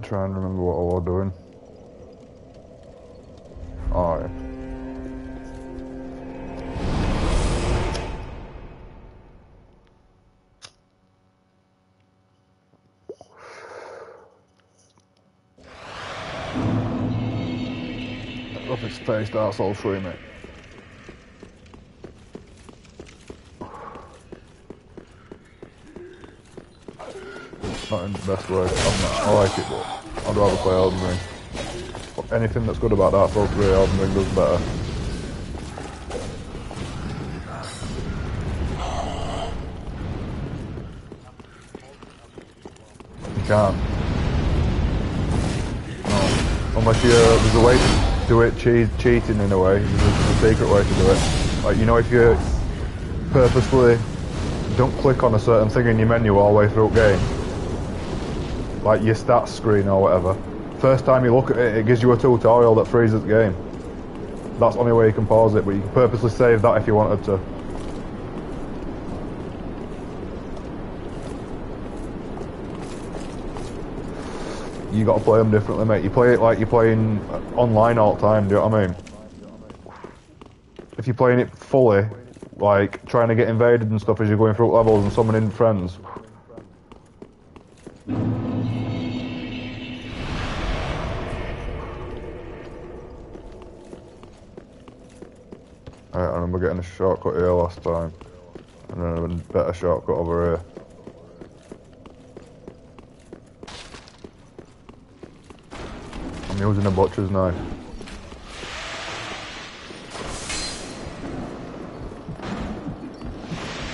try and remember what I was doing. Oh, yeah. Off its face, that's all through, mate. Not in the best way. I like it, but I'd rather play Elden Ring. But anything that's good about Dark Souls 3, Elden Ring does better. You can't. No. Unless there's a way to do it cheating in a way. There's a secret way to do it. Like, you know, if you purposefully don't click on a certain thing in your menu all the way through the game, like your stats screen or whatever, first time you look at it, it gives you a tutorial that freezes the game. That's the only way you can pause it, but you can purposely save that if you wanted to. You gotta play them differently, mate. You play it like you're playing online all the time, do you know what I mean? If you're playing it fully, like trying to get invaded and stuff as you're going through levels and summoning friends. I remember getting a shortcut here last time, and then a better shortcut over here. I'm using a butcher's knife.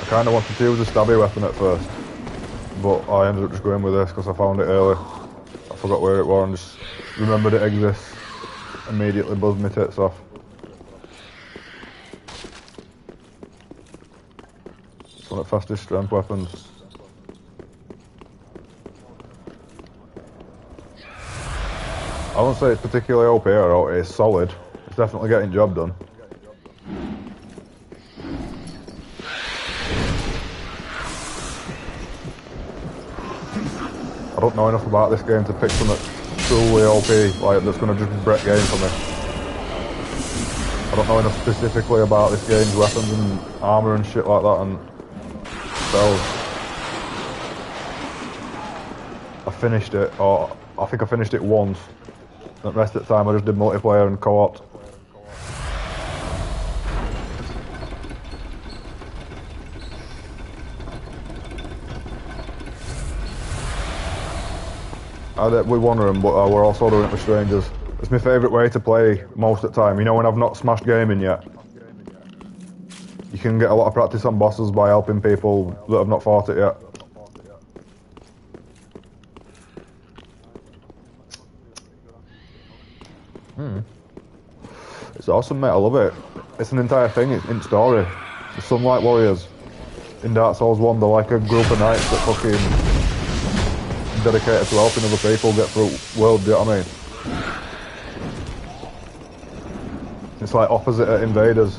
I kind of wanted to use a stabby weapon at first, but I ended up just going with this because I found it early. I forgot where it was and just remembered it exists. Immediately buzzed my tits off. It's one of the fastest strength weapons. I won't say it's particularly OP or it's solid. It's definitely getting the job done. I don't know enough about this game to pick something truly OP, like that's going to just break game for me. I don't know enough specifically about this game's weapons and armour and shit like that and spells. I finished it, or I think I finished it once. The rest of the time I just did multiplayer and co-op. We wonder them, but we're also doing it with strangers. It's my favourite way to play most of the time. You know, when I've not smashed gaming yet, you can get a lot of practice on bosses by helping people that have not fought it yet. It's awesome, mate. I love it. It's an entire thing. It's in story. The Sunlight Warriors in Dark Souls 1, they're like a group of knights that fucking dedicated to helping other people get through the world, do you know what I mean? It's like opposite at Invaders.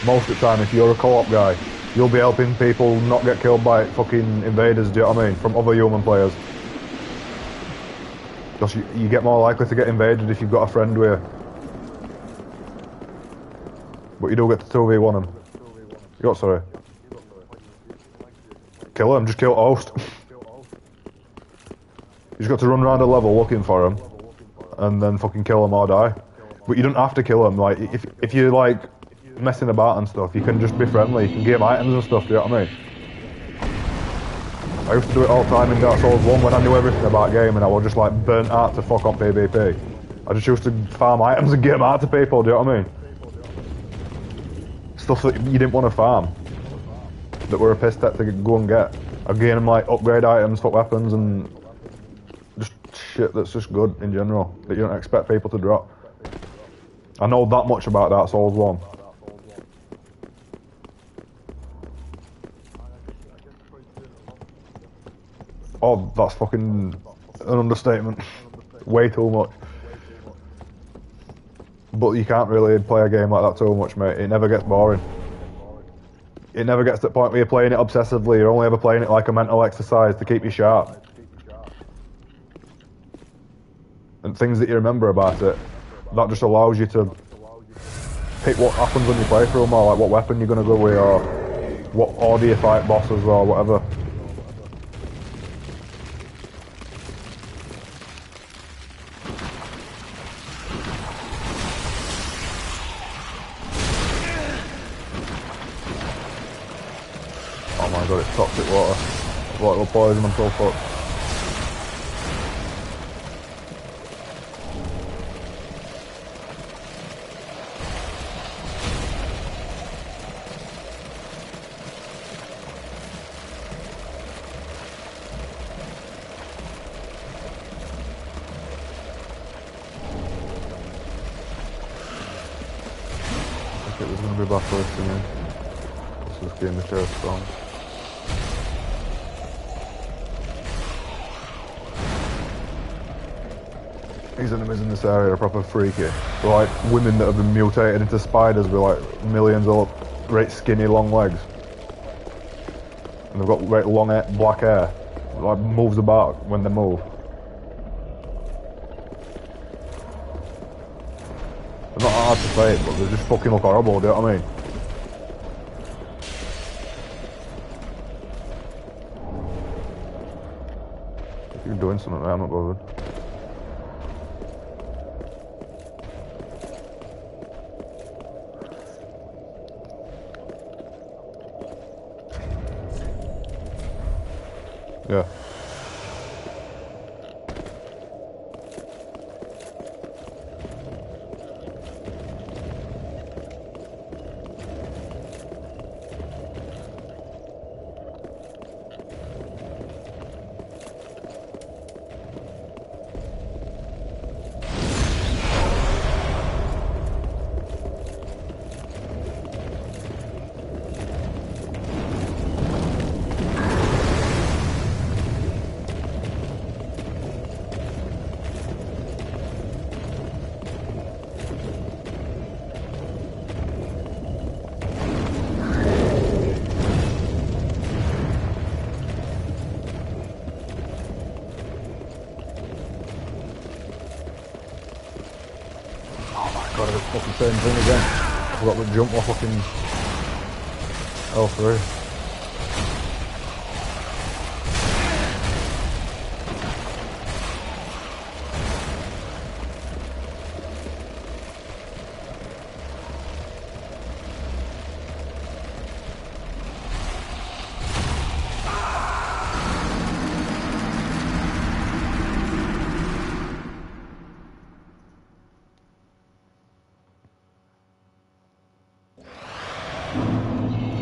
Most of the time, if you're a co-op guy, you'll be helping people not get killed by fucking invaders, do you know what I mean? From other human players. Because you get more likely to get invaded if you've got a friend with you. But you do get to 2v1 them. You got, sorry. Kill him, just kill host. You just got to run around a level looking for him, and then fucking kill him or die. But you don't have to kill him. Like, if you're like messing about and stuff, you can just be friendly. You can give him items and stuff. Do you know what I mean? I used to do it all the time in Dark Souls 1 when I knew everything about game, and I was just like burnt out to fuck on PvP. I just used to farm items and give them out to people. Do you know what I mean? Stuff that you didn't want to farm, that were a piss take to go and get. I'd gain them like upgrade items for weapons and just shit that's just good in general, that you don't expect people to drop. I know that much about Dark Souls 1. Oh, that's fucking an understatement. Way too much. But you can't really play a game like that too much, mate. It never gets boring. It never gets to the point where you're playing it obsessively. You're only ever playing it like a mental exercise to keep you sharp. and things that you remember about it, that just allows you to pick what happens when you play through more, like what weapon you're gonna go with, or what order you fight bosses, or whatever. Oh my god, it's toxic water. What will poison, I'm so fucked. I think it was going to be back listing in. This is game of Chaos Storm. These enemies in this area are proper freaky. They're like women that have been mutated into spiders with like millions of great skinny long legs. And they've got great long black hair. It like moves about when they move. They're not hard to fight, but they just fucking look horrible, do you know what I mean? If you're doing something there, I'm not bothered. Yeah. God, it's fucking same thing again. I forgot to jump off fucking L3.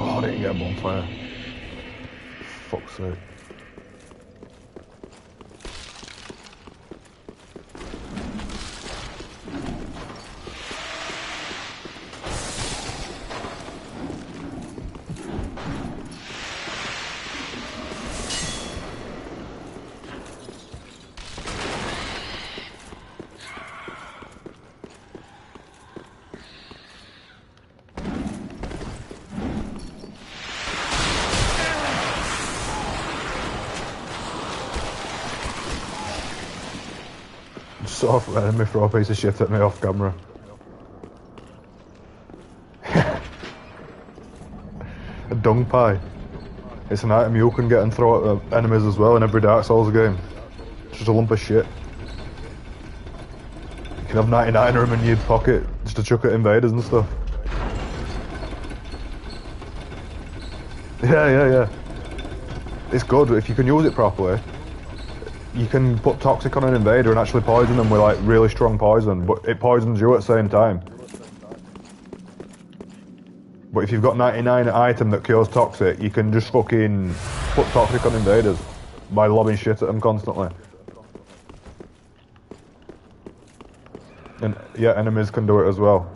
Oh, I didn't get a bonfire. Fuck's sake. Sort of enemy throw a piece of shit at me off camera. A dung pie. It's an item you can get and throw at enemies as well in every Dark Souls game. It's just a lump of shit. You can have 99 of them in your pocket just to chuck at invaders and stuff. Yeah. It's good if you can use it properly. You can put toxic on an invader and actually poison them with like really strong poison, but it poisons you at the same time. But if you've got 99 item that cures toxic, you can just fucking put toxic on invaders by lobbing shit at them constantly. And yeah, enemies can do it as well.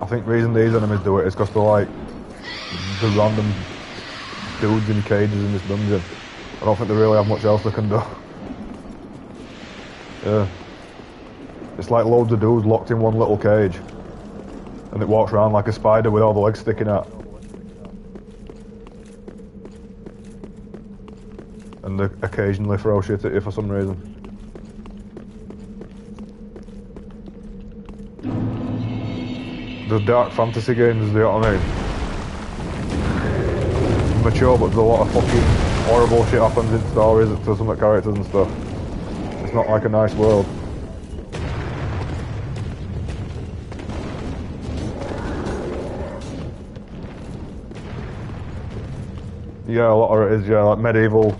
I think the reason these enemies do it is because they're like the random dudes in cages in this dungeon. I don't think they really have much else they can do. Yeah. It's like loads of dudes locked in one little cage. And it walks around like a spider with all the legs sticking out. And they occasionally throw shit at you for some reason. the dark fantasy games, you know what I mean? Mature, but there's a lot of fucking horrible shit happens in stories to some of the characters and stuff. It's not like a nice world. Yeah, a lot of it is, yeah, like medieval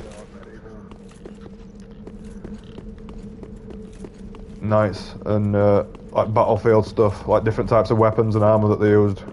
knights and like battlefield stuff, like different types of weapons and armor that they used.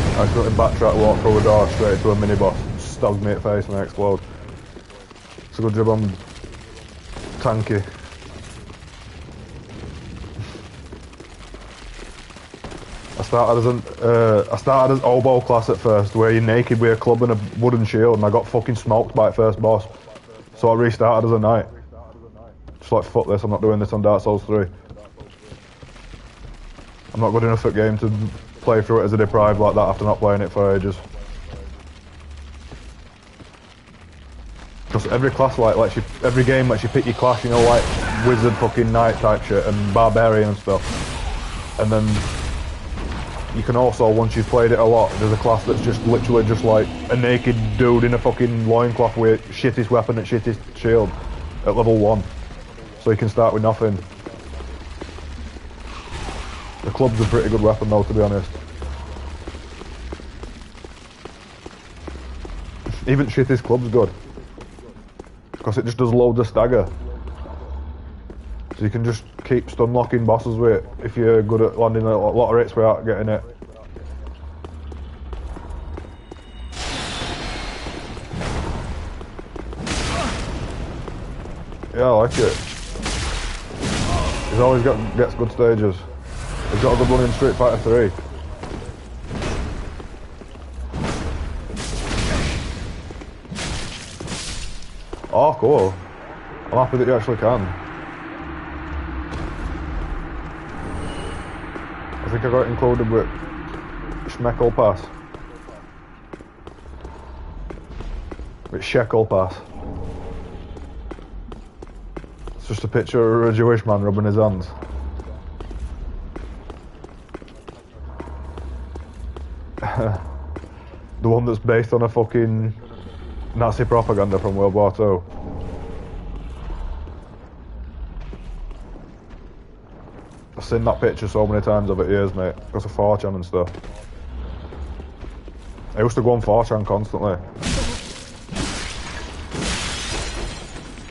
I accidentally backtrack, walk through the door straight into a mini-boss, stabs me at face and I explode. It's a good job I'm tanky. I started as oboe class at first, where you're naked with a club and a wooden shield, and I got fucking smoked by the first boss. So I restarted as a knight. Just like, fuck this, I'm not doing this on Dark Souls 3. I'm not good enough at game to play through it as a deprived like that after not playing it for ages. Because every class lets you, every game lets you pick your class, you know, like wizard, fucking knight type shit and barbarian and stuff. And then you can also, once you've played it a lot, there's a class that's just literally just like a naked dude in a fucking loincloth with shittest weapon and shittest shield at level 1. So you can start with nothing. The club's a pretty good weapon though, to be honest. Even shittest club's good. Because it just does loads of stagger. So you can just keep stun locking bosses with it if you're good at landing a lot of hits without getting it. Yeah, I like it. He's always gets good stages. He's got a good one in Street Fighter 3. Oh, cool. I'm happy that you actually can. I think I got it included with Schmeckle Pass. With Shekel Pass. It's just a picture of a Jewish man rubbing his hands. The one that's based on a fucking Nazi propaganda from World War II. I've seen that picture so many times over the years, mate, because of 4chan and stuff. I used to go on 4chan constantly.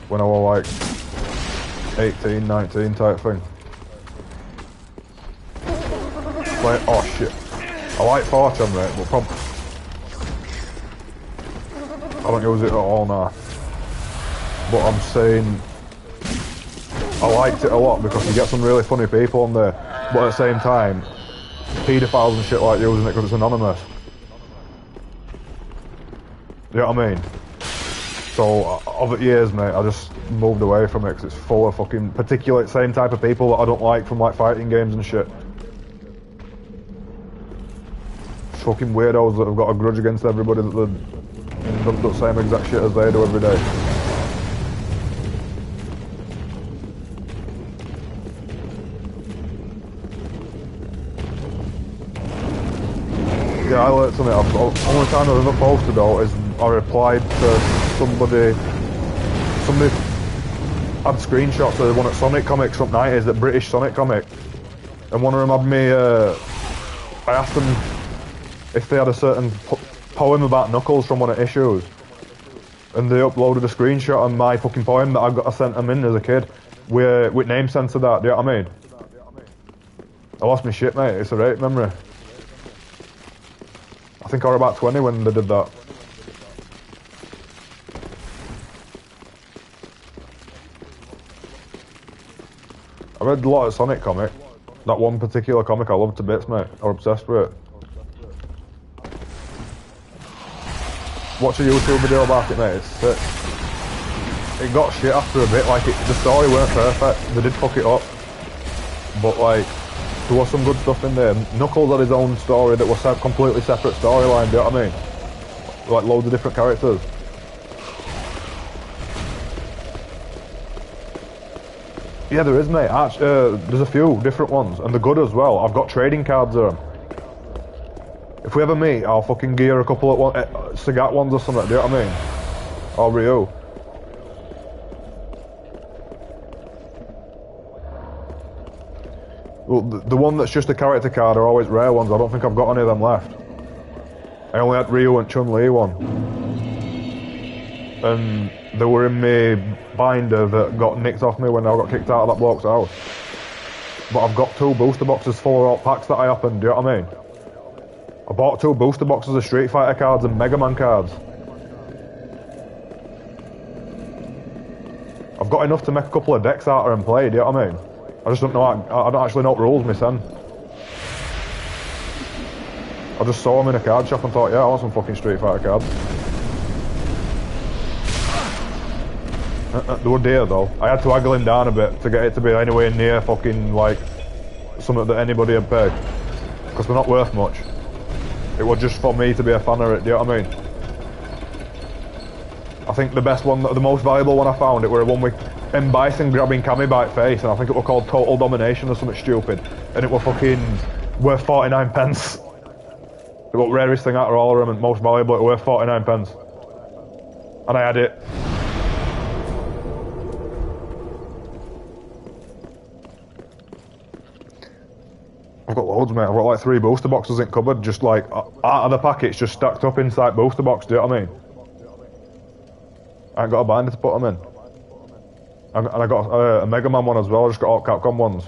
When I was like 18, 19 type thing. Like, oh shit. I like 4chan, mate, but probably I don't use it at all now. But I'm saying I liked it a lot because you get some really funny people on there. But at the same time, paedophiles and shit like using it because it's anonymous. You know what I mean? So over the years, mate, I just moved away from it because it's full of fucking particular same type of people that I don't like from like fighting games and shit. Fucking weirdos that have got a grudge against everybody that does the same exact shit as they do every day. Yeah, I learned something. The only time I've ever posted though is I replied to somebody had screenshots of one at Sonic Comics from 90s, that British Sonic comic, and one of them had me. I asked them if they had a certain poem about Knuckles from one of Issues. And they uploaded a screenshot of my fucking poem that I sent them in as a kid. With name censored that, do you know what I mean? I lost my shit, mate. It's a rape memory. I think I was about 20 when they did that. I read a lot of Sonic comic. That one particular comic I loved to bits, mate. I was obsessed with it. Watch a YouTube video about it, mate. It's sick. It got shit after a bit. Like, the story weren't perfect. They did fuck it up. But, like, there was some good stuff in there. Knuckles had his own story that was a completely separate storyline, do you know what I mean? Like, loads of different characters. Yeah, there is, mate. Actually, there's a few different ones, and they're good as well. I've got trading cards of them. If we ever meet, I'll fucking gear a couple of Sagat ones or something, do you know what I mean? Or Ryu. Well, the one that's just a character card are always rare ones. I don't think I've got any of them left. I only had Ryu and Chun-Li one. And they were in my binder that got nicked off me when I got kicked out of that bloke's house. But I've got 2 booster boxes full of all packs that I opened, do you know what I mean? I bought 2 booster boxes of Street Fighter cards and Mega Man cards. I've got enough to make a couple of decks out and play, do you know what I mean? I just don't know, I don't actually know what rules myself. I just saw them in a card shop and thought, yeah, I want some fucking Street Fighter cards. They were dear though. I had to haggle him down a bit to get it to be anywhere near fucking like something that anybody had paid. Because they're not worth much. It was just for me to be a fan of it, do you know what I mean? I think the best one, the most valuable one I found, it were one with M. Bison grabbing Cammy by the face, and I think it was called Total Domination or something stupid. And it was fucking worth 49 pence. It was the rarest thing out of all of them and most valuable, it was worth 49 pence. And I had it. I've got loads, mate. I've got like 3 booster boxes in cupboard, just like out of the packets, just stacked up inside booster box. Do you know what I mean? I ain't got a binder to put them in. And I got a Mega Man one as well. I just got all Capcom ones.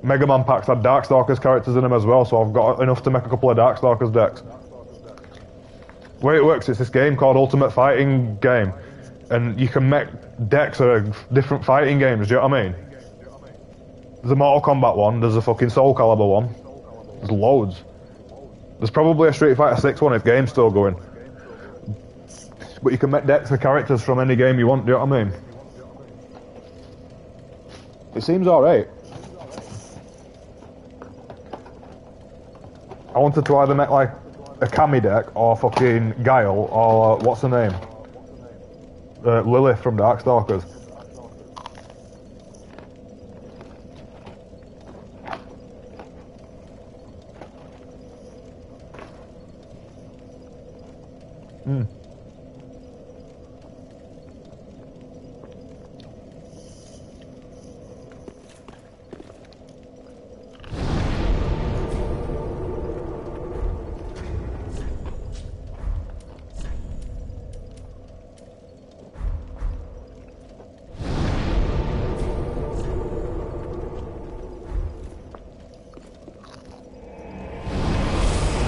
Mega Man packs had Darkstalkers characters in them as well, so I've got enough to make a couple of Darkstalkers decks. The way it works, it's this game called Ultimate Fighting Game, and you can make decks of different fighting games. Do you know what I mean? There's a Mortal Kombat one, there's a fucking Soul Calibur one. There's loads. There's probably a Street Fighter 6 one if game's still going. But you can make decks of characters from any game you want, do you know what I mean? It seems alright. I wanted to either make like a Cammy deck or fucking Guile or what's her name? Lilith from Darkstalkers.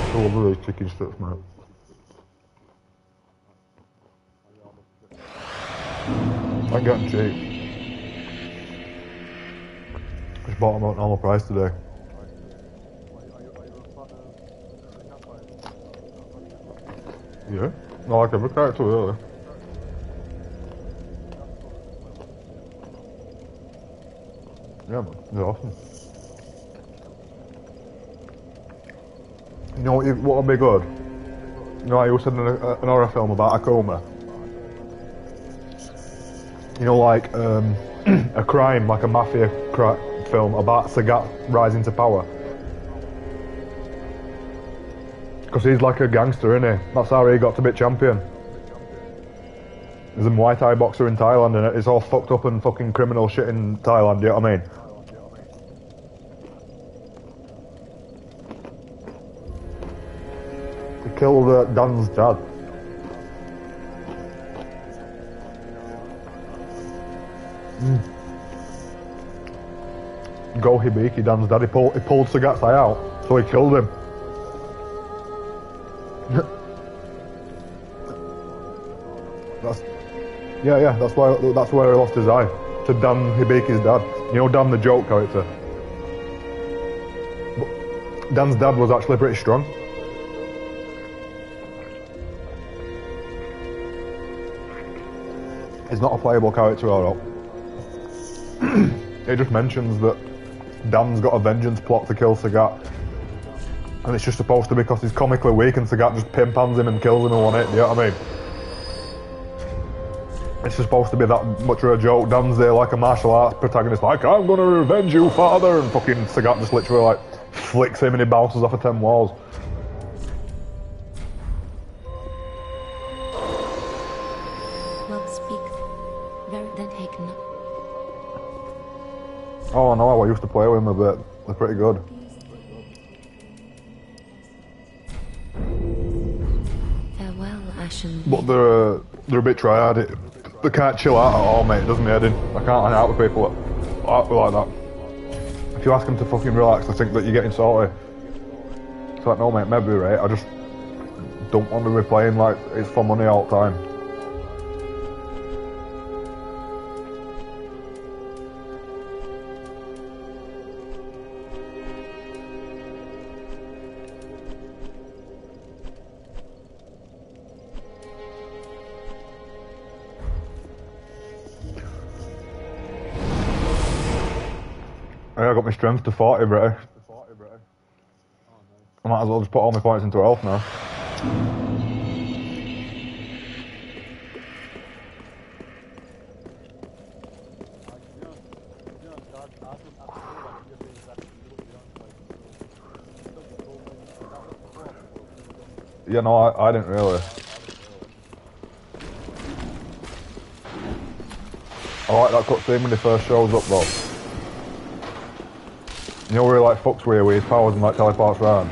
I love those chicken strips, mate. I'm getting cheap. Just bought them at normal price today. Yeah, I like every character really. Yeah man, they're awesome. You know what would be good? You know, I used to do an horror film about Akuma. You know, like a crime, like a mafia film about Sagat rising to power. Because he's like a gangster, isn't he? That's how he got to be champion. He's a Muay Thai boxer in Thailand, and it's all fucked up and fucking criminal shit in Thailand, do you know what I mean? killed Dan's dad. Go Hibiki, Dan's dad. He pulled Sagat's eye out, so he killed him. That's where he lost his eye. To Dan Hibiki's dad. You know Dan the joke character? Dan's dad was actually pretty strong. He's not a playable character at all. It just mentions that Dan's got a vengeance plot to kill Sagat. And it's just supposed to be because he's comically weak and Sagat just pin-pans him and kills him in one hit, do you know what I mean? It's supposed to be that much of a joke. Dan's there like a martial arts protagonist, like, I'm gonna revenge you, father, and fucking Sagat just literally like flicks him and he bounces off of 10 walls. Well, speak. Then taken. Oh, I know, I used to play with them a bit. They're pretty good. Farewell, Ashen. But they're a bit try-hard. They can't chill out at all, mate. It does me head in. I can't hang out with people like that. If you ask them to fucking relax, they think that you're getting salty. It's like, no, mate, maybe, right? I just don't want to be playing like it's for money all the time. I got my strength to 40, bro. I might as well just put all my points into health now. Yeah, no, I didn't really. I like that cutscene when he first shows up though. You know where he like fucks with his powers and like teleports around?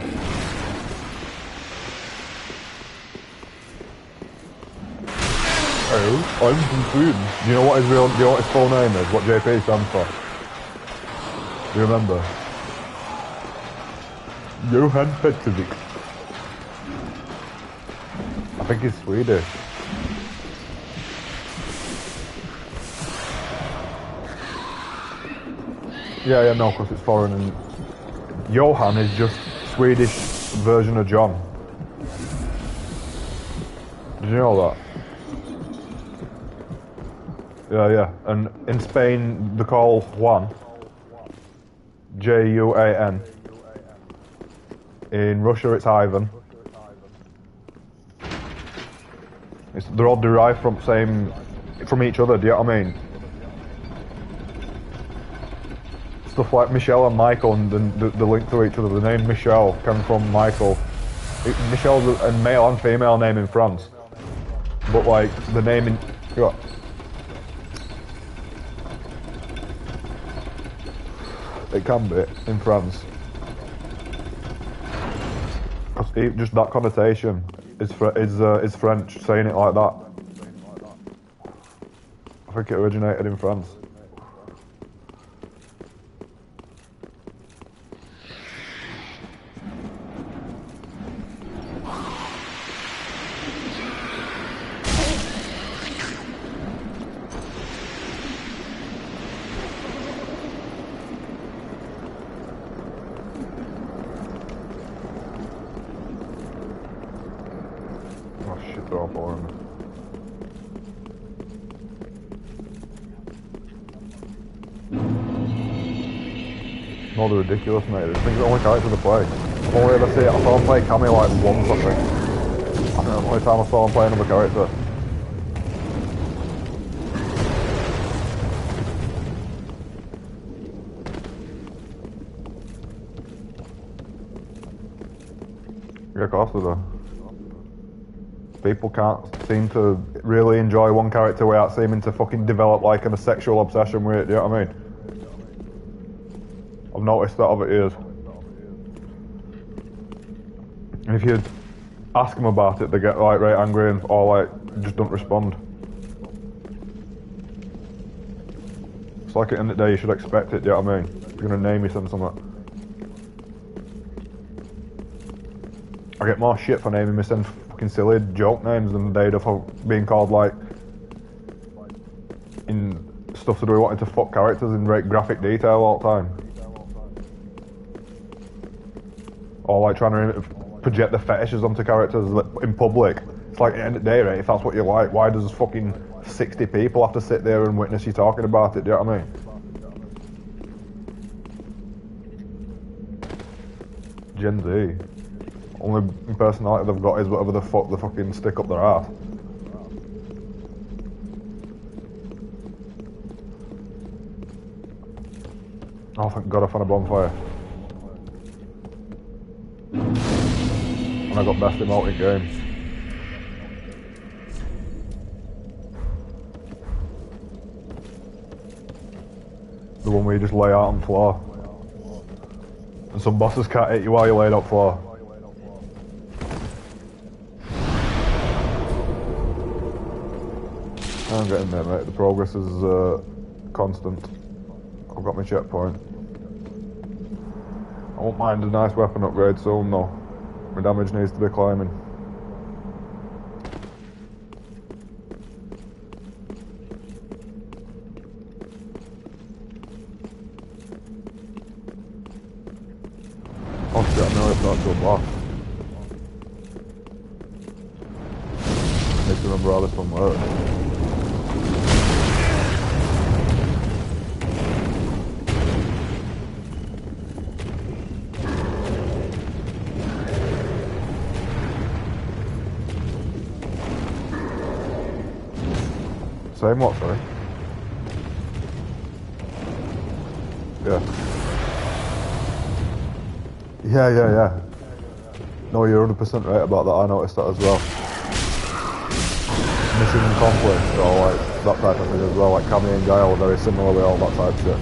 Oh, I'm from Sweden. Do you know what do you know what his full name is? What JP stands for? Do you remember? Johan Petrovic. I think he's Swedish. Yeah, no, because it's foreign and Johan is just Swedish version of John. Did you know that? Yeah, and in Spain they call Juan Juan. In Russia it's Ivan. They're all derived from each other, do you know what I mean? Stuff like Michelle and Michael and the link to each other. The name Michelle comes from Michael. Michelle's a male and female name in France. But like the name in... What? It can be in France. Just that connotation is French, saying it like that. I think it originated in France. Oh shit, they're all boring. No, they're ridiculous, mate. This thing's the only character to play. I've only ever seen it. I saw him play Cammy like once, I think. That's the only time I saw him play another character. Yeah, of course they do. People can't seem to really enjoy one character without seeming to fucking develop like a sexual obsession with it, do you know what I mean? I've noticed that over years. And ask them about it, they get like right angry and or like just don't respond. It's like at the end of the day, you should expect it. Do you know what I mean? If you're gonna name yourself something. I get more shit for naming myself fucking silly joke names than they do for being called like in stuff to do with wanting to fuck characters in great graphic detail all the time. Or like trying to project the fetishes onto characters in public. It's like at the end of the day, right, if that's what you like, why does fucking 60 people have to sit there and witness you talking about it, do you know what I mean? Gen Z. Only personality they've got is whatever the fuck they fucking stick up their ass. Oh, thank God I found a bonfire. And I got best emote in game. The one where you just lay out on the floor. And some bosses can't hit you while you laid on the floor. I'm getting there, mate. The progress is constant. I've got my checkpoint. I won't mind a nice weapon upgrade soon, though. My damage needs to be climbing. Oh shit, I know it's not to a boss. I need to remember how this one works. Same what, sorry? Yeah. Yeah. No, you're 100% right about that, I noticed that as well. Mission and conflict, or like, that type of thing as well, like Cammy and Guile are very similar with all that type of shit.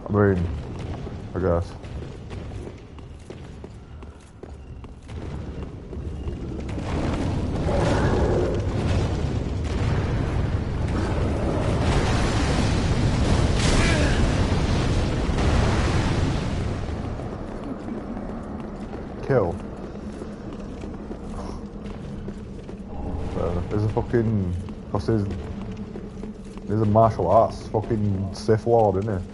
I mean, I guess. Kill. There's a fucking... What's his... He's a martial arts fucking Sith Lord, isn't he?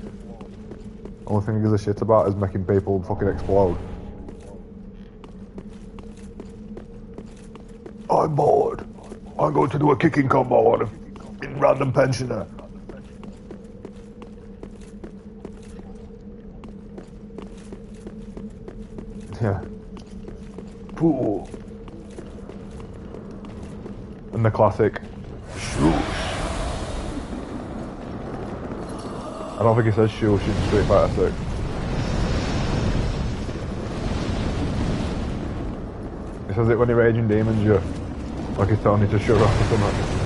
Only thing he gives a shit about is making people fucking explode. I'm bored. I'm going to do a kicking combo on a random pensioner. Yeah. Pooh. And the classic shoosh. I don't think he says shoosh in Street Fighter 6. He says it when he raging demons you. Like he's telling you to shut up or something.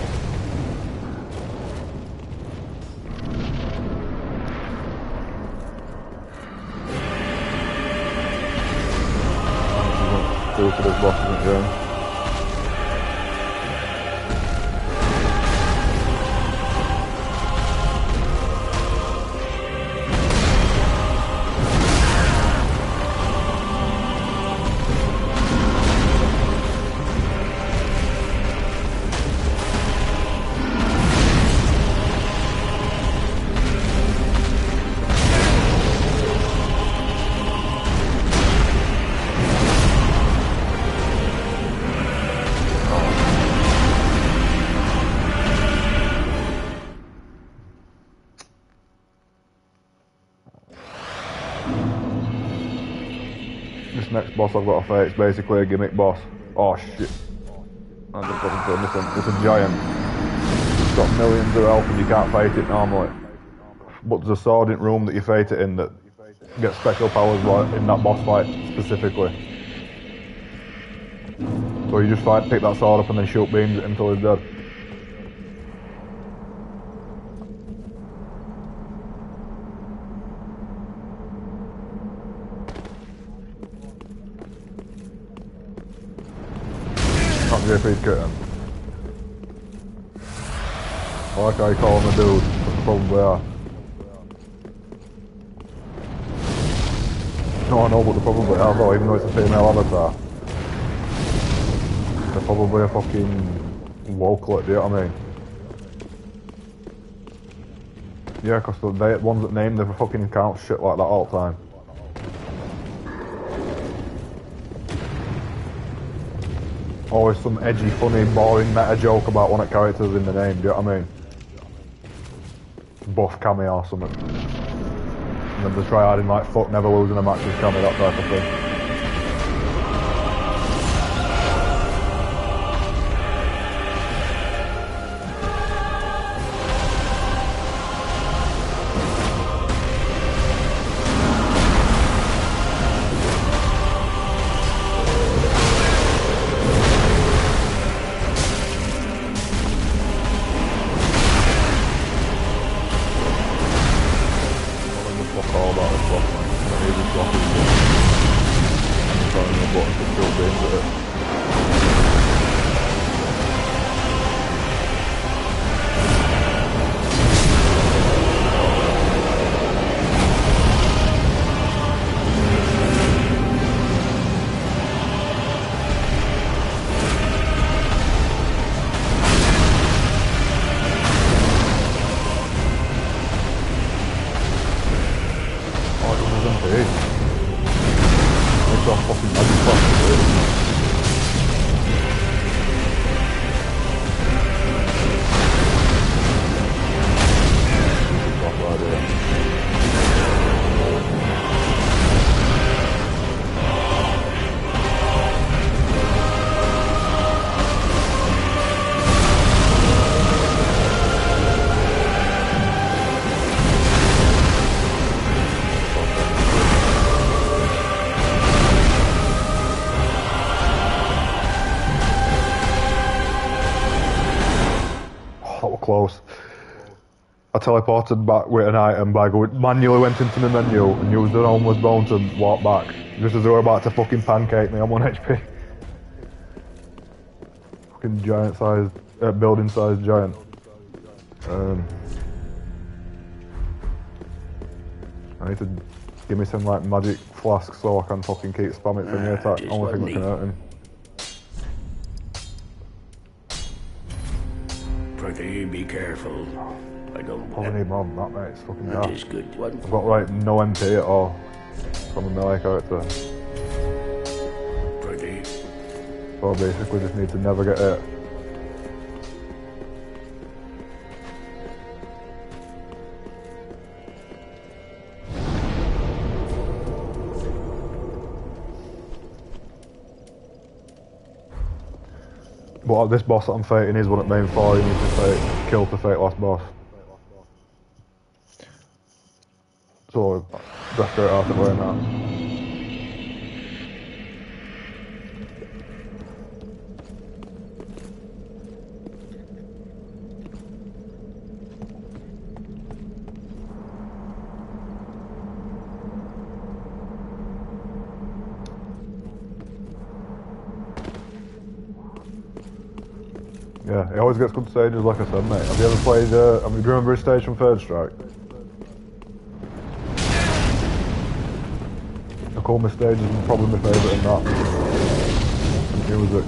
Cool to this boss, isn't it, James? This next boss I've got to fight is basically a gimmick boss. Oh shit. I just got into anything. It's a giant. It's got millions of health and you can't fight it normally. But there's a sword in room that you fight it in that gets special powers in that boss fight specifically. So you just pick that sword up and then shoot beams at him until he's dead. Not JP's kitten. I like how you call him a dude, but they probably are. No, I know, but they probably are though, even though it's a female avatar. They're probably a fucking wokelet, do you know what I mean? Yeah, because the ones that name the fucking account shit like that all the time. Always some edgy, funny, boring meta joke about one of the characters in the name, do you know what I mean? Buff Cammy or something. And then they try adding like fuck never losing a match with Cammy, that type of thing. Close. I teleported back with an item by going, manually went into the menu and used an homeless bone to walk back. Just as they were about to fucking pancake me on 1 HP. Fucking giant sized, building sized giant. I need to give me some like magic flasks so I can fucking keep spamming for the attack. Only thing that can hurt him. Pretty, be careful. I don't Probably need more than that, mate. It's fucking That dark. is good one. I've got like no MP at all from a melee character. Pretty. So I basically just need to never get hit. But this boss that I'm fighting is one at main 4, you need to kill to fight last boss. So, that's great out of the way now. Yeah, he always gets good stages, like I said, mate. Have you ever played, do you remember his stage from Third Strike? The coolest stage is probably my favourite in that. Music.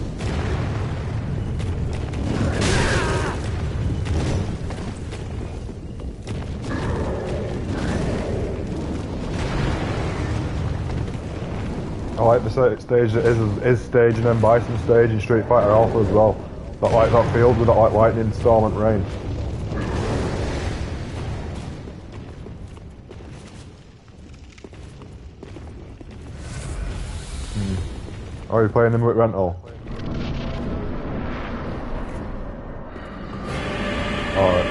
I like the stage that is stage and then Bison stage in Street Fighter Alpha as well. That like that field with that like lightning, storm and rain. Oh, you're playing him with rental? Alright.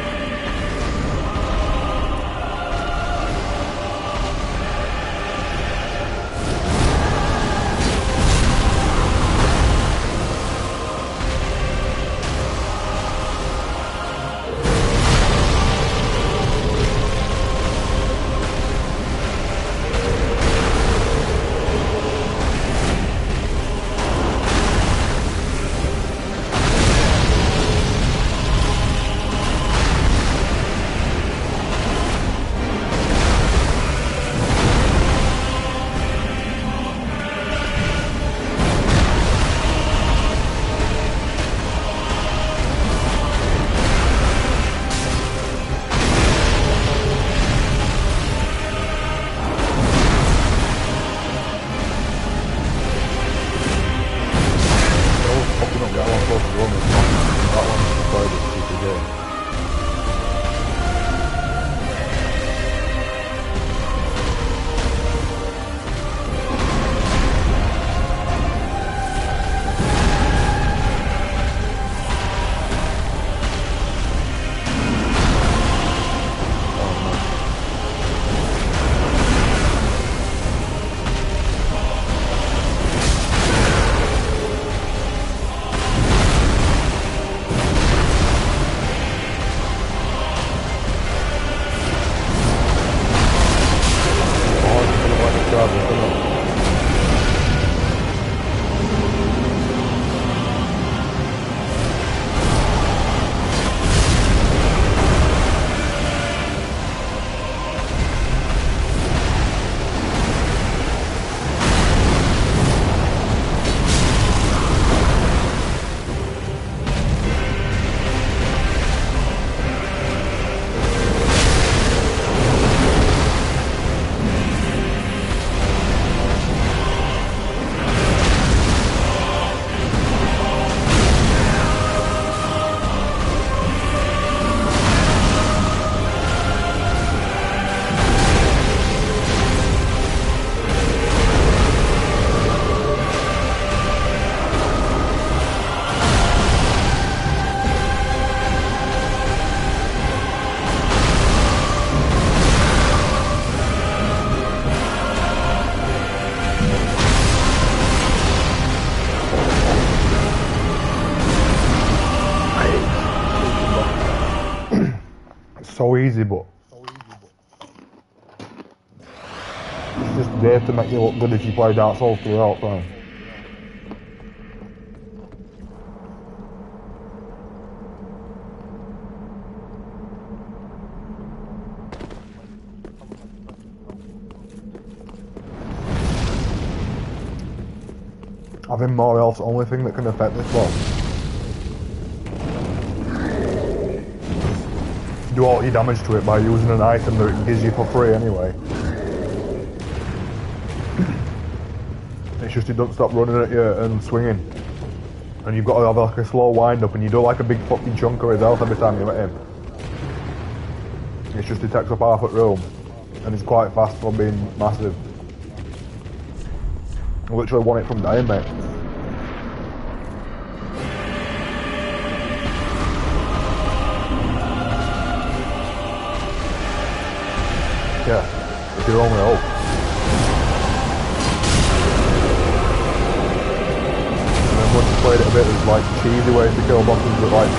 That one's probably the cheapest game. So easy, but it's just there to make you look good if you play Dark Souls 3 all the time. Having more health's the only thing that can affect this boss. Do all your damage to it by using an item that it gives you for free anyway. It's just it doesn't stop running at you and swinging. And you've got to have like a slow wind up and you do like a big fucking chunk of his health every time you hit him. It's just it takes up half at room. And it's quite fast for being massive. I literally won it from dying, mate. Yeah, it's your only hope. And then once you played it a bit, there's like cheesy ways to kill bosses that like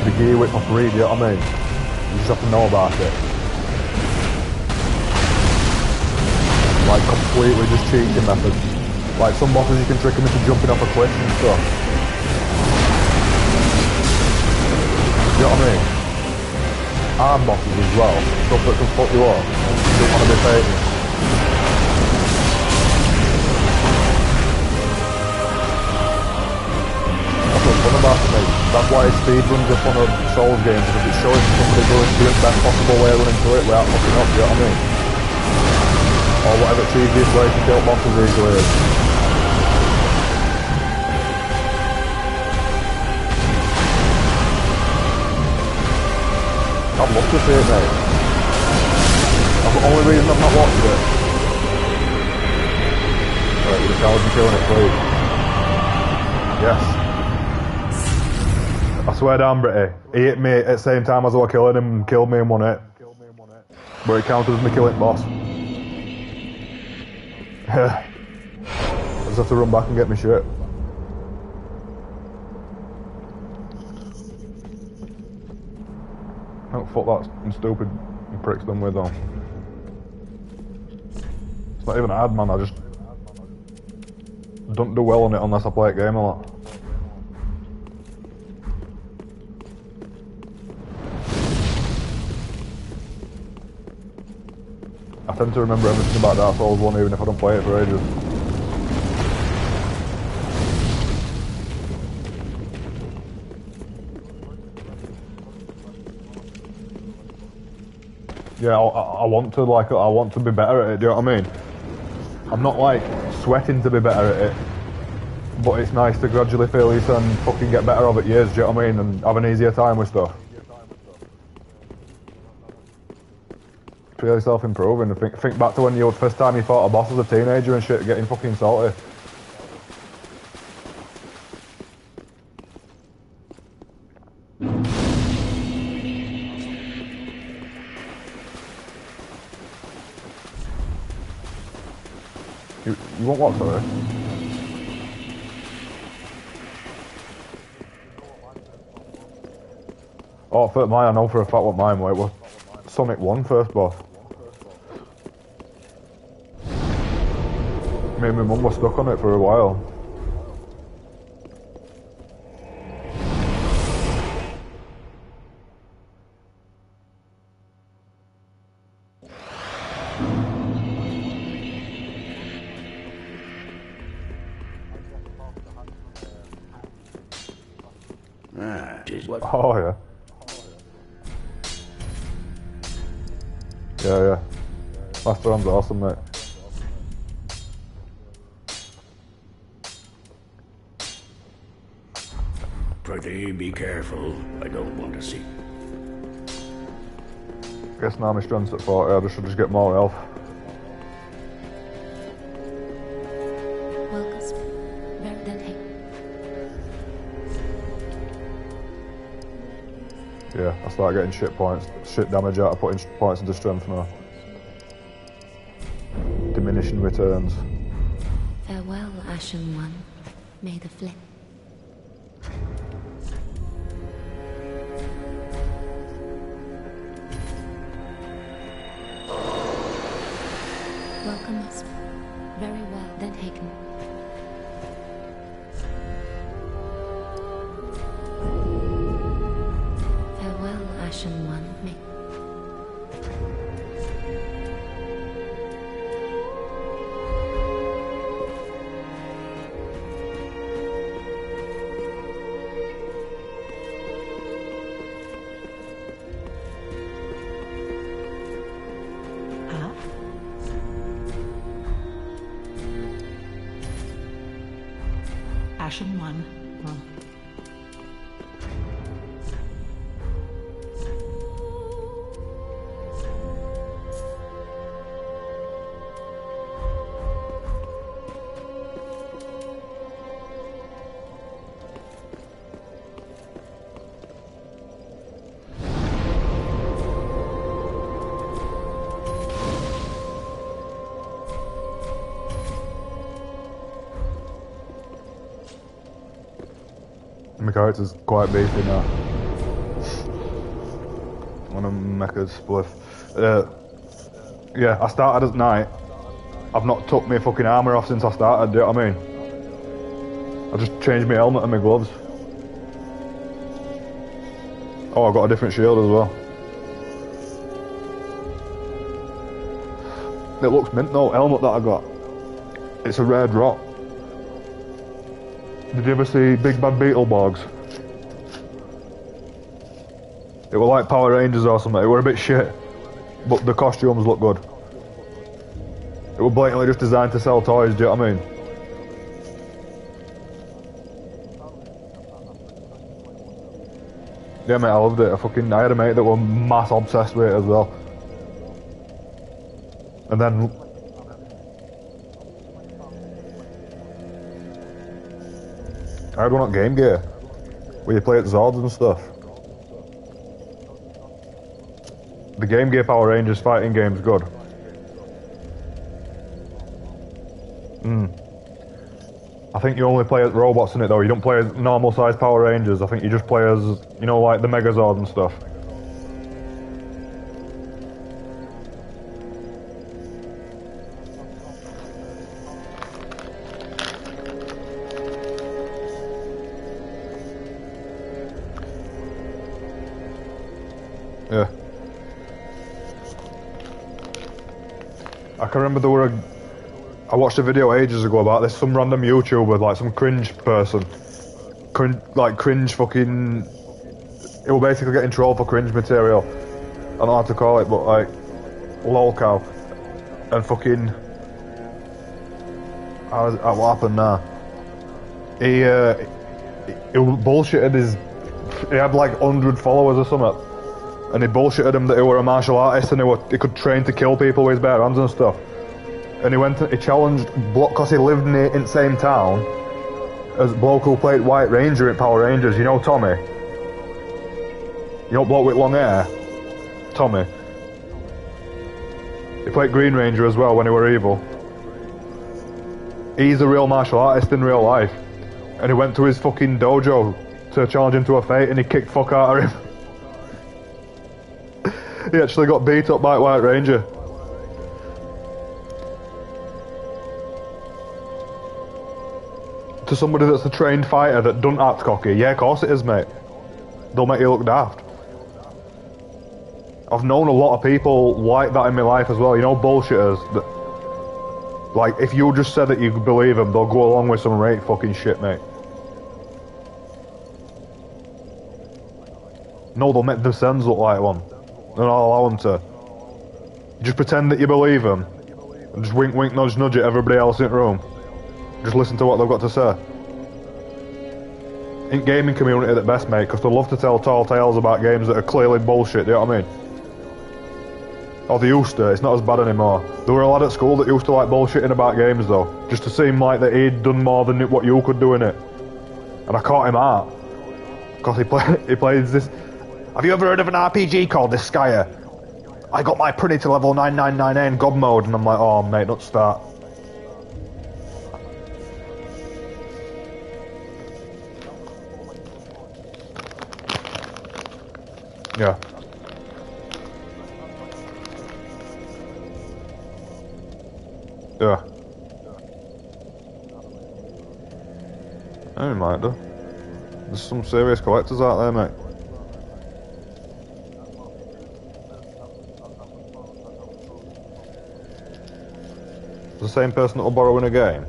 the gear whip for free, do you know what I mean? You just have to know about it. Like completely just cheating methods. Like some bosses you can trick them into jumping off a cliff and stuff. Do you know what I mean? Arm bosses as well, stuff that can fuck you up. You don't want to be faking. That's what's fun about it, mate. That's why speedruns are fun of Souls games, because it's showing somebody doing the best possible way of running through it without fucking up, do you know what I mean? Or whatever cheesiest way to kill bosses easily is. I'd love to see it, mate. That's the only reason I've not watched it. Right, with the challenge and killing it, please. Yes. I swear down, Britty. He hit me at the same time as I was killing him and killed me in one hit. But it counted as me killing boss. I just have to run back and get my shit. Oh, fuck that stupid pricks done with though. It's not even hard, man, I just don't do well on it unless I play a game a lot. I tend to remember everything about Dark Souls 1 even if I don't play it for ages. Yeah, I want to be better at it, do you know what I mean? I'm not like sweating to be better at it. But it's nice to gradually feel this and fucking get better over years, do you know what I mean? And have an easier time with stuff. Feel yourself improving. Think back to when you first time you fought a boss as a teenager and shit, getting fucking salty. You want what, sorry? Oh, for mine, I know for a fact what mine were. It was Sonic 1 first boss. Me and my mum were stuck on it for a while. Oh, yeah. Yeah. Last round's awesome, mate. Pretty be careful. I don't want to see. Guess now my strength's at 40, I should just get more health. Yeah, I start getting shit damage out of putting points into strength now. Diminishing returns. Farewell, Ashen One. May the flame. Welcome us. Very well then taken. Farewell, Ashen One. May. Ashen One. My character's quite beefy now. One of Mecha's spliff. Yeah, I started at night. I've not took my fucking armour off since I started, do you know what I mean? I just changed my helmet and my gloves. Oh, I got a different shield as well. It looks mint though, helmet that I got. It's a red rock. Did you ever see Big Bad Beetleborgs? It were like Power Rangers or something, it were a bit shit, but the costumes look good. It were blatantly just designed to sell toys, do you know what I mean? Yeah mate, I loved it. I had a mate that were mass obsessed with it as well. And then I had one on Game Gear, where you play at Zords and stuff. The Game Gear Power Rangers fighting game's good. I think you only play as robots in it though, you don't play as normal sized Power Rangers, I think you just play as, you know, like the Megazord and stuff. Yeah. I can remember I watched a video ages ago about this, some random YouTuber, like some cringe person. Cringe fucking... It will basically getting trolled for cringe material. I don't know how to call it, but like... lolcow. And fucking... What happened now? he bullshitted his. He had like 100 followers or something, and he bullshitted him that he were a martial artist and he could train to kill people with his bare hands and stuff. And he challenged because he lived in the same town as a bloke who played White Ranger in Power Rangers. You know Tommy? You know bloke with long hair? Tommy. He played Green Ranger as well when he were evil. He's a real martial artist in real life. And he went to his fucking dojo to challenge him to a fight and he kicked fuck out of him. He actually got beat up by White Ranger. To somebody that's a trained fighter that doesn't act cocky, yeah, of course it is, mate. They'll make you look daft. I've known a lot of people like that in my life as well, you know, bullshitters that, like, if you just said that you believe them, they'll go along with some rate fucking shit, mate. No, they'll make themselves look like one. And I'll allow them to. Just pretend that you believe them. And just wink, wink, nudge, nudge at everybody else in the room. Just listen to what they've got to say. In gaming community at the best, mate, because they love to tell tall tales about games that are clearly bullshit, do you know what I mean? Or they used to, it's not as bad anymore. There were a lad at school that used to like bullshitting about games though, just to seem like that he'd done more than what you could do in it. And I caught him out. Because he plays this... Have you ever heard of an RPG called Disgaea? I got my printed to level 999A in God mode, and I'm like, oh mate, don't start. Yeah. Yeah. I don't mind though. There's some serious collectors out there, mate. The same person that will borrow in a game.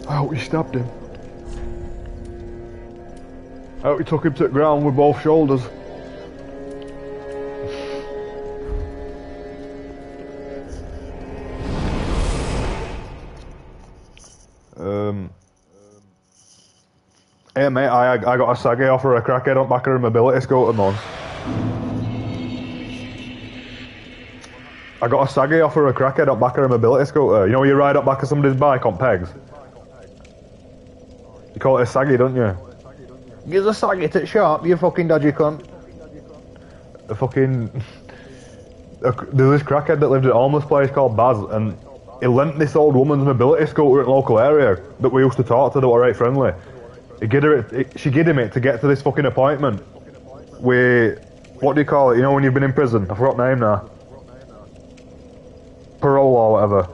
I hope you stabbed him. I hope you took him to the ground with both shoulders. Hey mate, I got a saggy offer a crackhead on back of a mobility scooter, man. I got a saggy offer a crackhead on back of a mobility scooter. You know when you ride up back of somebody's bike on pegs? You call it a saggy, don't you? Give a saggy to shop, you fucking dodgy cunt. A fucking... There's this crackhead that lived at a homeless place called Baz, and he lent this old woman's mobility scooter in the local area that we used to talk to that were right friendly. She gave him it to get to this fucking appointment with, what do you call it, you know when you've been in prison? I forgot the name now. Parole or whatever.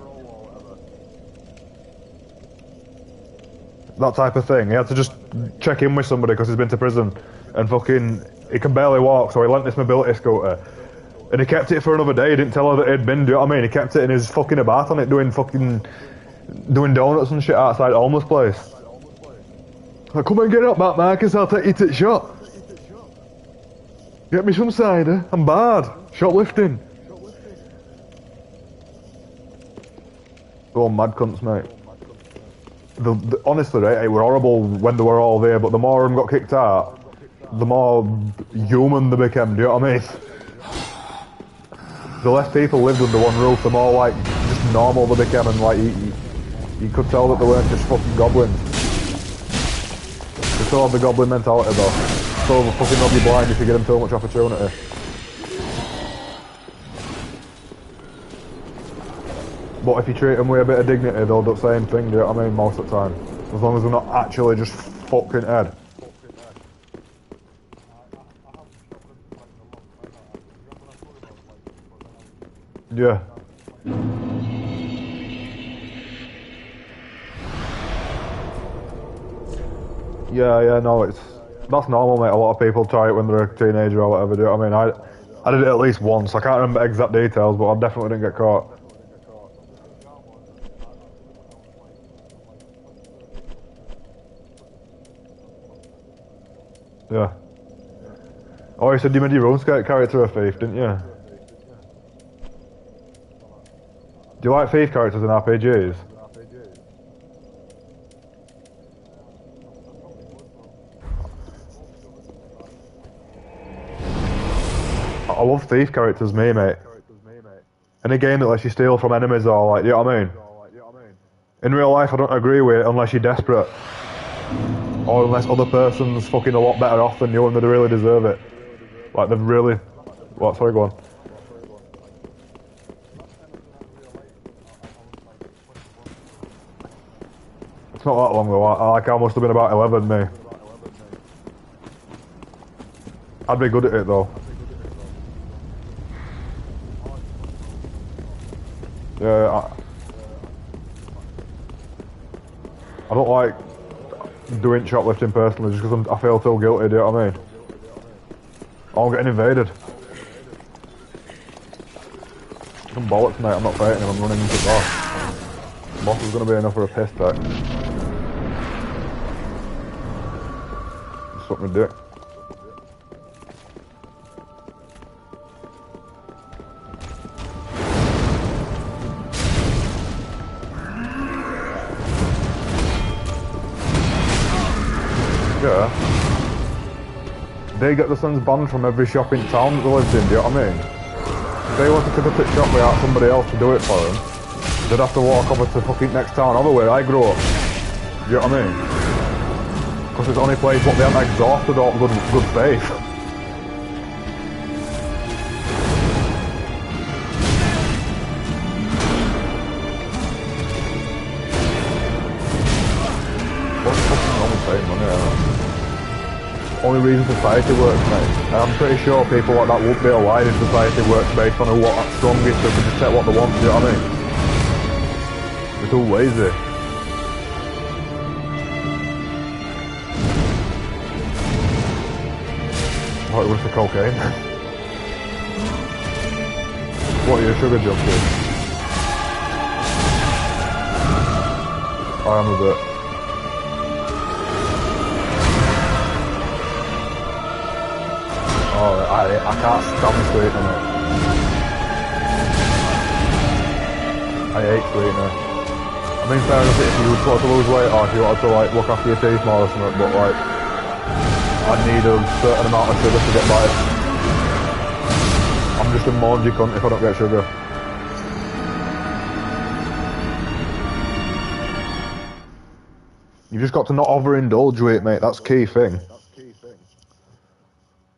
That type of thing. He had to just check in with somebody because he's been to prison and fucking, he can barely walk, so he lent this mobility scooter. And he kept it for another day, he didn't tell her that he'd been, do you know what I mean? He kept it in his fucking bath on it doing donuts and shit outside a homeless place. Like, come and get up, Matt Marcus, I'll take you to the shop. Get me some cider, I'm bad. Shoplifting. Oh, mad cunts, mate. Honestly, right, they were horrible when they were all there, but the more of them got kicked out, the more human they became, do you know what I mean? The less people lived under one roof, the more, like, just normal they became, and, like, you could tell that they weren't just fucking goblins. They still have the goblin mentality, though. Still fucking rob you blind if you give them too much opportunity. But if you treat them with a bit of dignity, they'll do the same thing, do you know what I mean, most of the time. As long as they're not actually just fucking head. Yeah. Yeah, no, that's normal, mate. A lot of people try it when they're a teenager or whatever, do you know what I mean? I did it at least once. I can't remember exact details, but I definitely didn't get caught. Yeah. Oh, you said you made your own character a thief, didn't you? Do you like thief characters in RPGs? I love thief characters, mate. Any game that lets you steal from enemies or like, you know what I mean? In real life, I don't agree with it unless you're desperate. Or unless other person's fucking a lot better off than you and they really deserve it. Like, they've really... What? Sorry, go on. It's not that long though, like I must have been about 11, me. I'd be good at it though. Yeah, I don't like doing shoplifting personally just because I feel too guilty, do you know what I mean? Oh, I'm getting invaded. Some bollocks, mate, I'm not fighting him, I'm running into the boss. Boss is going to be enough for a piss take. Suck my dick. Yeah. They get the Suns banned from every shop in town that they lived in, do you know what I mean? If they wanted to go to the shop without somebody else to do it for them, they'd have to walk over to fucking next town over where I grew up. Do you know what I mean? Because it's the only place what they haven't exhausted all good faith. What's fucking wrong with paying money, I don't know. Only reason society works, mate. And I'm pretty sure people like that won't be alive if society works based on what's strongest so they can just take what they want, do you know what I mean? They're too lazy. What, it was the cocaine? What are you, sugar junkie? I am a bit. Oh, I can't stand sweetener, mate. I hate sweetener. I mean, fair enough if you want to lose weight or if you want to like look after your teeth more or something, but like, I need a certain amount of sugar to get by. I'm just a mangy cunt if I don't get sugar. You've just got to not overindulge with it, mate, that's the key thing.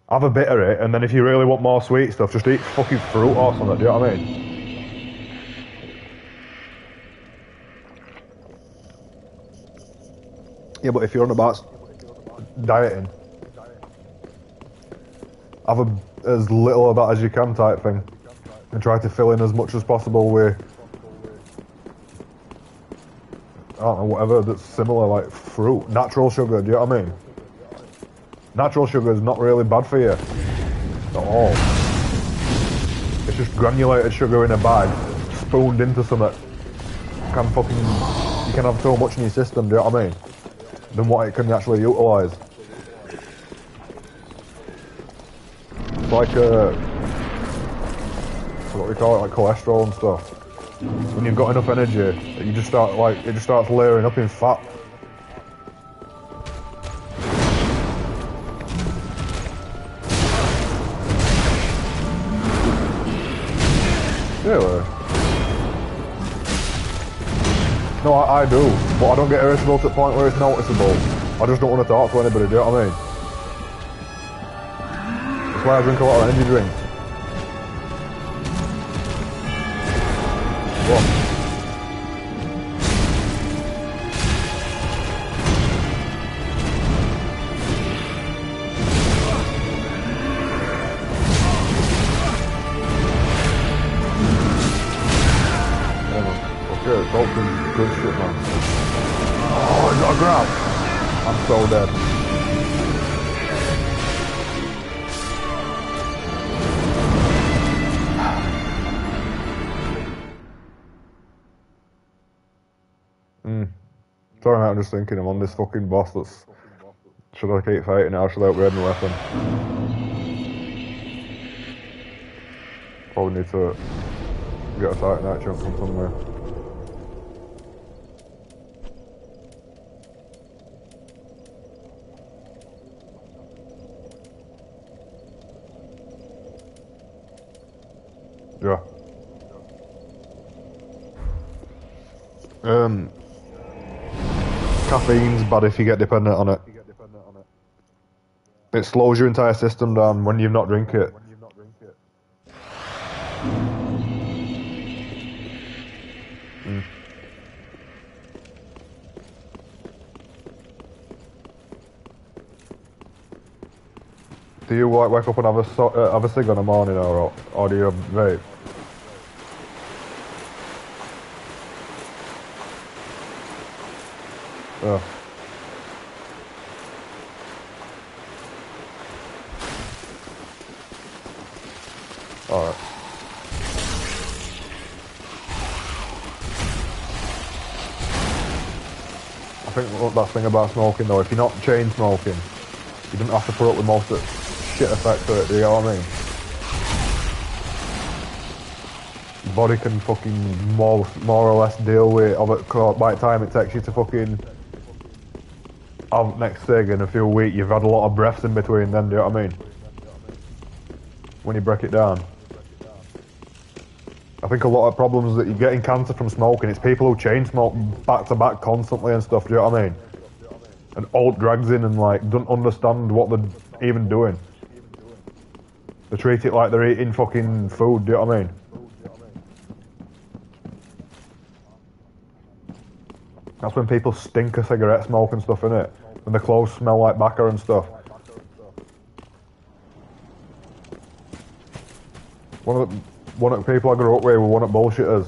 Have a bit of it, and then if you really want more sweet stuff, just eat fucking fruit or something, do you know what I mean? Yeah, but if you're on about dieting, have as little of that as you can type thing, and try to fill in as much as possible with, I don't know, whatever that's similar, like fruit, natural sugar, do you know what I mean? Natural sugar is not really bad for you at all. It's just granulated sugar in a bag, spooned into something. You can have so much in your system, do you know what I mean? Than what it can actually utilise. It's like what we call it, like cholesterol and stuff. When you've got enough energy, you just start it just starts layering up in fat. Really? No, I do, but I don't get irritable to the point where it's noticeable. I just don't want to talk to anybody, do you know what I mean? That's why I drink a lot of energy drinks. What? Yeah, Dalton's good shit, man. Oh, I got a grab. I'm so dead. Sorry, mate, I'm just thinking I'm on this fucking boss that's... Should I keep fighting it or should I upgrade my weapon? Probably need to get a Titanite chunk from somewhere. Yeah. Caffeine's bad if you get dependent on it. It slows your entire system down when you've not drink it. Do you like wake up and have a cig on a morning or do you vape? Yeah. Alright. I think that thing about smoking though, if you're not chain smoking, you don't have to put up with most of the shit effects of it, do you know what I mean? Your body can fucking more or less deal with it by the time it takes you to fucking have next thing in a few weeks, you've had a lot of breaths in between then, do you know what I mean? When you break it down. I think a lot of problems that you're getting cancer from smoking, it's people who chain smoke back to back constantly and stuff, do you know what I mean? And alt drags in and like don't understand what they're even doing. They treat it like they're eating fucking food, do you know what I mean? That's when people stink of cigarette smoke and stuff, innit? When the clothes smell like tobacco and stuff. One of the people I grew up with were one of the bullshitters.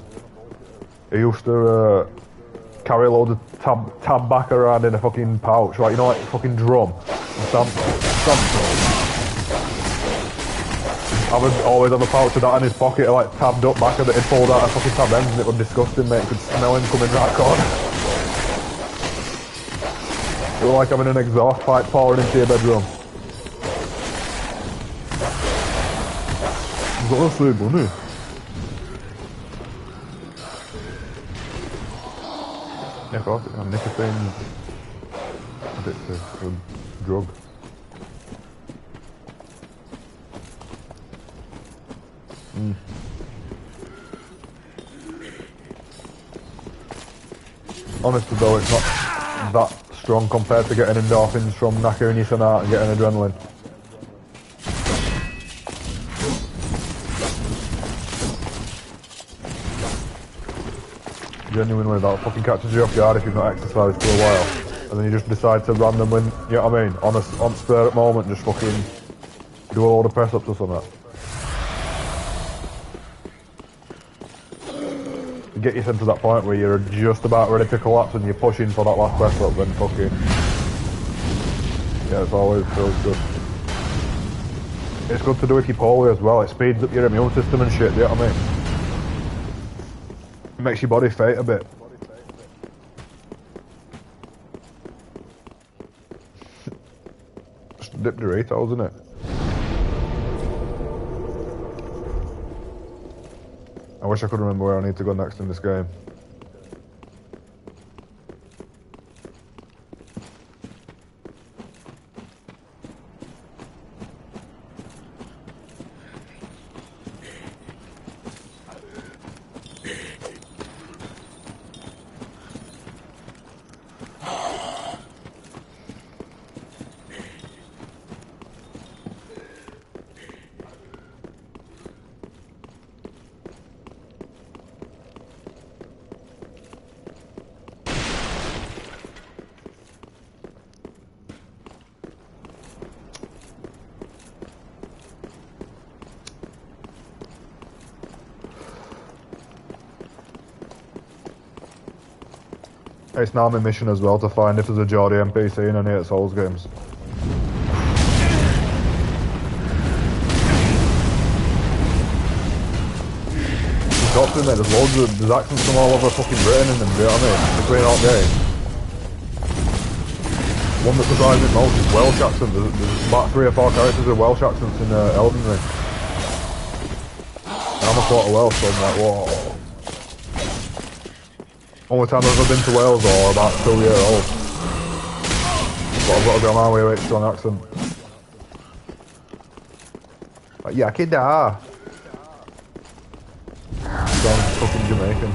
He used to carry loads of tab back around in a fucking pouch, like, you know, like a fucking drum. And I would always have a pouch of that in his pocket, like tabbed up back that he'd pulled out a fucking tab ends, and it was disgusting, mate. You could smell him coming right corner. It was like having an exhaust pipe pouring into your bedroom. You've got to say money. Yeah, of course, nicotine's addictive, a drug. Honestly though, it's not that strong compared to getting endorphins from knacking your son out and getting adrenaline. Genuinely, that fucking catches you off guard if you've not exercised for a while. And then you just decide to randomly, you know what I mean, on spur at moment, just fucking do a load of press ups or something. Get yourself to that point where you're just about ready to collapse and you're pushing for that last press up, then fucking... Yeah, it's always feels good. It's good to do if you're poorly as well, it speeds up your immune system and shit, do you know what I mean? It makes your body fight a bit. Just dip Doritos, innit? I wish I could remember where I need to go next in this game. It's now my mission as well to find if there's a Geordie NPC in any of Souls games. You've got to admit, there's accents from all over fucking Britain in them, do you know what I mean? Between all games. One that surprised me most is Welsh accent. There's about 3 or 4 characters with Welsh accents in Elden Ring. And I'm a quarter Welsh, so I'm like, whoa. Only time I've ever been to Wales, or about 2 years old. But I've got to be on my way with a strong accent. Like, yeah, kid, sounds fucking Jamaican.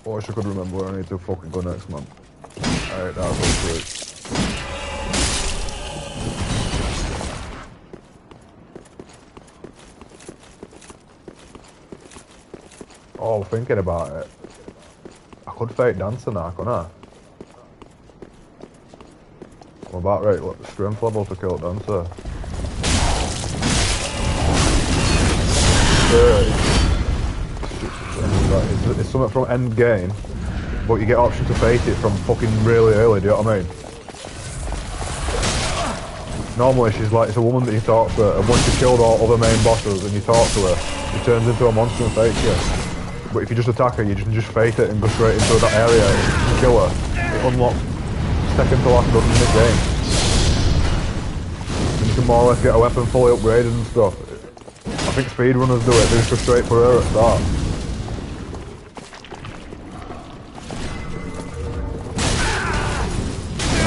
I wish I could remember where I need to fucking go next, man. Alright, that's all great. Oh, thinking about it. I could fake dancer now, couldn't I? I'm about right, look, strength level to kill dancer. It's something from end game, but you get option to fake it from fucking really early, do you know what I mean? Normally she's like, it's a woman that you talk to, and once you've killed all other main bosses and you talk to her, she turns into a monster and fakes you. But if you just attack her, you can just fake it and go straight into that area and kill her. It unlocks second to last gun in the game. And you can more or less get a weapon fully upgraded and stuff. I think speedrunners do it, they just go straight for her at start.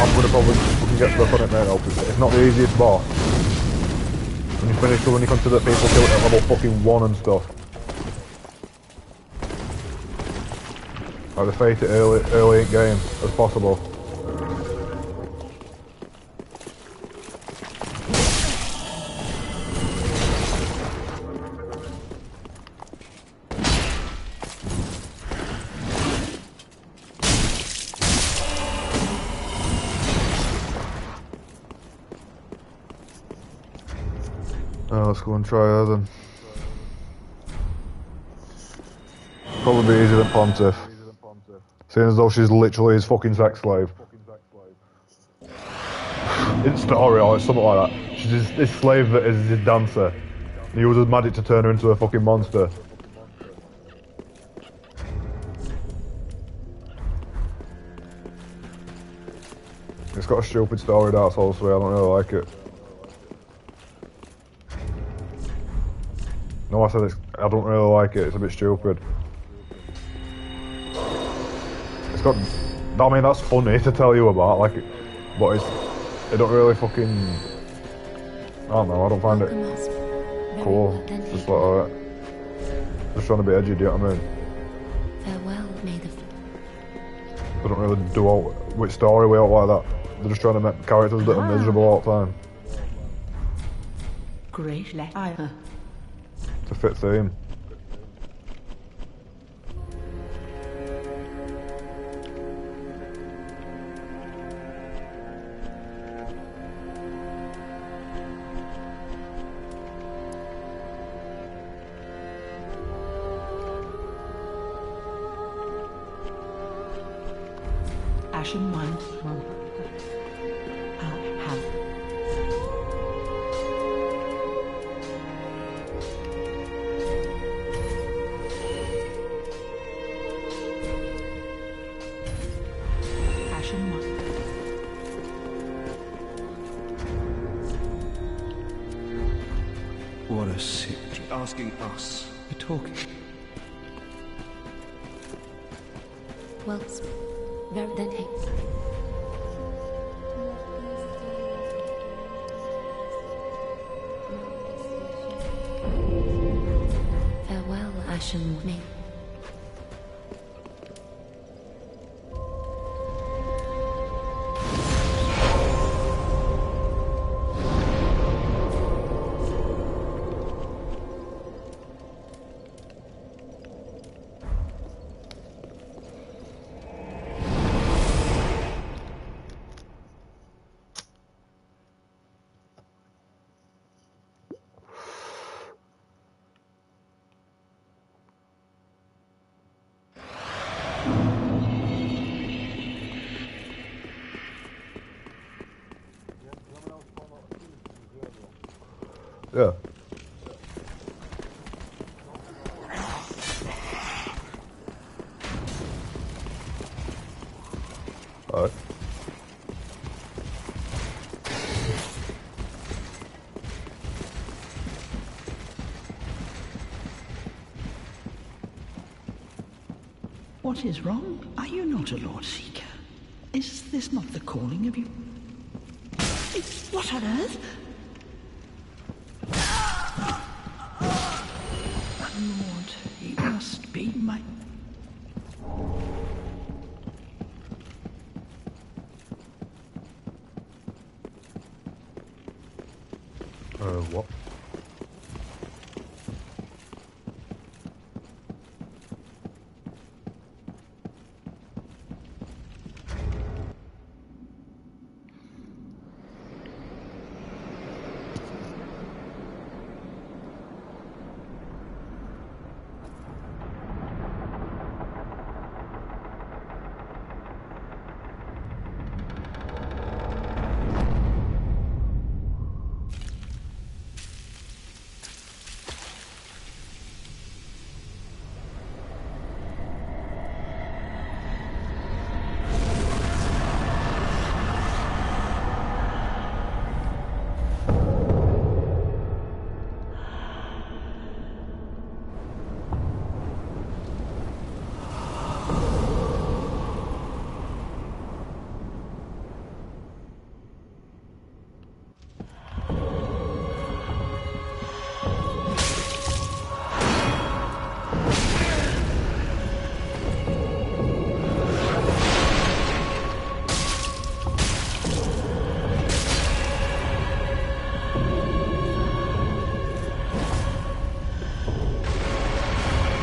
I'm gonna probably fucking get stuck on it now, because it's not the easiest boss. When you finish, when you consider that people kill it at level fucking 1 and stuff. Like to fake it early in game as possible. Let's go and try her then. Probably be easier than Pontiff. Seeing as though she's literally his fucking sex slave. In story or something like that. She's his slave that is his dancer. He uses magic to turn her into a fucking monster. It's got a stupid story, that's all, so I don't really like it. No, I said I don't really like it, it's a bit stupid. It's got, I mean, that's funny to tell you about, like, but it don't really fucking, I don't know, I don't find it cool. Just like, alright. Just trying to be edgy, do you know what I mean? Farewell, Maid of... They don't really do all, with story we don't like that. They're just trying to make characters that are miserable all the time. Great letter. To fit theme. Ashen one. Have. Ashen one. What a sick. Asking us. We're talking. Well, very then hey. Farewell, Ashen Maid. Yeah. Alright. What is wrong? Are you not a Lord Seeker? Is this not the calling of you? What on earth? Lord, he must be my... What?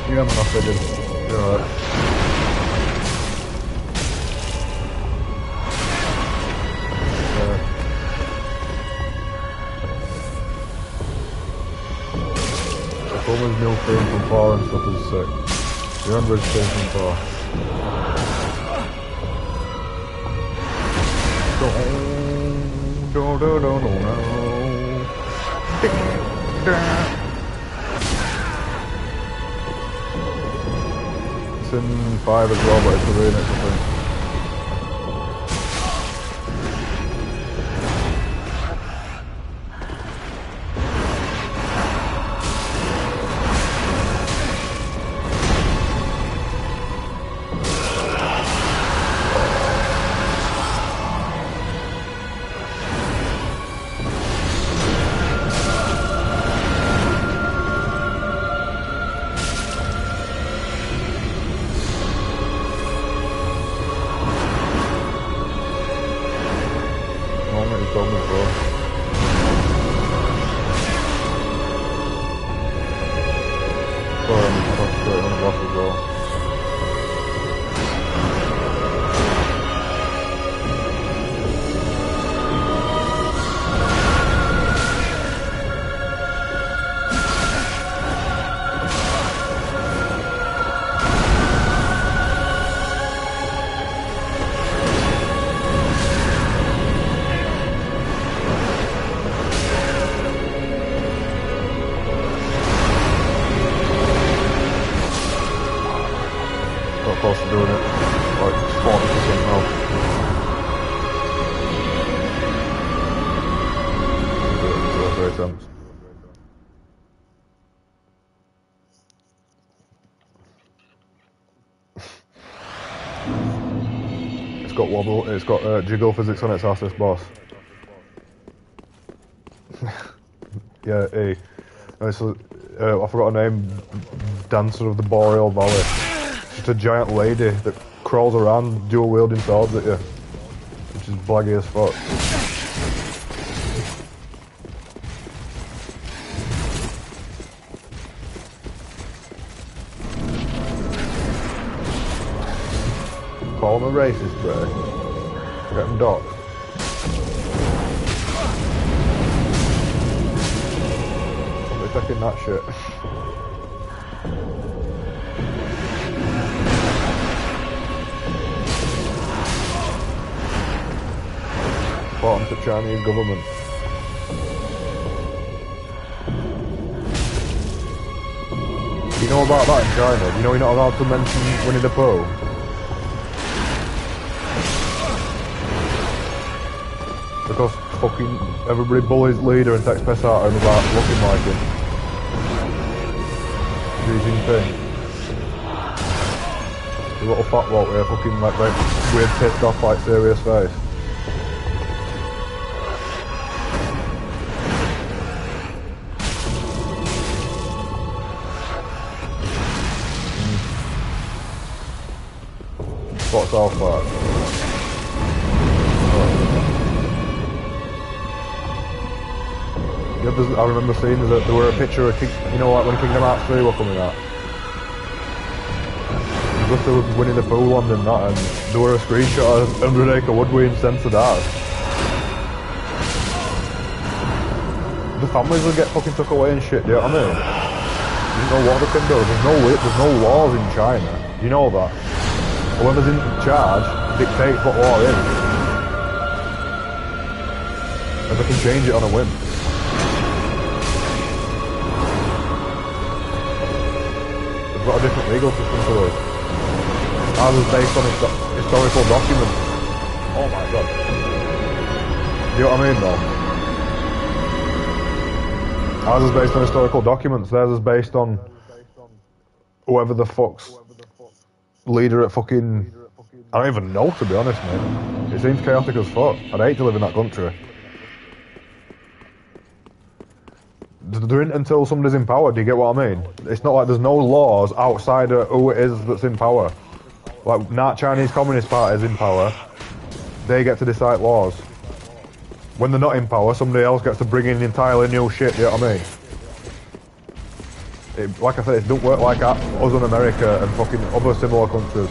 You have enough, I did. You're alright. Coleman's Mill came from far and stuff is sick. You're on registration from far. It's in 5 as well, but it's the very next thing. Close to doing it, like 40% now. Very attempts. It's got wobble, it's got jiggle physics on its ass, this boss. Yeah, hey. I forgot her name, Dancer of the Boreal Valley. Just a giant lady that crawls around dual wielding swords at you, which is blaggy as fuck. Call him a racist, bro. Get him docked. Somebody's taking that shit. To Chinese government. You know about that in China? You know you're not allowed to mention Winnie the Pooh? Because fucking everybody bullies leader and takes piss out of him about looking like him. Xi Jinping. The little fat bloke with a fucking like weird pissed off like serious face. What's South Park? Yeah, I remember seeing that there were a picture of you know, like when Kingdom Hearts 3 were coming out. Gusta was winning the Pooh one and that, and there were a screenshot of 100 Acre Woodwind censored out. The families will get fucking took away and shit, do you know what I mean? You know what they can do, there's no laws in China, you know that. Whoever's in charge dictates what law is. And they can change it on a whim. They've got a different legal system to us. Ours is based on historical documents. Oh my god. You know what I mean though? Ours is based on historical documents, theirs is based on whoever the fuck's leader at fucking... I don't even know, to be honest, mate. It seems chaotic as fuck. I'd hate to live in that country. There isn't until somebody's in power, do you get what I mean? It's not like there's no laws outside of who it is that's in power. Like, Chinese Communist Party is in power. They get to decide laws. When they're not in power, somebody else gets to bring in entirely new shit, you know what I mean? Like I said, it don't work like us in America and fucking other similar countries.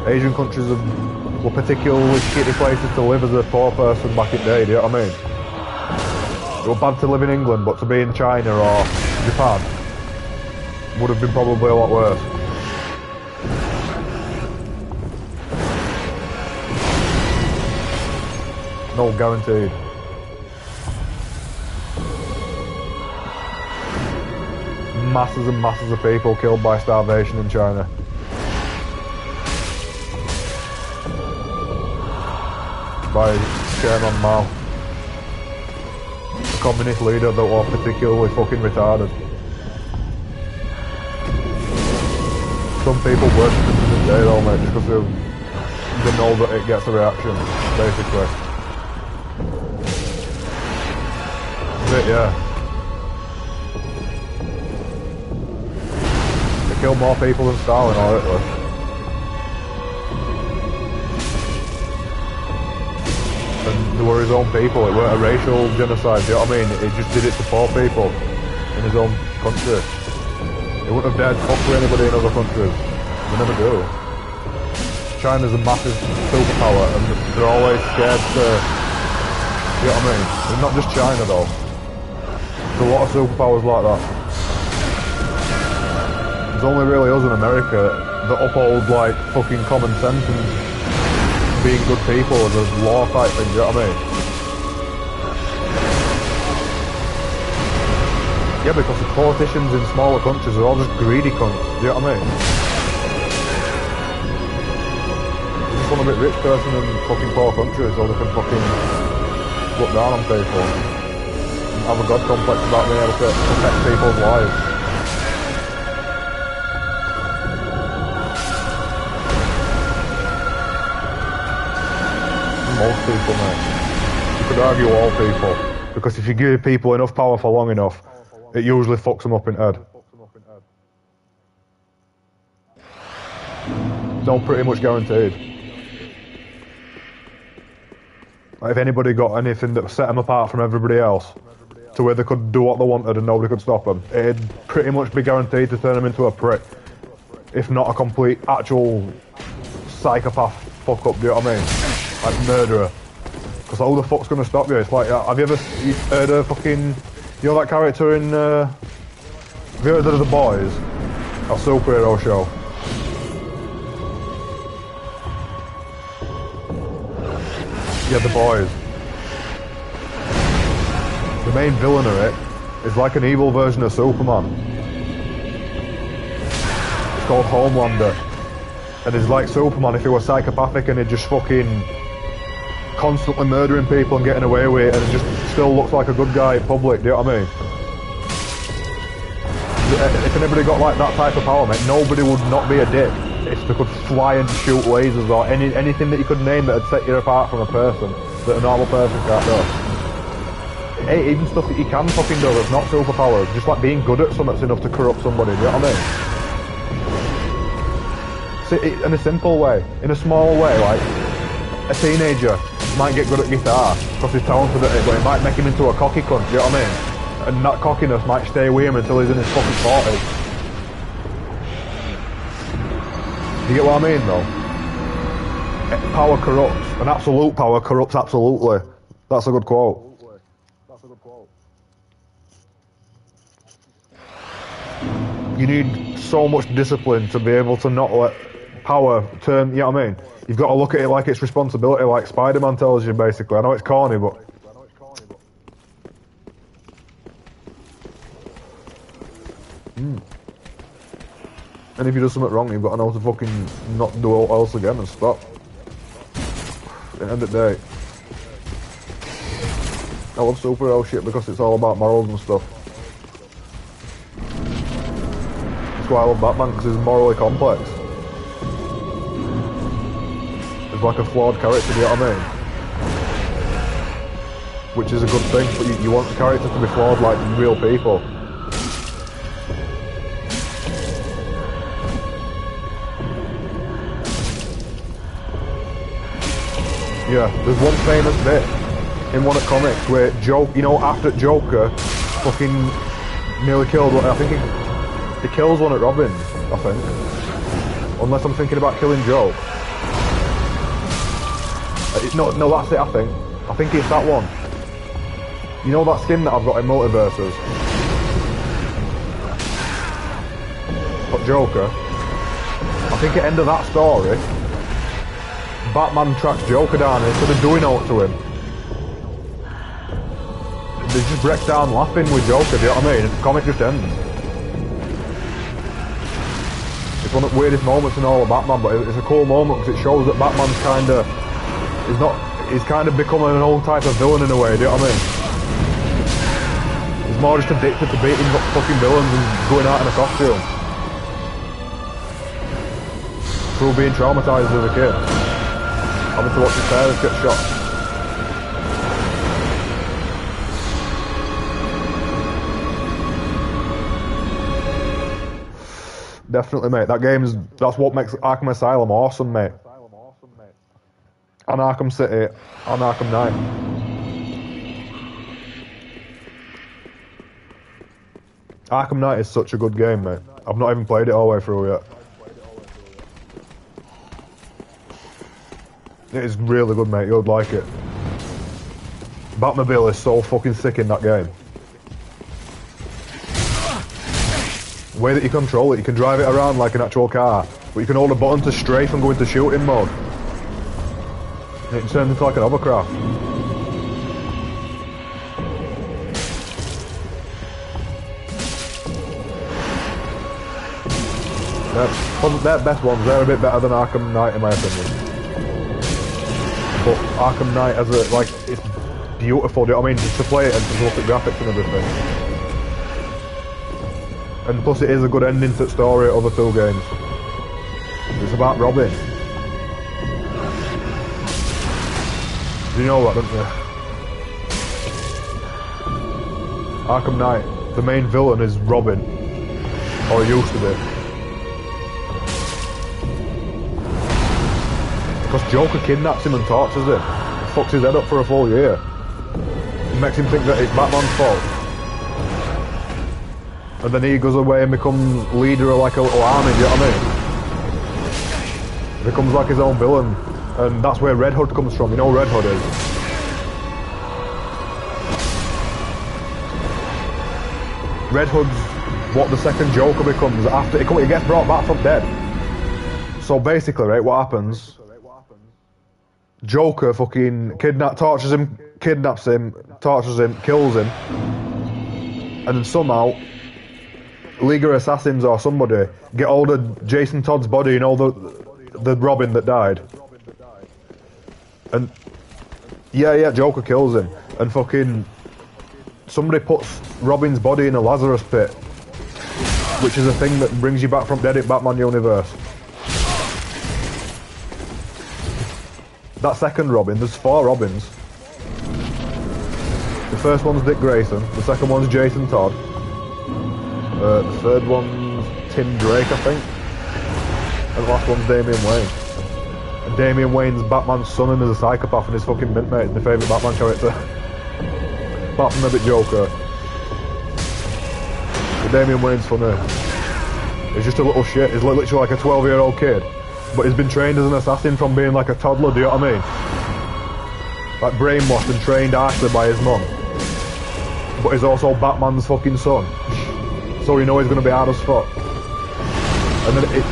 Asian countries were particularly shitty places to live as a poor person back in the day, do you know what I mean? It was bad to live in England, but to be in China or Japan would have been probably a lot worse. No guaranteed. Masses and masses of people killed by starvation in China. By Chairman Mao. A communist leader that was particularly fucking retarded. Some people worship him to this day though, mate, just because they know that it gets a reaction, basically. But yeah. They killed more people than Stalin already. And they were his own people, it weren't a racial genocide, do you know what I mean? He just did it to poor people in his own country. He wouldn't have dared fuck with anybody in other countries. They never do. China's a massive superpower and they're always scared to... You know what I mean? It's not just China though. There's a lot of superpowers like that. There's only really us in America that uphold like fucking common sense and being good people and there's law type thing, you know what I mean? Yeah, because the politicians in smaller countries are all just greedy cunts, do you know what I mean? They just want a bit rich person in fucking poor countries so they can fucking look down on people and have a god complex about being able to protect people's lives. Most people, mate. You could argue all people, because if you give people enough power for long enough, it usually fucks them up in head. It's all pretty much guaranteed. Like if anybody got anything that set them apart from everybody else, to where they could do what they wanted and nobody could stop them, it'd pretty much be guaranteed to turn them into a prick. If not a complete, actual psychopath fuck up, do you know what I mean? Like murderer. Because who the fuck's gonna stop you? It's like, have you ever heard of fucking... You know that character in, have you heard of The Boys? That superhero show? Yeah, The Boys. The main villain of it is like an evil version of Superman. It's called Homelander. And it's like Superman if he was psychopathic and he'd just fucking constantly murdering people and getting away with it, and just still looks like a good guy in public, do you know what I mean? If anybody got like that type of power, mate, nobody would not be a dick if they could fly and shoot lasers or anything that you could name that would set you apart from a person that a normal person can't do. Even stuff that you can fucking do that's not superpowers, just like being good at something that's enough to corrupt somebody, do you know what I mean? In a simple way, in a small way, like a teenager might get good at guitar because he's talented at it, but it might make him into a cocky cunt, do you know what I mean? And that cockiness might stay with him until he's in his fucking 40s. You get what I mean, though? Power corrupts, and absolute power corrupts absolutely. That's a good quote. You need so much discipline to be able to not let power turn, you know what I mean? You've got to look at it like it's responsibility, like Spider-Man tells you, basically. I know it's corny, but... And if you do something wrong, you've got to know to fucking not do all else again and stop. At the end of the day. I love superhero shit because it's all about morals and stuff. That's why I love Batman, because he's morally complex. He's like a flawed character, do you know what I mean? Which is a good thing, but you want the characters to be flawed like real people. Yeah, there's one famous bit in one of the comics where after Joker fucking nearly killed one, I think he kills one at Robin, I think. Unless I'm thinking about killing Joe. No, that's it, I think. I think it's that one. You know that skin that I've got in Multiverses? Got Joker. I think at the end of that story, Batman tracks Joker down and instead of doing out to him, they just break down laughing with Joker, do you know what I mean? The comic just ends. It's one of the weirdest moments in all of Batman, but it's a cool moment because it shows that Batman's he's kind of becoming an old type of villain in a way, do you know what I mean? He's more just addicted to beating fucking villains and going out in a costume. Through being traumatised as a kid. Having to watch his parents get shot. Definitely, mate. That's what makes Arkham Asylum awesome, mate. And Arkham City, and Arkham Knight. Arkham Knight is such a good game, mate. I've not even played it all the way through yet. It is really good, mate. You'd like it. Batmobile is so fucking sick in that game. The way that you control it, you can drive it around like an actual car, but you can hold a button to strafe and go into shooting mode. And it turns into like an hovercraft. They're best ones. They're a bit better than Arkham Knight in my opinion. But Arkham Knight it's beautiful, do you know what I mean? Just to play it and to look at graphics and everything. And plus it is a good ending to the story of the two games. It's about Robin. You know that, don't you? Arkham Knight, the main villain is Robin. Or he used to be. Because Joker kidnaps him and tortures him. And fucks his head up for a full year. And makes him think that it's Batman's fault. And then he goes away and becomes leader of like a little army, do you know what I mean? Becomes like his own villain. And that's where Red Hood comes from. You know who Red Hood is? Red Hood's what the second Joker becomes after he gets brought back from dead. So basically, right, what happens? Joker fucking tortures him, kidnaps him, tortures him, kills him, and then somehow League of Assassins or somebody get hold of Jason Todd's body, you know, the Robin that died, and Yeah, Joker kills him, and fucking somebody puts Robin's body in a Lazarus pit, which is a thing that brings you back from dead in Batman universe. That second Robin, there's 4 Robins. The first one's Dick Grayson, the second one's Jason Todd, the third one's Tim Drake, I think, and the last one's Damian Wayne. And Damian Wayne's Batman's son and is a psychopath and his fucking mint mate, my favourite Batman character. Apart from maybe Joker. But Damian Wayne's funny. He's just a little shit, he's literally like a 12-year-old kid. But he's been trained as an assassin from being like a toddler, do you know what I mean? Like brainwashed and trained harshly by his mum. But he's also Batman's fucking son. So you know he's gonna be hard as fuck. And then it...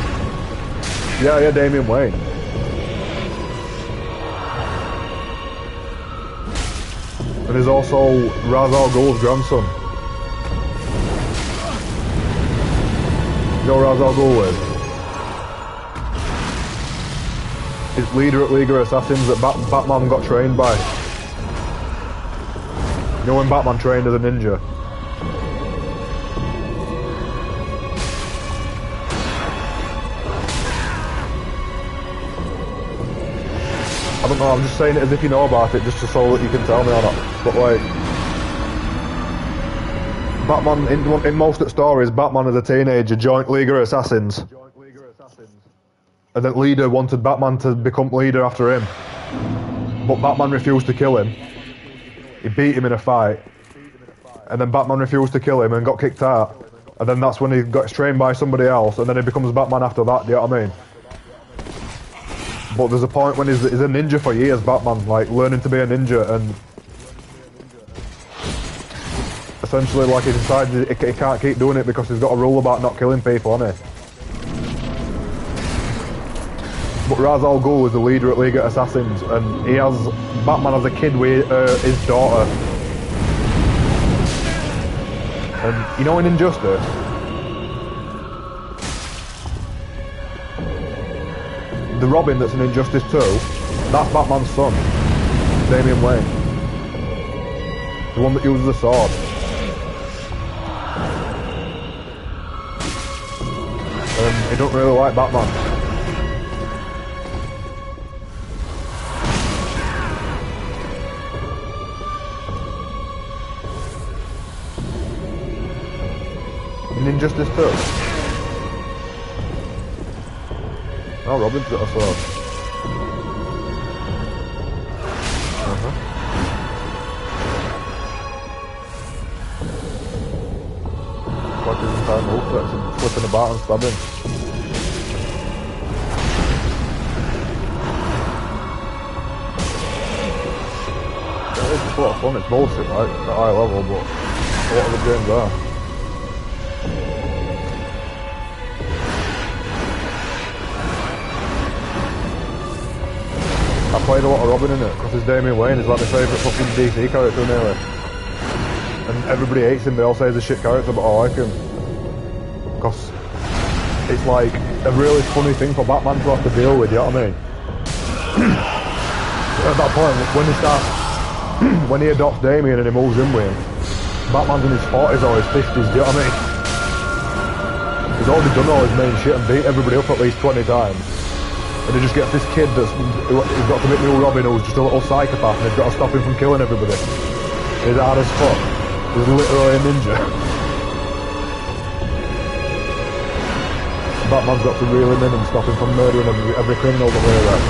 Yeah, Damian Wayne. And he's also Ra's al Ghul's grandson. You know Ra's al Ghul is? He's leader at League of Assassins that Batman got trained by. You know when Batman trained as a ninja? I don't know, I'm just saying it as if you know about it, just so that you can tell me or not. But like... Batman, in most of the stories, Batman as a teenager joined League of Assassins. And then Leader wanted Batman to become leader after him. But Batman refused to kill him. He beat him in a fight. And then Batman refused to kill him and got kicked out. And then that's when he got trained by somebody else, and then he becomes Batman after that, do you know what I mean? But there's a point when he's a ninja for years, Batman, like learning to be a ninja, and essentially like he decided he can't keep doing it because he's got a rule about not killing people, hasn't he? But Ra's al Ghul is the leader at League of Assassins, and he has Batman as a kid with his daughter. And you know in Injustice, the Robin that's in Injustice 2, that's Batman's son, Damian Wayne. The one that uses the sword. And he don't really like Batman. In Injustice 2? Oh, Robin's got a sword. Like his entire move threats and flipping about and stabbing. It's just a lot of fun, it's bullshit, right? At a high level, but a lot of the games are. I played a lot of Robin in it, because his Damian Wayne is like my favourite fucking DC character nearly. And everybody hates him, they all say he's a shit character, but I like him. Because it's like a really funny thing for Batman to have to deal with, you know what I mean? At that point, when he starts, when he adopts Damian and he moves in with him, Batman's in his 40s or his 50s, do you know what I mean? He's already done all his main shit and beat everybody up at least 20 times. And he just gets this kid he's got to meet new Robin who's just a little psychopath and he's got to stop him from killing everybody. He's hard as fuck. He's literally a ninja. Batman's got to reel him in and stop him from murdering every criminal that we're around.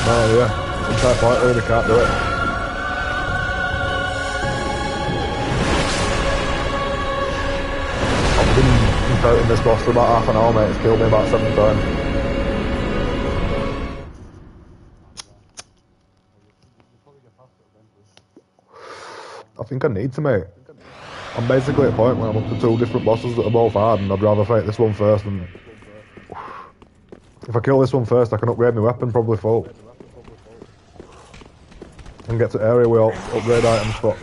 Oh yeah, entire fight really can't do it. I've been fighting this boss for about half an hour, mate. It's killed me about 7 times. I think I need to, mate. I'm basically at a point where I'm up to 2 different bosses that are both hard, and I'd rather fight this one first. And if I kill this one first, I can upgrade my weapon probably full. And get to area with all upgrade items for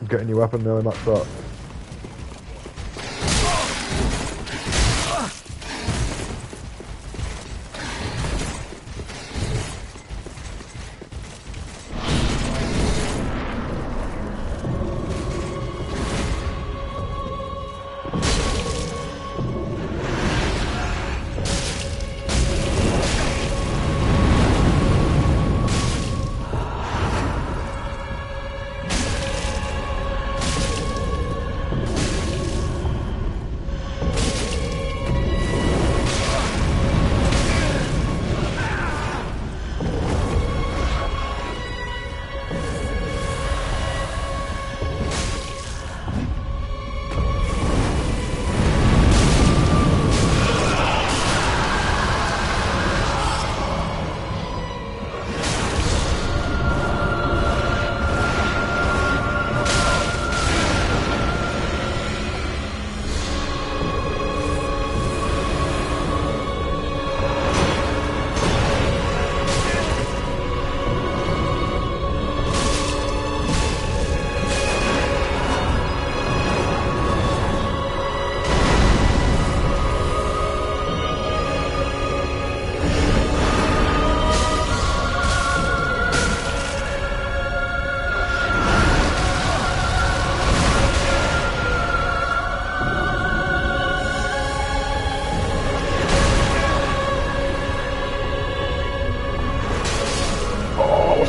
getting your weapon nearly maxed out.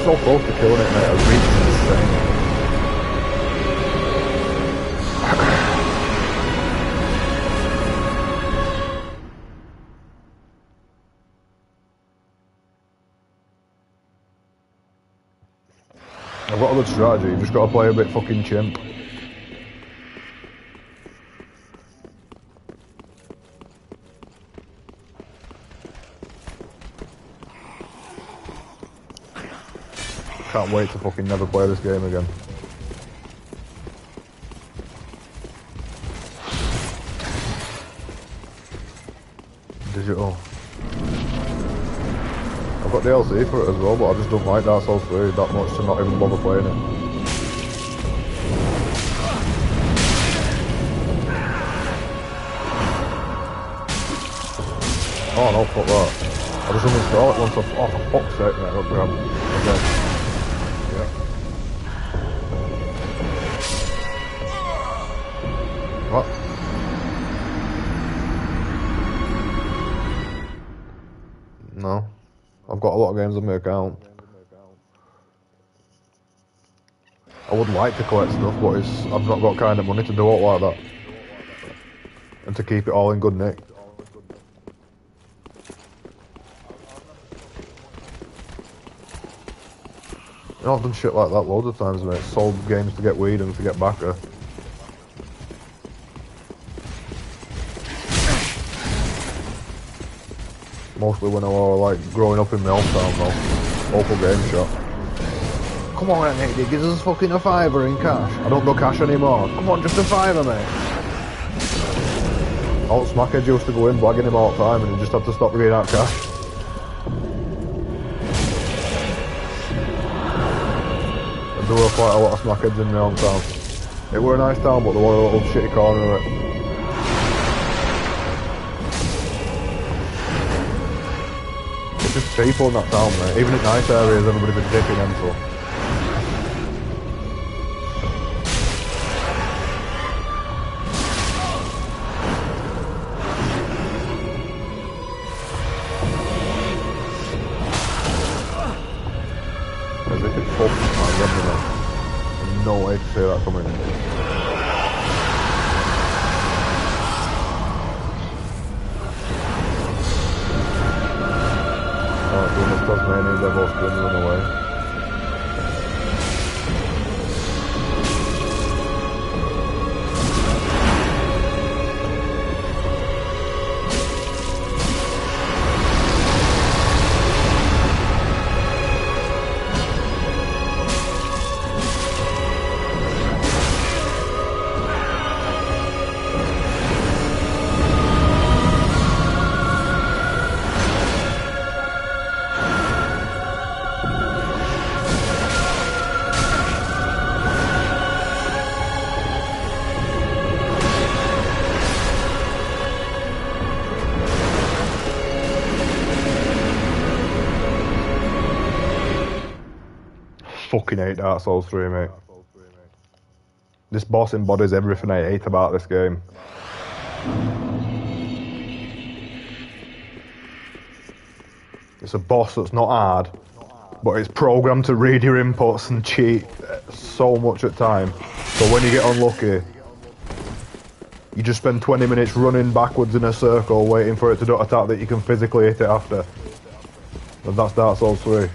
so close to killing it, mate. I was reaching insane. I've got a good strategy, you just got to play a bit fucking chimp. Can't wait to fucking never play this game again. Digital. I've got DLC for it as well, but I just don't like Dark Souls 3 that much to not even bother playing it. Oh no, fuck that. I just uninstall it once I've... Oh, for fuck's sake, mate. Okay. Yeah. What? No. I've got a lot of games on my account. I would like to collect stuff, but I've not got kind of money to do it like that. And to keep it all in good nick. You know, I've done shit like that loads of times, mate. Sold games to get weed and to get backer. Mostly when I was like growing up in my hometown though. Local game shop. Come on, mate, he gives us fucking a fiver in cash. I don't go cash anymore. Come on, just a fiver, mate. Old Smackhead used to go in blagging him all the time and he just had to stop giving out cash. There were quite a lot of Smackheads in my hometown. It were a nice town, but there were a little shitty corner of it. It's just people in that town, mate. Even in nice areas, everybody's a dick in them, so. As if it's fucking time, there's no way to see that coming. Doing the Tasmanian Devil spinning away. Fucking hate Dark Souls 3, mate. This boss embodies everything I hate about this game. It's a boss that's not hard, but it's programmed to read your inputs and cheat so much at time. So when you get unlucky, you just spend 20 minutes running backwards in a circle waiting for it to do an attack that you can physically hit it after. And that's Dark Souls 3.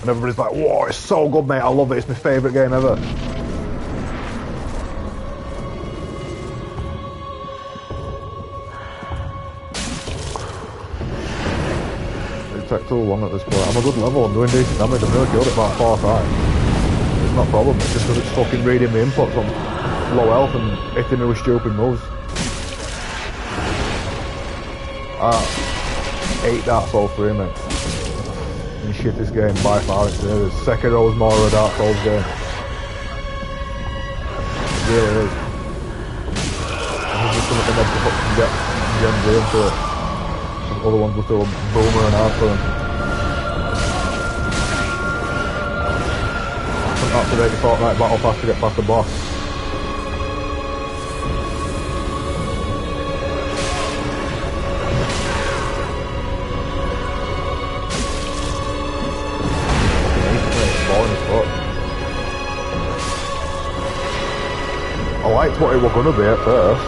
And everybody's like, whoa, it's so good, mate, I love it, it's my favourite game ever. It takes too long at this point. I'm a good level, I'm doing decent damage, I've nearly killed it about 4 times. It's not a problem, it's just because it's fucking reading my inputs on low health and hitting me with stupid moves. I hate Dark Souls 3, mate. And shit, this game by far it's there. Sekiro's more of a Dark Souls game. It really is. And there's just something else to fucking get Gen Z into it. Some other ones were still boomer and hardcore. I couldn't activate the Fortnite Battle Pass to get past the boss. liked what it was gonna be at first.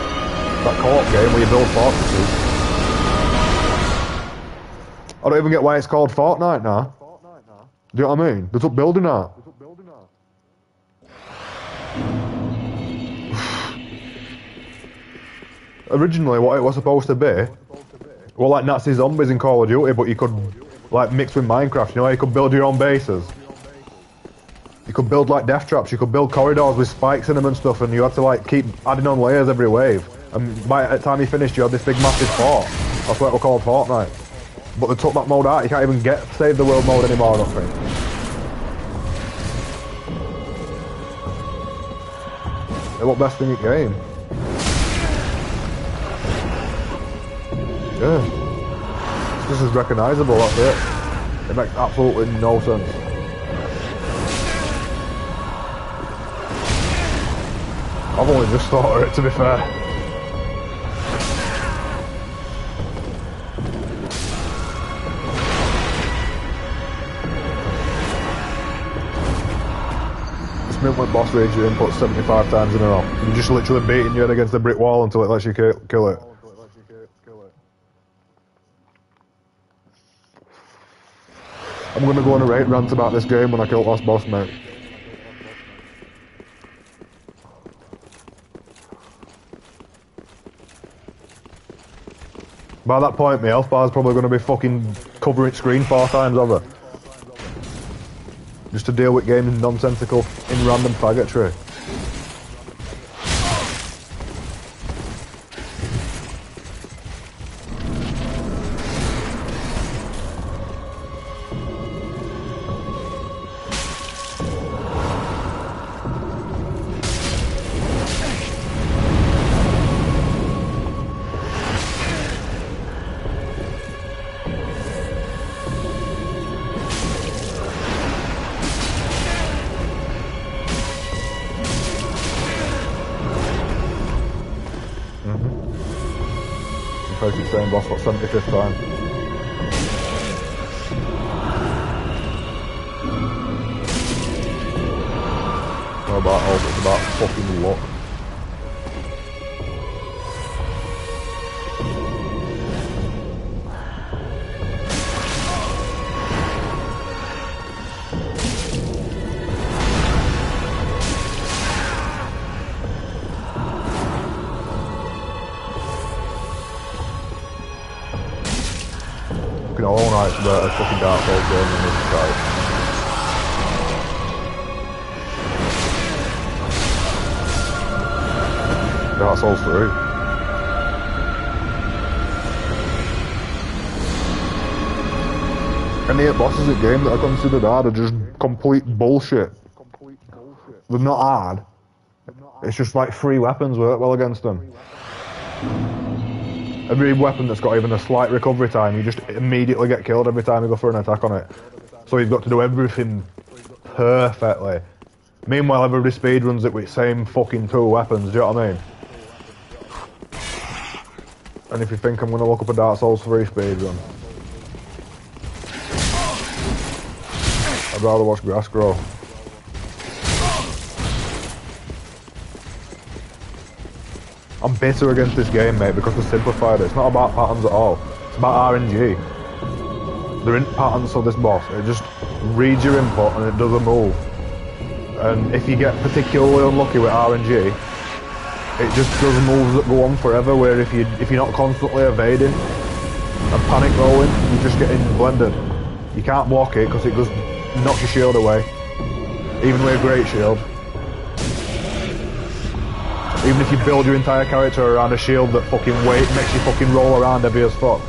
That co-op game where you build fortresses. I don't even get why it's called Fortnite now. Do you know what I mean? There's up building art. Originally, what it was supposed to be, well, like Nazi zombies in Call of Duty, but you could, like, mix with Minecraft. You know, you could build your own bases. You could build, like, death traps. You could build corridors with spikes in them and stuff, and you had to, like, keep adding on layers every wave. And by the time you finished, you had this big, massive fort. That's why it was called Fortnite. But they took that mode out. You can't even get Save the World mode anymore, I don't think. It was best in your game. Yeah. This is recognisable, that's it. It makes absolutely no sense. I've only just thought of it, to be fair. Sprint with boss rage your input 75 times in a row. You're just literally beating your head against the brick wall until it lets you kill it. I'm gonna go on a rant about this game when I kill last boss, mate. By that point, my health bar's probably gonna be fucking covering screen 4 times over. Just to deal with games nonsensical in random faggotry. Same boss for 75th time. Not about health, it's about fucking luck. All night about a fucking Dark Souls game in this guy. Dark Souls 3. Any 8 bosses in game that are considered hard are just complete bullshit. They're not hard. It's just like 3 weapons work well against them. Every weapon that's got even a slight recovery time, you just immediately get killed every time you go for an attack on it. So you've got to do everything perfectly. Meanwhile, everybody speedruns it with the same fucking 2 weapons, do you know what I mean? And if you think I'm going to look up a Dark Souls 3 speedrun, I'd rather watch grass grow. I'm bitter against this game, mate, because they simplified it. It's not about patterns at all. It's about RNG. There aren't patterns for this boss. It just reads your input and it does a move. And if you get particularly unlucky with RNG, it just does moves that go on forever, where if you're not constantly evading and panic rolling, you're just getting blended. You can't block it because it just knocks your shield away. Even with a great shield. Even if you build your entire character around a shield that fucking makes you fucking roll around heavy as fuck,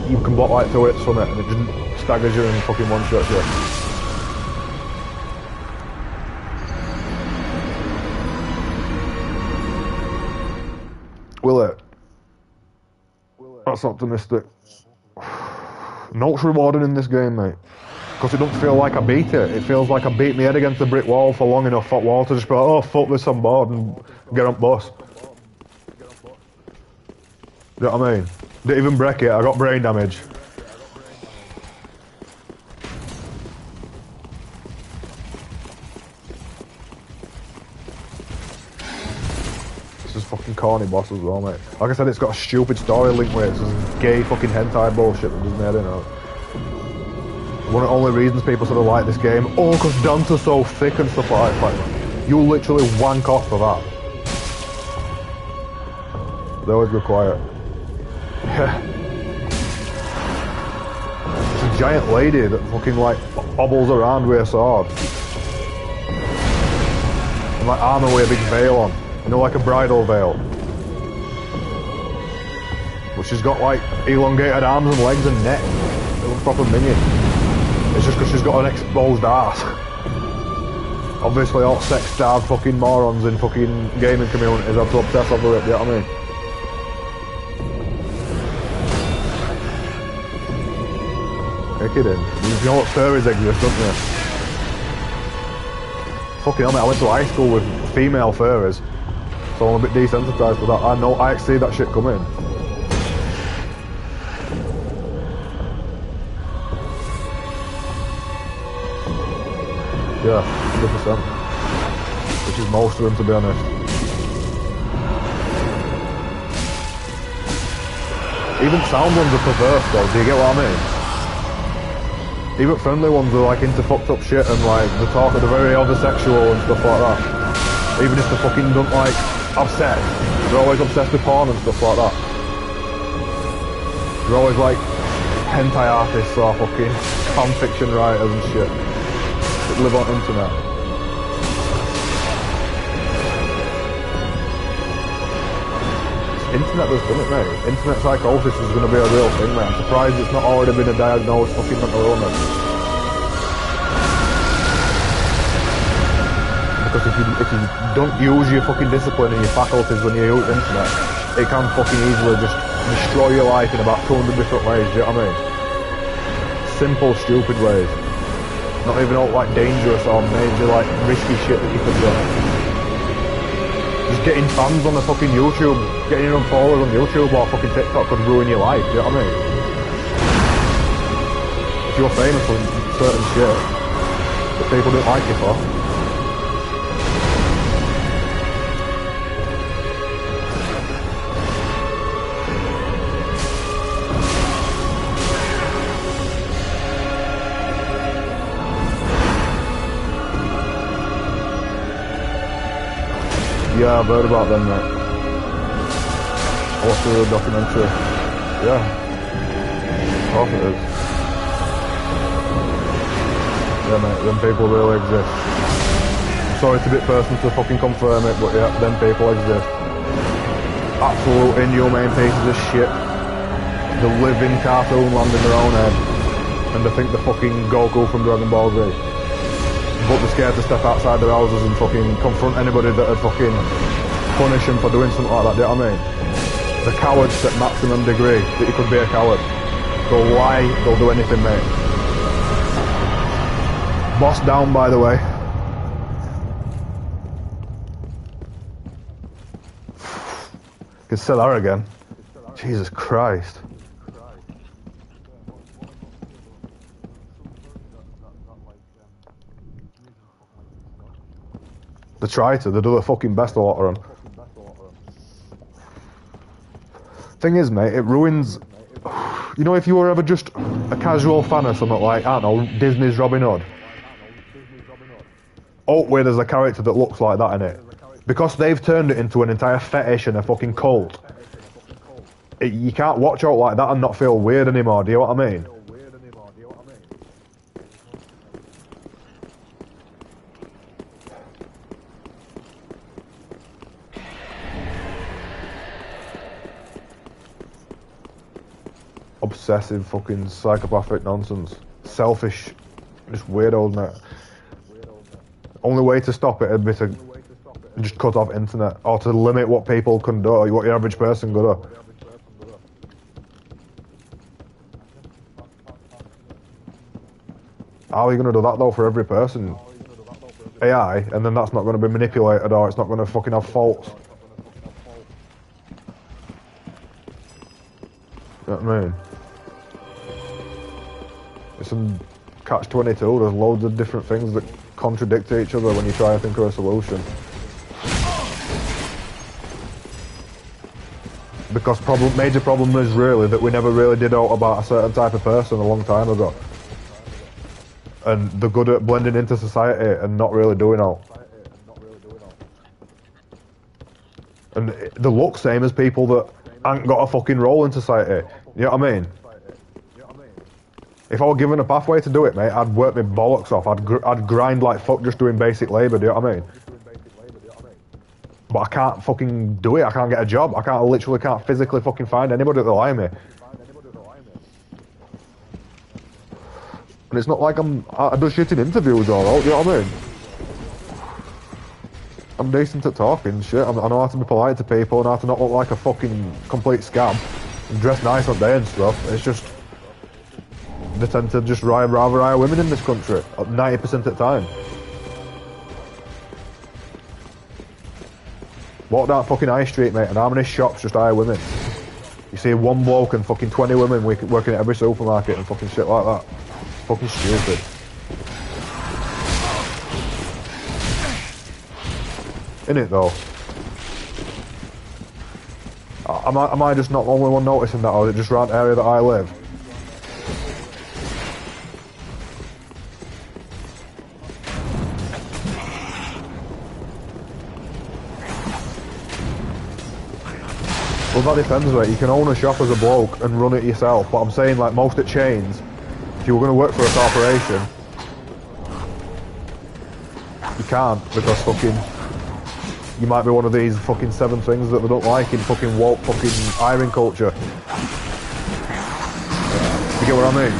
you can block right through it from it and it just staggers you and fucking one-shots you. Will it? That's optimistic. Not rewarding in this game, mate. Because it don't feel like I beat it. It feels like I beat my head against the brick wall for long enough for wall to just be like, oh fuck this, I'm bored, and get on bus. You know what I mean? Didn't even break it, I got brain damage. fucking corny boss as well, mate. Like I said, it's got a stupid story link with it. It's just gay fucking hentai bullshit that doesn't matter, you know. One of the only reasons people sort of like this game, oh, because Dante's so thick and stuff like that. Like, you literally wank off for that. They always go quiet. Yeah. It's a giant lady that fucking like bobbles around with a sword. And like armour with a big veil on. You know, like a bridal veil. But she's got like elongated arms and legs and neck. It looks proper minion. It's just because she's got an exposed ass. Obviously all sex-starved fucking morons in fucking gaming communities have to obsess over it, you know what I mean? Hey kidding. You know what furries exist, don't you? Fucking hell, mate, I went to high school with female furries, so I'm a bit desensitised to that. I see that shit coming. Yeah, 100%. Which is most of them, to be honest. Even sound ones are perverse though, do you get what I mean? Even friendly ones are like into fucked up shit and like they're very oversexual and stuff like that. Even if they fucking don't like have sex, they're always obsessed with porn and stuff like that. They're always like hentai artists or fucking fanfiction writers and shit that live on internet. Internet that's done it, mate. Internet psychosis is going to be a real thing, mate. I'm surprised it's not already been a diagnosed fucking mental illness. Because if you don't use your fucking discipline and your faculties when you use the internet, it can fucking easily just destroy your life in about 200 different ways, do you know what I mean? Simple, stupid ways. Not even all like dangerous or major like risky shit that you could do. Just getting fans on the fucking YouTube, getting your own followers on YouTube or fucking TikTok could ruin your life, do you know what I mean? If you're famous for certain shit that people don't like you for. Yeah, I've heard about them, mate. I watched the documentary. Yeah. Of course it is. Yeah, mate, them people really exist. I'm sorry it's a bit personal to fucking confirm it, but yeah, them people exist. Absolute inhumane pieces of shit. They live in cartoon land in their own head. And they think they're fucking Goku from Dragon Ball Z. But they're scared to step outside their houses and fucking confront anybody that would fucking punish them for doing something like that, do you know what I mean? The cowards at maximum degree that you could be a coward. They'll lie, they'll do anything, mate. Boss down, by the way. Can say that again. Jesus Christ. They try to, they do their fucking best, a lot of them. Thing is, mate, it ruins... You know, if you were ever just a casual fan of something like, I don't know, Disney's Robin Hood. Otway, there's a character that looks like that in it. Because they've turned it into an entire fetish and a fucking cult. You can't watch out like that and not feel weird anymore, do you know what I mean? Obsessive fucking psychopathic nonsense. Selfish. Just weirdo, isn't it? Only way to stop it would be to just cut off internet. Or to limit what people can do, or what your average person can do. How are you going to do that though for every person? AI, and then that's not going to be manipulated or it's not going to fucking have faults. You know what I mean? It's some catch-22, there's loads of different things that contradict each other when you try to think of a solution. Because major problem is really that we never really did out about a certain type of person a long time ago. And they're good at blending into society and not really doing out. And they look same as people that ain't got a fucking role in society. You know what I mean? If I were given a pathway to do it, mate, I'd work my bollocks off. I'd grind like fuck just doing basic labour, do you know what I mean? But I can't fucking do it. I can't get a job. I literally can't physically fucking find anybody that'll hire me. And it's not like I do shit in interviews or all, you know what I mean? I'm decent at talking shit. I know how to be polite to people and how to not look like a fucking complete scab. And dress nice on day and stuff. It's just... They tend to just rather hire women in this country. 90% of the time. Walk down fucking High Street, mate, and how many shops just hire women? You see one bloke and fucking 20 women working at every supermarket and fucking shit like that. Fucking stupid. Innit though? Am I just not the only one noticing that, or is it just around the area that I live? Well, that depends, mate. You can own a shop as a bloke and run it yourself, but I'm saying, like, most at chains, if you were going to work for a corporation, you can't, because fucking, you might be one of these fucking 7 things that they don't like in fucking woke fucking hiring culture. You get what I mean?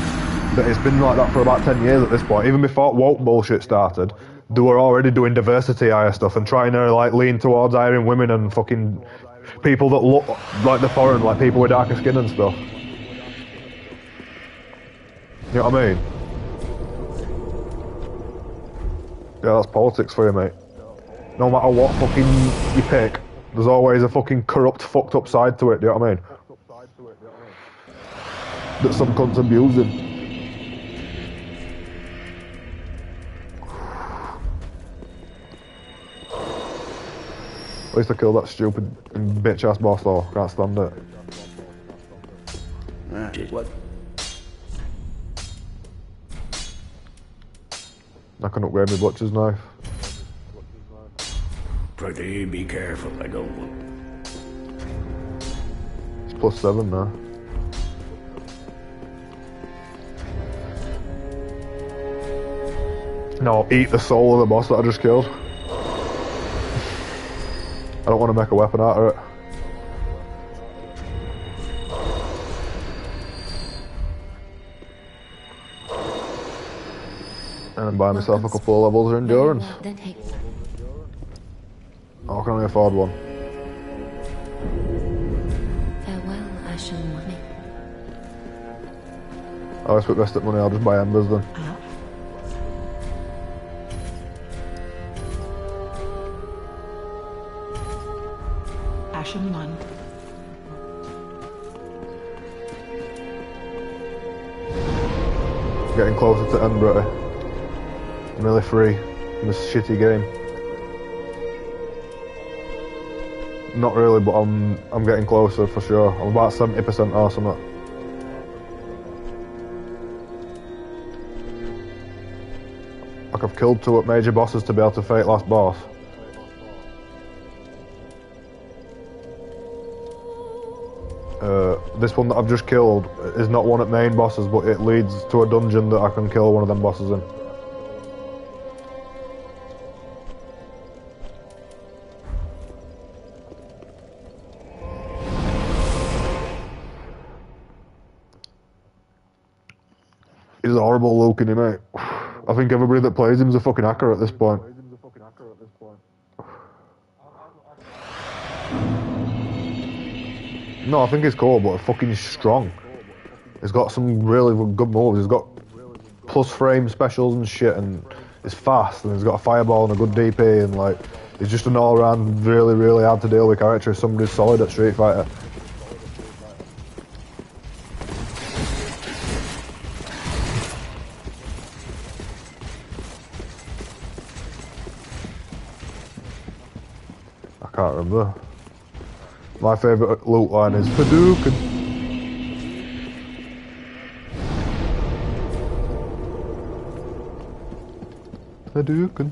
That it's been like that for about 10 years at this point. Even before woke bullshit started, they were already doing diversity hire stuff and trying to, like, lean towards hiring women and fucking people that look like they're foreign, like people with darker skin and stuff. You know what I mean? Yeah, that's politics for you, mate. No matter what fucking you pick, there's always a fucking corrupt, fucked up side to it, do you know what I mean? That some cunts abusing. At least I killed that stupid bitch-ass boss though. Can't stand it. What? I can upgrade my butcher's knife. Prithee, be careful. I don't want... It's +7 now. No, eat the soul of the boss that I just killed. I don't want to make a weapon out of it. And buy myself a couple of levels of endurance. Oh, I can only afford one. Farewell, Ashen One. I always put best at money, I'll just buy embers then. Ashen One. Getting closer to end, Bretty. I'm nearly free in this shitty game. Not really, but I'm getting closer for sure. I'm about 70% or something. Like I've killed 2 major bosses to be able to fight last boss. This one that I've just killed is not one at main bosses, but it leads to a dungeon that I can kill one of them bosses in. He's horrible looking, mate. I think everybody that plays him is a fucking hacker at this point. No, I think he's cool, but fucking strong. He's got some really good moves. He's got plus frame specials and shit, and he's fast, and he's got a fireball and a good DP, and like, he's just an all-round really, really hard to deal with character if somebody's solid at Street Fighter. I can't remember. My favourite loot line is Hadouken. Hadouken.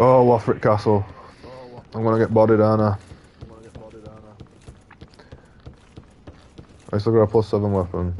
Oh, Lothric Castle. I'm gonna get bodied, aren't I? I still got a +7 weapon.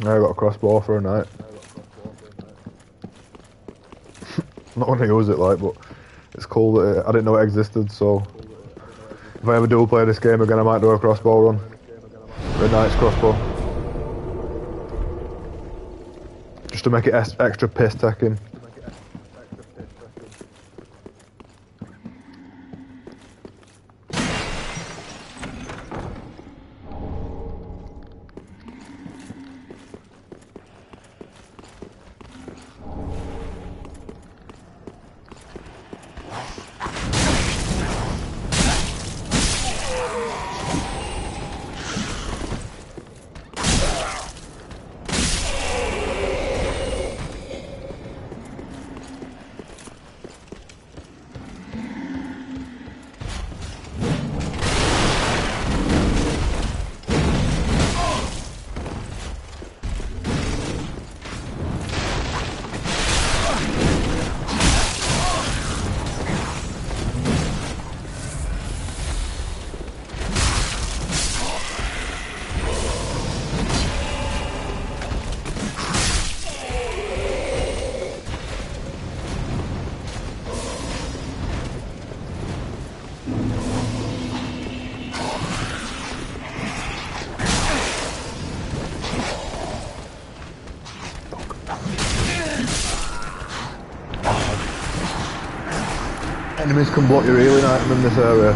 I got a crossbow for a night. Not gonna use it like, but it's cool that I didn't know it existed, so if I ever do play this game again I might do a crossbow run. A knight's crossbow. Just to make it extra piss taking. Enemies can block your healing item in this area.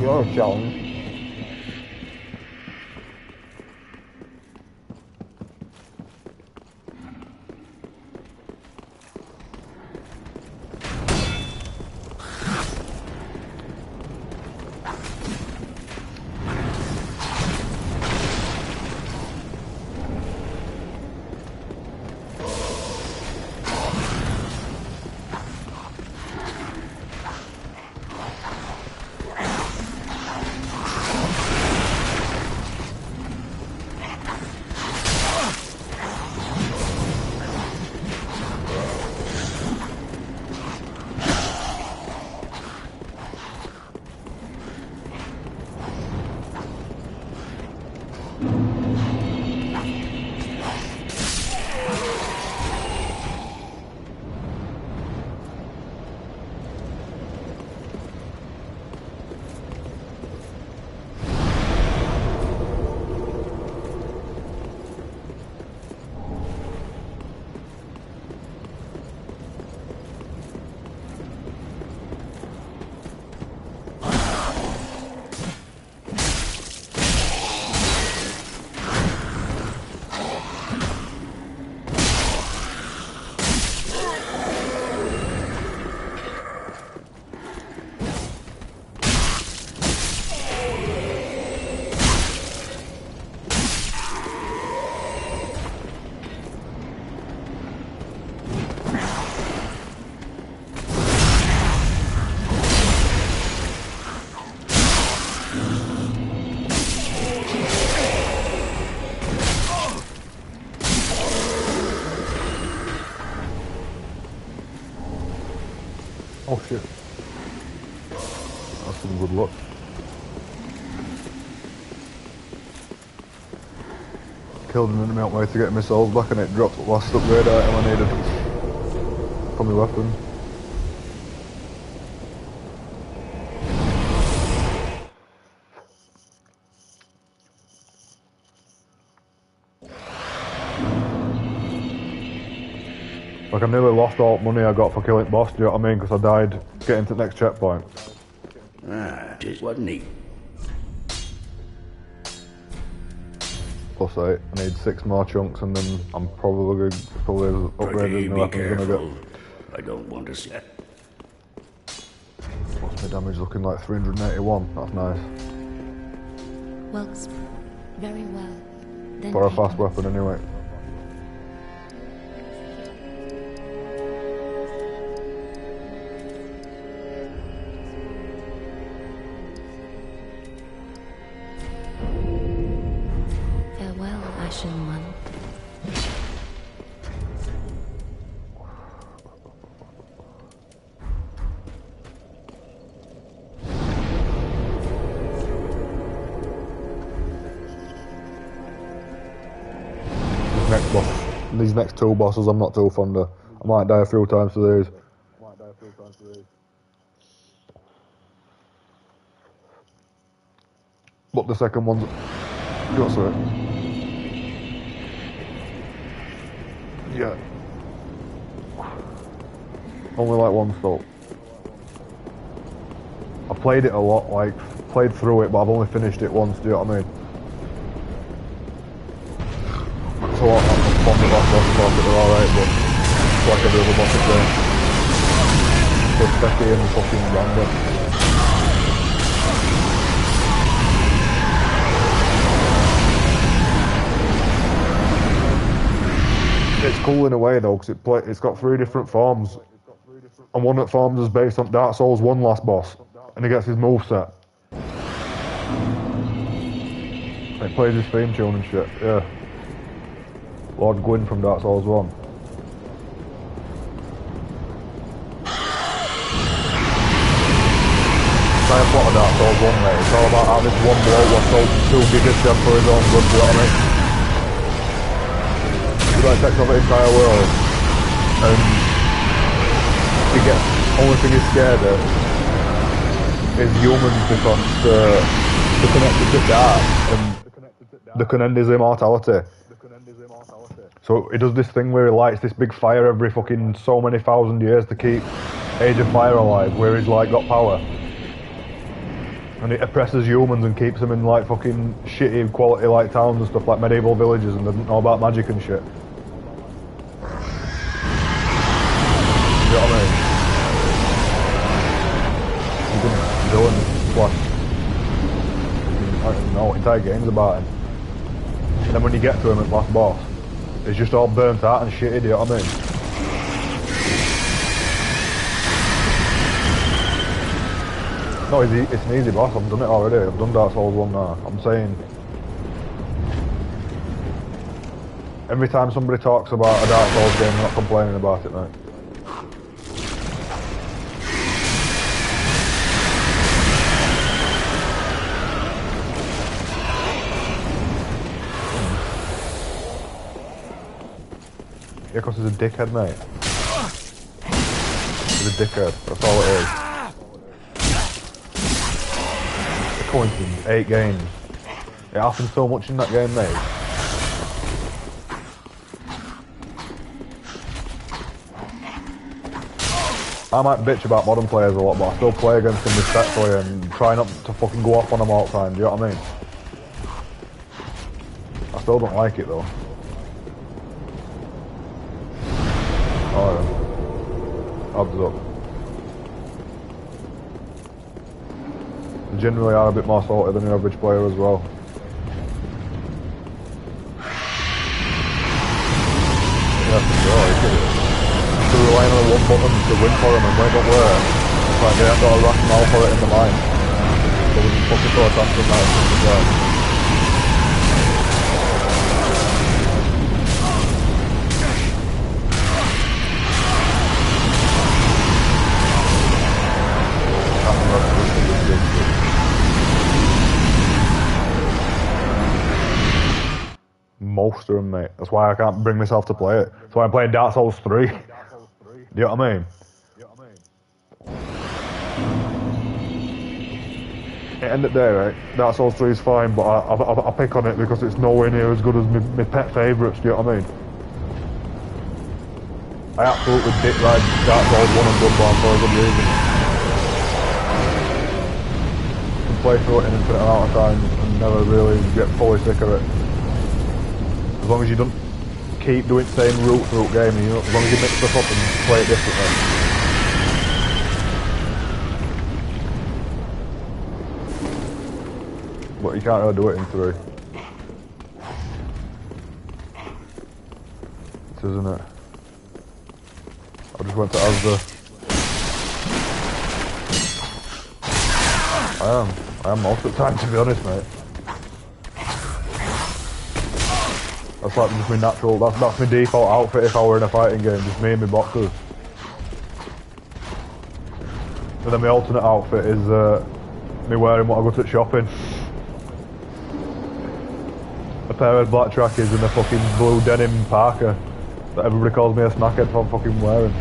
You're a challenge. killed an enemy on my way to get my souls back and it dropped the last upgrade item I needed for my weapon. Like I nearly lost all the money I got for killing boss, do you know what I mean? Because I died getting to the next checkpoint. Ah, 'tis wasn't he? Plus 8. I need 6 more chunks and then I'm probably as upgraded Pretty as my be weapon's gonna careful. get. I don't want to set. What's my damage looking like? 381. That's nice. Well, very well. Then For a take fast him. weapon anyway. Farewell, Ashen One. These next 2 bosses I'm not too fond of. I might die a few times to these. But the second one's... You want to see it? Yeah. Only like one stop. I've played it a lot, like, played through it, but I've only finished it once, do you know what I mean? So I'm fond of that boss, I thought they're alright, but it's like every other boss game. But Becky and fucking random. It's cool in a way though, because it's got 3 different forms. And one that forms is based on Dark Souls 1 last boss. And he gets his moveset. It plays his theme tune and shit, yeah. Lord Gwyn from Dark Souls 1. Try a plot of Dark Souls 1, mate. It's all about how this one bloke was sold 2 gigastep for his own good, do you know what I mean? He like takes over the entire world. And he gets, only thing he's scared of is humans because they're connected to dark and they can end his immortality. So he does this thing where he lights this big fire every fucking so many thousand years to keep Age of Fire alive, where he's like got power. And it oppresses humans and keeps them in like fucking shitty quality like towns and stuff like medieval villages and doesn't know about magic and shit. You know what I mean? You can villain plus I don't know, entire game's about him. And then when you get to him at last boss, it's just all burnt out and shitty, do you know what I mean? No, it's an easy boss, I've done it already, I've done Dark Souls 1 now. I'm saying... Every time somebody talks about a Dark Souls game, I'm not complaining about it, mate. Yeah, because he's a dickhead, mate. He's a dickhead, that's all it is. The coincidence, 8 games. It happens so much in that game, mate. I might bitch about modern players a lot, but I still play against them respectfully and try not to fucking go off on them all the time, do you know what I mean? I still don't like it though. Oh yeah. Odds up. They generally are a bit more salty than the average player as well. Yeah, for sure, they're relying on one button to win for them and when it don't work, it's like they haven't got a rationale for it in the mind. So we can fucking throw a tantrum that as well. most of them, mate. That's why I can't bring myself to play it. That's why I'm playing Dark Souls 3. Do you know what I mean? At the end of the day, right, Dark Souls 3 is fine, but I pick on it because it's nowhere near as good as my pet favourites, do you know what I mean? I absolutely dick ride Dark Souls 1 and Bloodborne for a good reason. You can play through it in an infinite amount of time and never really get fully sick of it. As long as you don't keep doing the same route through the game, you know, as long as you mix stuff up and play it differently. But you can't really do it in 3. This isn't it. I just went to Asda. I am most of the time, to be honest, mate. That's like just my natural, that's my default outfit if I were in a fighting game, just me and my boxers. And then my alternate outfit is me wearing what I go to shopping. A pair of black trackies and a fucking blue denim parka that everybody calls me a snackhead for fucking wearing.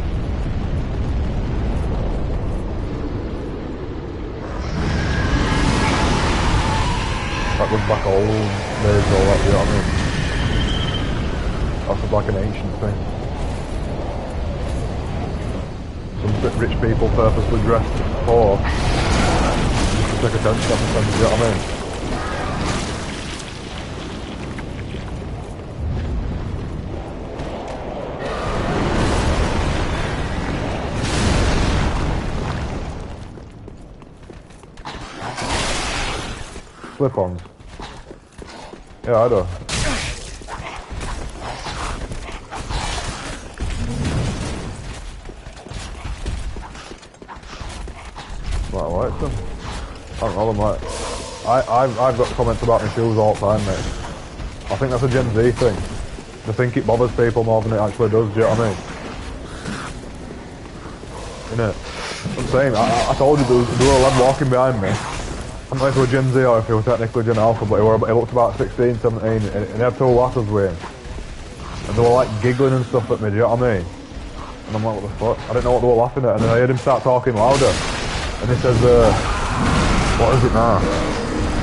That goes back old days, all that, you know what I mean? That's like an ancient thing. Some rich people purposely dressed poor just to take attention off themselves, you know what I mean? Slip-ons. Yeah, I do. I like them. I don't know them, like... I've got comments about my shoes all the time, mate. I think that's a Gen Z thing. I think it bothers people more than it actually does, do you know what I mean? Innit? I'm saying, I told you there was a lad walking behind me. I don't know if he was Gen Z or if he was technically Gen Alpha, but he looked about 16, 17, and he had 2 lasses with him. And they were like giggling and stuff at me, do you know what I mean? And I'm like, what the fuck? I didn't know what they were laughing at, and then I heard him start talking louder. And he says, what is it now?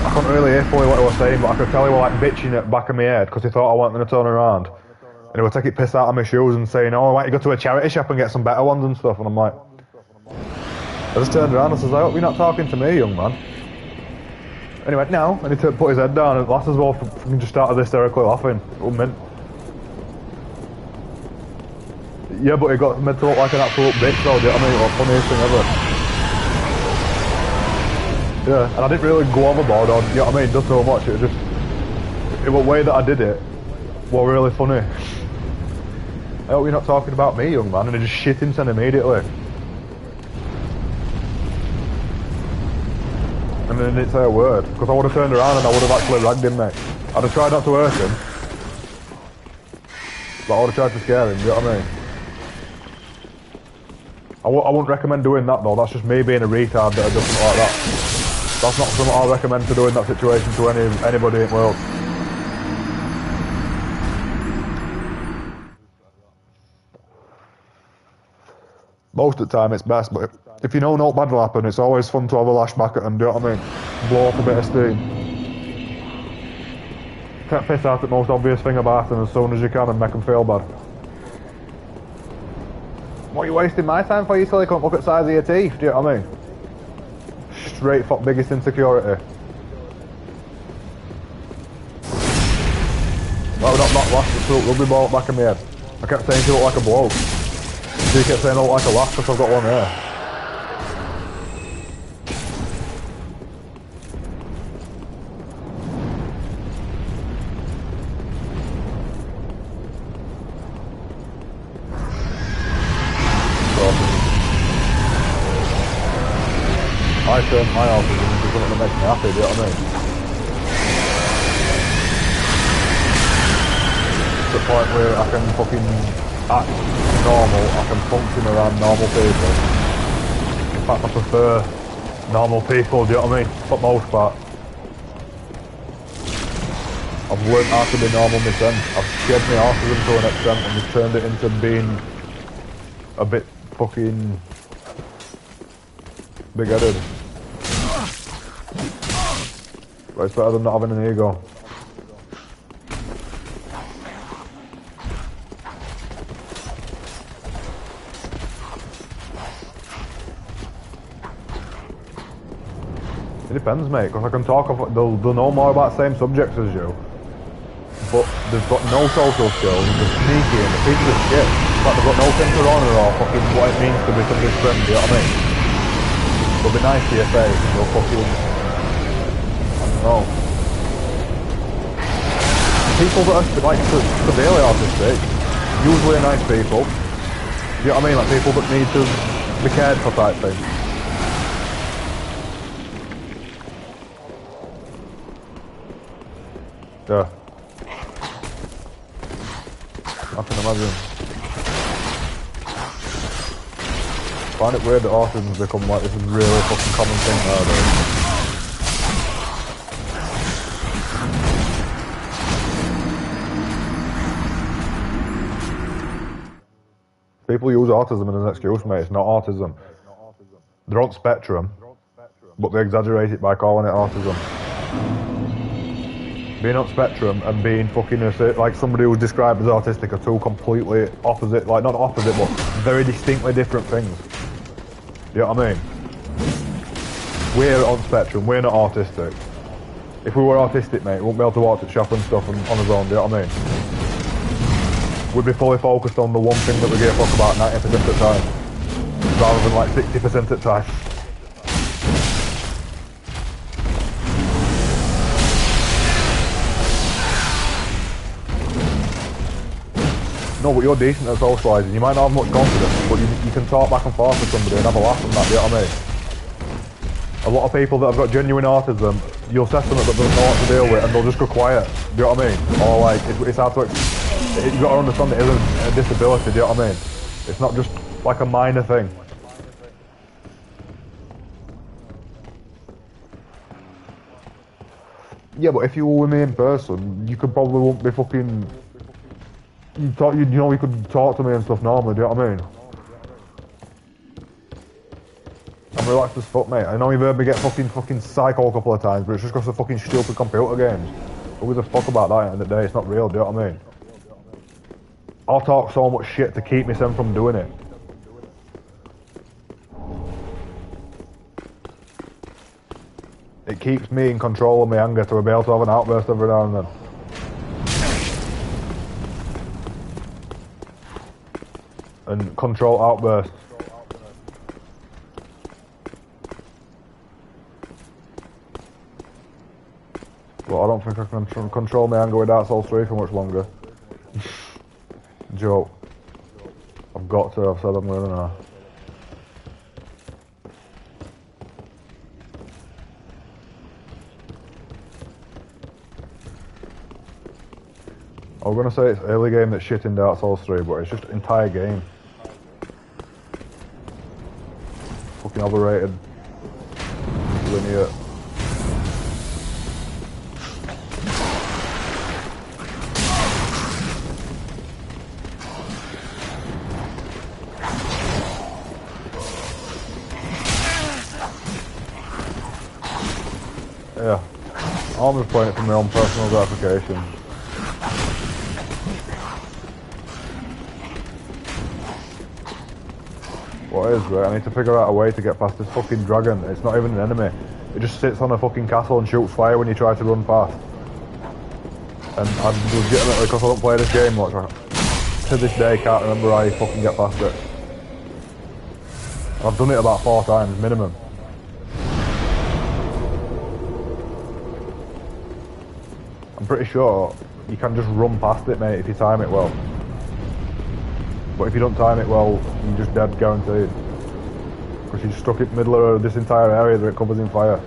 I couldn't really hear fully what he was saying, but I could tell he was like bitching at the back of my head because he thought I wasn't going to turn around. And he would take it piss out of my shoes and saying, oh, why don't you go to a charity shop and get some better ones and stuff? And I'm like, I just turned around and says, I hope you're not talking to me, young man. And he went, no, and he put his head down, and the lasses all just started hysterically laughing. Yeah, but he got made to look like an absolute bitch, though, do you know what I mean? Like, funniest thing ever. Yeah, and I didn't really go overboard, or, you know what I mean, done so much, it was just... In the way that I did it, was really funny. I hope you're not talking about me, young man, and he just shit himself immediately. And then he didn't say a word, because I would have turned around and I would have actually ragged him, mate. I'd have tried not to hurt him, but I would have tried to scare him, do you know what I mean? I wouldn't recommend doing that though, that's just me being a retard that does something like that. That's not something I'll recommend to do in that situation to anybody in the world. Most of the time it's best, but if you know no bad will happen, it's always fun to have a lashback at them, do you know what I mean? Blow up a bit of steam. Get pissed out at the most obvious thing about them as soon as you can and make them feel bad. What are you wasting my time for? You silly cunt, look at the size of your teeth, do you know what I mean? Straight fuck biggest insecurity. That would not last the rugby ball back in my head. I kept saying you look like a bloke. So you kept saying I look like a lass because I've got one here. I turn my house into something that makes me happy, do you know what I mean? To the point where I can fucking act normal, I can function around normal people. In fact, I prefer normal people, do you know what I mean? For the most part. I've learned how to be normal myself. I've shed my autism to an extent and just turned it into being a bit fucking big-headed. But it's better than not having an ego. It depends, mate, because I can talk about, they'll know more about the same subjects as you, but they've got no social skills, they're sneaky and they're pieces of shit. Like they've got no sense of honour or fucking what it means to be somebody's friend, you know what I mean? They'll be nice to your face and they'll fucking, I don't know. People that are like severely autistic, usually are nice people, you know what I mean? Like people that need to be cared for type thing. Yeah. I can imagine. I find it weird that autism's become like this really fucking common thing nowadays. People use autism as an excuse, mate. It's not autism. They're on spectrum, but they exaggerate it by calling it autism. Being on spectrum and being fucking like somebody who's described as autistic are two completely opposite, like not opposite, but very distinctly different things. You know what I mean? We're on spectrum, we're not autistic. If we were autistic, mate, we wouldn't be able to walk to the shop and stuff on his own, do you know what I mean? We'd be fully focused on the one thing that we give a fuck about 90% of the time, rather than like 60% of the time. No, but you're decent at socialising. You might not have much confidence, but you can talk back and forth with somebody and have a laugh and that, you know what I mean? A lot of people that have got genuine autism, you'll say something that doesn't know what to deal with and they'll just go quiet, do you know what I mean? Or like, it's hard to, you've got to understand it isn't a disability, do you know what I mean? It's not just like a minor thing. Yeah, but if you were with me in person, you could probably won't be fucking... You know, you could talk to me and stuff normally, do you know what I mean? I'm relaxed as fuck, mate. I know you've heard me get fucking psycho a couple of times, but it's just because of fucking stupid computer games. Who gives a fuck about that at the end of the day? It's not real, do you know what I mean? I'll talk so much shit to keep myself from doing it. It keeps me in control of my anger to be able to have an outburst every now and then. And control outbursts. But I don't think I can control my anger with Dark Souls 3 for much longer. Joke. I've got to, I've said I'm gonna now. I was gonna say it's early game that's shit in Dark Souls 3, but it's just entire game. Fucking overrated. Linear. Yeah. I'm just playing it for my own personal gratification. What is, right? I need to figure out a way to get past this fucking dragon. It's not even an enemy. It just sits on a fucking castle and shoots fire when you try to run past. And I legitimately, because I don't play this game much, to this day can't remember how you fucking get past it. I've done it about 4 times, minimum. I'm pretty sure you can just run past it, mate, if you time it well. But if you don't time it well, you're just dead, guaranteed. Because you're stuck in the middle of this entire area that it covers in fire.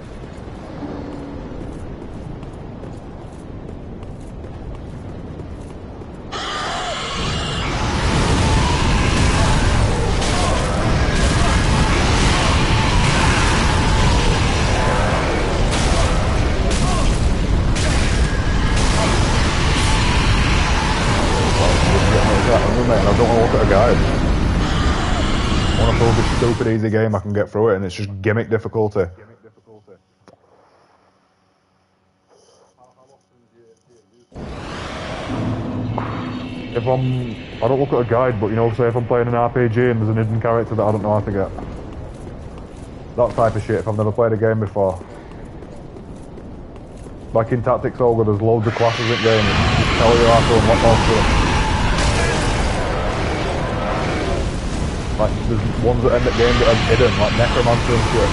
relatively stupid easy game, I can get through it, and it's just gimmick difficulty. If I don't look at a guide, but you know, say if I'm playing an RPG and there's an hidden character that I don't know how to get. That type of shit, if I've never played a game before. Like in Tactics Ogre, there's loads of classes in game, and tell you how to unlock all stuff. Like, there's ones that end up game that are hidden, like Necromancer and shit.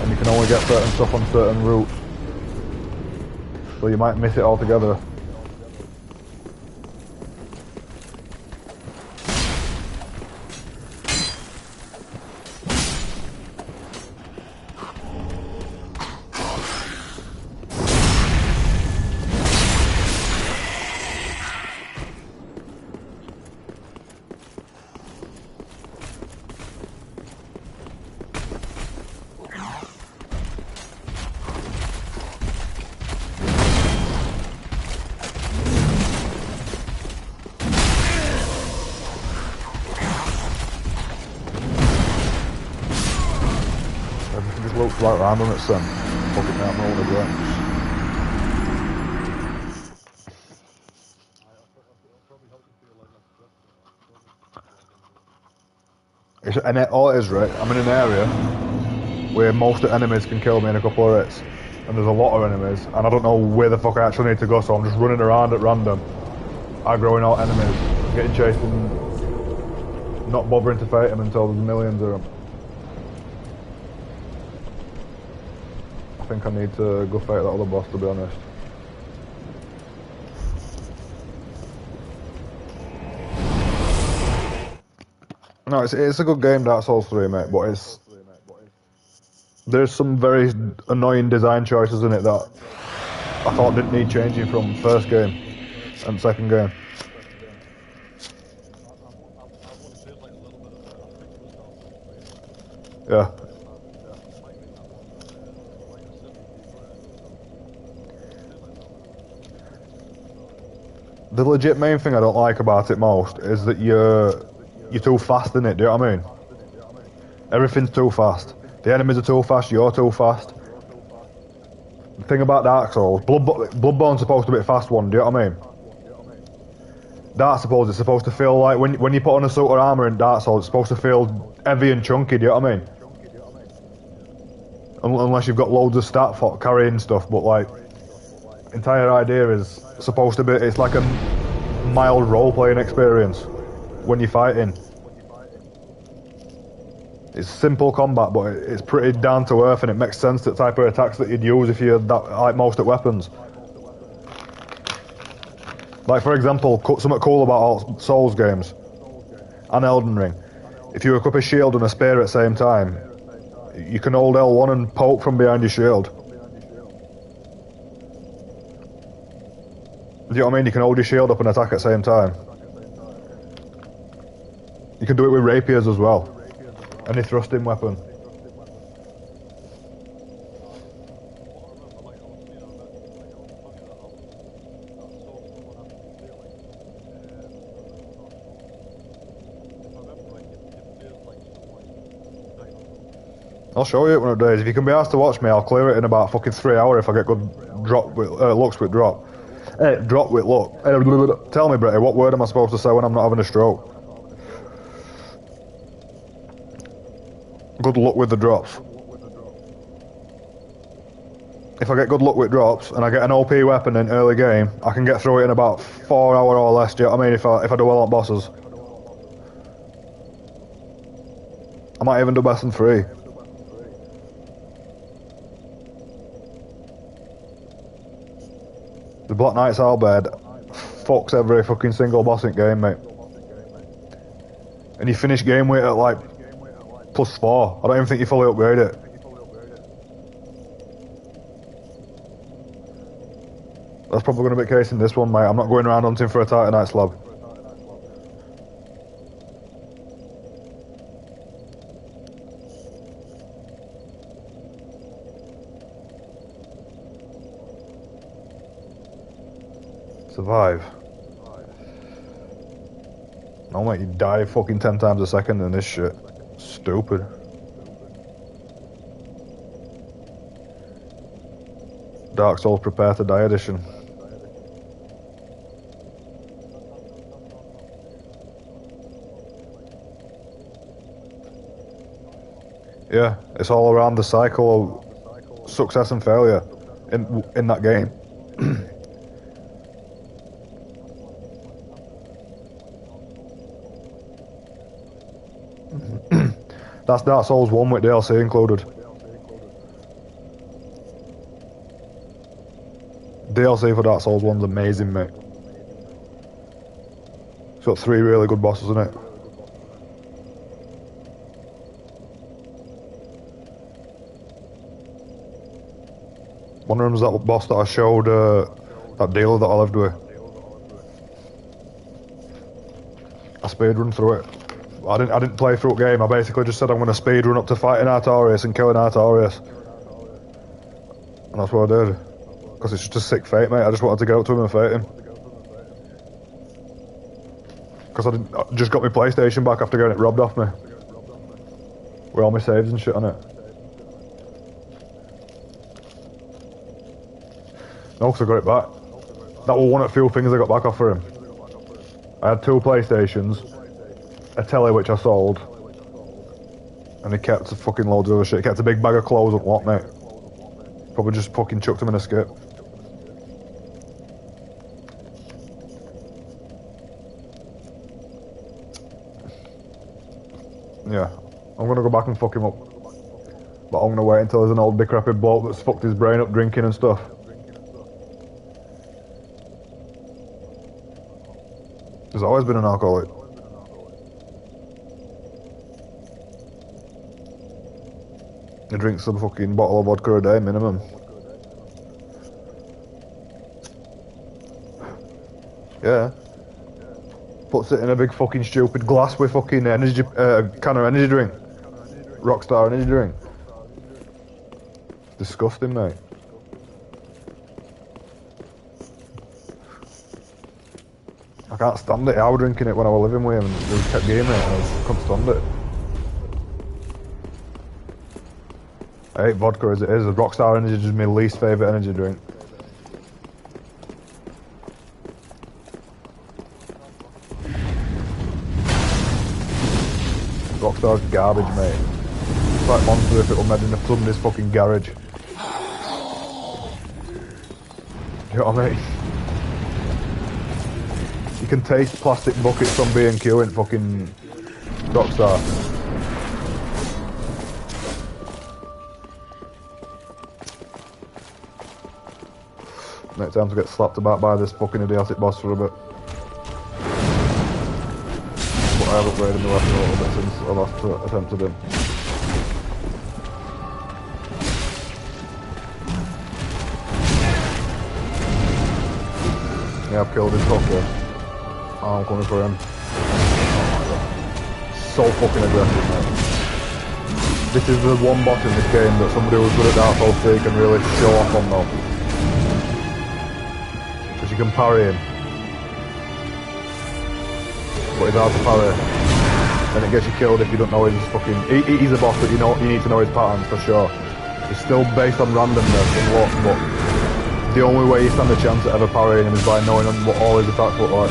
And you can only get certain stuff on certain routes. So you might miss it altogether. Right round on it, son. Fucking out all the guns. All it is, right? I'm in an area where most of the enemies can kill me in a couple of hits, and there's a lot of enemies, and I don't know where the fuck I actually need to go, so I'm just running around at random, aggroing out enemies, getting chased, and not bothering to fight them until there's millions of them. I think I need to go fight that other boss, to be honest. No, it's a good game, Dark Souls 3, mate, but there's some very annoying design choices in it that I thought didn't need changing from first game and second game. Yeah. The legit main thing I don't like about it most is that you're too fast in it, do you know what I mean? Everything's too fast. The enemies are too fast, you're too fast. The thing about Dark Souls, Bloodborne's supposed to be a fast one, do you know what I mean? Dark Souls is supposed to feel like, when you put on a suit of armour in Dark Souls, it's supposed to feel heavy and chunky, do you know what I mean? Unless you've got loads of stat for carrying stuff, but like, entire idea is supposed to be, it's like a mild role-playing experience when you're fighting. It's simple combat, but it's pretty down to earth, and it makes sense the type of attacks that you'd use if you had that, like most at weapons. Like for example, something cool about all Souls games and Elden Ring. If you equip a shield and a spear at the same time, you can hold L1 and poke from behind your shield. Do you know what I mean? You can hold your shield up and attack at the same time. You can do it with rapiers as well. Any thrusting weapon. I'll show you it one of the days. If you can be asked to watch me, I'll clear it in about fucking 3 hours if I get good looks with drop. Drop with look. Tell me, Bretty, what word am I supposed to say when I'm not having a stroke? Good luck with the drops. If I get good luck with drops and I get an OP weapon in early game, I can get through it in about 4 hours or less. Do you know what I mean? If I do well on bosses, I might even do best than 3. The Black Knight's Halberd fucks every fucking single boss in game, mate. And you finish game weight at like +4. I don't even think you fully upgrade it. That's probably going to be the case in this one, mate. I'm not going around hunting for a Titanite slab. Survive. No, mate, you die fucking 10 times a second in this shit. Stupid. Dark Souls Prepare to Die edition. Yeah, it's all around the cycle of success and failure in that game. That's Dark Souls 1 with DLC included. DLC for Dark Souls 1's amazing, mate. It's got 3 really good bosses in it. One of them's that boss that I showed, that dealer that I lived with. I speedrun through it. I didn't play through the game. I basically just said I'm going to speedrun up to fighting Artorias and killing Artorias. And that's what I did. Because it's just a sick fight, mate. I just wanted to get up to him and fight him. Because I just got my PlayStation back after getting it robbed off me. With all my saves and shit on it. No, because I got it back. That was one of the few things I got back off for him. I had 2 PlayStations, a telly which I sold, and he kept fucking loads of other shit. He kept a big bag of clothes and what, mate. Probably just fucking chucked him in a skip. Yeah, I'm gonna go back and fuck him up. But I'm gonna wait until there's an old decrepit bloke that's fucked his brain up drinking and stuff. There's always been an alcoholic. He drinks a fucking bottle of vodka a day minimum. Yeah. Puts it in a big fucking stupid glass with fucking energy, can of energy drink. Rockstar energy drink. Disgusting, mate. I can't stand it. I was drinking it when I was living with him and he kept getting it and I just couldn't stand it. I hate vodka as it is. A Rockstar Energy is my least favourite energy drink. Rockstar's garbage, mate. It's like Monster if it were made in somebody's fucking garage. You know what I mean? You can taste plastic buckets from B&Q in fucking Rockstar. Next time to get slapped about by this fucking idiotic boss for a bit. But I have upgraded my weapon a little bit since I last attempted him. Yeah, I've killed him properly. Oh, I'm coming for him. So fucking aggressive, mate. This is the one boss in this game that somebody who's good at Dark Souls 3 can really show off on though. Because you can parry him. But he's hard to parry. And it gets you killed if you don't know his fucking... He's a boss that you need to know his patterns for sure. It's still based on randomness and luck, but the only way you stand a chance at ever parrying him is by knowing what all his attacks look like.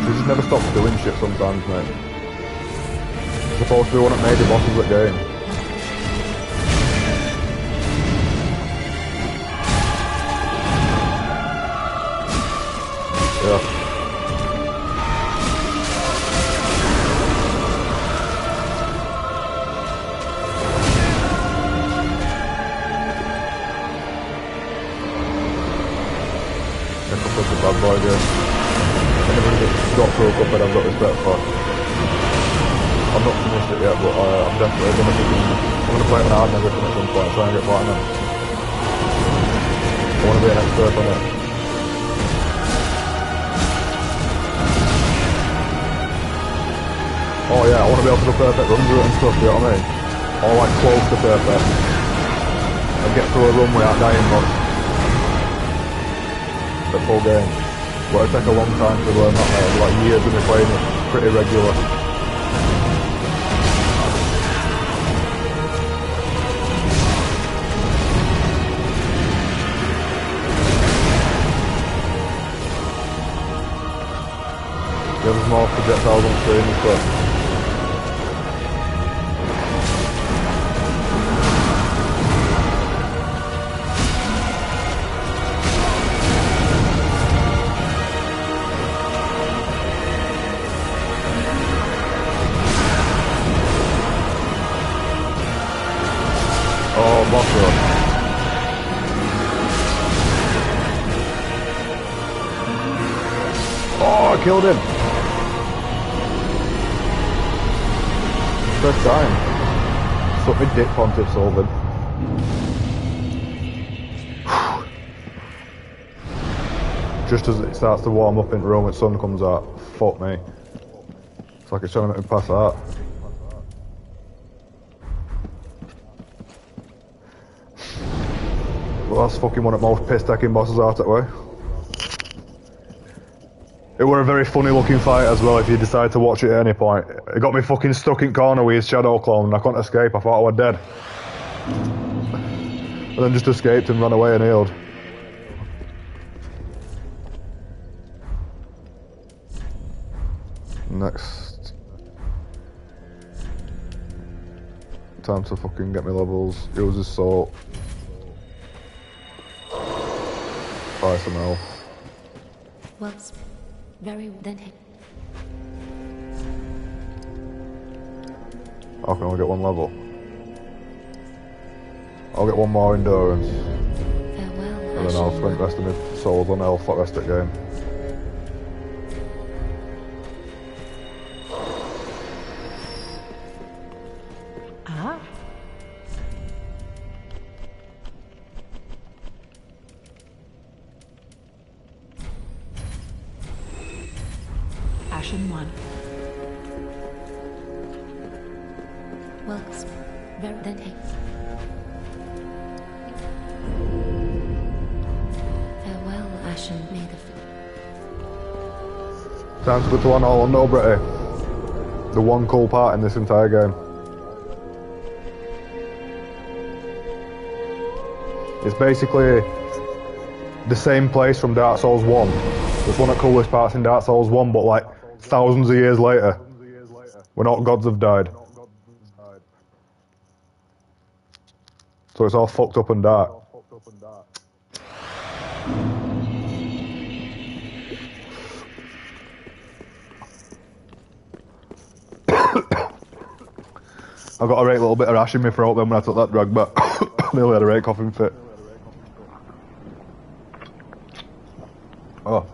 He just never stops doing shit sometimes, mate. It's supposed to be one that made the bosses of the game. Yeah. Such a bad boy game. Anybody that's got Pro Cup I've got respect for. I'm not finished it yet, but I'm definitely gonna play it on hard and everything at some point, try and get platinum. I wanna be an expert on it. Oh yeah, I wanna be able to do perfect runs with it and stuff, you know what I mean? Or like close to perfect. And get through a run without dying much. the full game. But it take a long time to learn that now. Like years of me playing it pretty regular. There's more projectiles on screen and stuff. Oh, boss rush. Oh, I killed him. First time. Suck me dick, Pontiff Sullivan. Just as it starts to warm up in the room and the sun comes out, fuck me. It's like it's trying to make me pass out. Well, that's fucking one of the most piss-taking bosses out that way. It were a very funny looking fight as well if you decide to watch it at any point. It got me fucking stuck in corner with his shadow clone and I couldn't escape. I thought I was dead. And then just escaped and ran away and healed. Next. Time to fucking get my levels. Use his salt. Buy some health. Well, very then hit. I can only get one level. I'll get one more endurance. Farewell, And then I'll spend the rest of my souls on health for the rest of the game. Ah. Ashen one. Well, very then hit. Farewell, Ashen, may the Time to go to one all or no, Bretty. The one cool part in this entire game. It's basically the same place from Dark Souls 1. It's one of the coolest parts in Dark Souls 1, but like thousands of years later, when all gods have died. So it's all fucked up and dark. I got a right little bit of rash in my throat then when I took that drug, but nearly had a right coughing fit. Oh.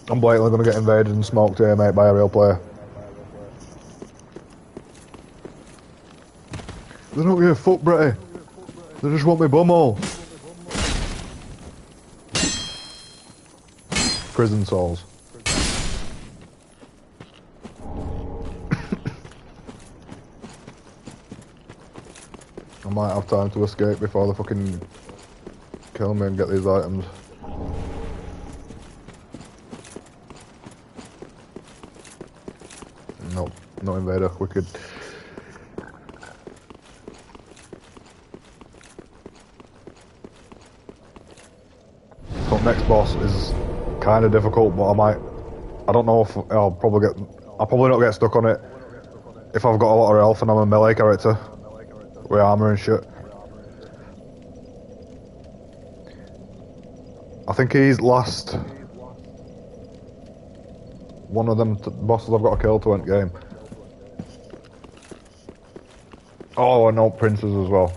I'm blatantly going to get invaded and smoked here, mate, by a real player. They don't give a fuck, Bretty. They just want me bumhole. Prison souls. I might have time to escape before they fucking kill me and get these items. Nope, not invader, wicked. So next boss is kind of difficult, but I don't know if I'll probably not get stuck on it if I've got a lot of health and I'm a melee character with armor and shit. I think he's last one of them bosses I've got to kill to end game. Oh, and no princes as well.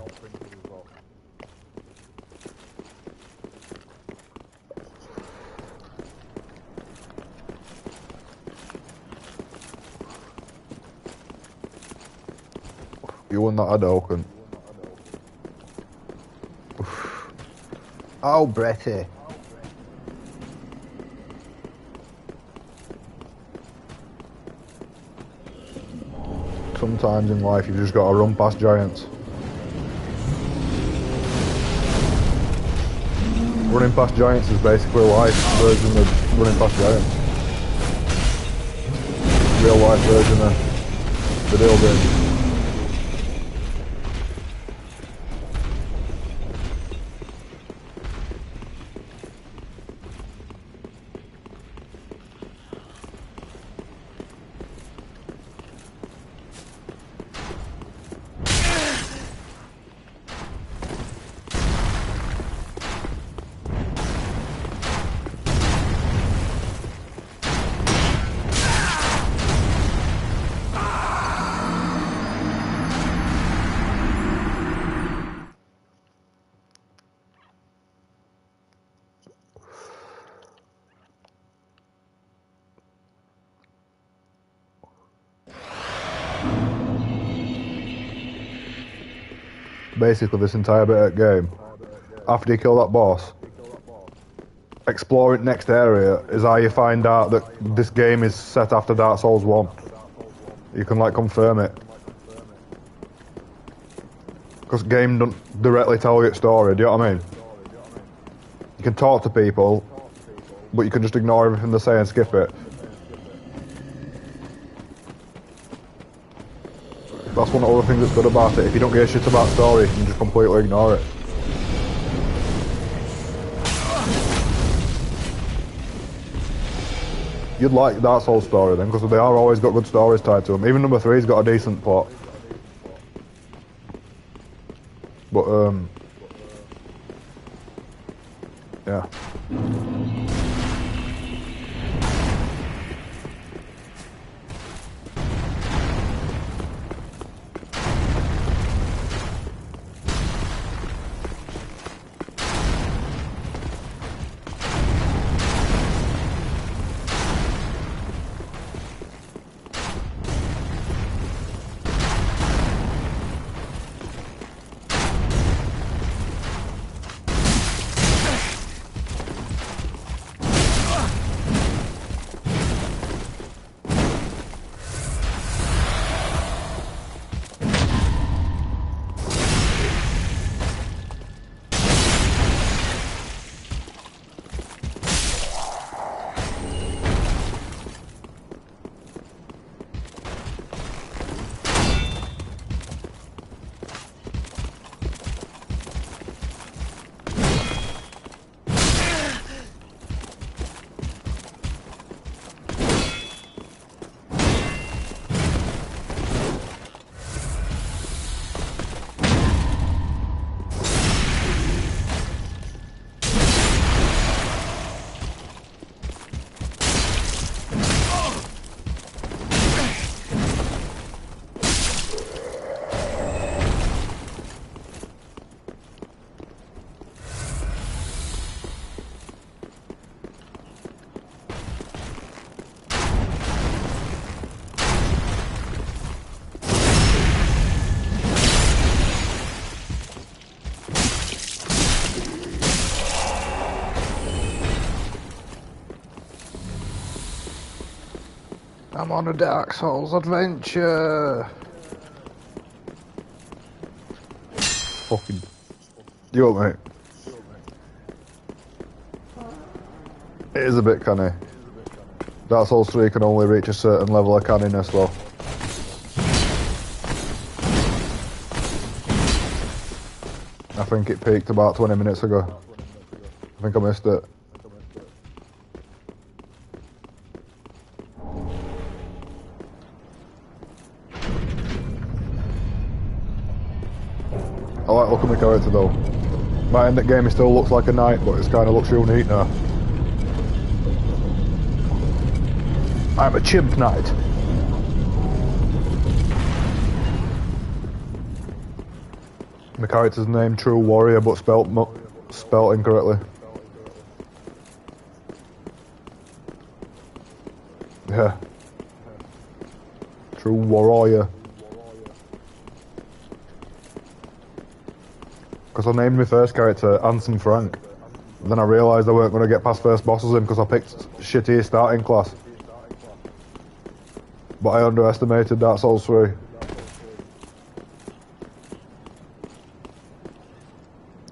You won that Hadoken. Oh, Bretty. Sometimes in life you've just got to run past giants. Running past giants is basically life version of running past giants. Real life version of the video game. Basically, this entire bit of game, after you kill that boss, exploring next area is how you find out that this game is set after Dark Souls 1. You can like confirm it. Because game doesn't directly tell you its story, do you know what I mean? You can talk to people, but you can just ignore everything they say and skip it. That's one of the other things that's good about it. If you don't give a shit about story, you can just completely ignore it. You'd like Dark Souls story then, because they are always got good stories tied to them. Even number 3's got a decent plot. But, yeah. I'm on a Dark Souls adventure. Fucking. Yo, mate. It is a bit canny. Dark Souls 3 can only reach a certain level of canniness, though. I think it peaked about 20 minutes ago. I think I missed it. I like looking at my character though. My end game, it still looks like a knight, but it kind of looks real neat now. I'm a chimp knight. My character's name True Warrior, but spelt incorrectly. Yeah. True Warrior. Because I named my first character Anson Frank. Then I realised I weren't going to get past first bosses in because I picked shitty starting class. But I underestimated Dark Souls 3.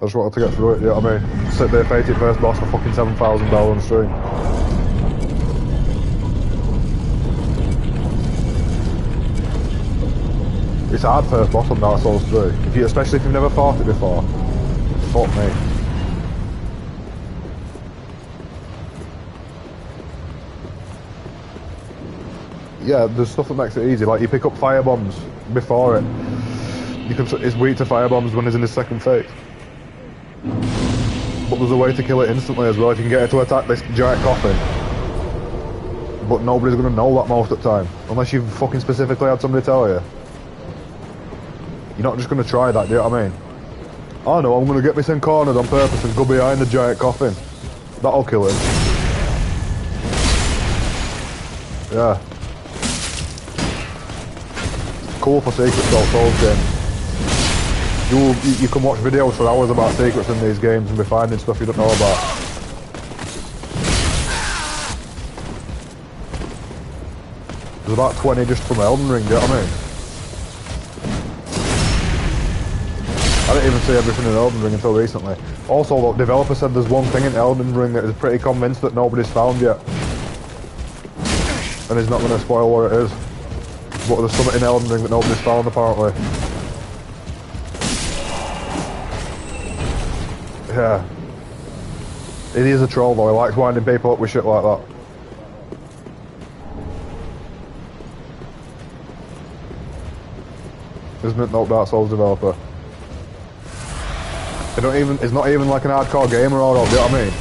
I just wanted to get through it, you know what I mean? sit there, fight it first boss for fucking $7,000 on stream. It's hard first boss on Dark Souls 3. Especially if you've never fought it before. Fuck me. Yeah, there's stuff that makes it easy. Like you pick up fire bombs before it. It's weak to fire bombs when it's in his second phase. But there's a way to kill it instantly as well if you can get it to attack this giant coffin. But nobody's gonna know that most of the time. Unless you've fucking specifically had somebody tell you. You're not just gonna try that, do you know what I mean? I know, I'm gonna get this in cornered on purpose and go behind the giant coffin. That'll kill him. Yeah. Cool for secrets Dark Souls games. You can watch videos for hours about secrets in these games and be finding stuff you don't know about. There's about 20 just from Elden Ring, do you know what I mean? I didn't even see everything in Elden Ring until recently. Also, the developer said there's one thing in Elden Ring that is pretty convinced that nobody's found yet. And he's not going to spoil what it is. But there's something in Elden Ring that nobody's found apparently. Yeah. He is a troll though, he likes winding people up with shit like that. Isn't it, no Dark Souls developer? He's not even like an hardcore gamer or all, do you know what I mean?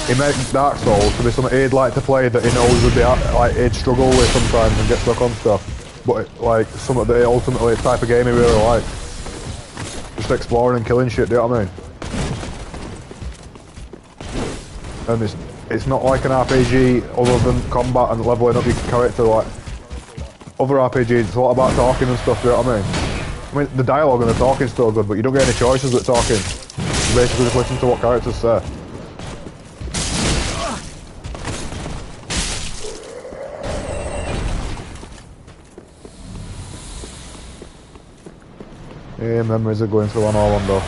He makes Dark Souls to be something he'd like to play that he knows would be like he'd struggle with sometimes and get stuck on stuff. But like something that ultimately the type of game he really likes. Just exploring and killing shit, do you know what I mean? And it's not like an RPG other than combat and leveling up your character like other RPGs. It's a lot about talking and stuff, do you know what I mean? I mean, the dialogue and the talking's still good, but you don't get any choices with talking. You basically just listen to what characters say. Yeah, memories of going through Anor Londo.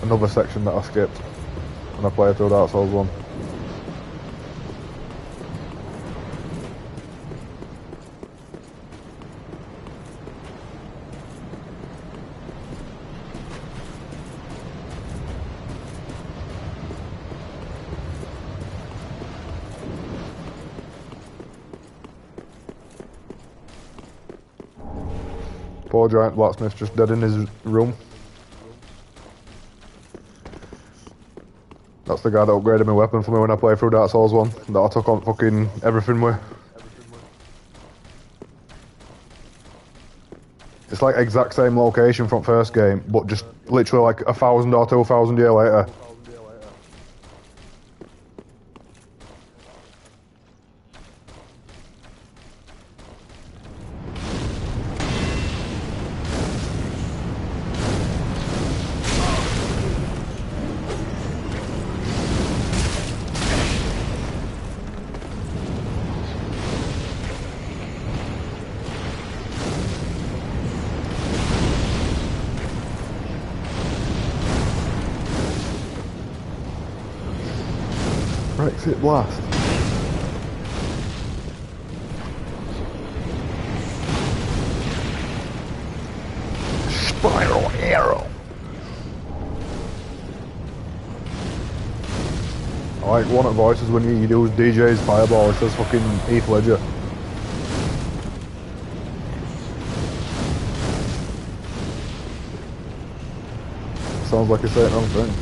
Another section that I skipped when I played through Dark Souls 1. Poor giant blacksmith just dead in his room. That's the guy that upgraded my weapon for me when I played through Dark Souls 1. That I took on fucking everything with. It's like exact same location from first game, but just literally like 1,000 or 2,000 years later. Brexit blast. Spiral arrow. I like one of the voices when you do DJ's Fireball, it says fucking Heath Ledger. Sounds like you're saying the wrong thing.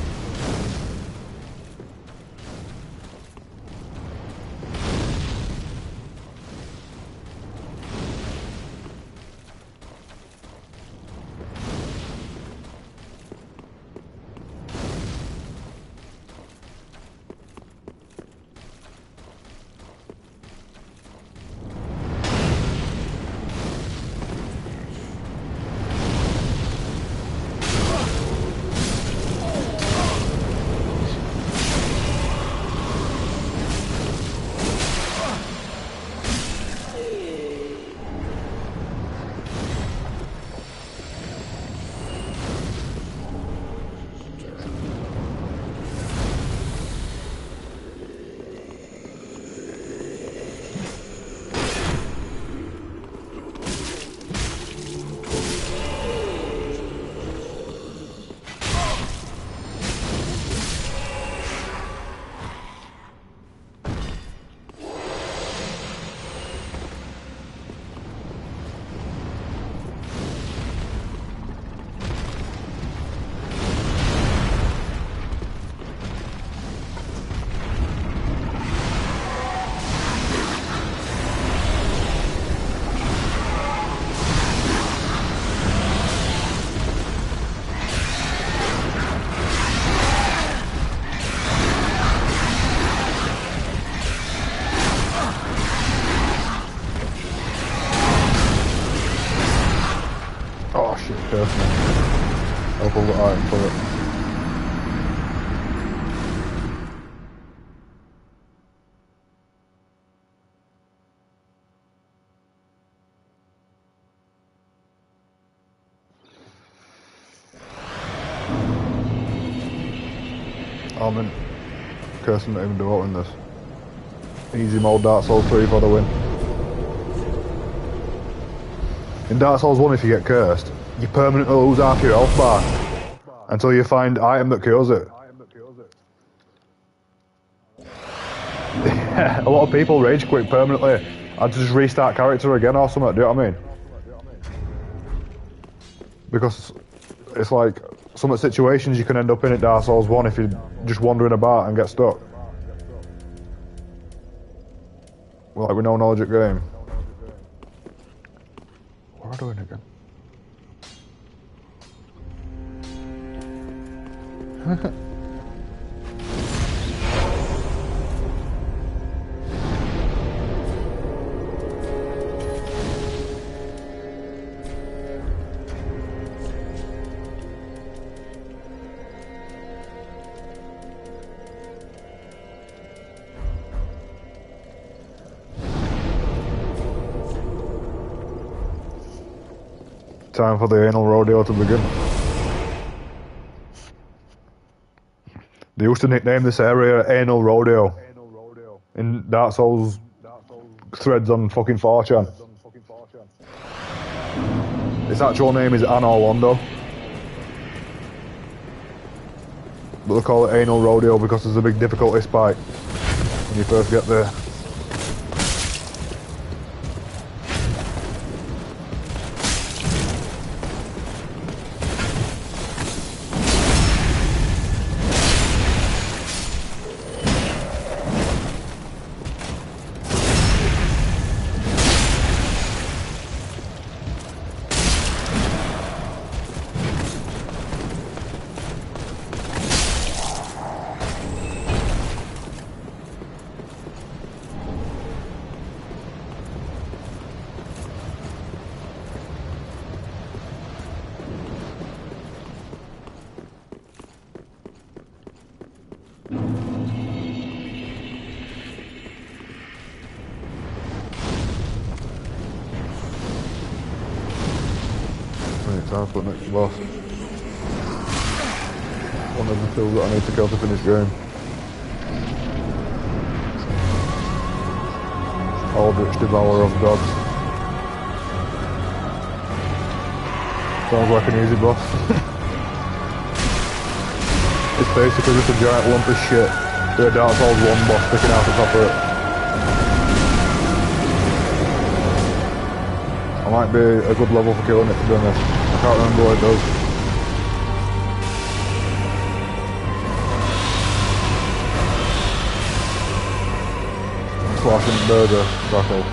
shit, curse me. I'll pull the item for it. Oh man, cursing not even devoting this. Easy mode Dark Souls 3 for the win. In Dark Souls 1 if you get cursed, you permanently lose half your health bar until you find item that cures it. A lot of people rage quit permanently. I'd just restart character again or something, do you know what I mean? Because it's like some situations you can end up in at Dark Souls 1 if you're just wandering about and get stuck. Well, like with no knowledge at game. What am I doing again? Time for the anal rodeo to begin. They used to nickname this area Anal Rodeo in Dark Souls threads on fucking 4chan. Its actual name is Anor Londo, but they call it Anal Rodeo because there's a big difficulty spike when you first get there. Time for the next boss. One of the two that I need to kill to finish game. Aldrich Devourer of Gods. Sounds like an easy boss. It's basically just a giant lump of shit with a Dark Souls 1 boss sticking out the top of it. I might be a good level for killing it, to be honest. I can't remember what it does. Slash and burger battle.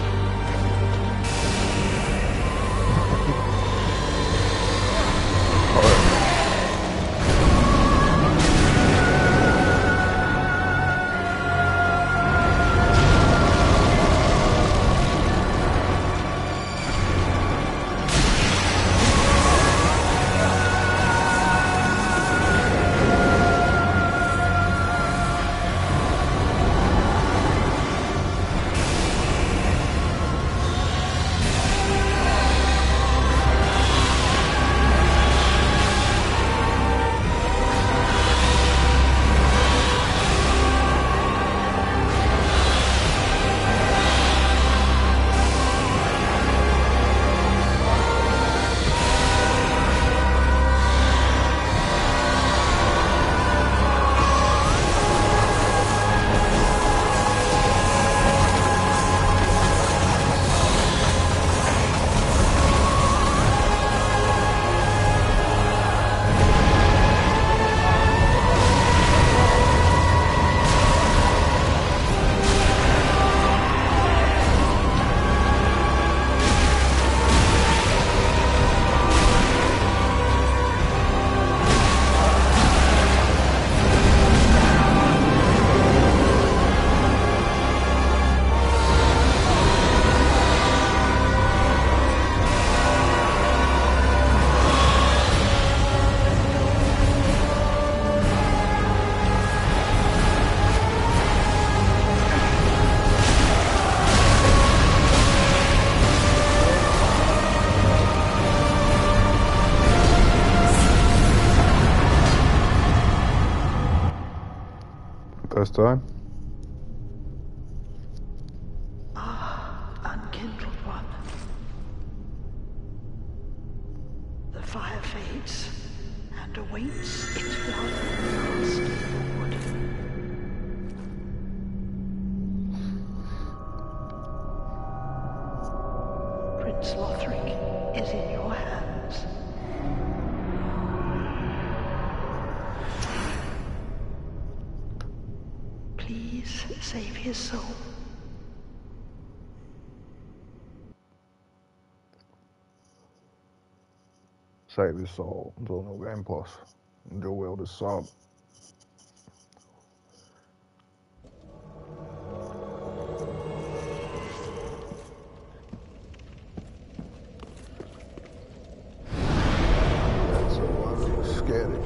first time. Unkindled one. The fire fades and awaits its one last forward. Prince Lothric is in your hands. Please save his soul. Save his soul until no game plus. Enjoy wield his sword. That's so scary.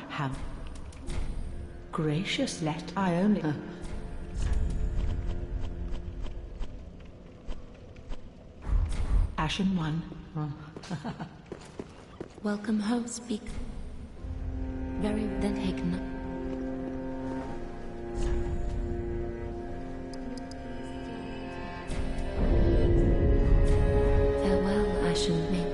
How gracious, let I only... Ashen One. Welcome home, speak. Very then Higna. Farewell, Ashen Wing.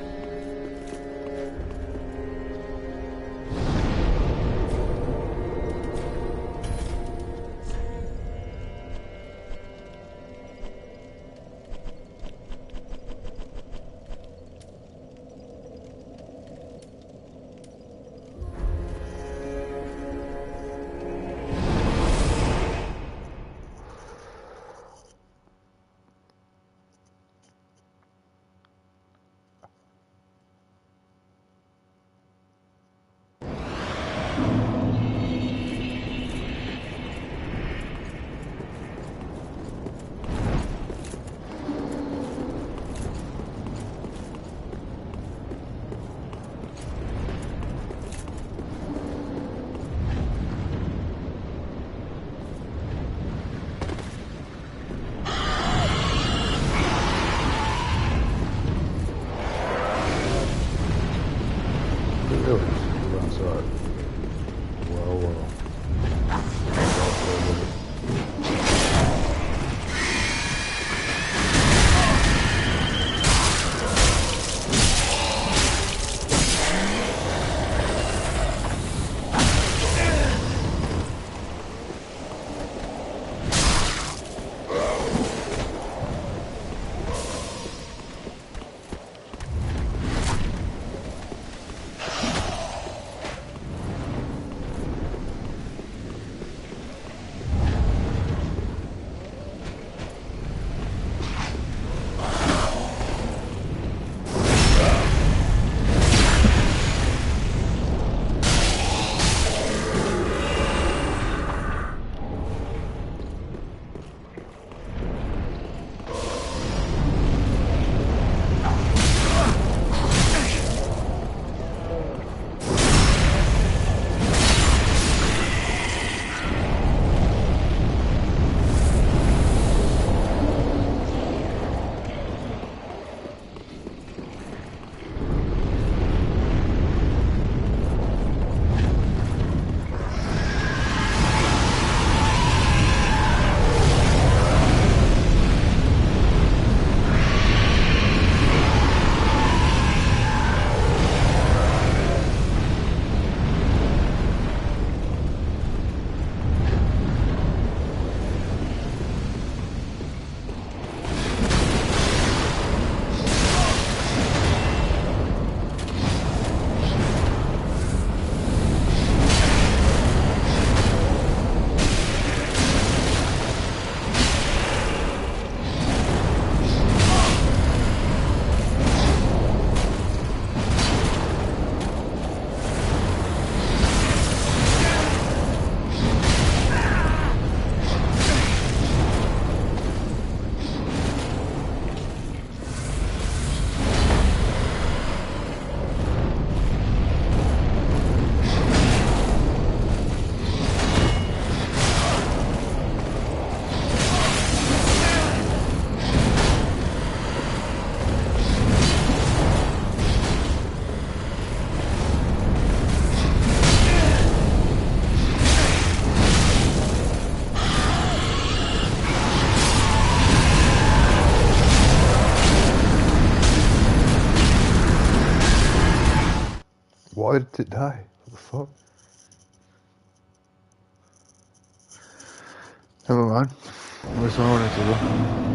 Why did it die? What the fuck? Never mind. Where's the one to go?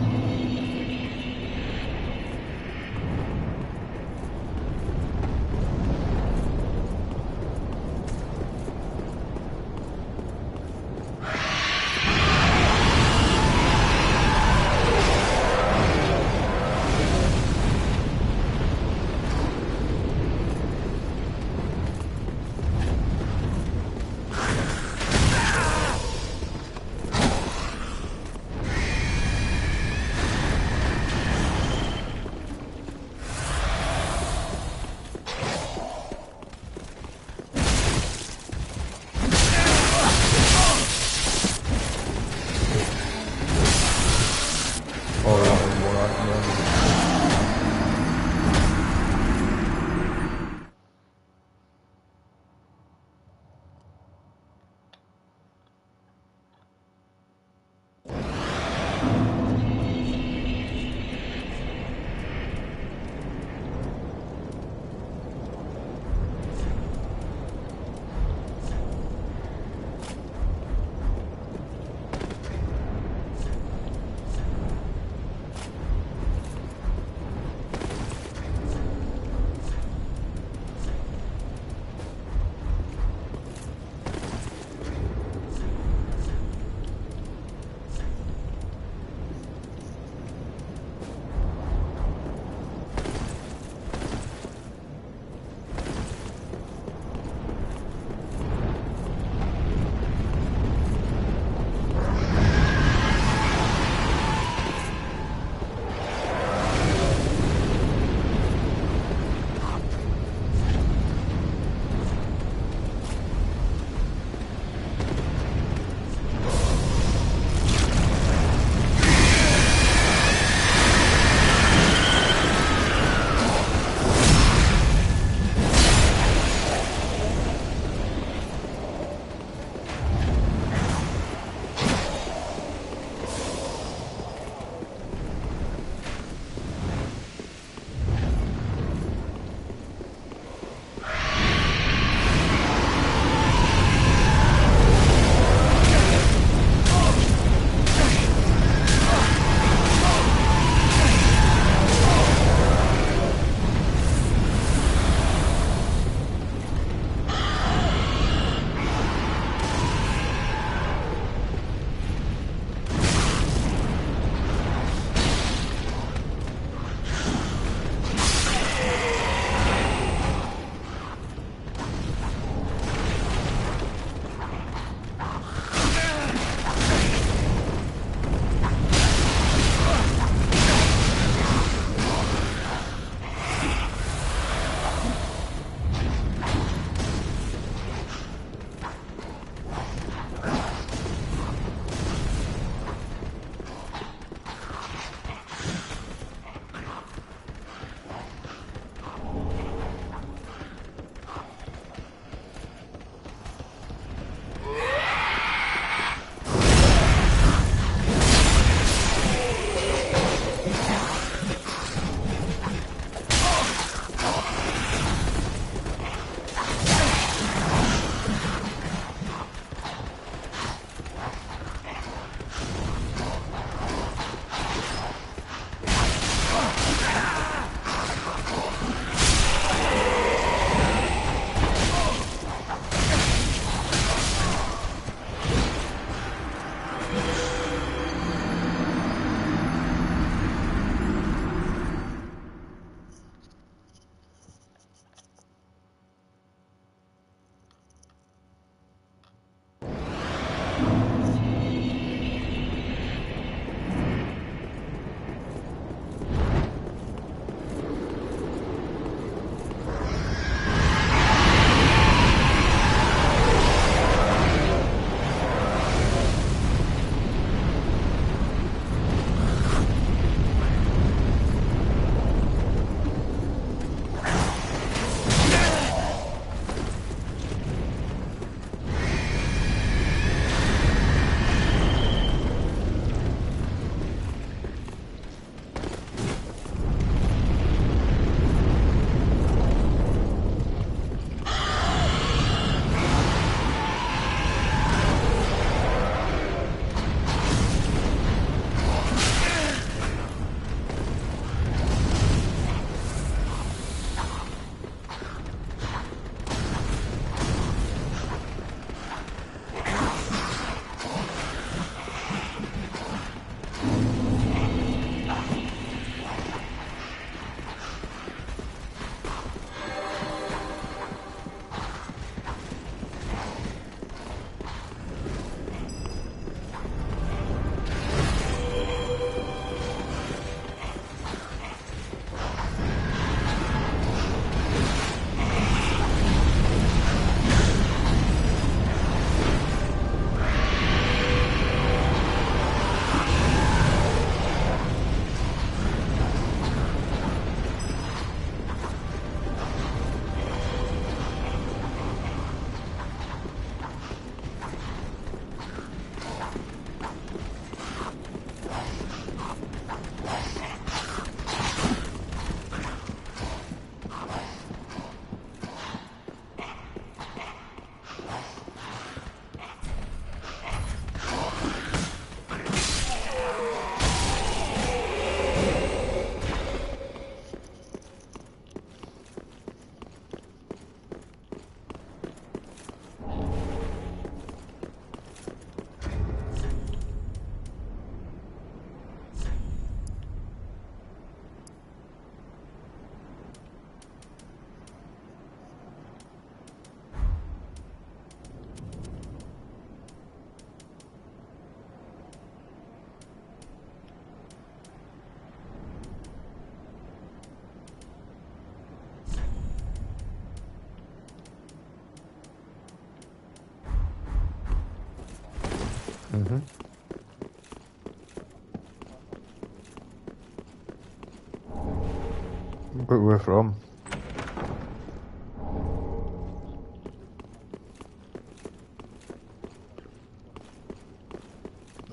Where we're from.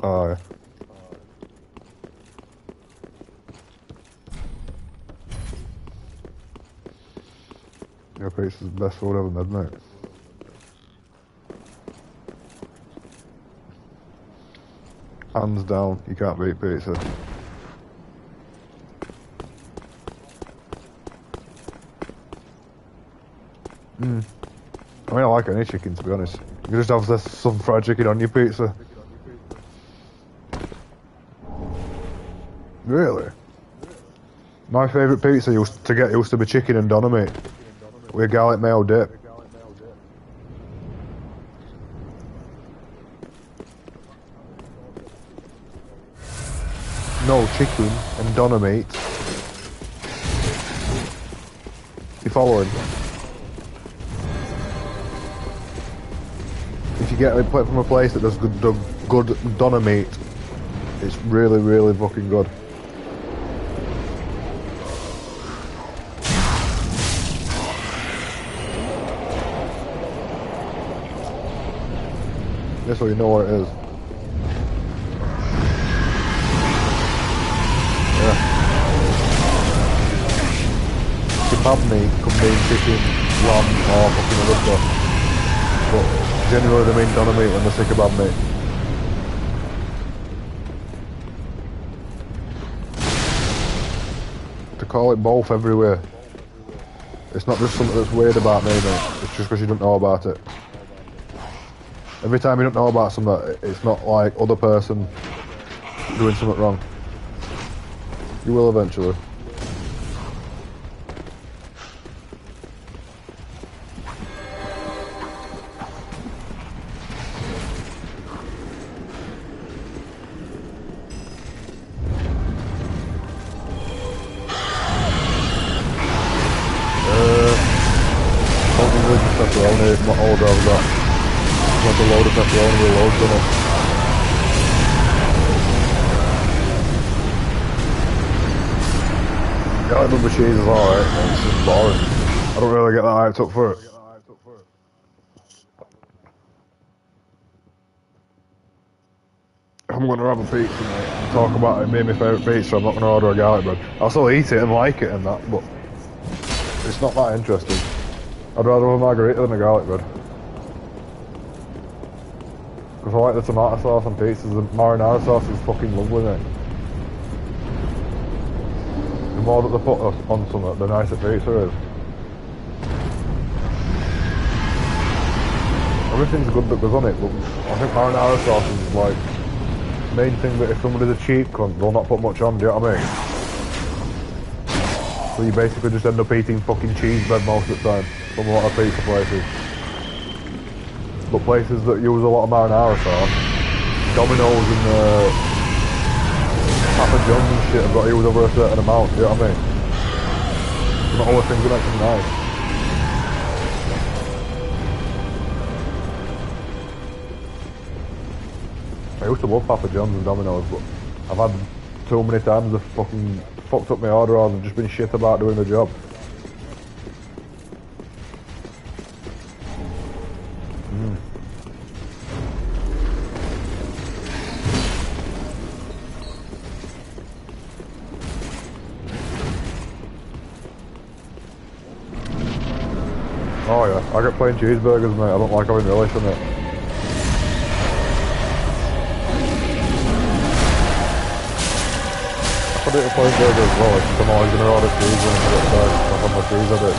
Oh, yeah. Your pizza's the best food ever made, mate. Hands down, you can't beat pizza. I mean, I like any chicken, to be honest. You just have this, some fried chicken on your pizza. Really? My favourite pizza used to be chicken and doner meat with garlic mayo dip. No, chicken and doner meat. You following? If you get it from a place that does good doner meat, it's really, really fucking good. Just so you know what it is. Yeah. Kebab meat could mean chicken, lamb, or fucking other stuff. But generally they mean doner meat when they say kebab meat. To call it both everywhere. It's not just something that's weird about me, mate. It's just because you don't know about it. Every time you don't know about something, it's not like other person doing something wrong. You will eventually. Only religious pepperoni, not all drivers that. Like a load of pepperoni with loads on it. Yeah, I remember cheese is alright, man. It's just boring. I don't really get that hyped up for it. If I'm gonna have a pizza, mate, and talk about it being my favourite pizza, I'm not gonna order a garlic bread. I'll still eat it and like it and that, but it's not that interesting. I'd rather have a margarita than a garlic bread. Because I like the tomato sauce on pizzas, the marinara sauce is fucking lovely, mate. The more that they put on something, the nicer pizza is. Everything's good that goes on it, but I think marinara sauce is like the main thing that if somebody's a cheap cunt, they'll not put much on, do you know what I mean? So you basically just end up eating fucking cheese bread most of the time from a lot of pizza places. But places that use a lot of marinara sauce, Domino's and Papa John's and shit have got to use over a certain amount, do you know what I mean? It's not all the things that make them nice. I used to love Papa John's and Domino's, but I've had too many times they've fucking fucked up my order or they've just been shit about doing the job. Oh yeah, I get plain cheeseburgers, mate. I don't like having relish on it. I could eat a plain burger as well, I'm always going to order cheese when I get back. I have my cheese on it.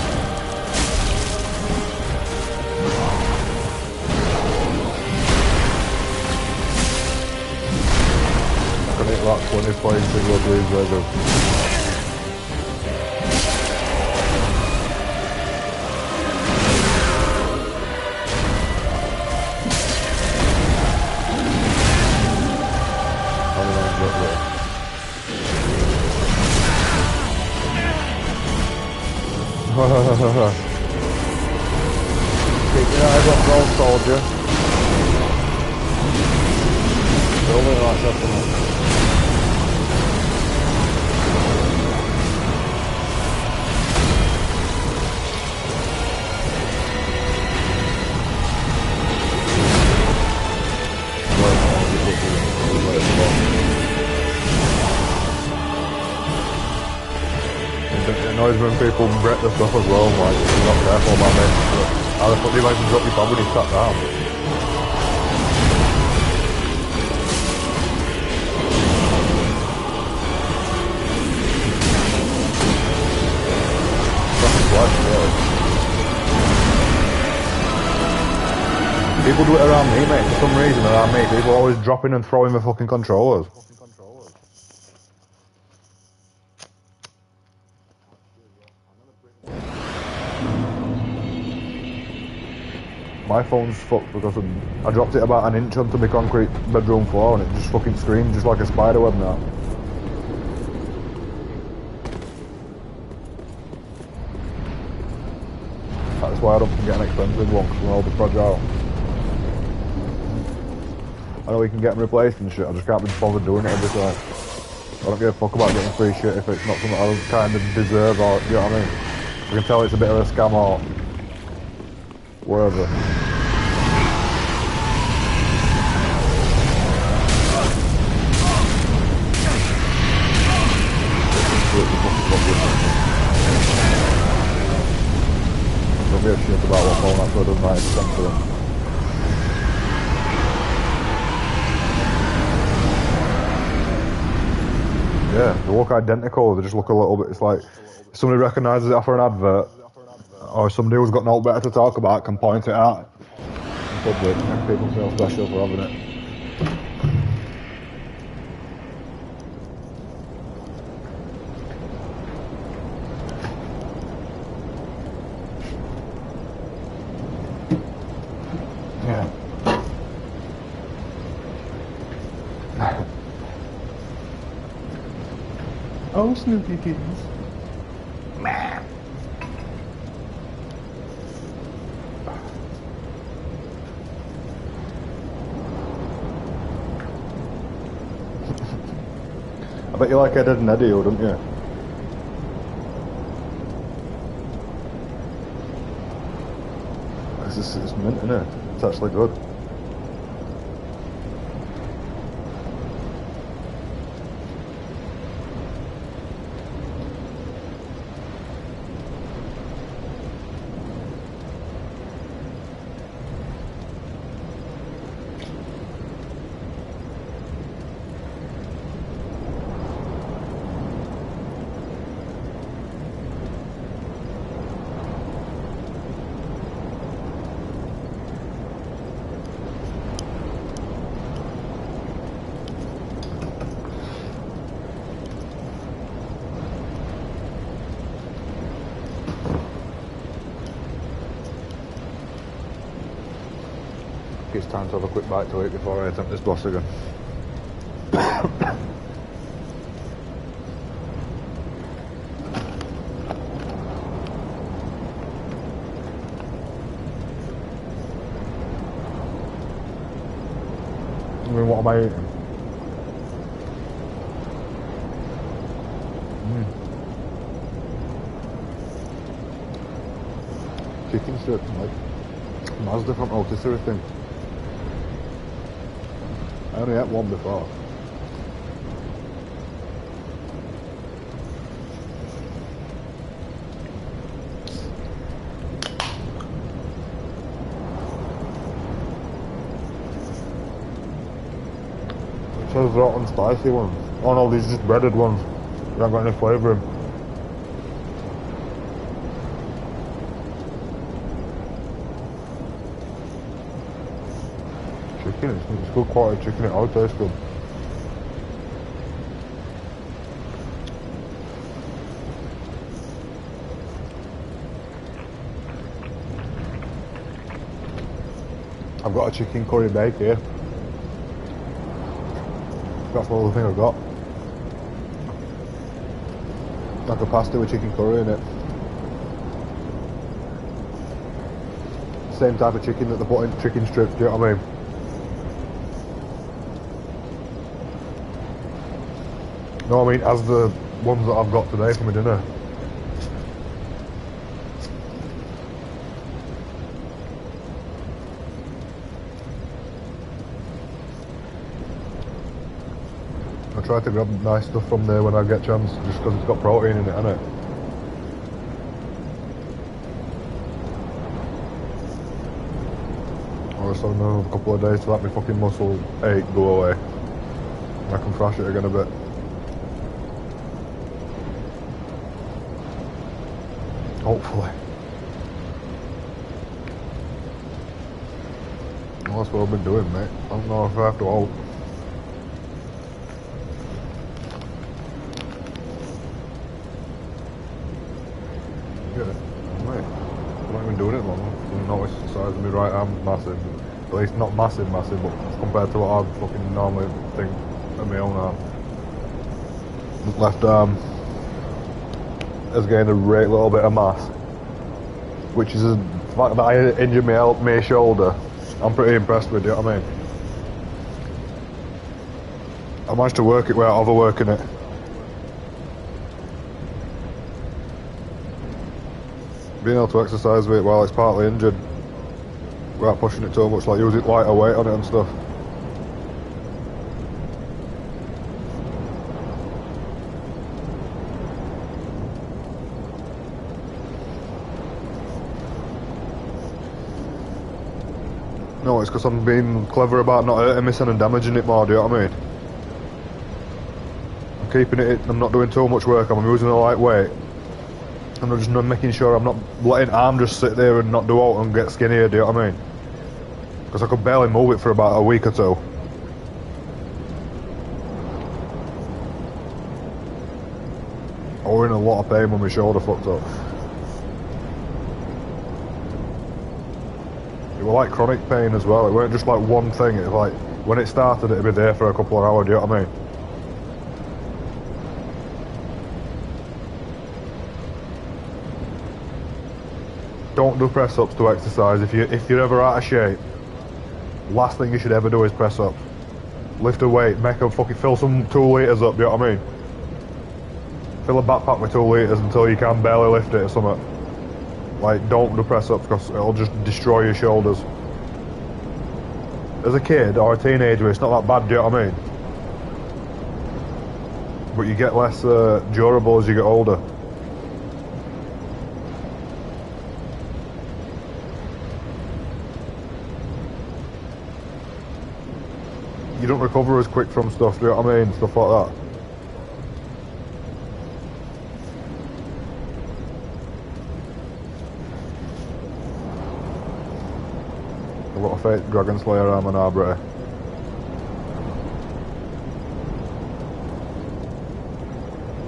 I can eat like 20 plain single cheeseburgers. Keep your eyes on gold, soldier. building like that. It annoys when people wreck the stuff as well, like, if you're not careful about it. How the fuck do you manage to drop your bomb when you sat down? Fucking flash, yeah. People do it around me, mate, for some reason around me. People are always dropping and throwing the fucking controllers. My phone's fucked because I dropped it about an inch onto my concrete bedroom floor and it just fucking screamed just like a spider web now. That's why I don't get an expensive one, because they'll all be fragile. I know we can get them replaced and shit, I just can't be bothered doing it every time. I don't give a fuck about getting free shit if it's not something I kind of deserve, or, you know what I mean? I can tell it's a bit of a scam or whatever. Don't give a shit about what phone actually does 90% for them. Yeah, they look identical, they just look a little bit, it's like, if somebody recognises it after an advert, or somebody who's got no better to talk about can point it out in public, make people feel special for having it. Yeah. Oh, Snoopy kittens. I bet you like Ed, Edd and Eddy, don't you? It's mint, isn't it? It's actually good. It's time to have a quick bite to eat before I attempt this boss again. I mean, what am I eating? Chicken strip, like, that's different rotisserie thing. I only ate one before. It says hot and spicy ones. Oh no, these are just breaded ones. They haven't got any flavour in. Chicken, it's good quality chicken, it all tastes good. I've got a chicken curry bake here. That's the only thing I've got. Like a pasta with chicken curry in it. Same type of chicken that they put in chicken strips, do you know what I mean? No, I mean, as the ones that I've got today for my dinner. I try to grab nice stuff from there when I get a chance, just because it's got protein in it, innit? Or else I'll know a couple of days to let my fucking muscle ache go away. And I can crash it again a bit. Hopefully. Well, that's what I've been doing, mate. I don't know if I have to halt. Yeah, mate. I'm not even doing it long. I'm not exercising. My right arm's massive. At least not massive, but compared to what I fucking normally think of my own arm. Left arm has gained a great little bit of mass, which is the fact that I injured my shoulder. I'm pretty impressed with it, you know what I mean? I managed to work it without overworking it. Being able to exercise with it while it's partly injured, without pushing it too much, like use it lighter weight on it and stuff. No, it's because I'm being clever about not hurting myself and damaging it more, do you know what I mean? I'm keeping it, I'm not doing too much work, I'm using a light weight. And I'm just making sure I'm not letting arm just sit there and not do out and get skinnier, do you know what I mean? Because I could barely move it for about a week or two. I was in a lot of pain when my shoulder fucked up. It was like chronic pain as well, it weren't just like one thing, it was like, when it started it'd be there for a couple of hours, do you know what I mean? Don't do press ups to exercise. If you're ever out of shape, last thing you should ever do is press ups. Lift a weight, make a fucking fill some 2 litres up, you know what I mean? Fill a backpack with 2 litres until you can barely lift it or something. Like, don't do press ups because it'll just destroy your shoulders. As a kid or a teenager, it's not that bad, do you know what I mean? But you get less durable as you get older. You don't recover as quick from stuff, do you know what I mean? Stuff like that. I've got a fake Dragon Slayer arm and Arbre.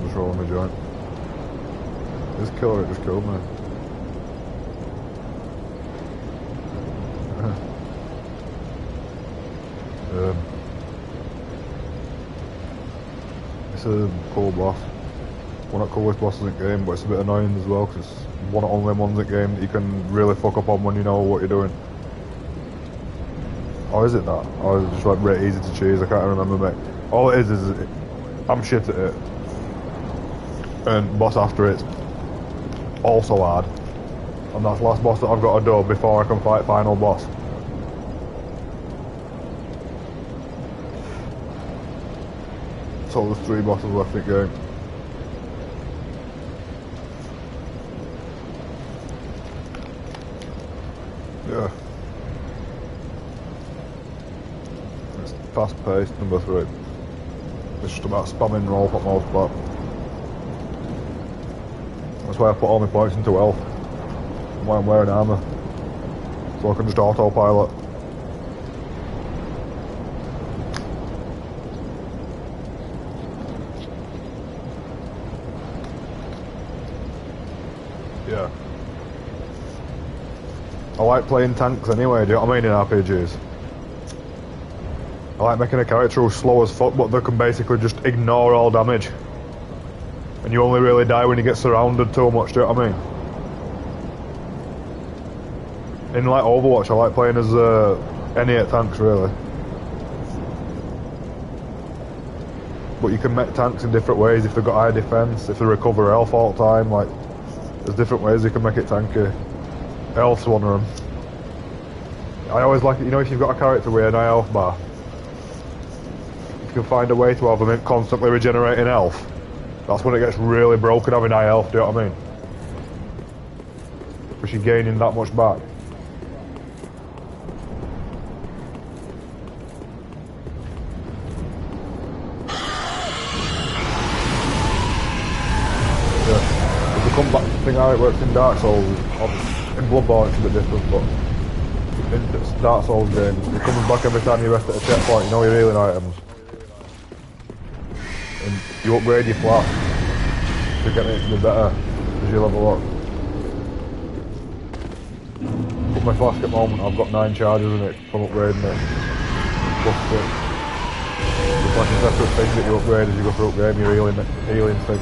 Just rolling my joint. This killer, it just killed me. It's a cool boss. One of the coolest bosses in the game, but it's a bit annoying as well because it's one of the only ones in the game that you can really fuck up on when you know what you're doing. Or is it that? Or is it just like really easy to choose? I can't remember, mate. All it is I'm shit at it. And boss after it's also hard. And that's the last boss that I've got to do before I can fight final boss. So there's 3 bosses left in the game. Yeah. It's fast paced, number 3. It's just about spamming roll for the most part. That's why I put all my points into health. And why I'm wearing armour. So I can just autopilot. Yeah. I like playing tanks anyway, do you know what I mean, in RPGs? I like making a character who's slow as fuck, but they can basically just ignore all damage. And you only really die when you get surrounded too much, do you know what I mean? In like Overwatch, I like playing as any 8 tanks, really. But you can make tanks in different ways if they've got high defense, if they recover health all the time, like, there's different ways you can make it tanky. Health's one of them. I always like it, you know, if you've got a character with an high health bar, if you can find a way to have them constantly regenerating health, that's when it gets really broken having high health, do you know what I mean? Because you're gaining that much back. Combat thing, how it works in Dark Souls, in Bloodborne it's a bit different, but in Dark Souls games, it comes back every time you rest at a checkpoint, you know your healing items. And you upgrade your flask to get it to be better as you level up. Put my flask at the moment, I've got 9 charges in it from upgrading it. Plus 6. It's like a separate thing that you upgrade as you go through upgrading your healing thing.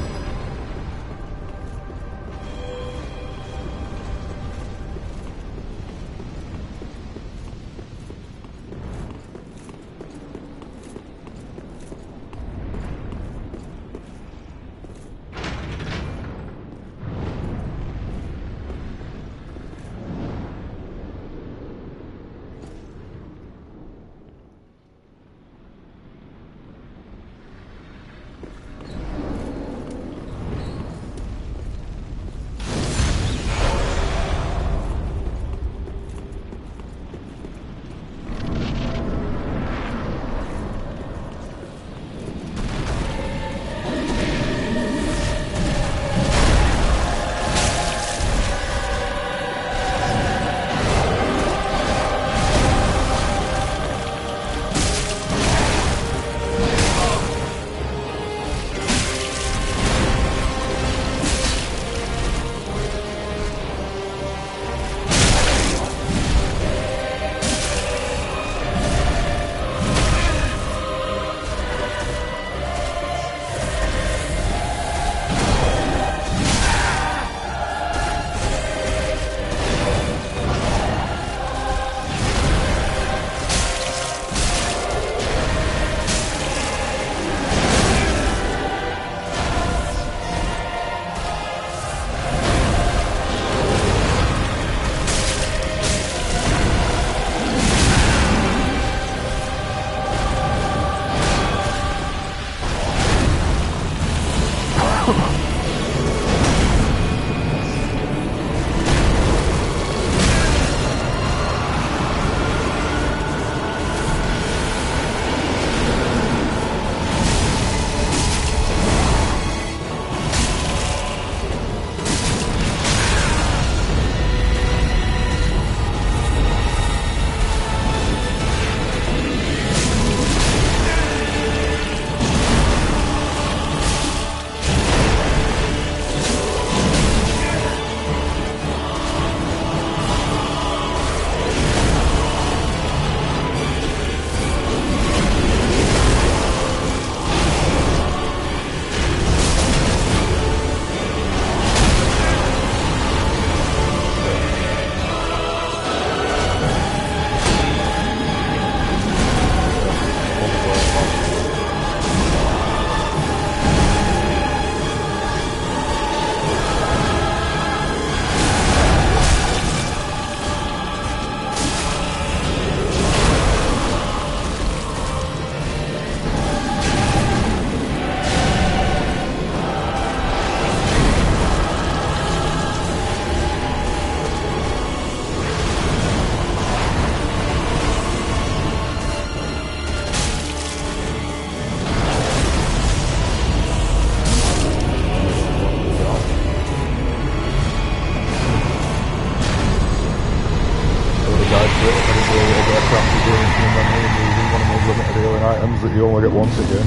items that you only get once a game.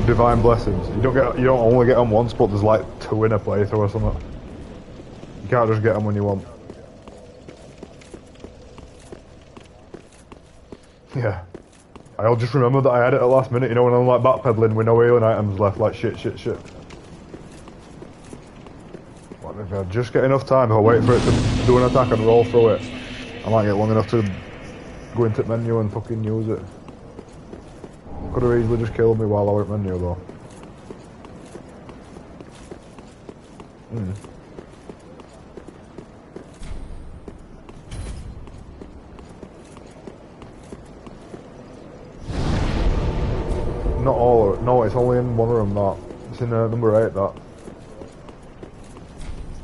Divine blessings. You don't only get them once, but there's like 2 in a playthrough or something. You can't just get them when you want. Yeah. I'll just remember that I had it at the last minute, you know, when I'm like backpedaling with no healing items left, like shit. Like if I just get enough time, if I wait for it to do an attack and roll through it, I might get long enough to go into the menu and fucking use it. could have easily just killed me while I went menu though. Not all of it. No, it's only in one of them, that. It's in number 8, that.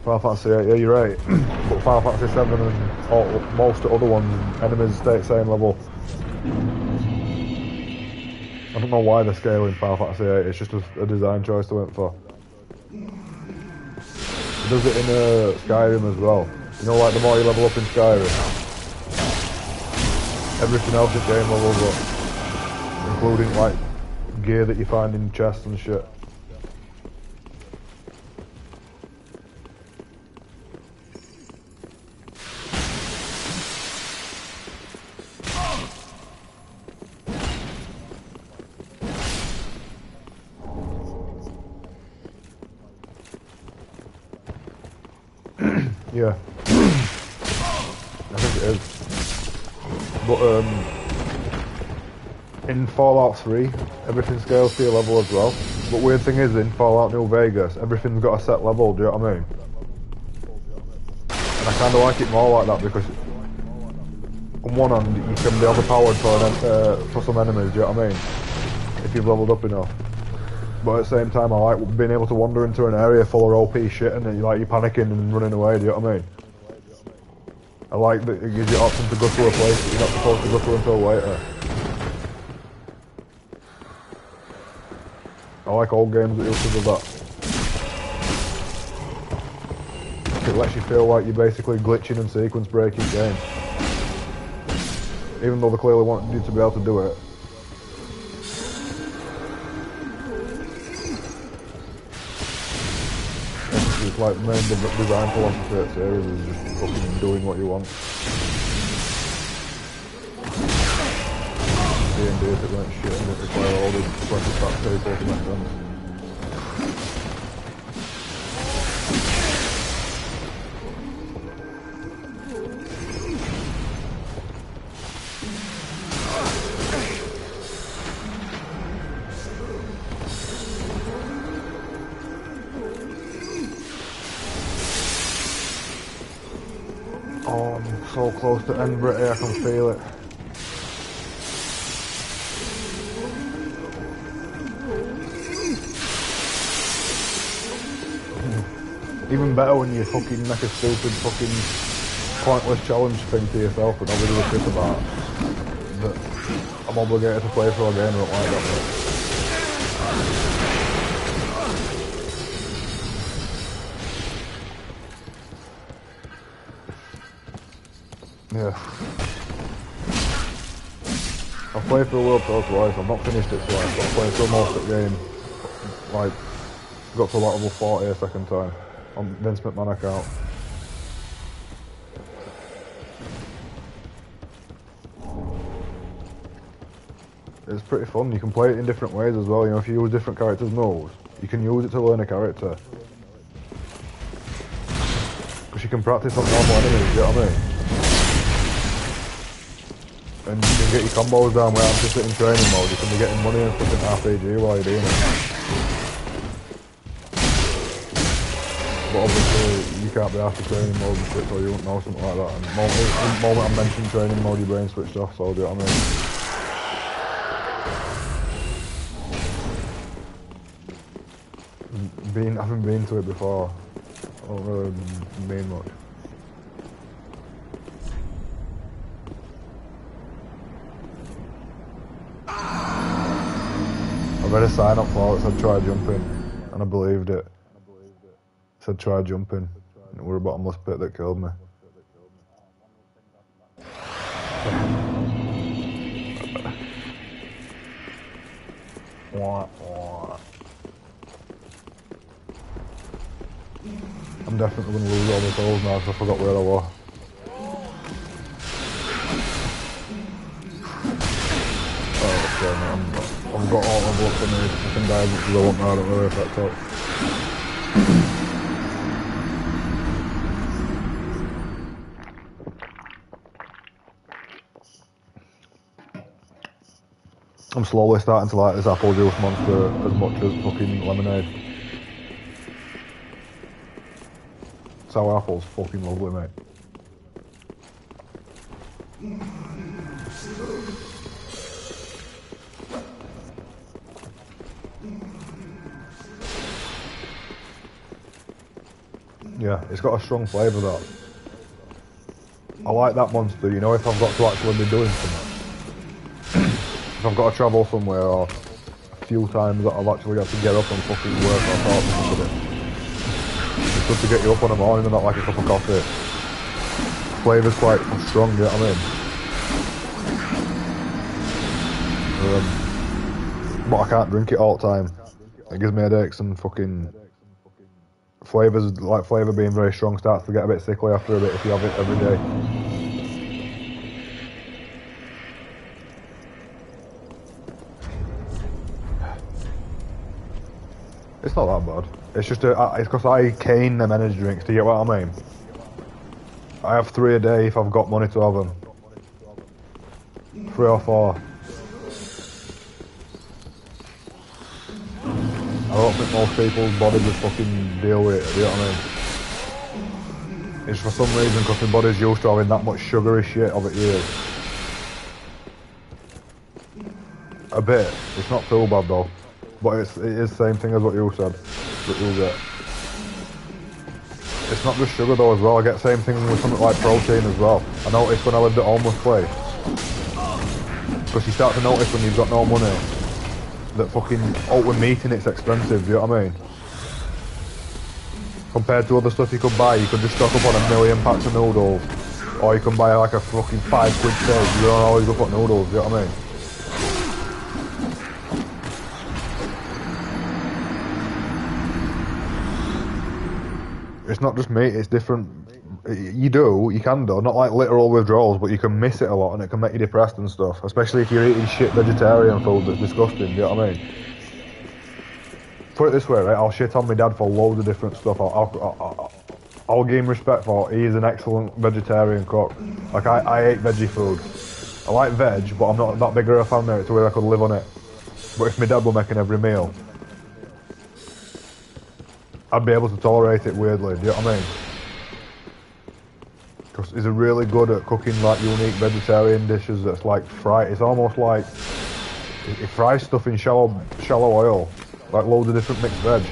Final Fantasy 8, yeah, you're right. But Final Fantasy 7 and most other ones, enemies stay at the same level. I don't know why they're scaling Final Fantasy 8, it's just a design choice they went for. It does it in Skyrim as well. You know, like the more you level up in Skyrim, everything else in game levels up, including like gear that you find in chests and shit. Yeah. I think it is. But in Fallout 3, everything scales to your level as well. But weird thing is, in Fallout New Vegas, everything's got a set level, do you know what I mean? And I kinda like it more like that because on one hand you can be overpowered for some enemies, do you know what I mean? If you've leveled up enough. But at the same time, I like being able to wander into an area full of OP shit and then you're panicking and running away, do you know what I mean? I like that it gives you option to go to a place that you're not supposed to go to until later. I like old games that used to do that. It lets you feel like you're basically glitching and sequence breaking games. Even though they clearly wanted you to be able to do it. It's like the main design philosophy of the series is just fucking doing what you want. D&D if it went shit and it required all the 20 stack people to make sense. Oh, I'm so close to Edinburgh, I can feel it. Even better when you fucking make a stupid fucking pointless challenge thing to yourself but nobody gives a shit about. But I'm obligated to play for a game, I don't like that bit. Yeah. I've played through World Tour twice, I've not finished it twice, but I've played through most of the game. Like, got to level 40 a second time. On Vince McMahon account. It's pretty fun, you can play it in different ways as well, you know, if you use different characters' moves, you can use it to learn a character. Because you can practice on normal enemies, you know what I mean? And you can get your combos down without just sitting in training mode, you can be getting money and stuff in RPG while you're doing it. But obviously, you can't be after training mode and shit, so you won't know something like that. And the moment I mentioned training mode, your brain switched off, so do you know what I mean? Having been to it before, I don't really mean much. I read a sign up for it that said try jumping, and I believed it. It said try jumping, and it was a bottomless pit that killed me. I'm definitely going to lose all the souls now because I forgot where I was. Oh, okay, man. I've got all my blocks on me. I can die because I want now, I don't really affect it. I'm slowly starting to like this apple juice monster as much as fucking lemonade. Sour apple's fucking lovely, mate. Yeah, it's got a strong flavour that. I like that monster, you know, if I've got to actually be doing something. If I've got to travel somewhere or a few times that I've actually got to get up and fucking work or talk to somebody. It's good to get you up in the morning and not like a cup of coffee. Flavour's quite strong, you know what I mean? But I can't drink it all the time. It gives me headaches and fucking... Flavours, like flavour being very strong, starts to get a bit sickly after a bit if you have it every day. It's not that bad. It's just it's because I cane them energy drinks, do you get what I mean? I have 3 a day if I've got money to have them. 3 or 4. I don't think most people's bodies would fucking deal with it, do you know what I mean? It's for some reason because my body's used to having that much sugary shit of it years. A bit. It's not too bad though. But it is the same thing as what you said, that you'll get. It's not just sugar though as well, I get the same thing with something like protein as well. I noticed when I lived at homeless place. Because you start to notice when you've got no money, that fucking oat meat in it's expensive, do you know what I mean? Compared to other stuff you could buy, you could just stock up on 1 million packs of noodles. Or you can buy like a fucking £5 steak, you don't always go for noodles, do you know what I mean? It's not just meat, it's different. You can do, not like literal withdrawals, but you can miss it a lot and it can make you depressed and stuff. Especially if you're eating shit vegetarian food that's disgusting, do you know what I mean? Put it this way, right, I'll shit on my dad for loads of different stuff. I'll give him respect for it. He's an excellent vegetarian cook. Like, I hate veggie food. I like veg, but I'm not that big of a fan of it to where I could live on it. But if my dad were making every meal, I'd be able to tolerate it weirdly, do you know what I mean? Because he's really good at cooking like unique vegetarian dishes that's like fried. It's almost like he fries stuff in shallow oil, like loads of different mixed veg.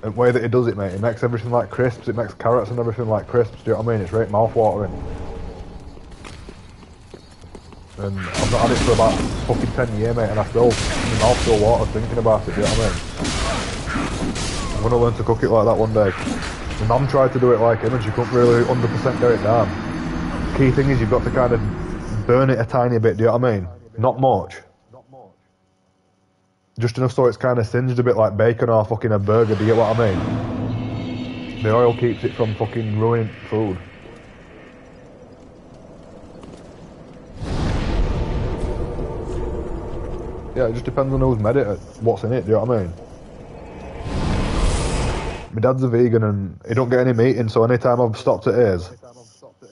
And the way that he does it, mate, he makes everything like crisps, it makes carrots and everything like crisps, do you know what I mean? It's right mouth-watering. And I've not had it for about fucking 10 years, mate, and my mouth still waters thinking about it, do you know what I mean? I'm gonna learn to cook it like that one day. My mum tried to do it like him and she couldn't really 100% get it down. Key thing is you've got to kind of burn it a tiny bit, do you know what I mean? Not much. Just enough so it's kind of singed a bit like bacon or fucking a burger, do you get what I mean? The oil keeps it from fucking ruining food. Yeah, it just depends on who's made it, what's in it, do you know what I mean? My dad's a vegan and he don't get any meat in, so anytime I've stopped at his,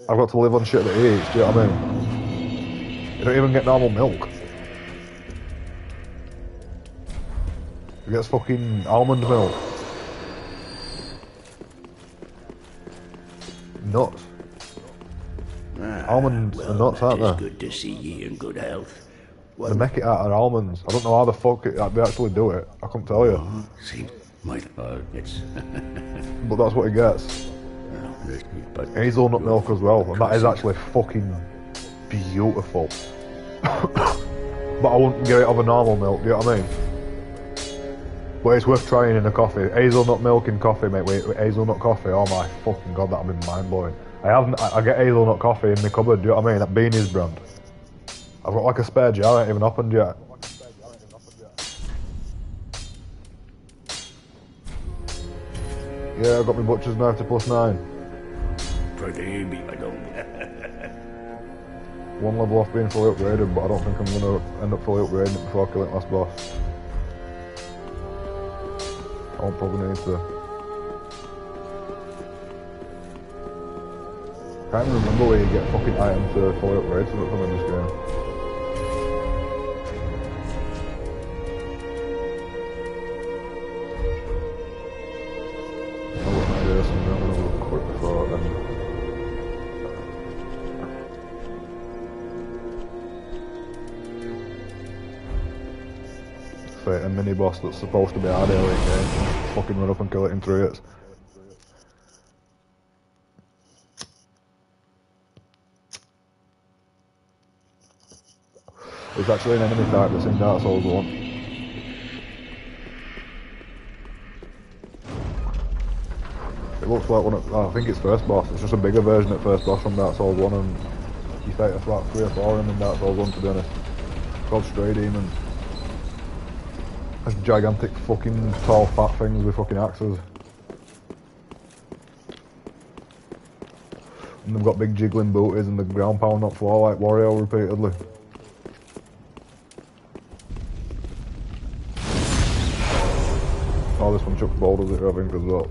I've got to live on shit that he eats, do you know what I mean? He don't even get normal milk. He gets fucking almond milk. Nuts. Almonds are nuts, aren't they? It's good to see ye in good health. They make it out of almonds. I don't know how the fuck they actually do it. I couldn't tell you. See, my it's... But that's what he gets. But Hazelnut milk as well, and that is actually fucking beautiful. But I wouldn't get it of a normal milk, do you know what I mean? But it's worth trying in a coffee. Hazelnut milk in coffee, mate, with hazelnut coffee, oh my fucking god, that'd be mind-blowing. I get hazelnut coffee in my cupboard, do you know what I mean? That Beanie's brand. I've got like a spare jar, I ain't even opened yet. Yeah, I've got my butcher's knife to +9. Maybe I don't. One level off being fully upgraded, but I don't think I'm gonna end up fully upgrading it before killing last boss. I won't probably need to. Can't even remember where you get fucking items to fully upgrade something from in this game. say, a mini boss that's supposed to be hard early game. Fucking run up and kill it in 3 hits. It's actually an enemy type that's in Dark Souls 1. It looks like one of, I think it's first boss. It's just a bigger version of first boss from Dark Souls 1, and you fight about 3 or 4 of them in Dark Souls 1, to be honest. It's called Stray Demons. Those gigantic fucking tall fat things with fucking axes. And they've got big jiggling booties and the ground pound not floor like Wario repeatedly. Oh, this one chucks boulders at you, I think, as well.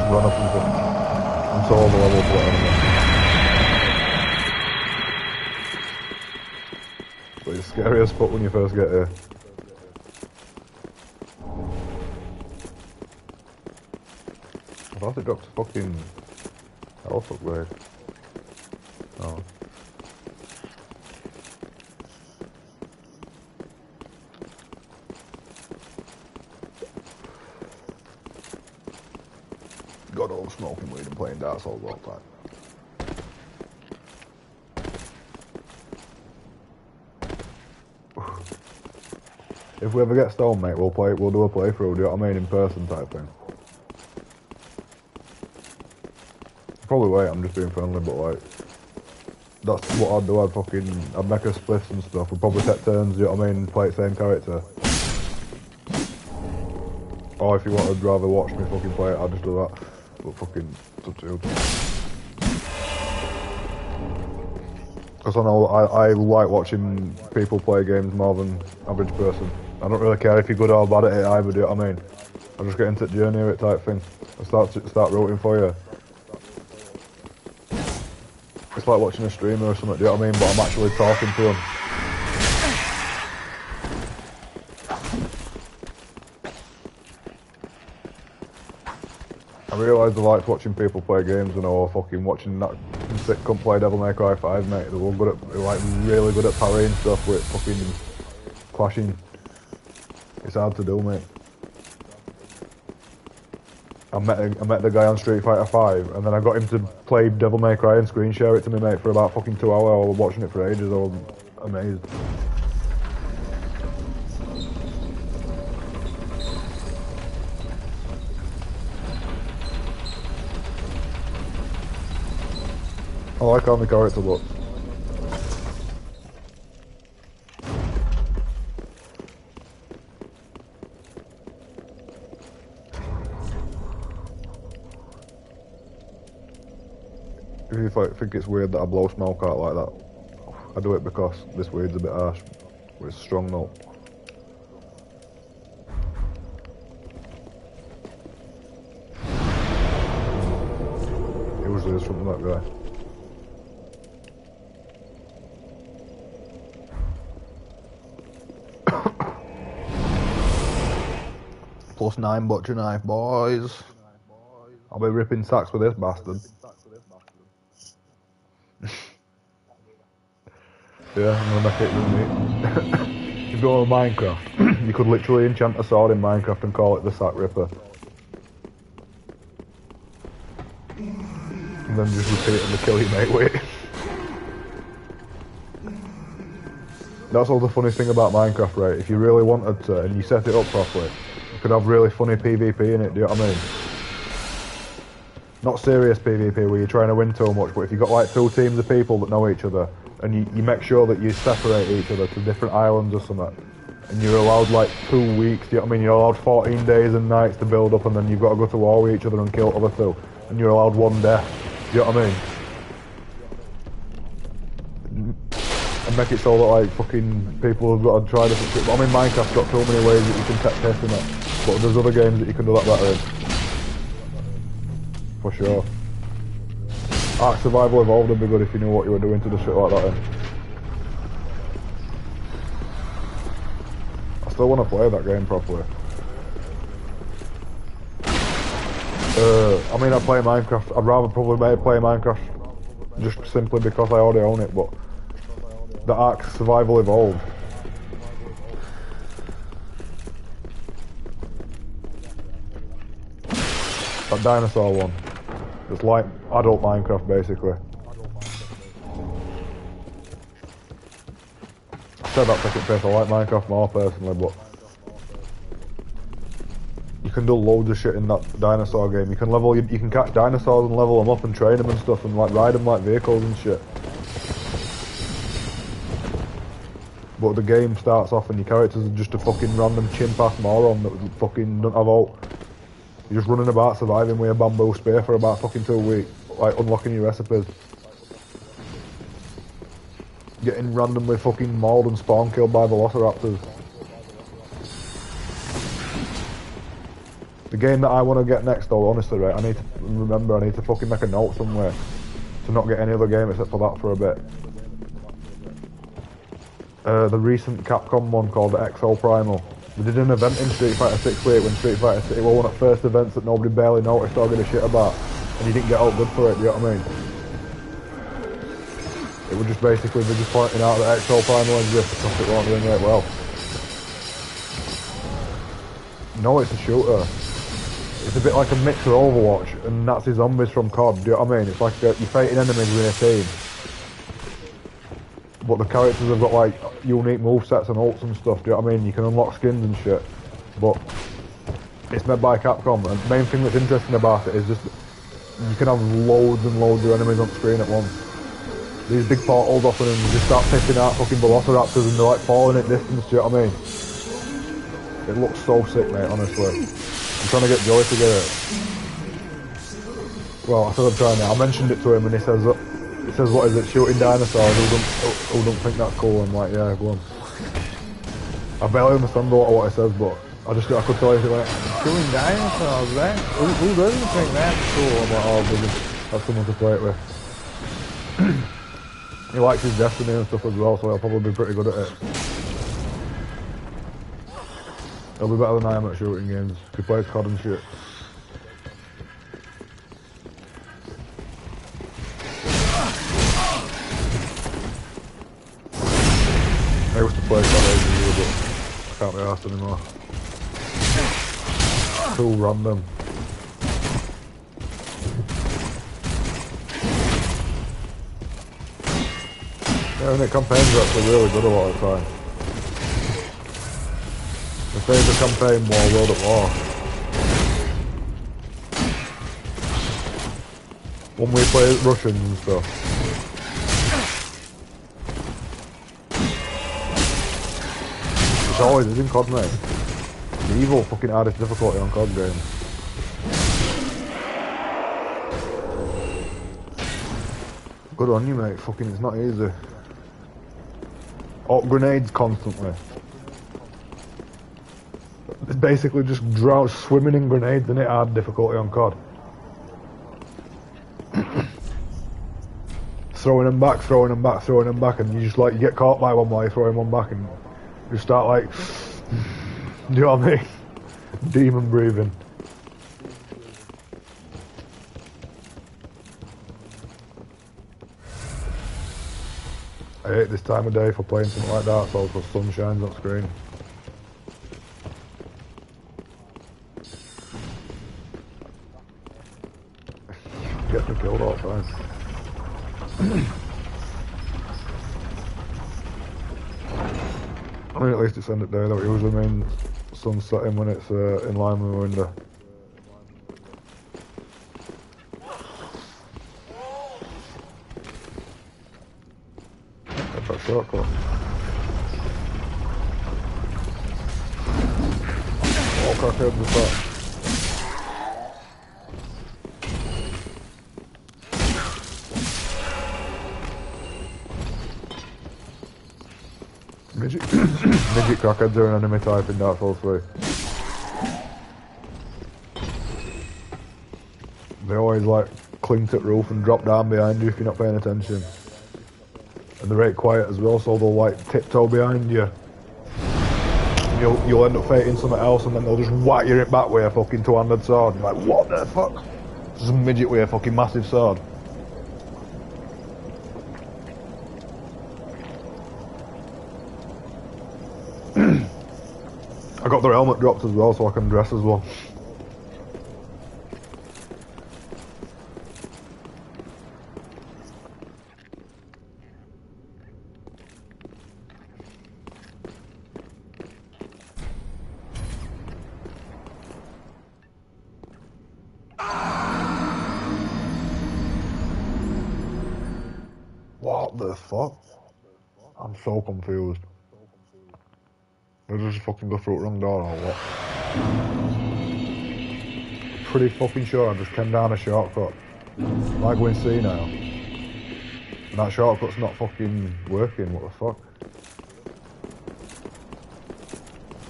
Run up and solve the level for that enemy. But it's scary as fuck when you first get here. I thought it dropped a fucking health upgrade. Oh. God, all smoking weed and playing Dark Souls all the time. If we ever get stoned, mate, we'll do a playthrough, do you know what I mean, in person type thing. Probably wait, I'm just being friendly, but like, that's what I'd do. I'd make a spliff and stuff. We'd probably take turns, do you know what I mean, play the same character. Or if you wanted to rather watch me fucking play it, I'd just do that. But fucking, it's up to you. Because I know I like watching people play games more than average person. I don't really care if you're good or bad at it either, do you know what I mean? I just get into the journey of it type thing. I start rooting for you. It's like watching a streamer or something, do you know what I mean? But I'm actually talking to them. I realised I liked watching people play games and all fucking watching that sitcom play Devil May Cry 5, mate. They're like really good at parrying stuff with fucking clashing. It's hard to do, mate. I met the guy on Street Fighter 5, and then I got him to play Devil May Cry and screen share it to me, mate, for about fucking 2 hours. I was watching it for ages. I was amazed. I like how my character looks. If you think it's weird that I blow smoke out like that, I do it because this weed's a bit harsh, but it's strong though. Usually there's something like that guy. +9 butcher knife, boys. I'll be ripping sacks with this bastard. Yeah, I'm gonna make it with me. If you go on Minecraft, you could literally enchant a sword in Minecraft and call it the Sack Ripper. And then just repeat it and kill your mate with it. That's all the funny thing about Minecraft, right? If you really wanted to, and you set it up properly, you could have really funny PvP in it, do you know what I mean? Not serious PvP where you're trying to win too much, but if you've got like 2 teams of people that know each other, and you make sure that you separate each other to different islands or something, and you're allowed like 2 weeks, do you know what I mean? You're allowed 14 days and nights to build up, and then you've got to go to war with each other and kill other 2, and you're allowed 1 death, do you know what I mean? And make it so that like fucking people have got to try different shit. But I mean, Minecraft's got so many ways that you can take piss in it, but there's other games that you can do that better in. For sure. Ark Survival Evolved would be good if you knew what you were doing to do shit like that in. I still want to play that game properly. I mean, I play Minecraft. I'd rather probably play Minecraft just simply because I already own it, but the Ark Survival Evolved. That dinosaur one. It's like adult Minecraft, basically. I said that second place, I like Minecraft more personally, but you can do loads of shit in that dinosaur game. You can catch dinosaurs and level them up and train them and stuff and like ride them like vehicles and shit. But the game starts off and your characters are just a fucking random chimp-ass moron that fucking don't have out. You're just running about surviving with a bamboo spear for about fucking 2 weeks, like unlocking your recipes. Getting randomly fucking mauled and spawn killed by velociraptors. The game that I want to get next though, honestly, right, I need to fucking make a note somewhere to not get any other game except for that for a bit. The recent Capcom one called Exo Primal. We did an event in Street Fighter 6 when Street Fighter 6 was one of the first events that nobody barely noticed or gave a shit about, and you didn't get out good for it, do you know what I mean? It was just basically, they're just pointing out that Exo Primal exists because it wasn't doing it well. No, it's a shooter. It's a bit like a mix of Overwatch and Nazi zombies from COD, do you know what I mean? It's like you're fighting enemies within a team. But the characters have got like unique movesets and ults and stuff, do you know what I mean? You can unlock skins and shit. But it's made by Capcom, and the main thing that's interesting about it is just you can have loads and loads of enemies on screen at once. These big portals open and you just start picking out fucking velociraptors and they're like falling at distance, do you know what I mean? It looks so sick, mate, honestly. I'm trying to get Joey to get it. Well, I said I'm trying it. I mentioned it to him and he says, what is it, shooting dinosaurs? Who don't think that's cool? I'm like, yeah, go on. I barely understand a lot of what he says, but I could tell you like, Shooting dinosaurs, right? Who doesn't think that's cool? I'm like, oh, brilliant. That's someone to play it with. He likes his Destiny and stuff as well, so he'll probably be pretty good at it. He'll be better than I am at shooting games. He plays COD and shit. I used to play COD ages ago, but I can't be arsed anymore. Too random. Yeah, and the campaigns are actually really good a lot of the time. My favourite campaign was World at War. When we play Russians and stuff. It's always is in COD, mate. The evil fucking hardest difficulty on COD games. Good on you, mate. Fucking, it's not easy. Oh, grenades constantly. It's basically just swimming in grenades, and it hard difficulty on COD. Throwing them back, and you just like, you get caught by one while you're throwing one back, and you start like, do you know what I mean? Demon breathing. I hate this time of day for playing something like that, so the sun shines on screen. Get me killed all the time. I mean, at least it's end of day though. It usually means sun setting when it's in line with the window. That's that shortcut. All crackheads with that. Midget crackheads are an enemy type in Dark Souls 3. They always like cling to the roof and drop down behind you if you're not paying attention. And they're very quiet as well, so they'll like tiptoe behind you. And you'll end up fighting something else, and then they'll just whack you in back with a fucking two-handed sword. You're like, what the fuck? Just a midget with a fucking massive sword. I got their helmet dropped as well, so I can dress as well. What the fuck? I'm so confused. Did I just fucking go through the wrong door or what? Pretty fucking sure I just came down a shortcut. Like going C now. And that shortcut's not fucking working, what the fuck?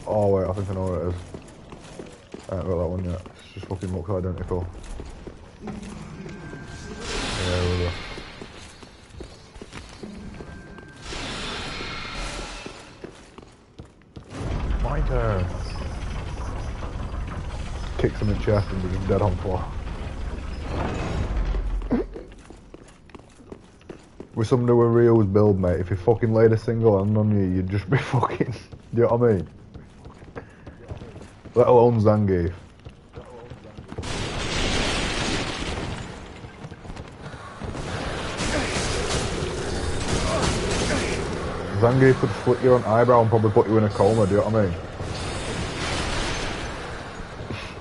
Oh wait, I think I know what it is. I haven't got that one yet. It just fucking looks identical. Yeah, there we go. My turn. Kicks him in the chest and we're just dead on floor. With somebody with Rio's build, mate, if you fucking laid a single hand on you, you'd just be fucking... Do you know what I mean? Let alone Zangief. Zangief could flick your own eyebrow and probably put you in a coma, do you know what I mean?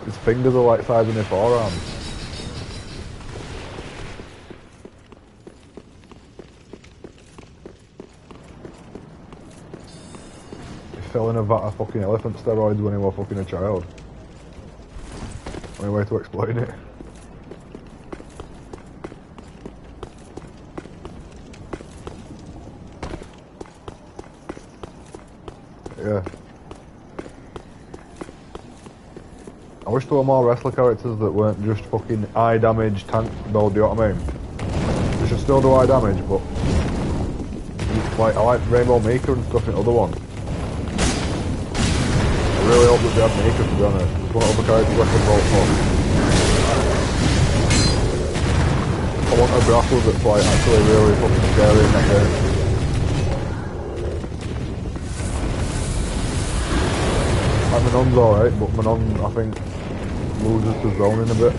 His fingers are like size of my forearm. He fell in a vat of fucking elephant steroids when he was fucking a child. Only way to explain it. Yeah. I wish there were more wrestler characters that weren't just fucking eye damage tank build, do you know what I mean? They should still do eye damage, but... Like, I like Rainbow Mika and stuff in other ones. I really hope that they had Mika, to be honest. It's one of the characters I can vote for. I want a grapple that's like actually really fucking scary in that game. Like Manon's alright, but Manon, I think, loses to zoning a bit.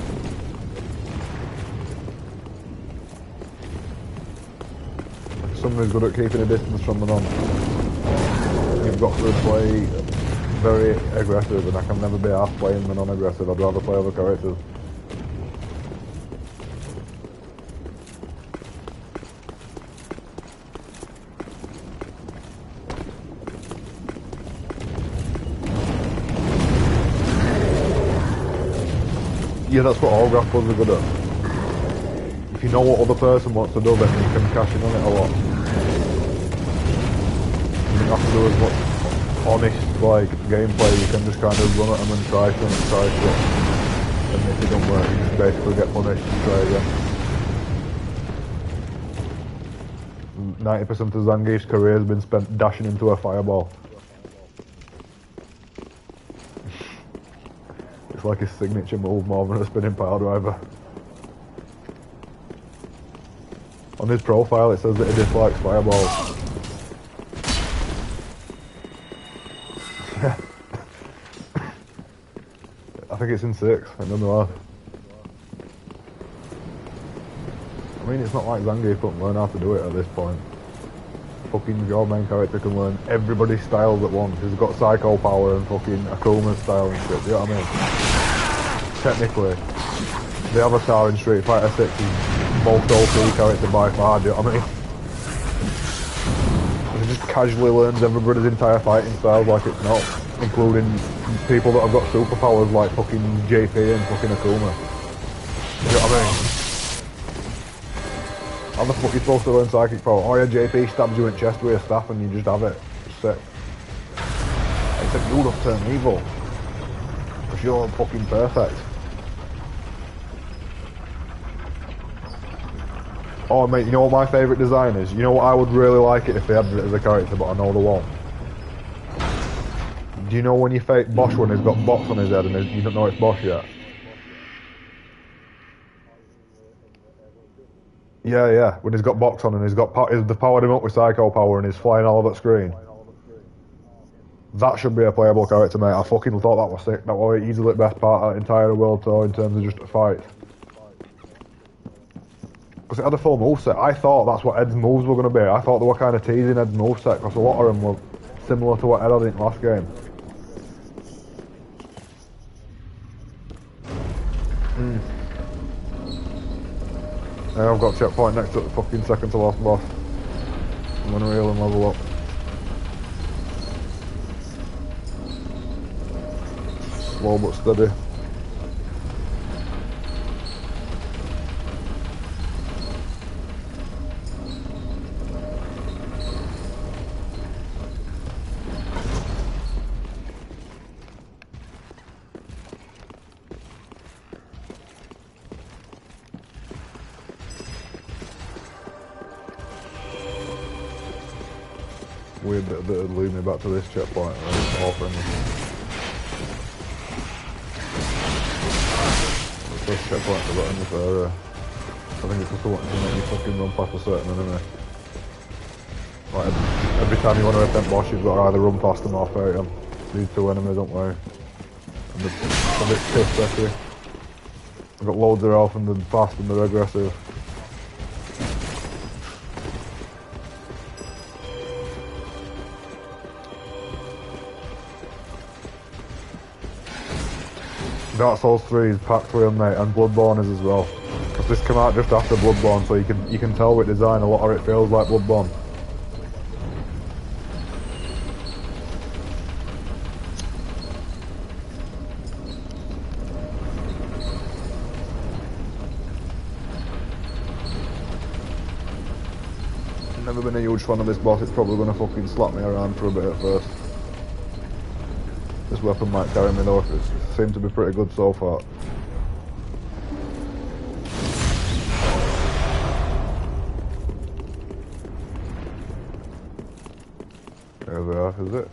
If somebody's good at keeping a distance from Manon, you've got to play very aggressive, and I can never be half playing Manon aggressive. I'd rather play other characters. Yeah, that's what all grapplers are good at. If you know what other person wants to do, then you can cash in on it a lot. You don't have to do as much honest, like, gameplay. You can just kind of run at them and try shit. And if it don't work, you just basically get punished and try again. 90% of Zangief's career has been spent dashing into a fireball. It's like his signature move more than a spinning pile driver. On his profile it says that he dislikes fireballs. Yeah. I think it's in 6, nonetheless. I mean, it's not like Zangief couldn't learn how to do it at this point. Fucking your main character can learn everybody's styles at once. He's got Psycho Power and fucking Akuma's style and shit, do you know what I mean? Technically, the Avatar in Street Fighter 6 is most OP character by far, do you know what I mean? He just casually learns everybody's entire fighting styles like it's not, including people that have got superpowers like fucking JP and fucking Akuma. Do you know what I mean? How the fuck are you supposed to learn psychic power? Oh yeah, JP stabs you in the chest with a staff and you just have it. It's sick. Except you don't turn evil. Because you're fucking perfect. Oh mate, you know what my favourite design is? You know what I would really like it if they had it as a character, but I know the one. Do you know when you fight Bosch when he's got box on his head and you don't know it's Bosch yet? Yeah, yeah. When he's got box on and they've powered him up with psycho power and he's flying all over the screen. That should be a playable character, mate. I fucking thought that was sick. That was easily the best part of that entire world tour in terms of just a fight. Because it had a full moveset. I thought that's what Ed's moves were going to be. I thought they were kind of teasing Ed's moveset because a lot of them were similar to what Ed had in the last game. Yeah, I've got a checkpoint next to the fucking second to last boss. I'm gonna reel and level up. Slow but steady. Weird bit that would lead me back to this checkpoint. Right? All friendly. The first checkpoint I got in this area. I think it's just the one to make you fucking run past a certain enemy. Like every time you want to attempt boss, you've got to either run past them or fight them. These two enemies don't worry. And they're a bit pissed actually. I've got loads of health and they're fast and they're aggressive. Dark Souls 3 is packed with them, mate, and Bloodborne is as well. Because this came out just after Bloodborne, so you can tell with design a lot of it feels like Bloodborne. Never been a huge fan of this boss. It's probably going to fucking slap me around for a bit at first. This weapon might carry me though. It seems to be pretty good so far. There we are, is it?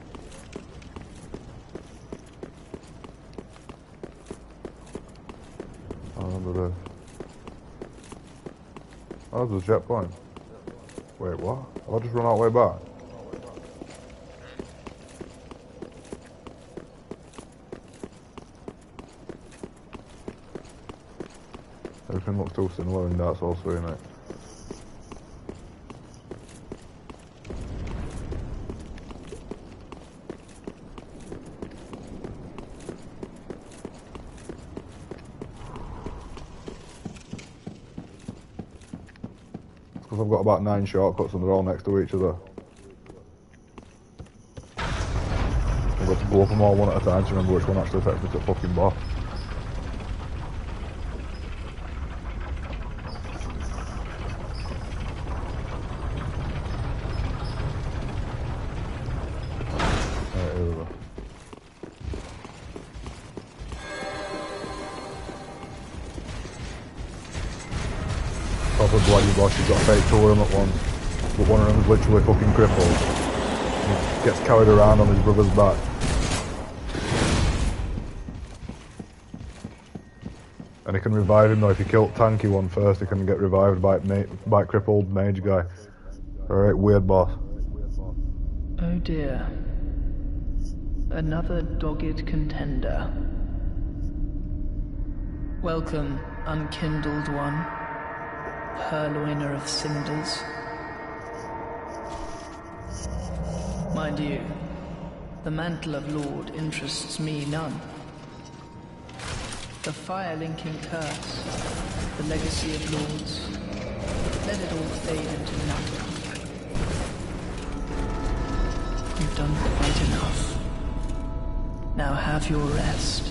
I remember this. Oh, there's a checkpoint. Wait, what? I'll just run all the way back. Everything looks too similar in Dark Souls 3, mate. Because I've got about 9 shortcuts and they're all next to each other. I've got to go up them all one at a time to remember which one actually takes me to the fucking boss. Proper bloody boss, you've got to fight 2 of them at once. But one of them is literally fucking crippled. He gets carried around on his brother's back. And he can revive him though. If you kill tanky one first, he can get revived by crippled mage guy. Alright, weird boss. Oh dear. Another dogged contender. Welcome, unkindled one. Purloiner of cinders. Mind you, the mantle of Lord interests me none. The fire-linking curse, the legacy of lords, let it all fade into nothing. You've done quite enough. Now have your rest.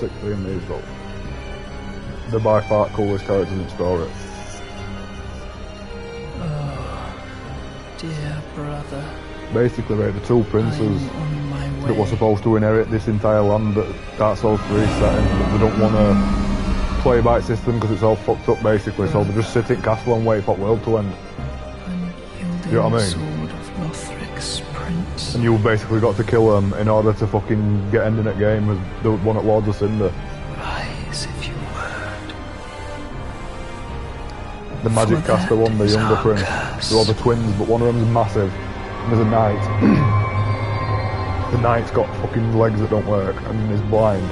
16 these though. They're by far coolest characters in story. Dear brother, Basically, mate, the two princes I'm on my way. that were supposed to inherit this entire land that Dark Souls 3 is set in, but they don't want to play by its system because it's all fucked up basically, so they just sit in castle and wait for the world to end. Unyielding You know what I mean? sword of Lothric's prince. And you basically got to kill them in order to fucking get ending at game with the one at Lords of Cinder. Rise if you would. The magic For caster that one, the is younger our prince. curse. They're all the twins, but one of them's massive. And there's a knight. The knight's got fucking legs that don't work and is blind.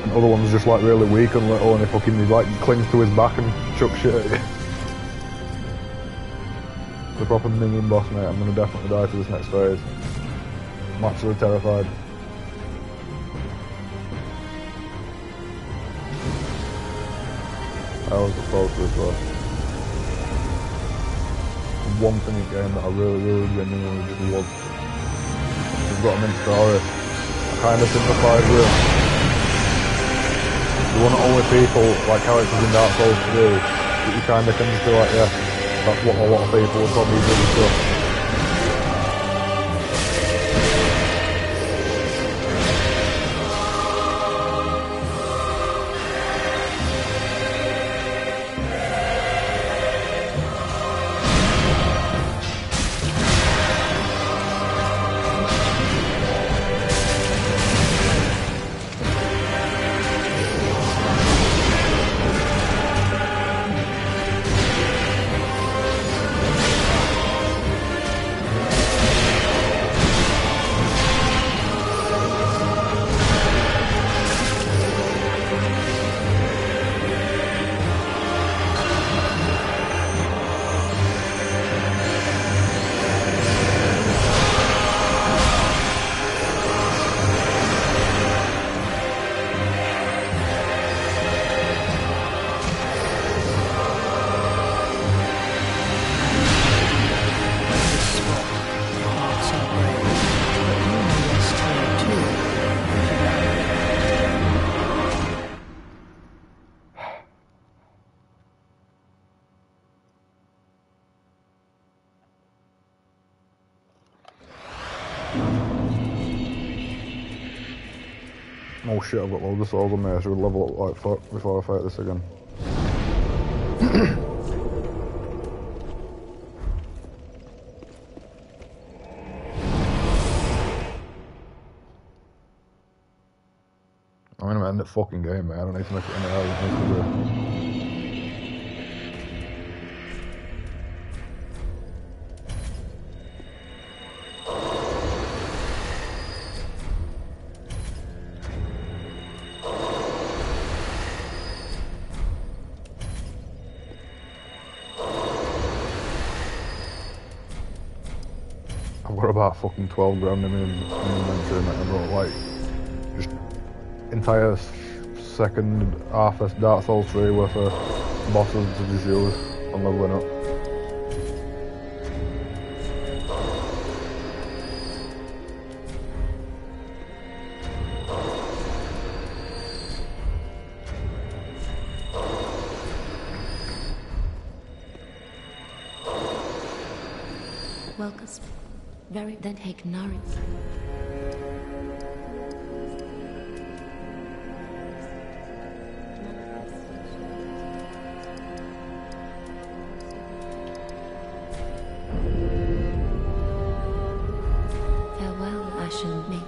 And the other one's just like really weak and little, and he like clings to his back and chucks shit at you. The proper minion boss, mate. I'm gonna definitely die to this next phase. I'm actually terrified. I was supposed to this one. One thing in the game that I really genuinely just love. We've got them in story. I kind of sympathise with them. They're one of the only people, like characters in Dark Souls 3, that you kind of can just be like, yeah, that's what a lot of people would probably do and stuff. Oh shit, I've got loads of souls on me, I should level up like fuck before I fight this again. I'm gonna end the fucking game, man. I don't need to make it any harder than it needs to be. I've got about fucking 12 grand in my inventory, mate. I've got like just entire second half of Dark Souls 3 worth of bosses to just use on leveling up. Welcome. Very then take Nari. Farewell, Ashen Me.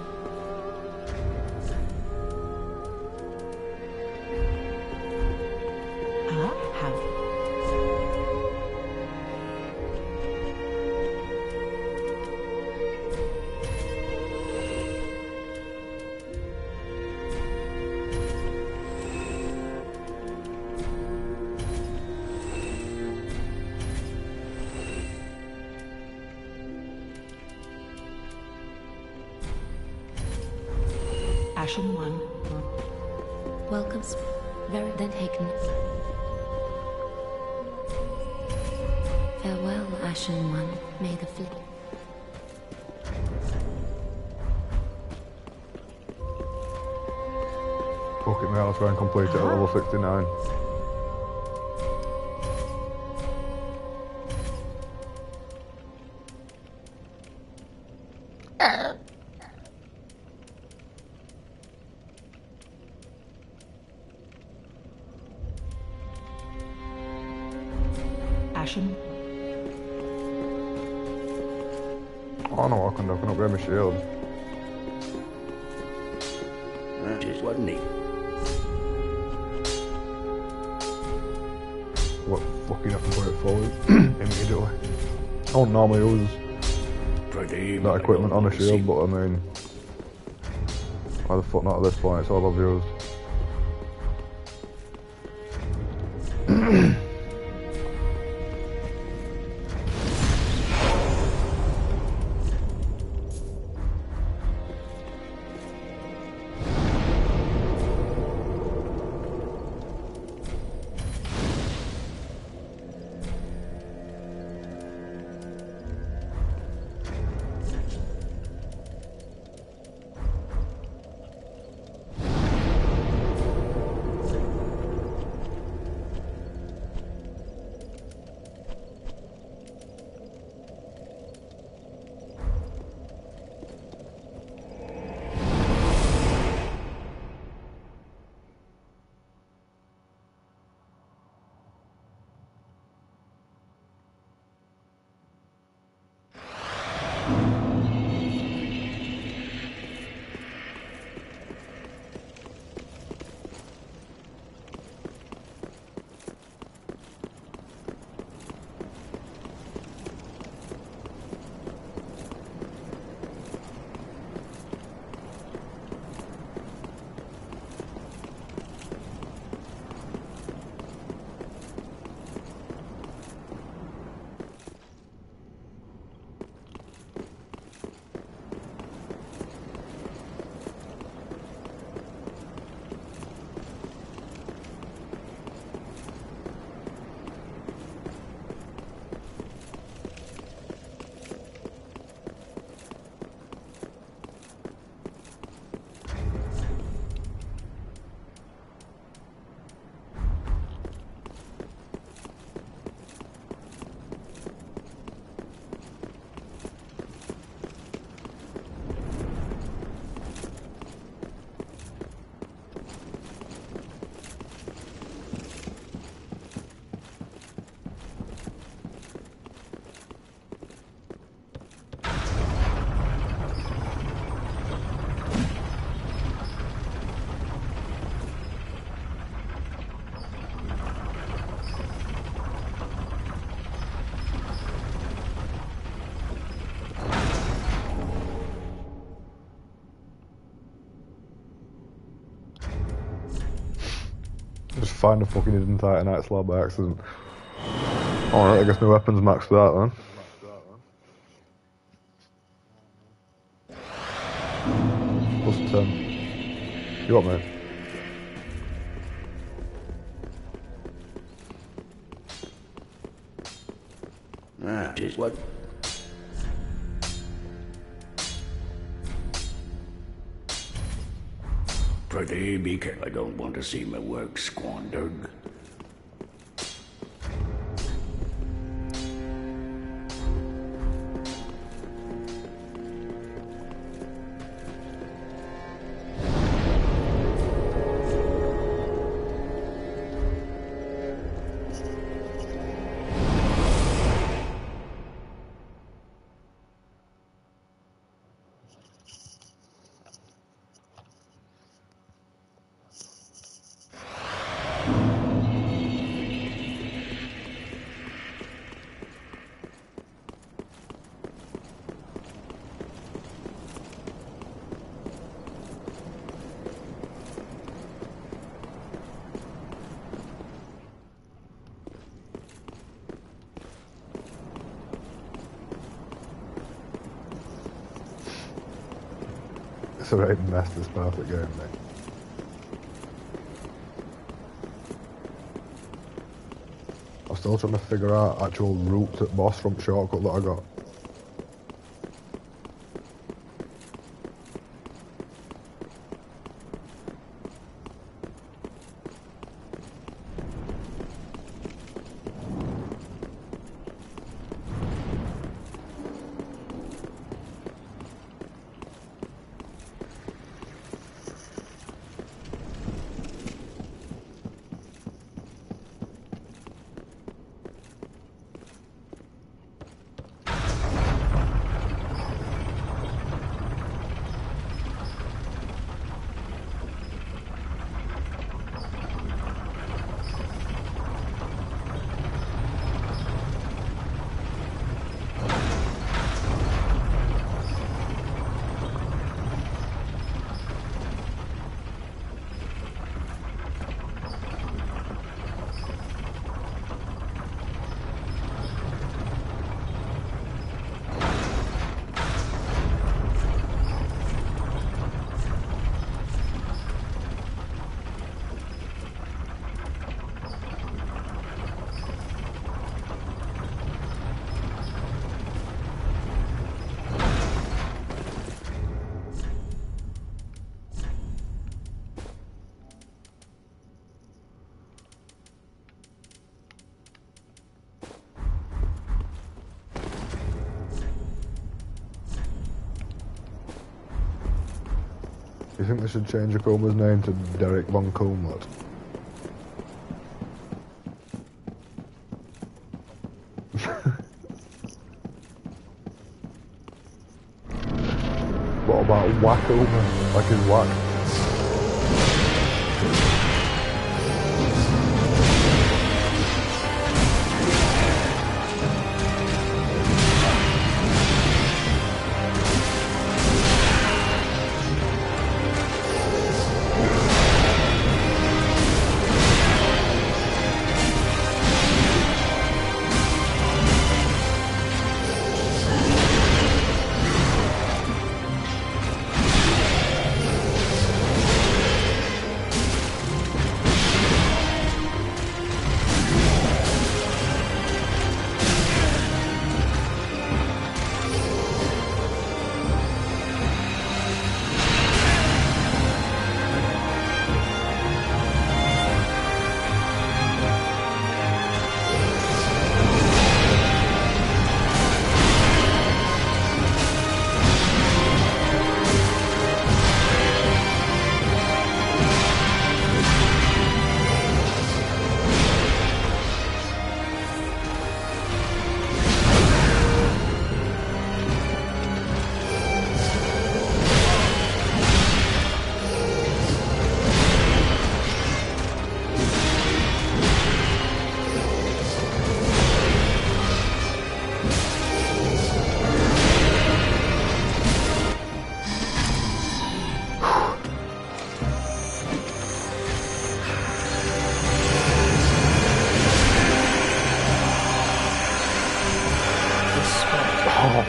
Ashen One. Welcome. Very then Haken. Farewell, Ashen One. May the fleet. Fuck it, mate, I'll try and complete it at level 69. Ashen? Oh no, I can upgrade my shield. Just wasn't he? What fucking I can put it forward immediately. I don't normally use that equipment on a shield, but I mean, why the fuck not at this point? It's all I've used. Just find a fucking hidden Titanite slab by accident. Alright, I guess my weapon's maxed for that then. Plus 10. You what, mate? Just what? Pretty be careful. I don't want to see my work squandered. It's a right mess, this perfect game, mate. I'm still trying to figure out actual routes at boss from shortcut that I got. you think they should change Akuma's name to Derek Von Kumlet? What about Wakuma? Like his whack?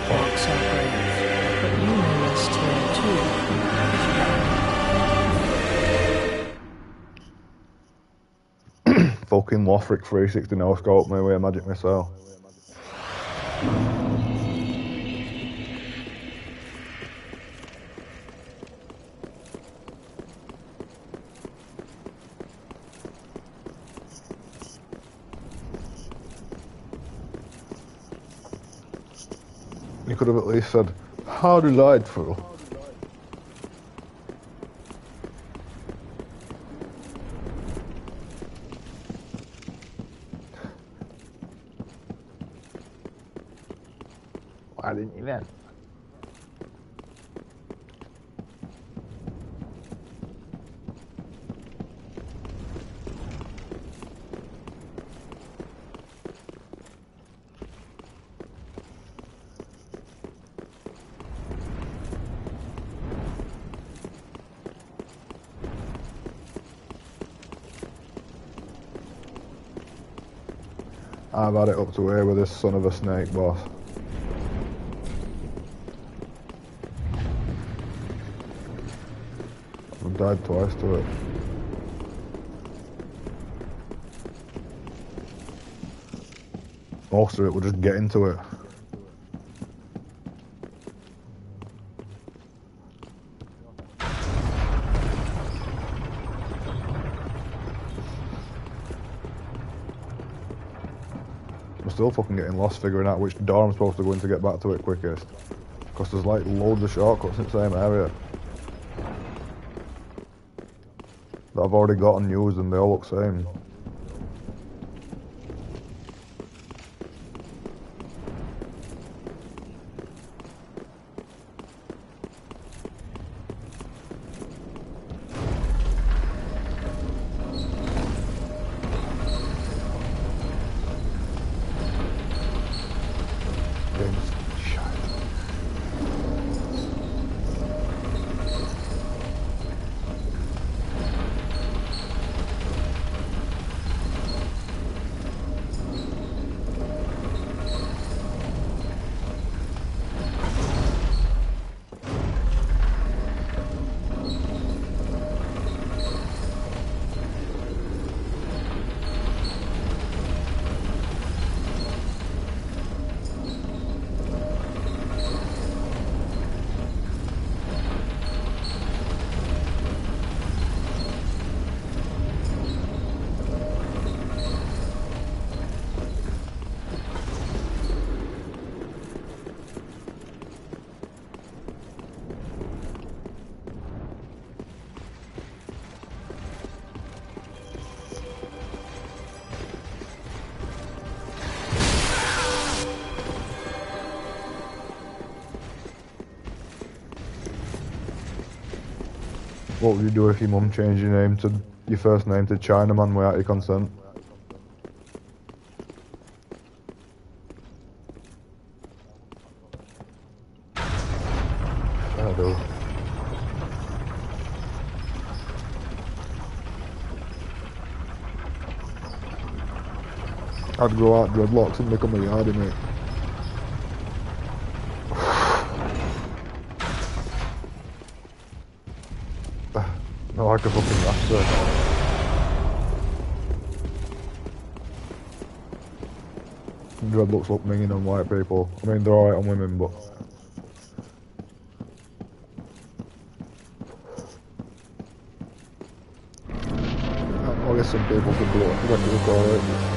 Marks our grave, but you may rest here too, if you like. Fucking Lothric 360 no scope me with a magic missile. You could have at least said, how delightful. Why didn't you then? I've had it up to here with this son of a snake boss. I've died twice to it. Most of it will just get into it. I'm still fucking getting lost figuring out which door I'm supposed to go in to get back to it quickest. Because there's like loads of shortcuts in the same area that I've already got and used and they all look the same. What would you do if your mum changed your first name to Chinaman without your consent? I do. I'd grow out dreadlocks and become a yardie, mate. No, like a fucking master. Dreadlocks look minging on white people. I mean, they're alright on women, but... I guess some people could do it. They look alright.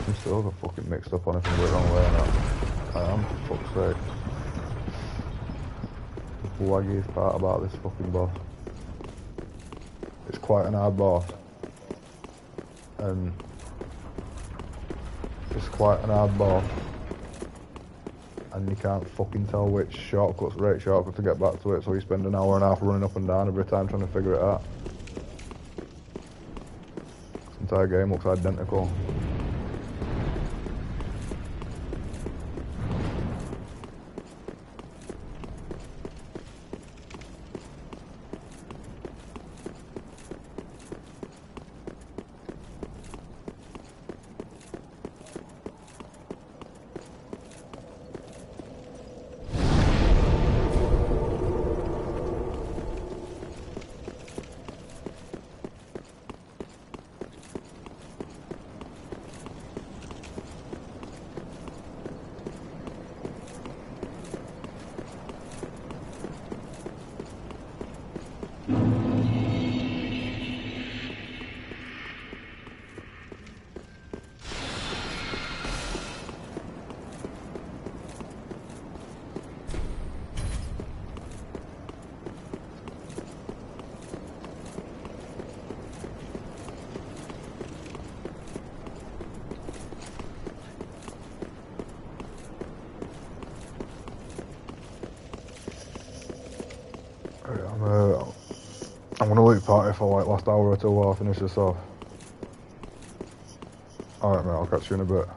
I'm still got fucking mixed up on if I'm going the wrong way or not. I am, for fuck's sake. The laggiest part about this fucking boss. It's quite an hard boss. And it's quite an hard boss. And you can't fucking tell which shortcut's the right shortcut to get back to it, so you spend an hour and a half running up and down every time trying to figure it out. This entire game looks identical. I'm gonna loop party for like last hour or two while I finish this off. Alright mate, I'll catch you in a bit.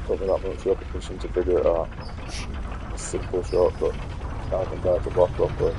Took me that much repetition to figure it out. A simple shortcut. Can't compare to block properly.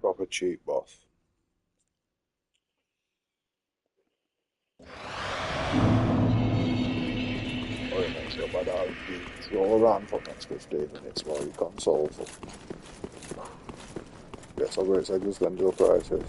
Proper cheap boss. Or it makes it bad out. You roll around for the next 15 minutes while you console for. Gets over its existential crisis.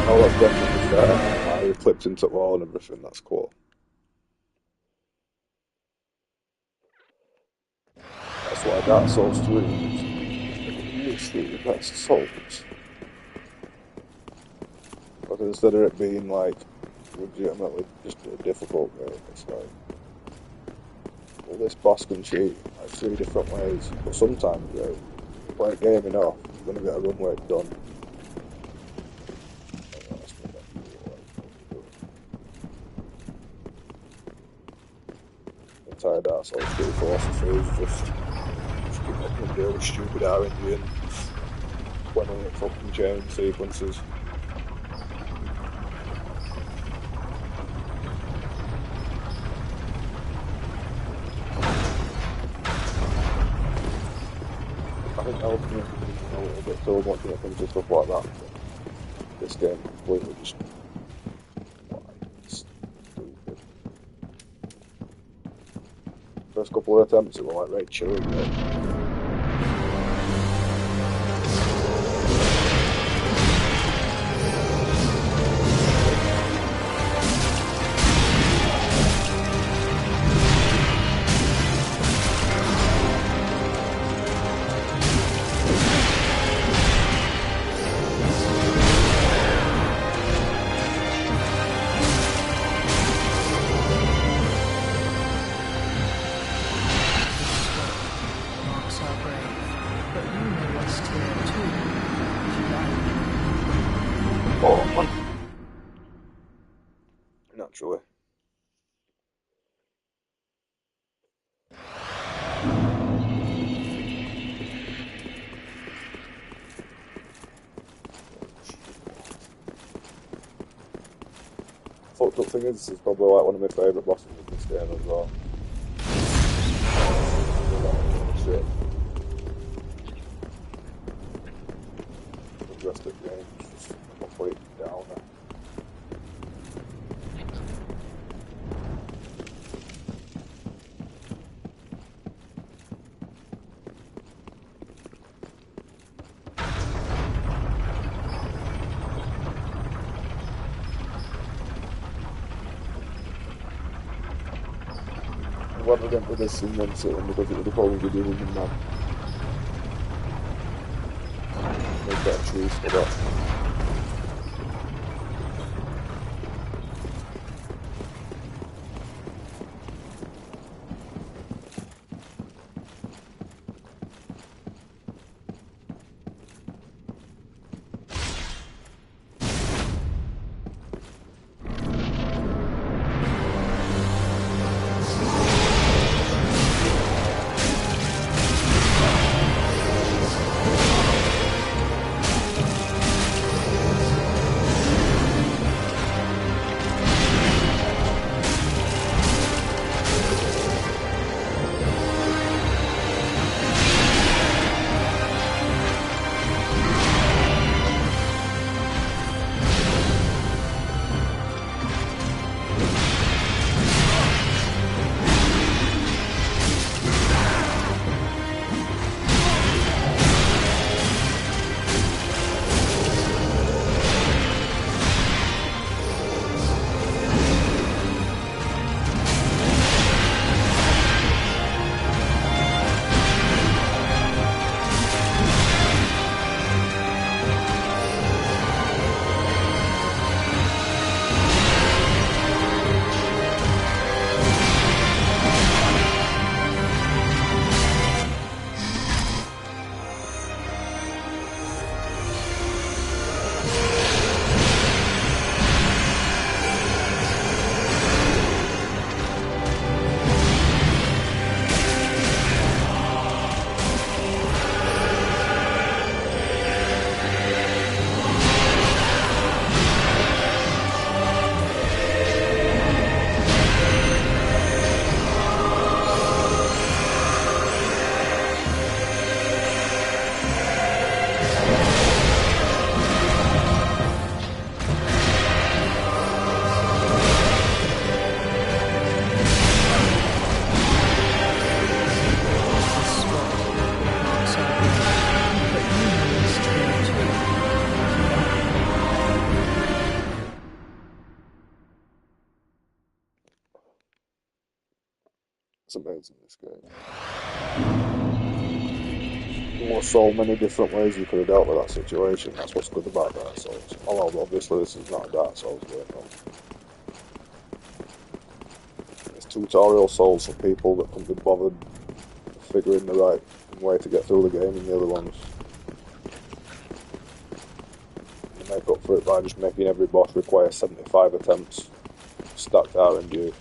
Oh, that's definitely fair. I clipped into the wall and everything, that's cool. That's why Dark Souls 3 is easily the best Souls. Because instead of it being like legitimately just a difficult game, it's like, well, this boss can cheat like 3 different ways. But sometimes, right, you play a game enough, you're going to get a run where it's done. The entire Dark Souls 3 philosophy is just keep making them really stupid RNG and 20-minute fucking chain sequences. I think Elden Ring a little bit so much when it comes to stuff like that. This game completely just stupid. First couple of attempts it were like right chilling, right? Marks our grave, but you know what's here too, if you like. Oh, naturally. Fucked up thing is, this is probably like one of my favourite bosses in this game as well. Shit. The rest of the game is just complete downer. What we're going to this in one sitting because it would have probably been even now. Make that choose for that. what's amazing in this game. There were so many different ways you could have dealt with that situation. That's what's good about Dark Souls. Although obviously this is not a Dark Souls game. No. It's tutorial souls for people that can be bothered figuring the right way to get through the game, and the other ones you make up for it by just making every boss require 75 attempts, stacked RNG.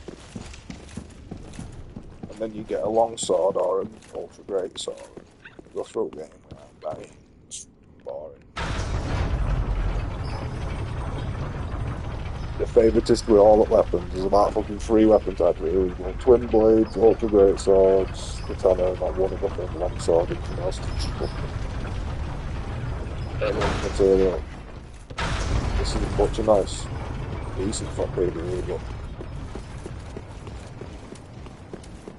And then you get a long sword or an ultra great sword. Go through the game without dying. It's boring. The favoritist with all the weapons. There's about fucking 3 weapon types really. Twin blades, ultra great swords, katana, not one of them, long sword, anything else. Everyone's material. This is much a nice, decent fucking really, but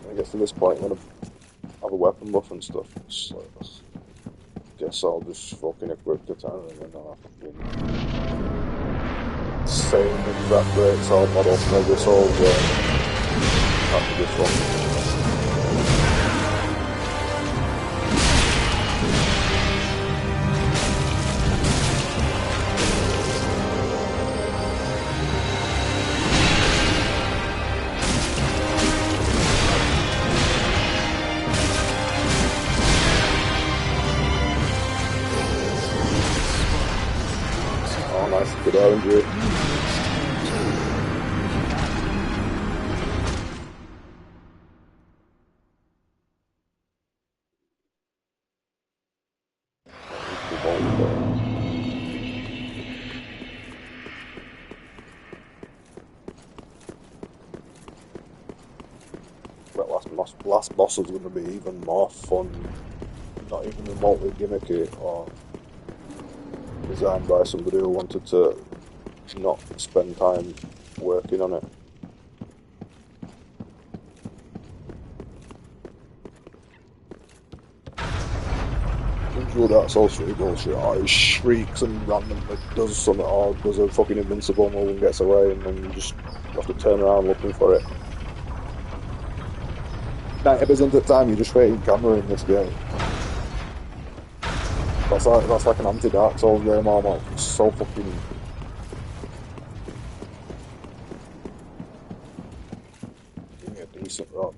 when it gets to this point, I'm gonna have a weapon buff and stuff. It's like, guess I'll just fucking equip katana and then I'll fucking same exact great sword model from every soldier after this one. Oh, nice, good RNG. But last boss is going to be even more fun, not even remotely gimmicky or designed by somebody who wanted to not spend time working on it. Usual Dark Souls 3 bullshit, oh, he shrieks and randomly does something, or does a fucking invincible move and gets away, and then you just have to turn around looking for it. 90% of the time you're just waiting camera in this game. That's like an anti-Dark Souls game almost. It's so fucking... Give me a decent run.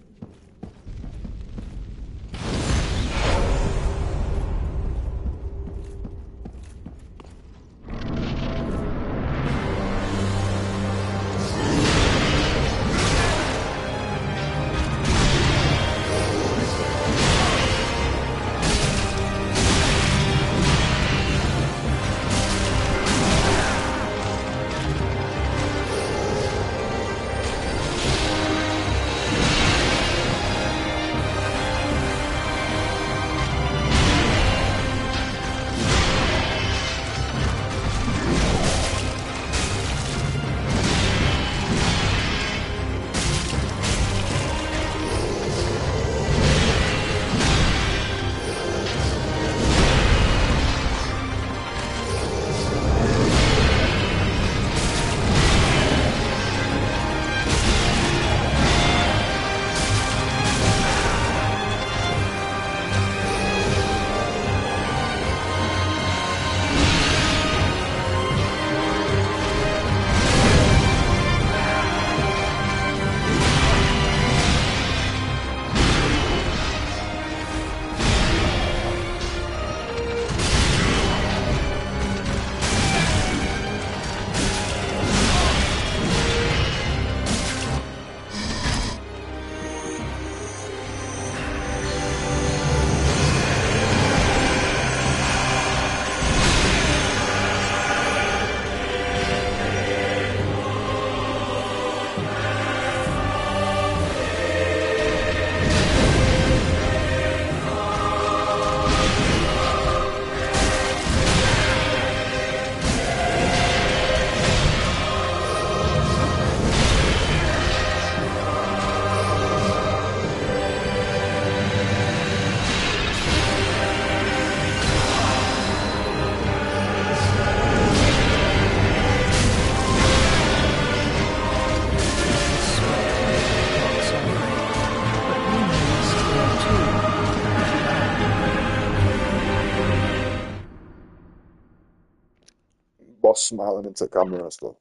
boss smiling into camera and stuff.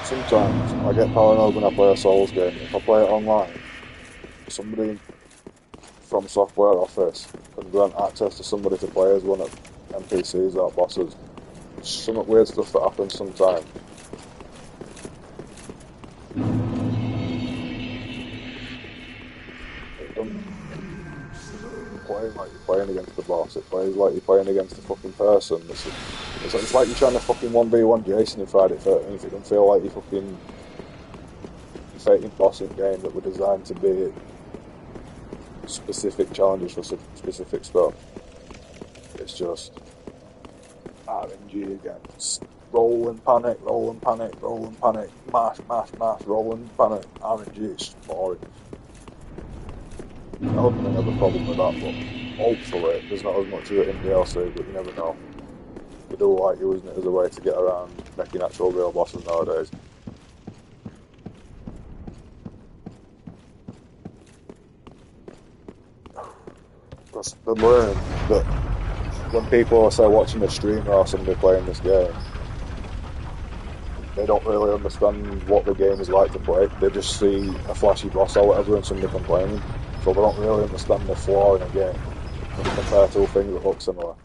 Sometimes I get paranoid when I play a Souls game. If I play it online, somebody from Software Office can grant access to somebody to play as one of NPCs or bosses. Some weird stuff that happens sometimes. It doesn't play like you're playing against the boss, it plays like you're playing against a fucking person. It's like you're trying to fucking 1v1 Jason in Friday 13th. It doesn't feel like you're fucking fighting boss in game that were designed to be specific challenges for specific stuff. It's just RNG again. Roll and panic, roll and panic, roll and panic, mash, roll and panic. RNG is boring. I don't think I have a problem with that, but hopefully there's not as much of it in DLC, but you never know. They do like using it as a way to get around making actual real bosses nowadays. That's the learn that when people are, say, watching a streamer or somebody playing this game, they don't really understand what the game is like to play. They just see a flashy boss or whatever and somebody complaining. So they don't really understand the flaw in a game when you compare two things that look similar.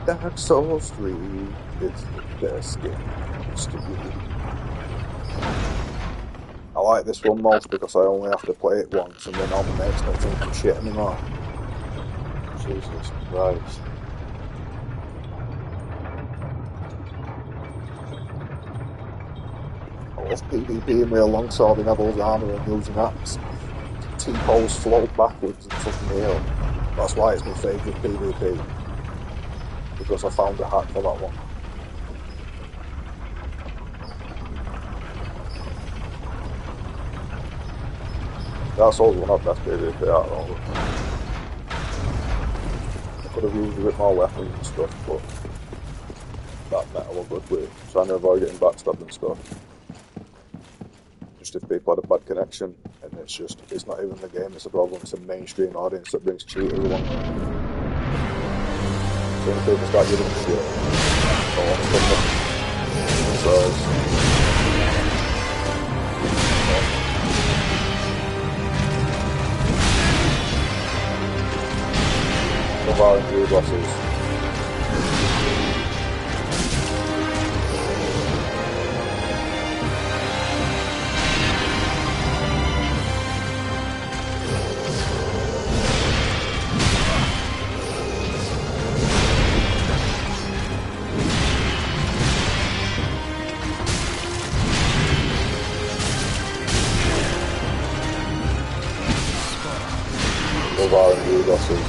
Dark Souls 3 is the best game. Stupid. I like this one most because I only have to play it once and then all my mates don't think I'm shit anymore. Jesus Christ. I love PvP with a longsword in Evil's armour and using axe. T-poles float backwards and fucking heal. That's why it's my favourite PvP. Because I found a hack for that one. That's all one of best PvP out of all. I could have used a bit more weapons and stuff, but that metal was good with trying to avoid getting backstabbed and stuff. Just if people had a bad connection, and it's not even the game that's a problem, it's a mainstream audience that brings cheaters along. So when people start giving them shit, I don't want to come up themselves. Of our injury bosses. Of our injury bosses.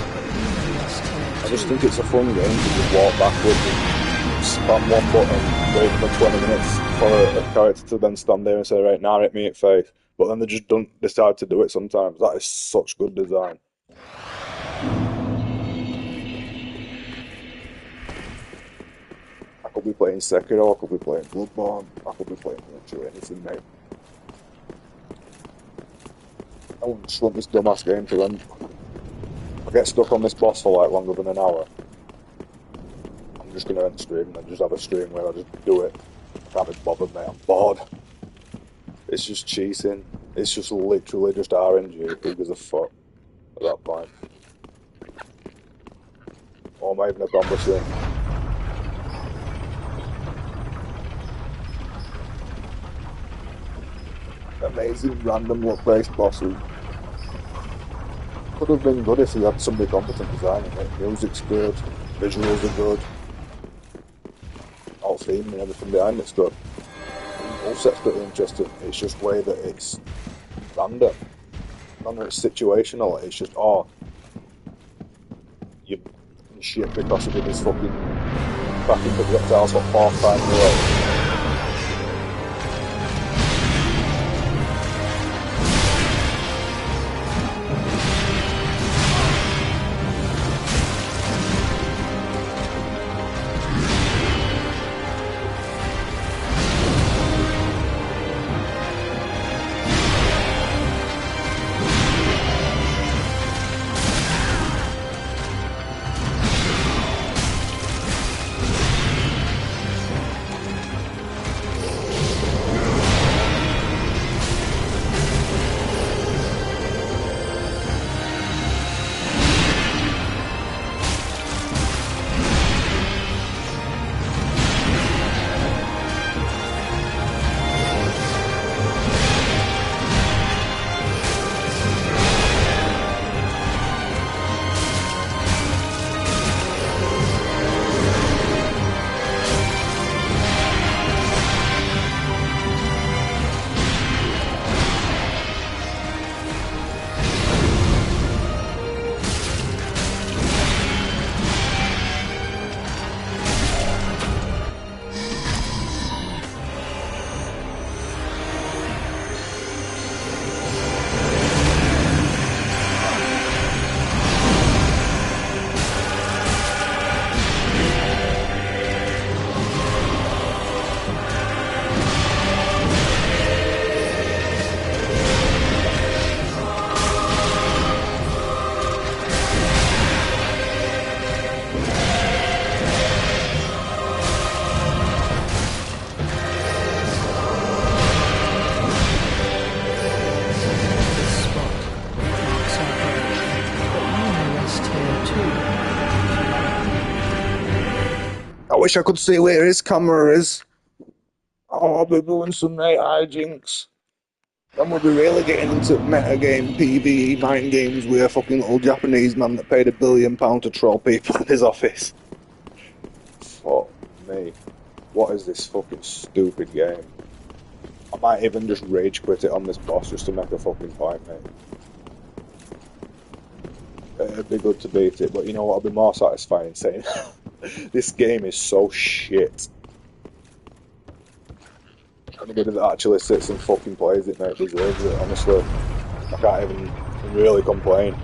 I just think it's a fun game to just walk backwards and spam one button, wait for 20 minutes for a character to then stand there and say, right, now hit me at face. But then they just don't decide to do it sometimes. That is such good design. I could be playing Sekiro, I could be playing Bloodborne, I could be playing literally anything, mate. I just want this dumbass game to end. If I get stuck on this boss for like longer than an hour, I'm just going to end stream and then just have a stream where I just do it. I can't be bothered, mate, I'm bored. It's just cheating. It's just literally just RNG. Who gives a fuck at that point? Or am I even accomplishing? Amazing random luck-based bosses. Could have been good if you had somebody competent designing it. Music's good, visuals are good, all theme and everything behind it's good. All set's pretty interesting. It's just way that it's random. None of it's situational. It's just, you shit because you did this fucking cracking projectiles for 4 times in a row. wish I could see where his camera is. Oh, I'll be doing some AI jinx. Then we'll be really getting into metagame, PvE, mind games with a fucking little Japanese man that paid £1 billion to troll people in his office. Fuck me. What is this fucking stupid game? I might even just rage quit it on this boss just to make a fucking point, mate. It'd be good to beat it, but you know what would be more satisfying saying? This game is so shit. Anybody that actually sits and fucking plays it, mate, deserves it, honestly. I can't even really complain.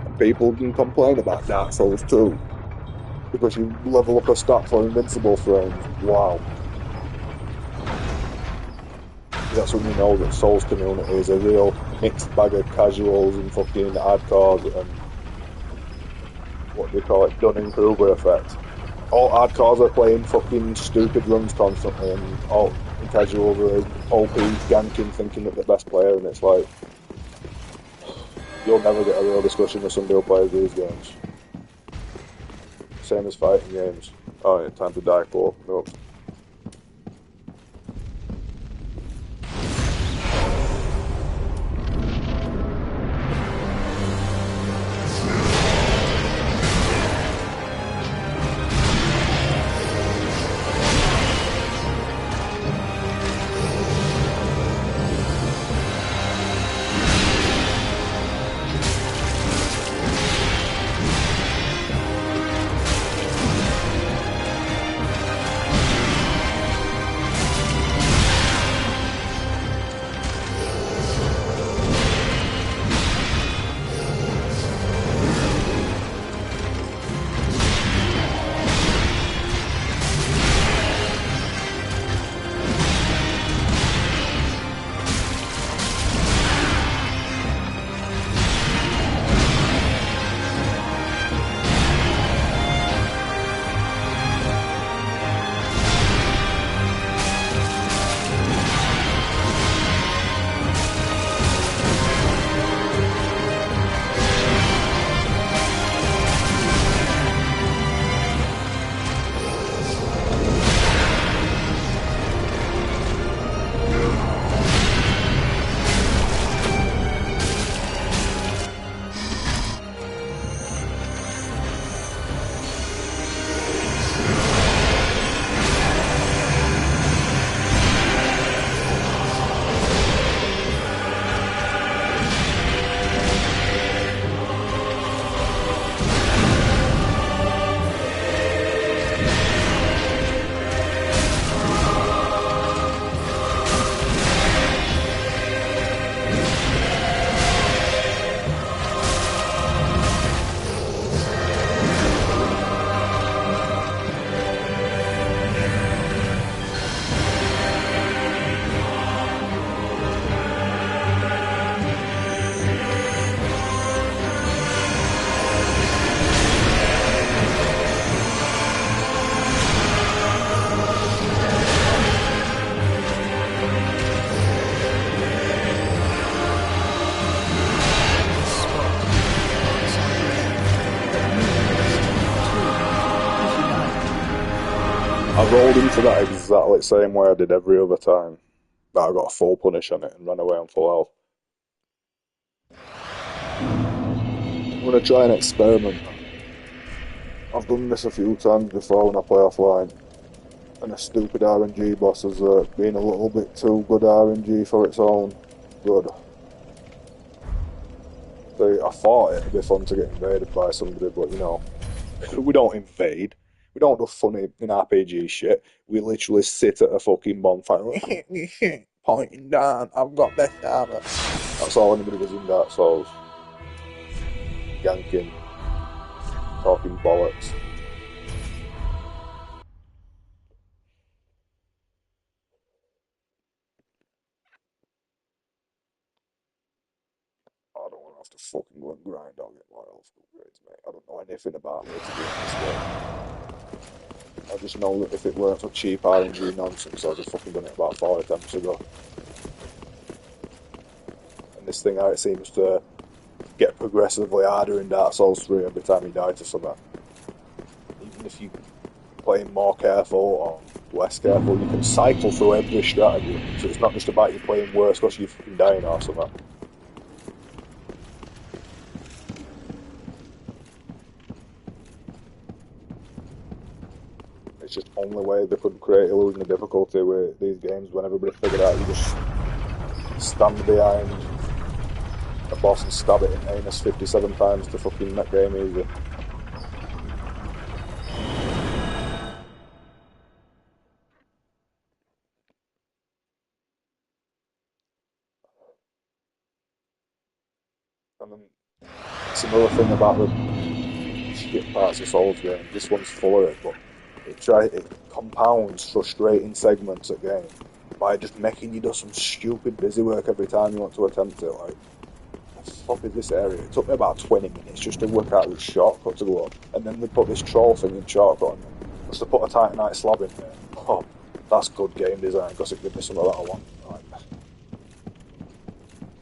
And people can complain about Dark Souls too, because you level up a stat for invincible frames. Wow. That's when you know that Souls community is a real mixed bag of casuals and fucking hardcores and what do you call it, Dunning-Kruger effect. All hardcores are playing fucking stupid runs constantly, and all casuals are OP ganking thinking that they're the best player, and it's like, you'll never get a real discussion with somebody who plays these games. Same as fighting games. Oh yeah, time to die for. Nope. I rolled into that exactly the same way I did every other time. But I got a full punish on it and ran away on full health. I'm going to try an experiment. I've done this a few times before when I play offline. And a stupid RNG boss has been a little bit too good RNG for its own good. So I thought it'd be fun to get invaded by somebody, but you know, we don't invade. We don't do funny in RPG shit. We literally sit at a fucking bonfire pointing down, I've got best armor. That's all anybody does in Dark Souls. Ganking. Talking bollocks. I don't want to have to fucking go and grind or get more health upgrades, mate. I don't know anything about it to be honest. I just know that if it weren't for cheap RNG nonsense, I'd have fucking done it about 4 attempts ago. And this thing, how it seems to get progressively harder in Dark Souls 3 every time you die to something. Even if you playing more careful or less careful, you can cycle through every strategy. So it's not just about you playing worse because you're fucking dying or something. It's just the only way they could create illusion of difficulty with these games when everybody figured out you just stand behind a boss and stab it in anus 57 times to fucking make game easy. And then it's another thing about the shit parts of Souls games. This one's full of it, but it compounds frustrating segments of game by just making you do some stupid busy work every time you want to attempt it. Like, what the fuck is this area? It took me about 20 minutes just to work out which shortcut to go up, and then they put this troll thing in shortcut on me. Just to put a Titanite slab in there. Oh, that's good game design because it gives me something that I want. Like,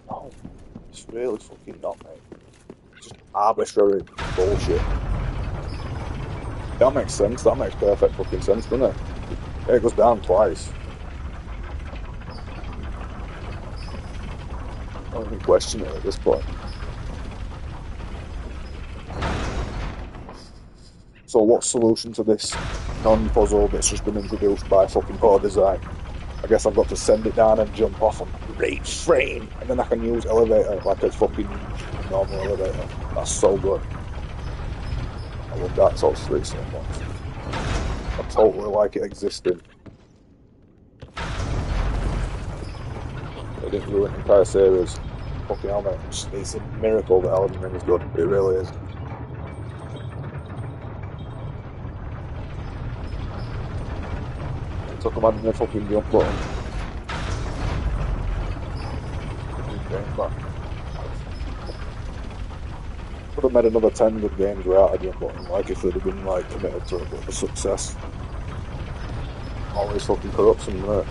no, it's really fucking not, mate. It's just arbitrary bullshit. That makes sense. That makes perfect fucking sense, doesn't it? Yeah, it goes down twice. I don't even question it at this point. So what's the solution to this non-puzzle that's just been introduced by fucking poor design? I guess I've got to send it down and jump off and reframe, and then I can use elevator like a fucking normal elevator. That's so good. I love Dark Souls 3 so much. I totally like it existing. It didn't ruin the entire series. Fucking hell, mate. It's a miracle that Elden Ring is good. It really is. It took a man in the fucking jump button. Could have made another 10 good games without a jump button, like if they'd have been like committed to a bit of success. Always fucking corruption, right?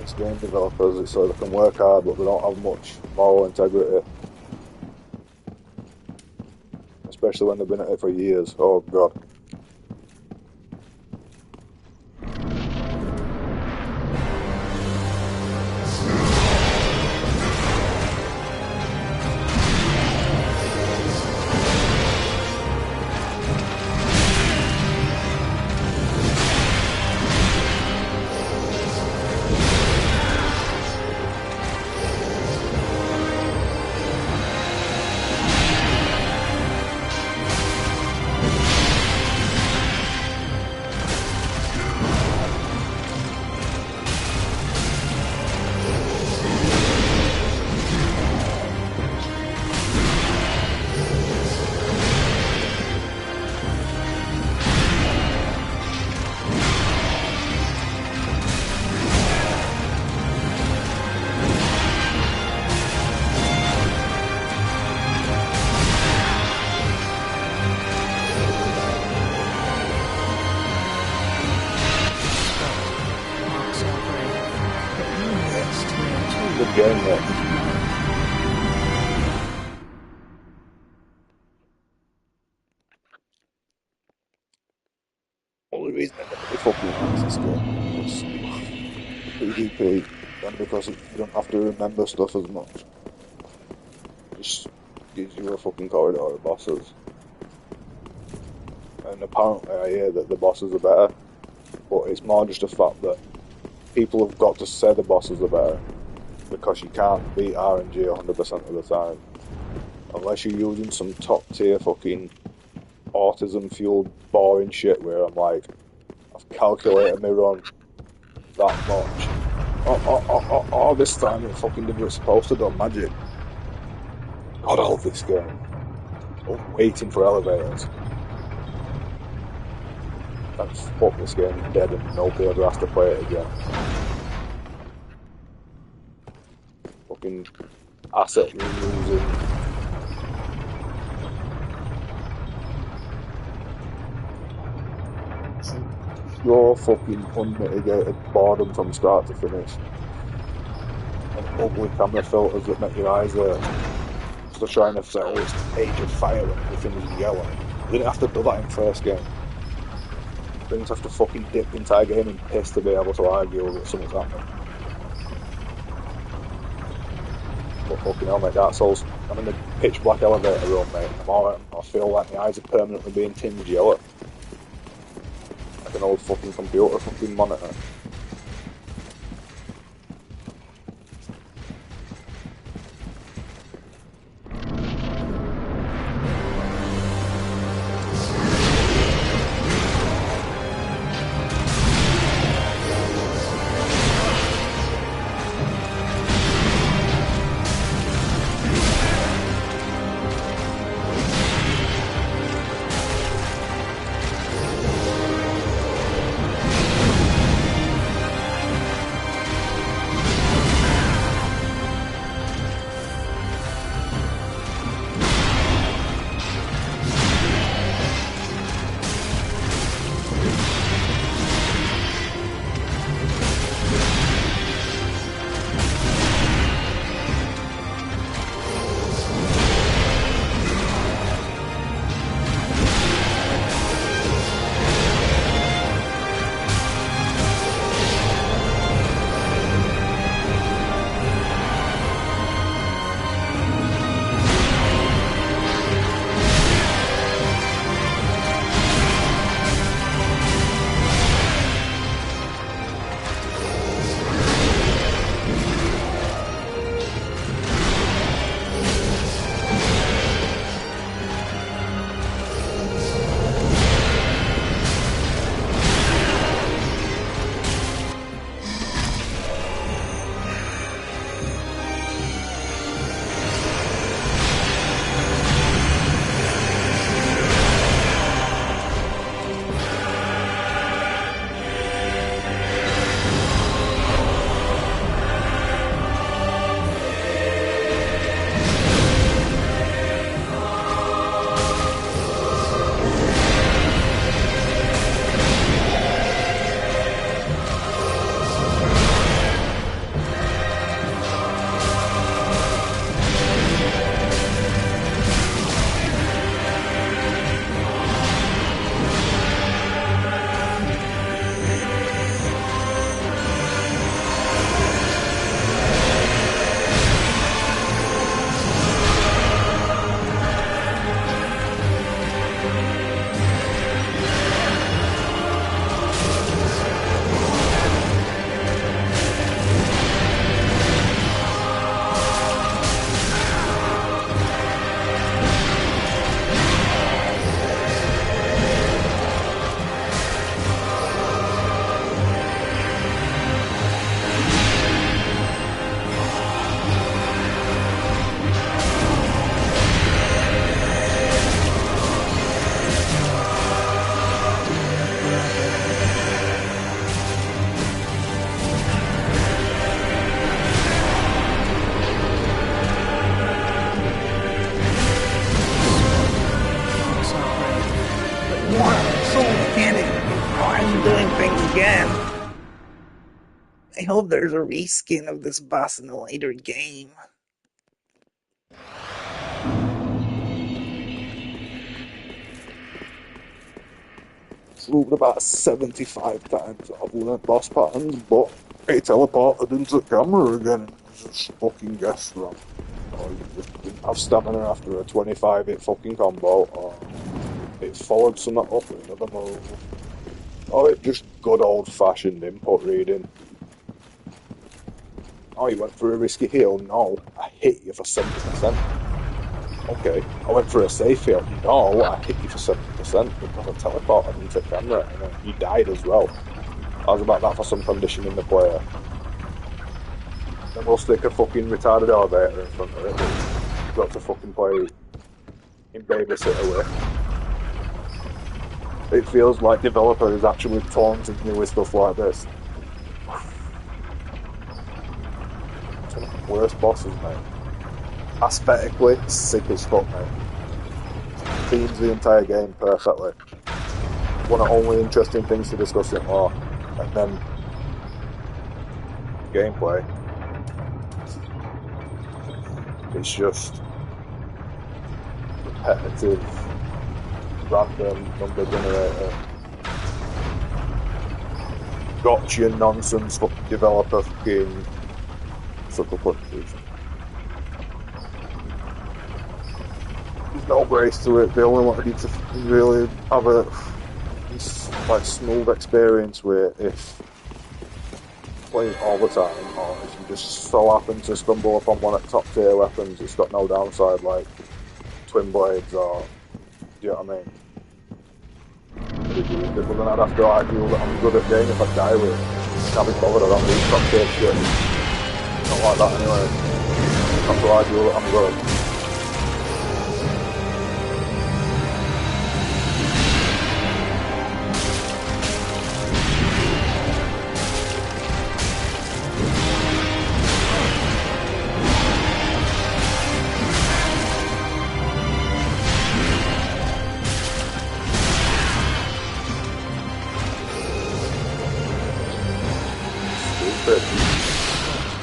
These game developers, it's so they can work hard, but they don't have much moral integrity. Especially when they've been at it for years. Oh god. Good game, mate. Only reason I never fucking liked this game was PvP, and because you don't have to remember stuff as much. It just gives you a fucking corridor of bosses. And apparently I hear that the bosses are better, but it's more just a fact that people have got to say the bosses are better, because you can't beat RNG 100% of the time. Unless you're using some top tier fucking autism fueled boring shit where I'm like, I've calculated my run that much. Oh, this time it fucking did what it's supposed to do, magic. God, I love this game. I'm waiting for elevators. And fuck, this game is dead and nobody ever has to play it again. Fucking asset reusing. Pure fucking unmitigated boredom from start to finish. and ugly camera filters that make your eyes hurt. So they're trying to say, oh, it's Age of Fire and everything is yellow. They didn't have to do that in first game. Things have to fucking dip entire game in piss to be able to argue that something's happening. But fucking hell, mate, Dark Souls, I'm in the pitch black elevator room, mate. I feel like my eyes are permanently being tinged yellow. Like an old fucking computer fucking monitor. I hope there's a reskin of this boss in a later game. Looped about 75 times I've learned boss patterns, but it teleported into the camera again and just fucking guessed wrong. Or you just didn't have stamina after a 25-hit fucking combo, or it followed something up with another move. Or it just good old-fashioned input reading. Oh, you went for a risky heal? No, I hit you for 70%. Okay, I went for a safe heal. No, I hit you for 70% because I teleported into the camera and then you died as well. I was about that for some conditioning the player. Then we'll stick a fucking retarded elevator in front of it. You've got to fucking play in babysitter way. It feels like developer is actually taunting me with stuff like this. It's one of the worst bosses, mate. Aesthetically, sick as fuck, mate. Themes the entire game perfectly. One of the only interesting things to discuss in lore. And then gameplay. It's just repetitive, random number generator. Gotcha nonsense fucking developer fucking sucker punches. There's no grace to it. They only wanted you to really have a like smooth experience with it if playing all the time, or if you just so happen to stumble upon one of the top tier weapons, it's got no downside like twin blades or do you know what I mean? But then I'd have to argue that I'm good at game if I die with it. Can't be bothered, I don't do top tier shit. Not like that anyway. I have to argue that I'm good.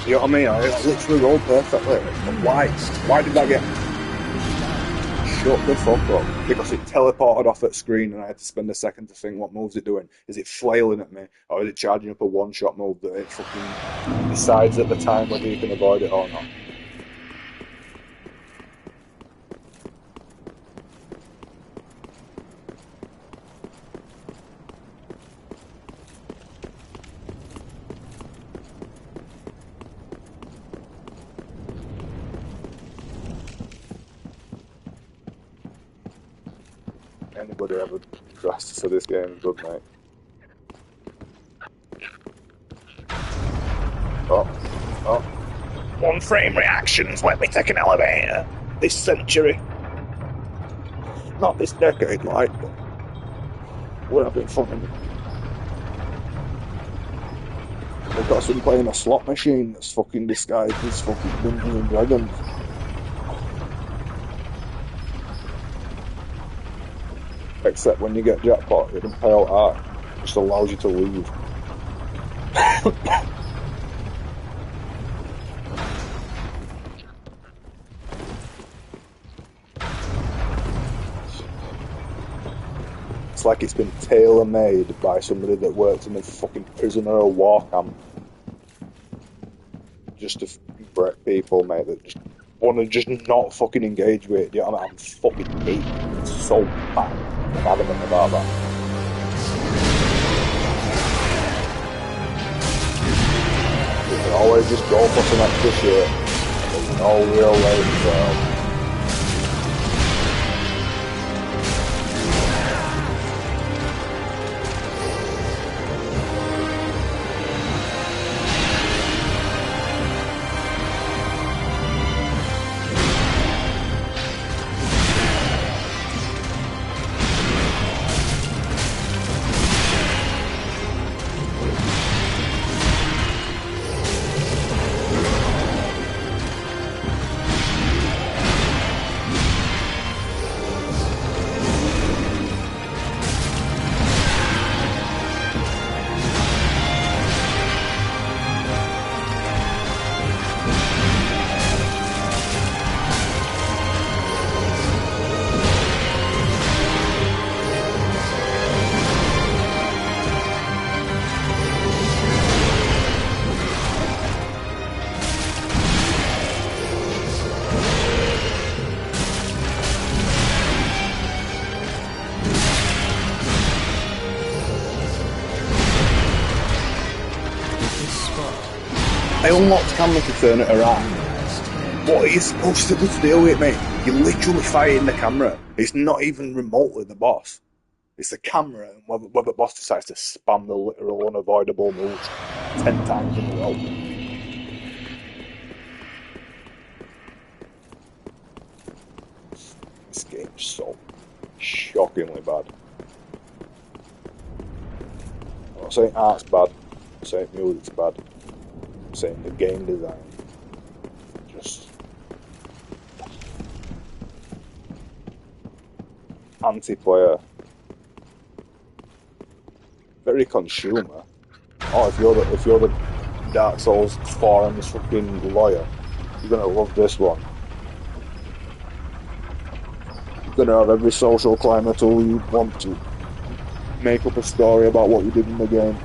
You know what I mean? It literally rolled perfectly. But why did that get shut the fuck up? Because it teleported off at screen and I had to spend a second to think, what move's it doing? Is it flailing at me? Or is it charging up a one-shot move that it fucking decides at the time whether you can avoid it or not? Anybody ever dressed for this game, good mate. Oh. One frame reactions, let me take an elevator. This century. Not this decade, like, but we're having fun. We've got some playing a slot machine that's fucking disguised as fucking Dungeons and Dragons. Except when you get jackpot, it doesn't pay out art. It just allows you to leave. It's like it's been tailor-made by somebody that works in a fucking prisoner or war camp. Just to break people, mate, that just want to just not fucking engage with it. You know what I mean? I'm fucking hate it. It's so bad. I'm adamant about that. You can always just go for some extra shit. There's no real way to go. I unlocked the camera to turn it around. What are you supposed to deal with, mate? You're literally fighting the camera. It's not even remotely the boss. It's the camera, and whether the boss decides to spam the literal unavoidable moves 10 times in a row. This game's so shockingly bad. I'm not saying art's bad, I'm saying music's bad. I'm saying the game design. Just anti-player. Very consumer. Oh, if you're the Dark Souls 4 and this fucking lawyer, you're gonna love this one. gonna have every social climber tool you want to make up a story about what you did in the game.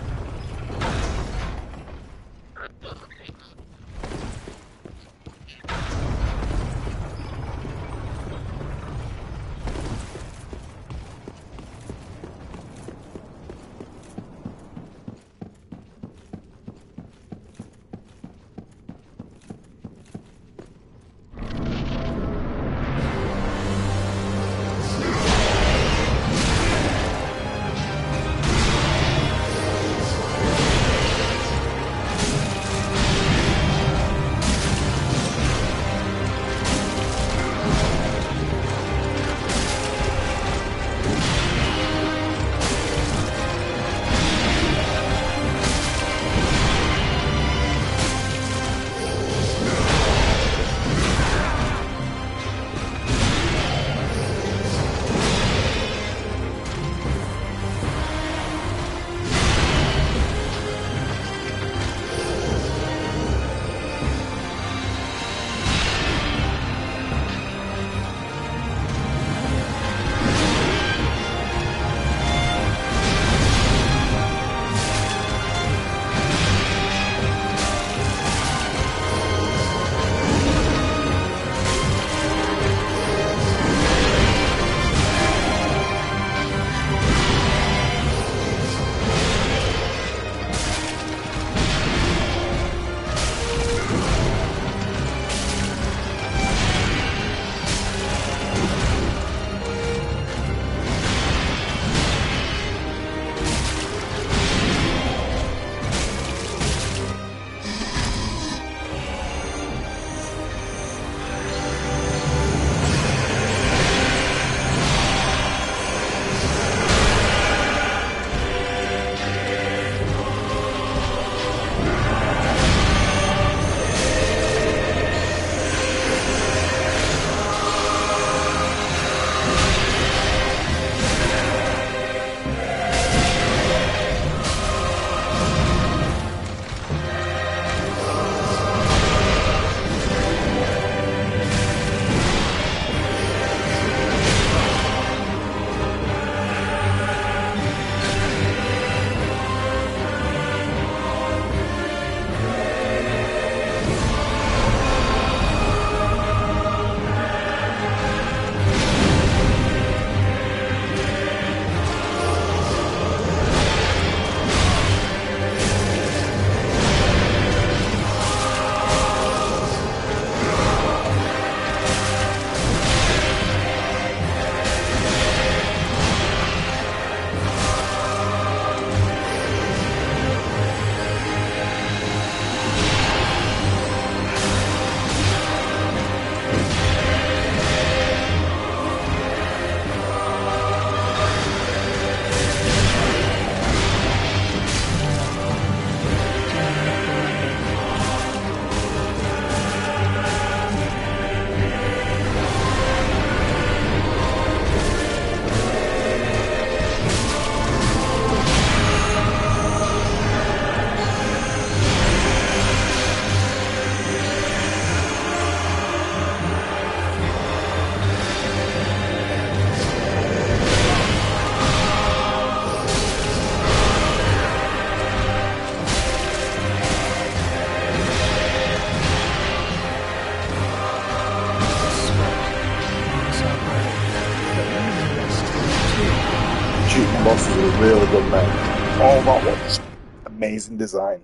bosses are really good, man. All that was amazing design.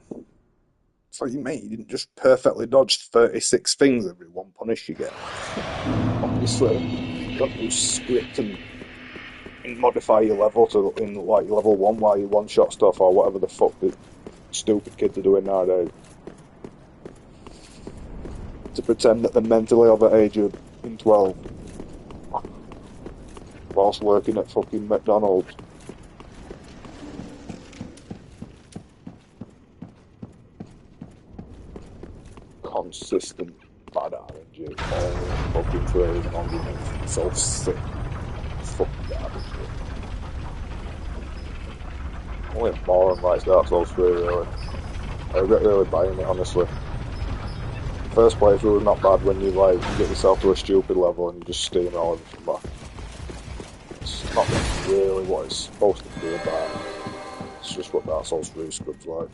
It's like, mate, you didn't just perfectly dodge 36 things every one punish you get. Obviously, you got to script and modify your level to in like level 1 while you one-shot stuff or whatever the fuck the stupid kids are doing nowadays. To pretend that they're mentally of the age of 12 whilst working at fucking McDonald's. Consistent bad RNG all fucking through and underneath. So sick. Fucking garbage. Only a moron likes Dark Souls 3 really. I regret really buying it honestly. First playthrough was not bad when you like get yourself to a stupid level and you just steamroll everything back. Not really what it's supposed to be about. It's just what Dark Souls 3 script's like.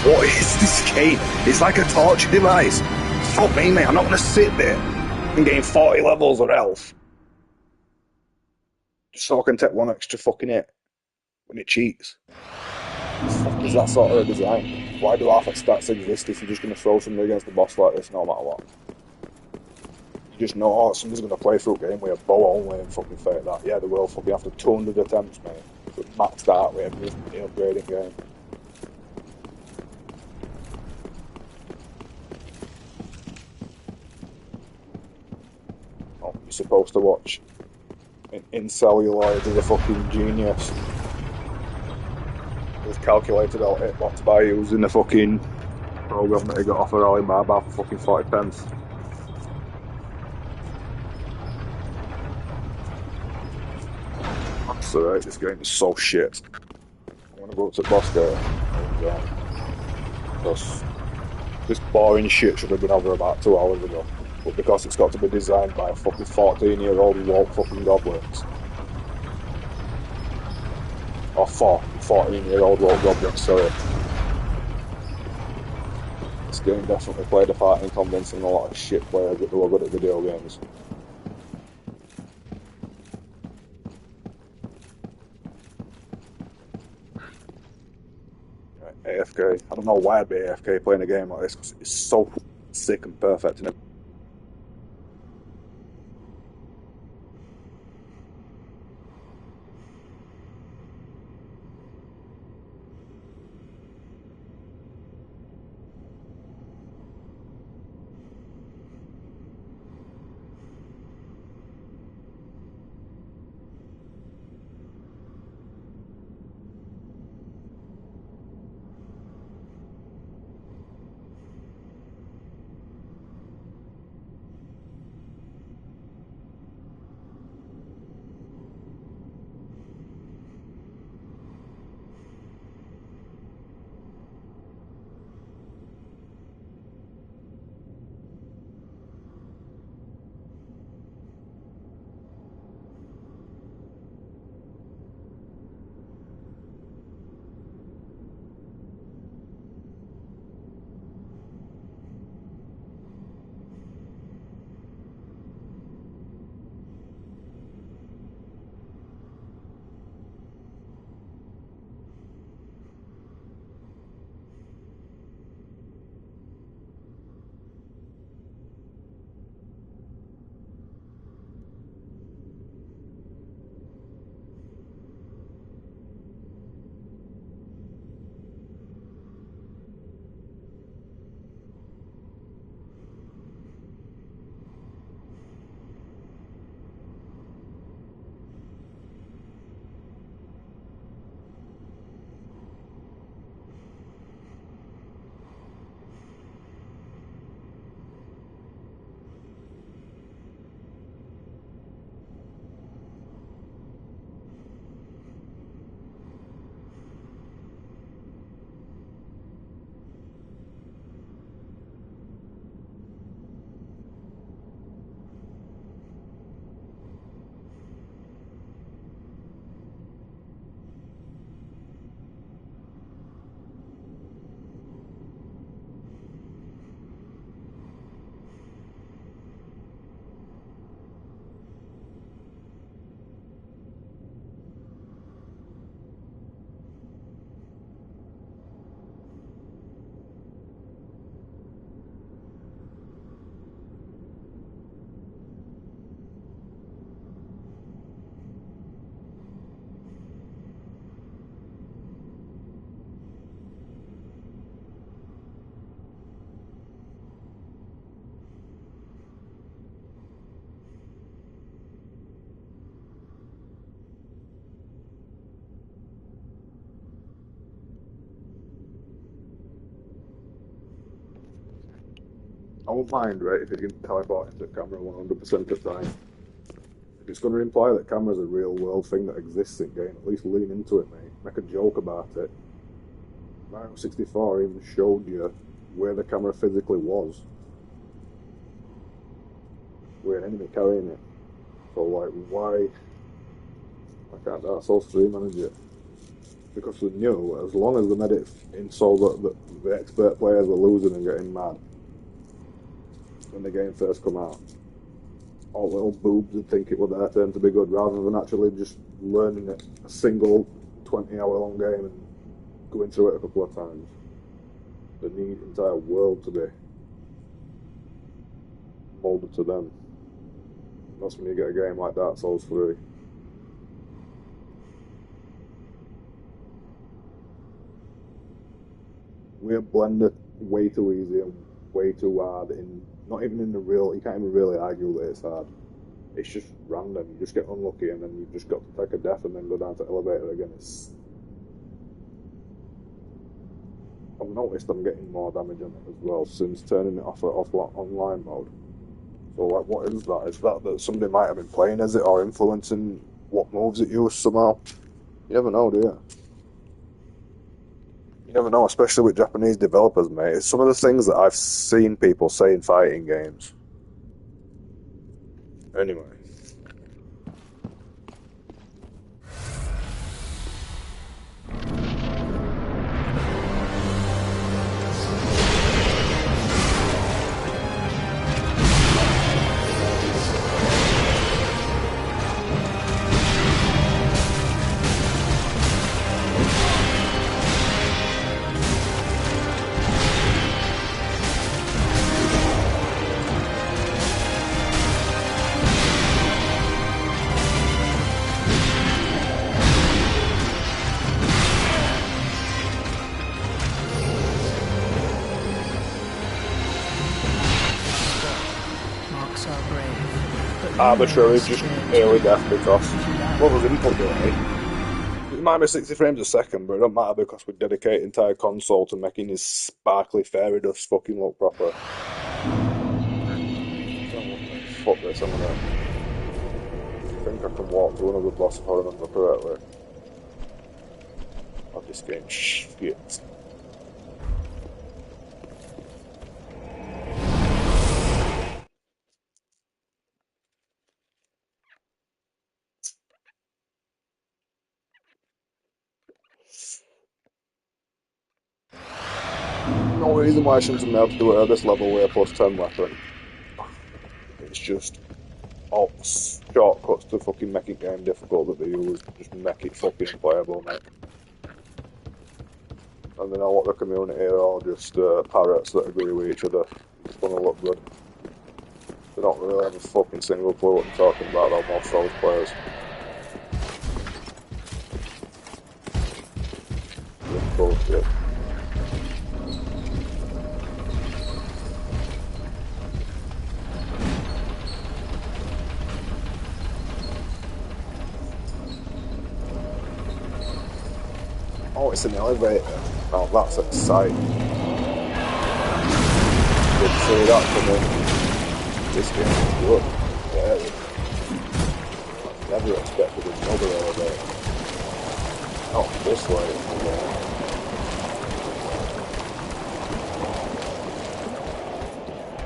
What is this game? It's like a torture device. Fuck me, mate. I'm not going to sit there and gain 40 levels of health just so I can take one extra fucking hit when it cheats. Fuck is that sort of a design? Why do half stats exist if you're just going to throw somebody against the boss like this no matter what? You just know, oh, somebody's going to play through a game with a bow only and fucking fake that. Yeah, they will fucking after 200 attempts, mate. But maxed out with every upgrading game. Oh, you're supposed to watch in Celluloid is a fucking genius. He's calculated out what to buy using the fucking program that he got off of Alibaba for fucking 40 pence. That's alright, this game is so shit. I'm gonna go up to Bosco because this boring shit should have been over about 2 hours ago. But because it's got to be designed by a fucking 14-year-old who won't fucking goblins. Or 14-year-old won't goblins, sorry. This game definitely played a part in convincing a lot of shit players that they were good at video games. Right, AFK. I don't know why I'd be AFK playing a game like this because it's so sick and perfect in it. won't mind, right, if it can teleport into the camera 100% of the time. If it's going to imply that camera's a real world thing that exists in game, at least lean into it, mate. Make a joke about it. Mario 64 even showed you where the camera physically was. With an enemy carrying it. So, like, why can't Dark Souls 3 manage it? Because they knew, as long as they made it in so that the expert players were losing and getting mad when the game first come out, all little boobs would think it was their turn to be good, rather than actually just learning a single 20-hour-long game and going through it a couple of times. They need the entire world to be molded to them. That's when you get a game like Dark Souls 3. We have blended way too easy and way too hard not even in the real, you can't even really argue that it's hard. It's just random, you just get unlucky and then you've just got to take a death and then go down to elevator again. I've noticed I'm getting more damage on it as well since turning it off online mode. So like, what is that? Is that somebody might have been playing as it or influencing what moves it uses somehow? You never know, do you? You never know, especially with Japanese developers, mate. It's some of the things that I've seen people say in fighting games. Anyway. Arbitrary, just early death because what was input delay? It might be 60 frames a second, but it don't matter because we dedicate the entire console to making his sparkly fairy dust fucking look proper. Fuck this, I think I can walk to another boss if I remember correctly. Of this game, shit. No reason why I shouldn't be able to do it at this level with a plus 10 weapon. It's just all shortcuts to fucking make it game difficult that they use. Just make it fucking playable, mate. And they know what the community are all just parrots that agree with each other. It's gonna look good. They don't really have a fucking single clue what I'm talking about, though, most Souls players. Just bullshit. Oh, it's an elevator. Oh, that's exciting. Didn't see that coming. This game is good. Yeah. Never expected another elevator. Oh, this way.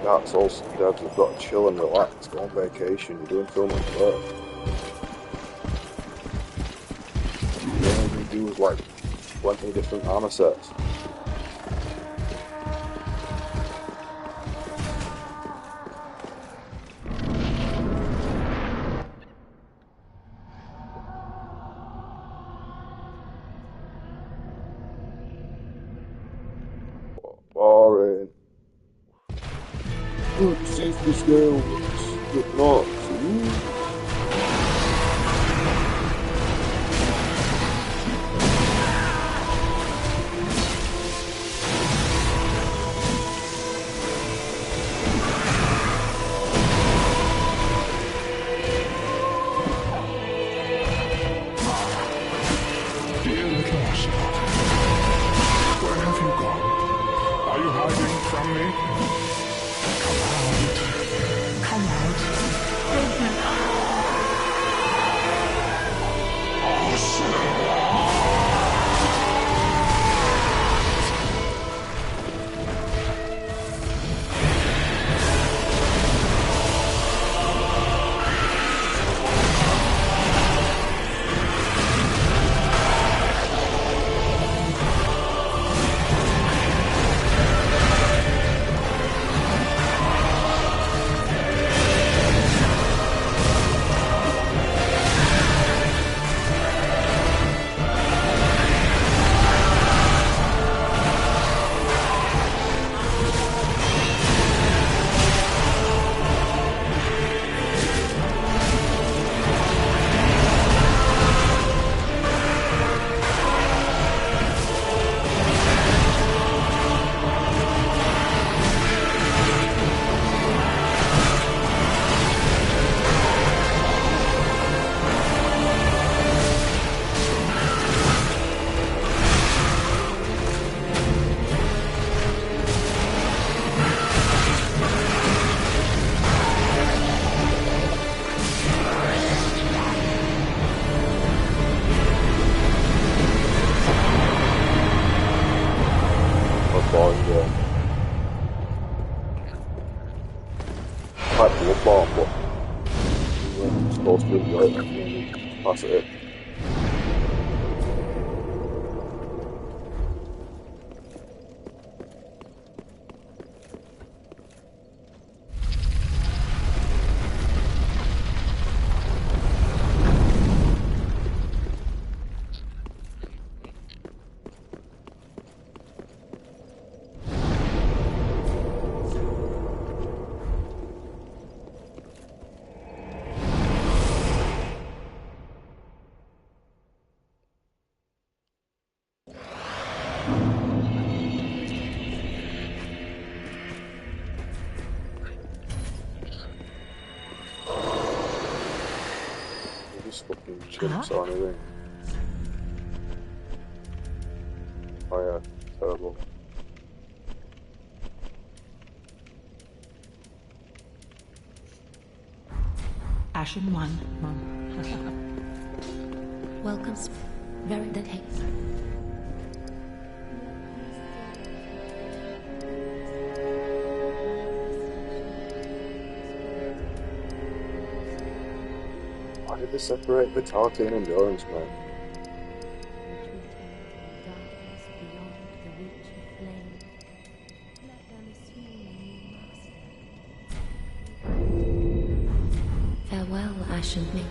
Dark Souls devs have got to chill and relax, go on vacation, you're doing so much work. The only thing you do is like 20 different armor sets. Boring. Good safety skills, but not. Where have you gone? Are you hiding from me? Come enjoy it. Maybe pass it in. These fucking chimps or anything. Oh yeah, terrible. Ashen one, Mum. Welcome, very that heck. Why did they separate Vitality and Endurance, man? Darkness beyond the reach of flame. Let them assume a new master. Farewell, Ashen Me.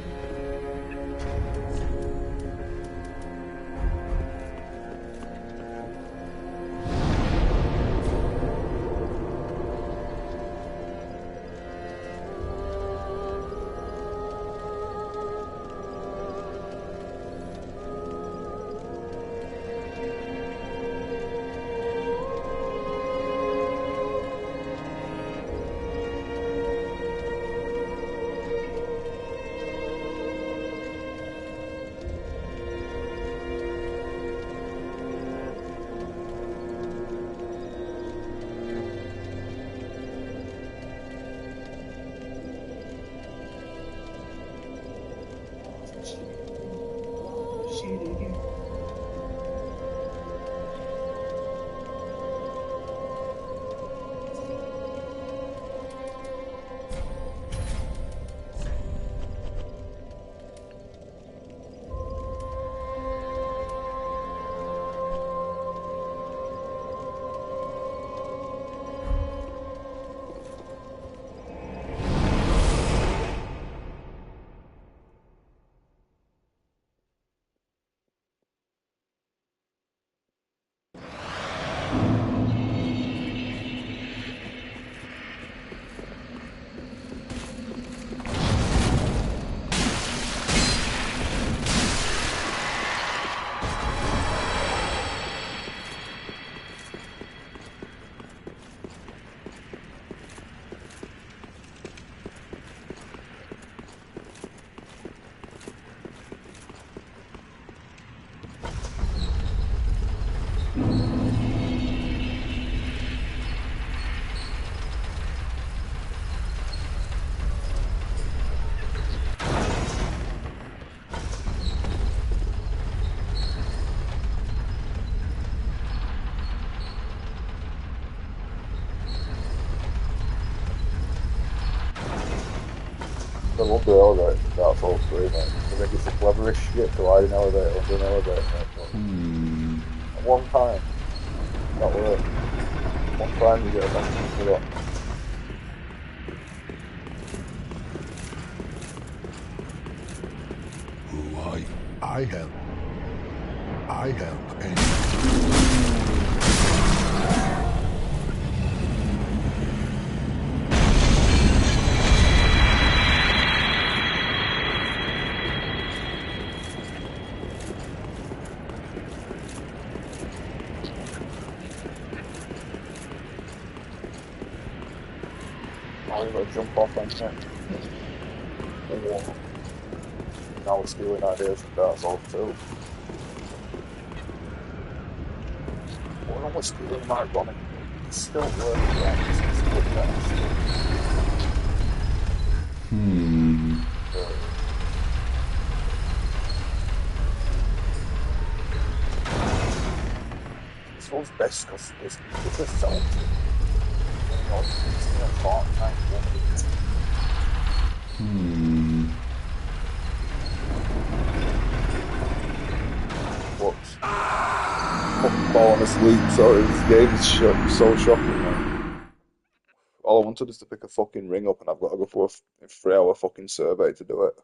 I love the elevator, that's all three, mate. I think it's the cleverest shit to hide an elevator under an elevator, mate. At one time, that worked. One time you get a bunch of it. I have any. I'm gonna jump off on him. Now we're stealing ideas from Dark Souls 2. What am I stealing my running? It's still working, yeah. It's still there. This one's best because it's a sound. falling asleep. Sorry, this game is so shocking, man. All I wanted is to pick a fucking ring up, and I've got to go for a 3-hour fucking survey to do it.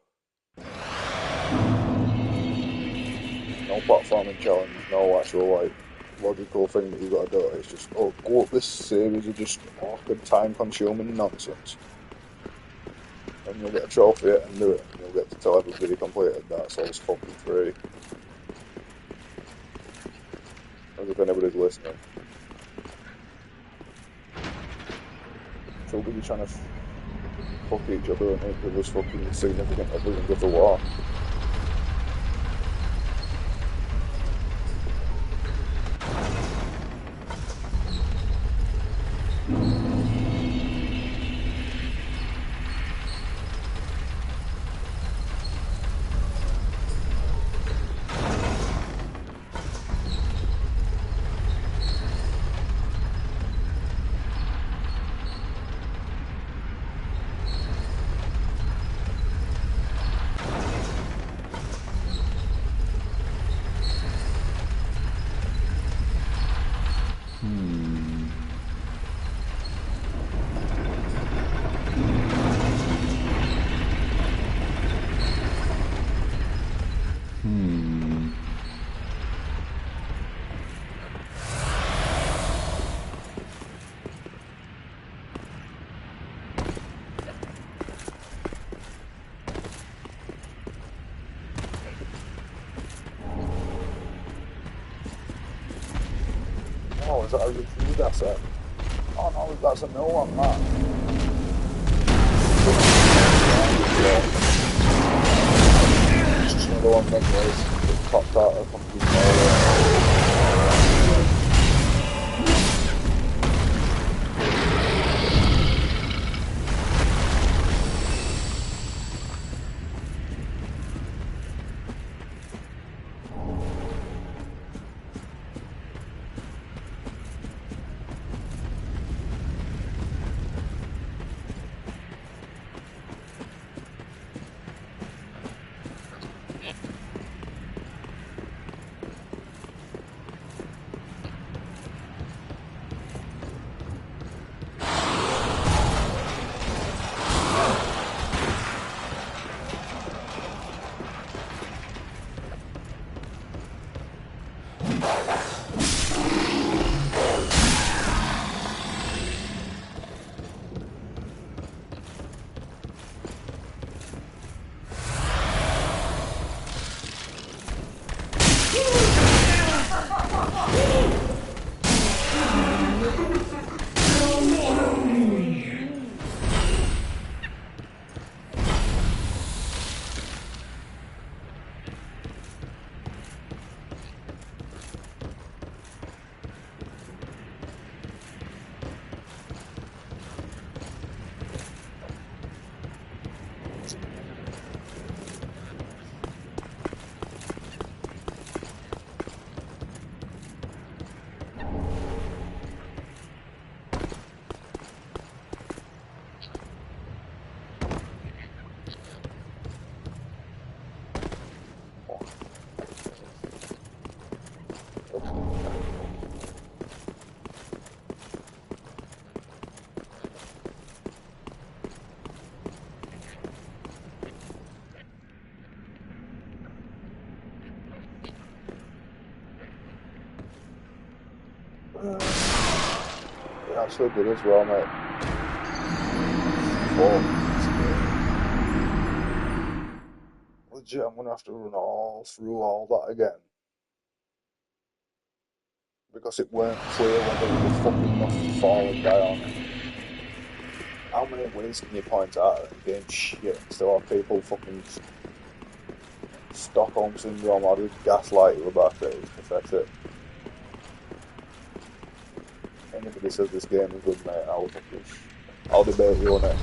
No platforming challenge, no actual like logical thing that you've got to do. It's just go up this series of just awkward, time-consuming nonsense, and you'll get a trophy and do it, and you'll get to tell everybody you completed that. So it's fucking free. As if anybody's listening. So we'll be trying to fuck each other and make us fucking significant other than go to war. Oh, is that a refused asset? Oh no, that's a no on that. Just another one that was popped out of fucking It actually did as well, mate. Legit, I'm gonna have to run all through all that again. Because it weren't clear whether it was fucking enough to fall and die on it. How many ways can you point out that the game's shit and still have people fucking Stockholm Syndrome or just gaslight you about it? It's pathetic. Anybody says this game is good, mate, I'll debate you on it.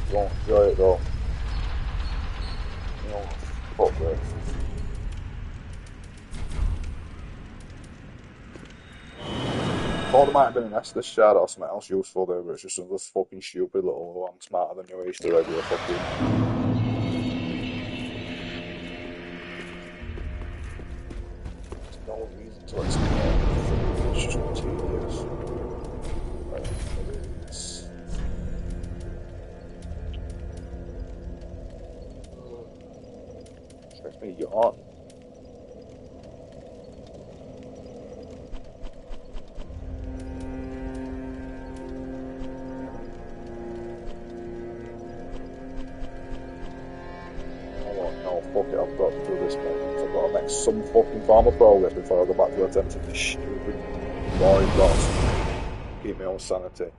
You won't enjoy it though. You know, fuck this. Thought there might have been an Estus shard or something else useful there, but it's just another fucking stupid little one smarter than your Easter egg, you fucking. Makes me yawn. No, fuck it, I've got to do this, mate. I've got to make some fucking form of progress before I go back to attempting this stupid, boring boss. Keep my own sanity.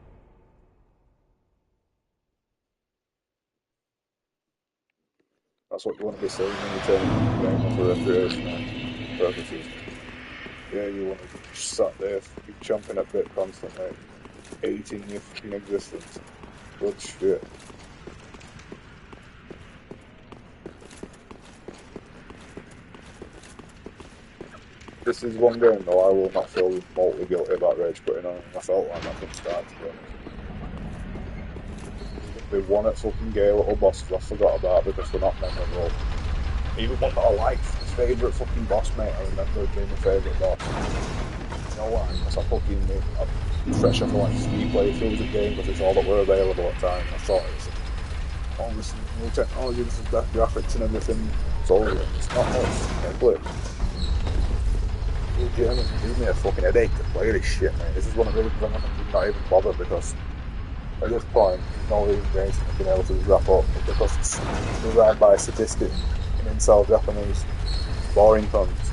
That's what you want to be saying when you turn the game for recreational purposes. Yeah, you want to just sat there, fucking chomping at bit constantly, eating your fucking existence. Good shit. This is one game though I will not feel remotely guilty about rage quitting on. I felt like that from the start, to be honest. The one at fucking gay little bosses I forgot about because they're not memorable. Even one that I liked, my favourite fucking boss, mate, I remember it being my favourite boss. You know why? Because I'm fresh off like 3 playthroughs of game because it's all that were available at the time. I thought it was all this new technology, this is that graphics and everything. It's all it's not us. Gameplay. Legitimately gives me a fucking headache to play this shit, mate. This is one of the reasons I'm not even bothered because at this point, no reason games have been able to wrap up because it's designed by a sadistic and incel Japanese boring cunts.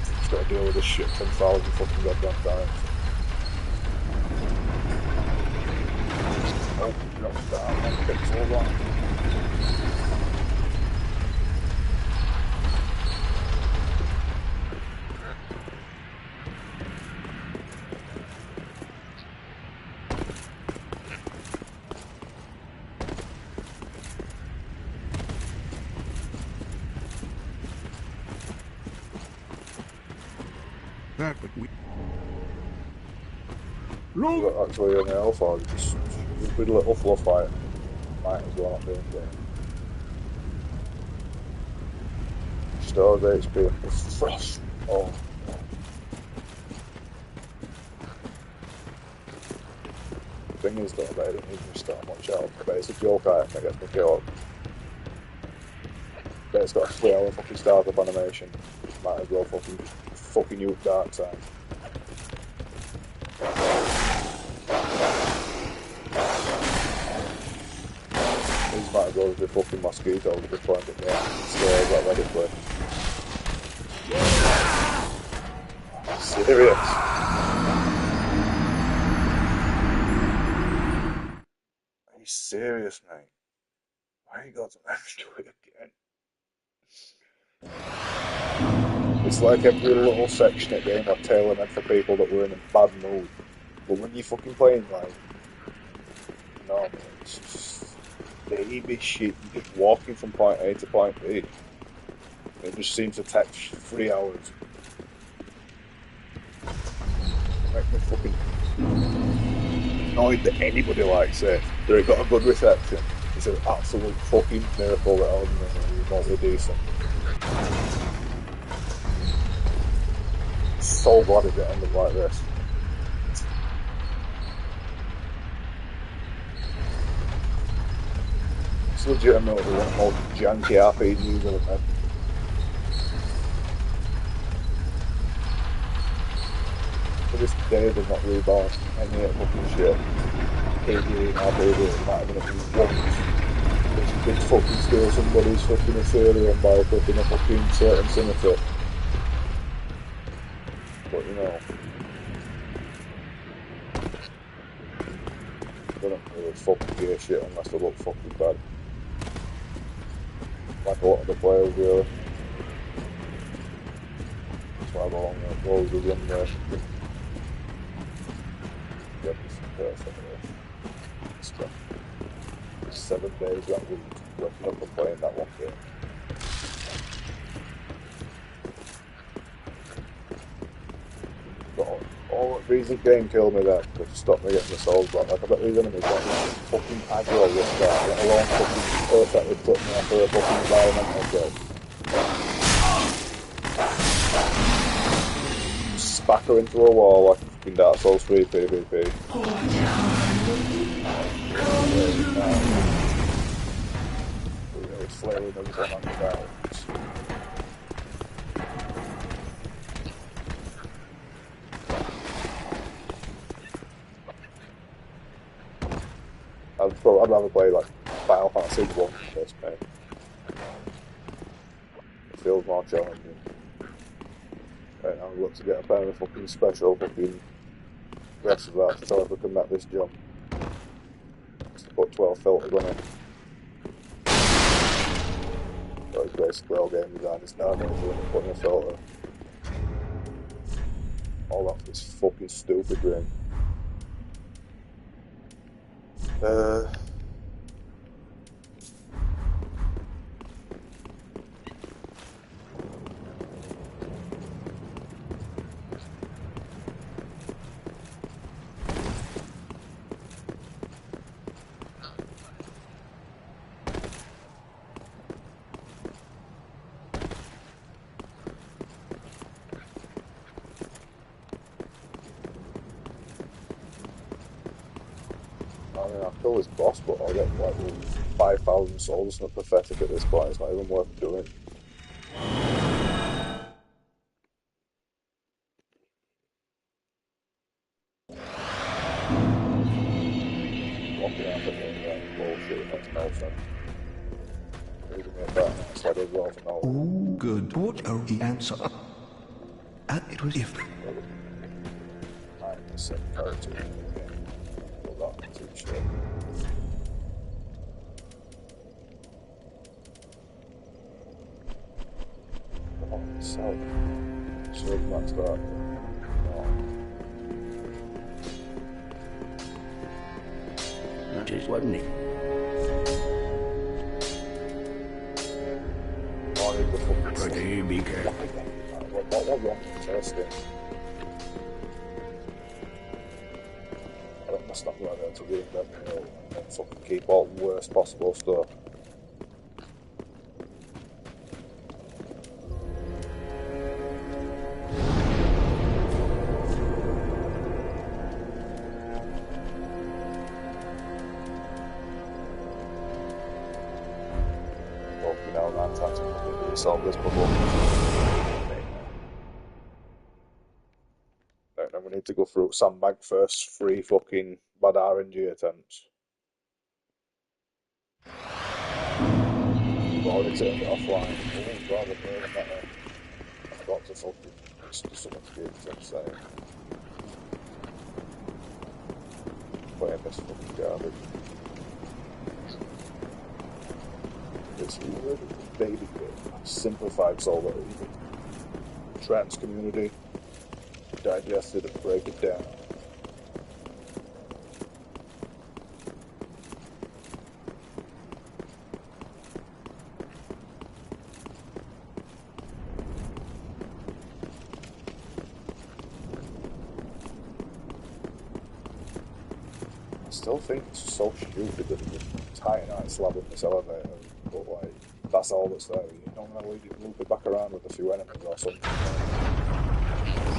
Just gotta deal with this shit 10,000 fucking goddamn times. Oh, drops down, one pixel on. That but we Is that actually an elf or just a good little fluff fight? Might as well not be in game. Stars HP. Frost. Oh. The thing is though, they don't need to start much out. But it's a joke item that gets me killed. But it's got a 3-hour fucking startup animation. Might as well fucking use dark side. These might as well be fucking mosquitoes just trying to get me scared like ready for it. Serious? Are you serious, mate? Why you got to let me do it again? It's like every little section of game are tailor-made for people that were in a bad mood. But when you're fucking playing like, no, man, it's just baby shit. You're just walking from point A to point B. It just seems to take 3 hours. Make me fucking annoyed that anybody likes it. That it got a good reception. It's an absolute fucking miracle that I'm remotely decent. So glad it ended like this. It's legitimately one of the most janky RPGs I've ever. To this day, they've not rebalanced any of the fucking shit. KD and RPG might have been a few once. Which you can fucking steal somebody's fucking Ethereum by putting a fucking certain syndicate. But you know, they don't really fucking give a shit unless they look fucking bad. Like a lot of the players really. That's why I've along the road with them there. Yep, it's perfect. It's got 7 days that week waking up and playing that one game. All the reason game killed me there was to stop me getting the souls back. Like I bet these enemies got fucking aggro this guy, let alone fucking perfectly put me after a fucking environmental job. Spack her into a wall like a fucking Dark Souls 3 PvP. Really flailing everything on the ground. I'd rather play like Final Fantasy 1 than this, mate. It feels more challenging. Right now, I've got to get a pair of fucking special fucking rest of that to tell if I can make this jump. Just to put 12 filters on it. So it's basically all game design. It's now going to putting a filter. All that for this fucking stupid ring. I'll kill this boss, but I'll get like 5,000 souls. It's not pathetic at this point. It's not even worth doing. Walking out of bullshit. Makes no sense. Reading it back, it's like a well for no. Oh, good. What are the answer? And it was if. I'm the same character. Too shit. Oh, so much that. That is, wasn't it? Pretty be careful. What wrong with testing? That's not right there to reinvent the wheel and fucking keep all the worst possible stuff. Fucking hell, man, time to completely solve this problem. Right, now we need to go through Sandbank first, 3 fucking bad RNG attempts. We've already turned it offline. Oh, God, I'm hearing that now. I've got to fucking do something to be insane. Playing this fucking garbage. It's really baby game. Simplified Solar, even trans community. Digest it and break it down. I still think it's so stupid that they just tie an ice slab in this elevator, but like, that's all that's there. You don't want to loop it back around with a few enemies or something.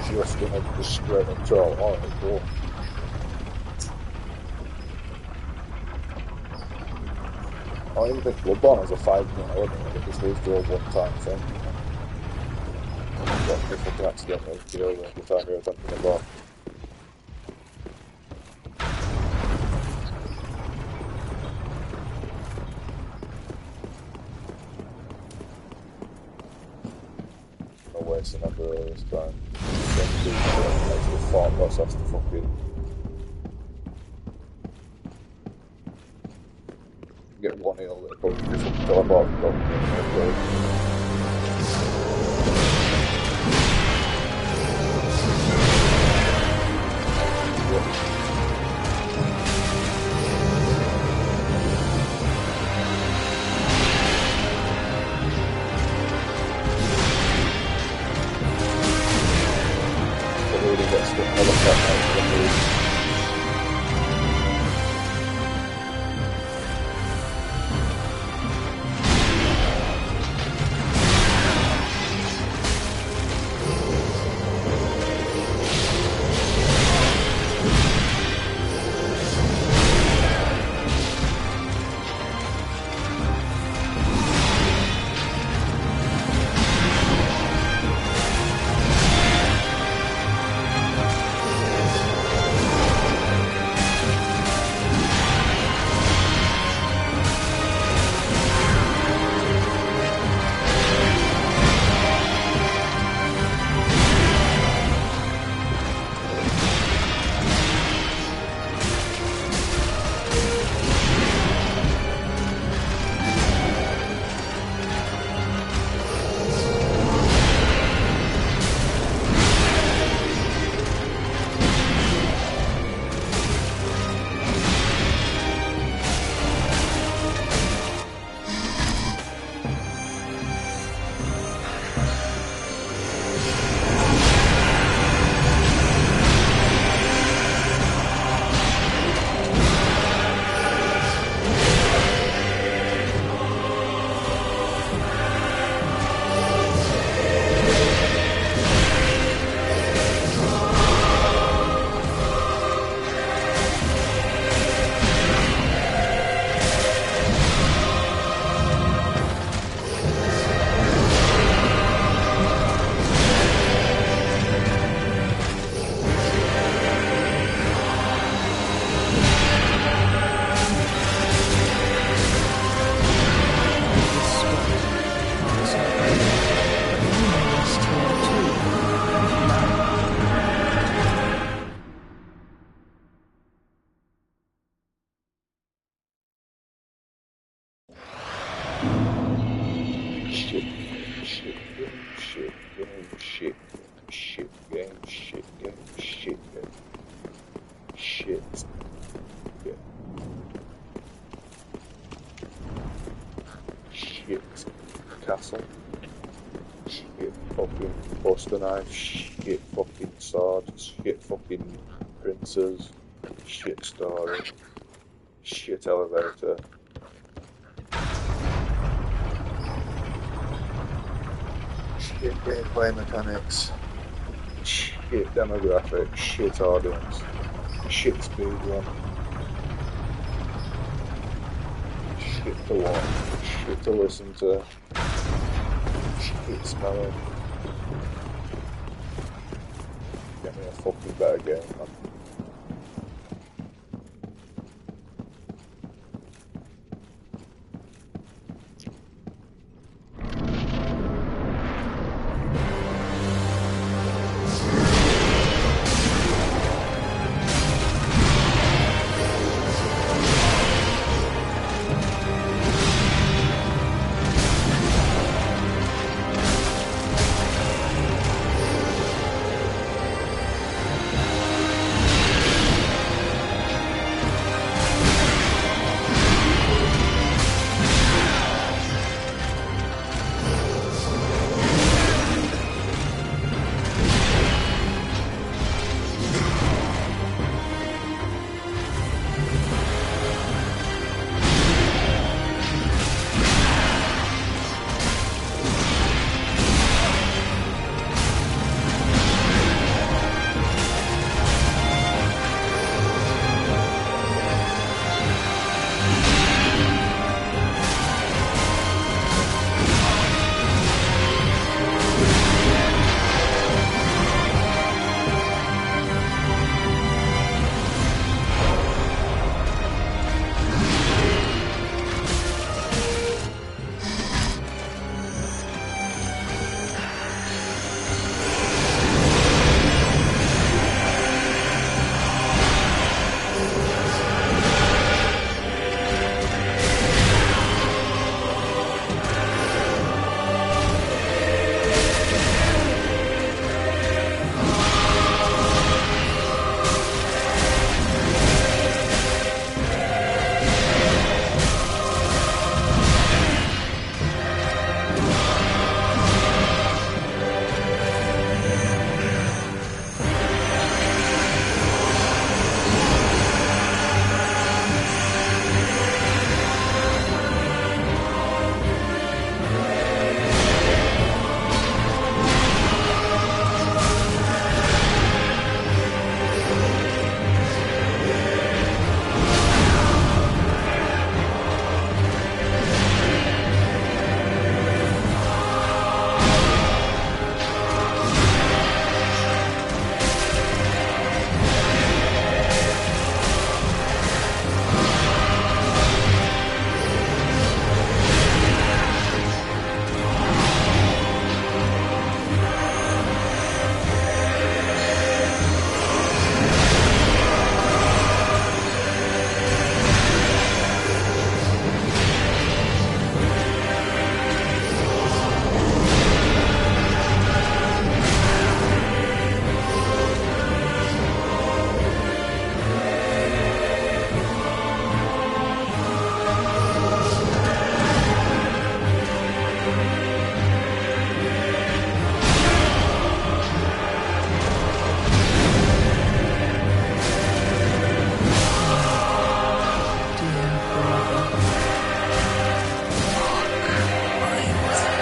Just gonna just straight up troll. Alright, cool. I don't even think Bloodborne has a 5-minute element. I think it's leads to a one-time thing. What if I can accidentally kill the time you're attempting a bomb? No wasting ever this time. The thought process to fucking get one heal that probably just fucking teleport and go. shit, shit game, shit game, shit game, shit game, shit game, shit game, shit castle, shit fucking buster knife, shit fucking sword, shit fucking princes, shit story, shit elevator. Shit gameplay mechanics, shit demographic, shit audience, shit speedrun, shit to watch, shit to listen to, shit smelling. Get me a fucking better game, man.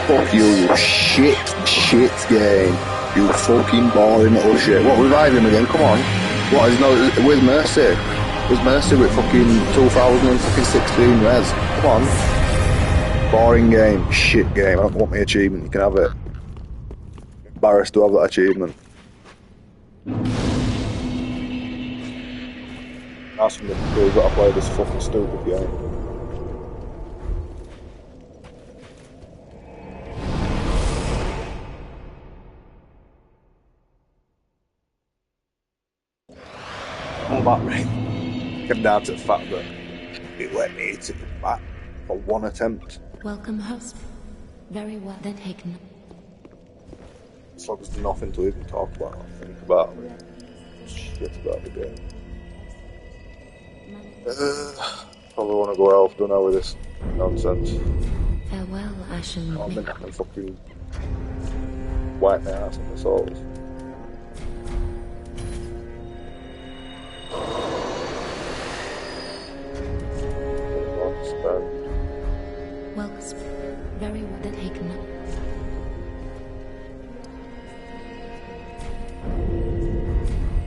Fuck you, you shit game. You fucking boring little shit. What, revive him again? Come on. What, is no, where's Mercy? Where's Mercy with fucking 2016 res? Come on. Boring game, shit game. I don't want my achievement, you can have it. Embarrassed to have that achievement. Ask me who's got to play this fucking stupid game. I'm back, mate. Came down to the fact that it let me hit it back for one attempt. Welcome, host. Very well, then take no. As long as there's nothing to even talk about, think about it. Shit about the game. Probably want to go elf, don't know, with this nonsense. Farewell, Ashen I One. mean, I can fucking wipe my ass in the souls. Welcome. Very well, then take no.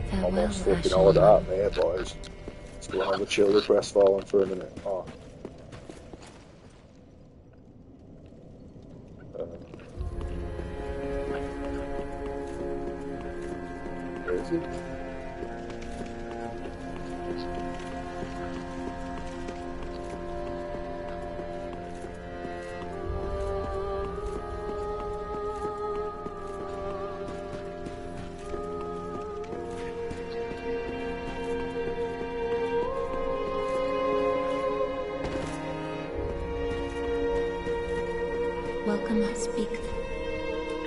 Farewell, Almost flipping Ashen all of One. that, mate, boys. Let's go and have a chill with Crestfallen for a minute. Oh. Where is he? Welcome, I speak.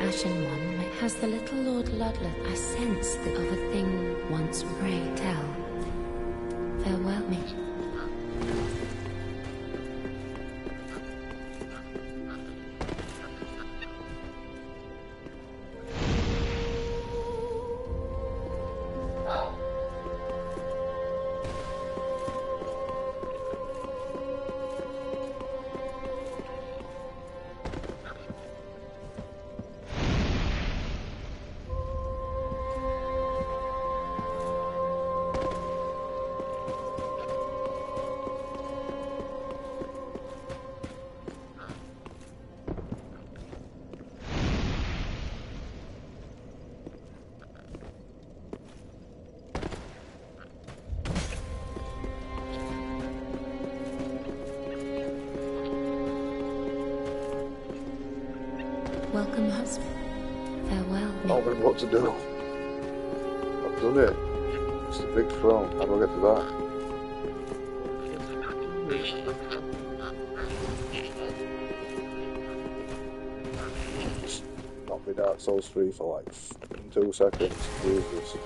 Ashen One, has the little Lord Ludleth, I sense that of a thing once pray tell. Farewell me. Welcome, husband. Farewell. I don't know what to do. I've done it. It's a big throne. How do I get to that? Just knock me Dark Souls 3 for like 2 seconds. Jesus.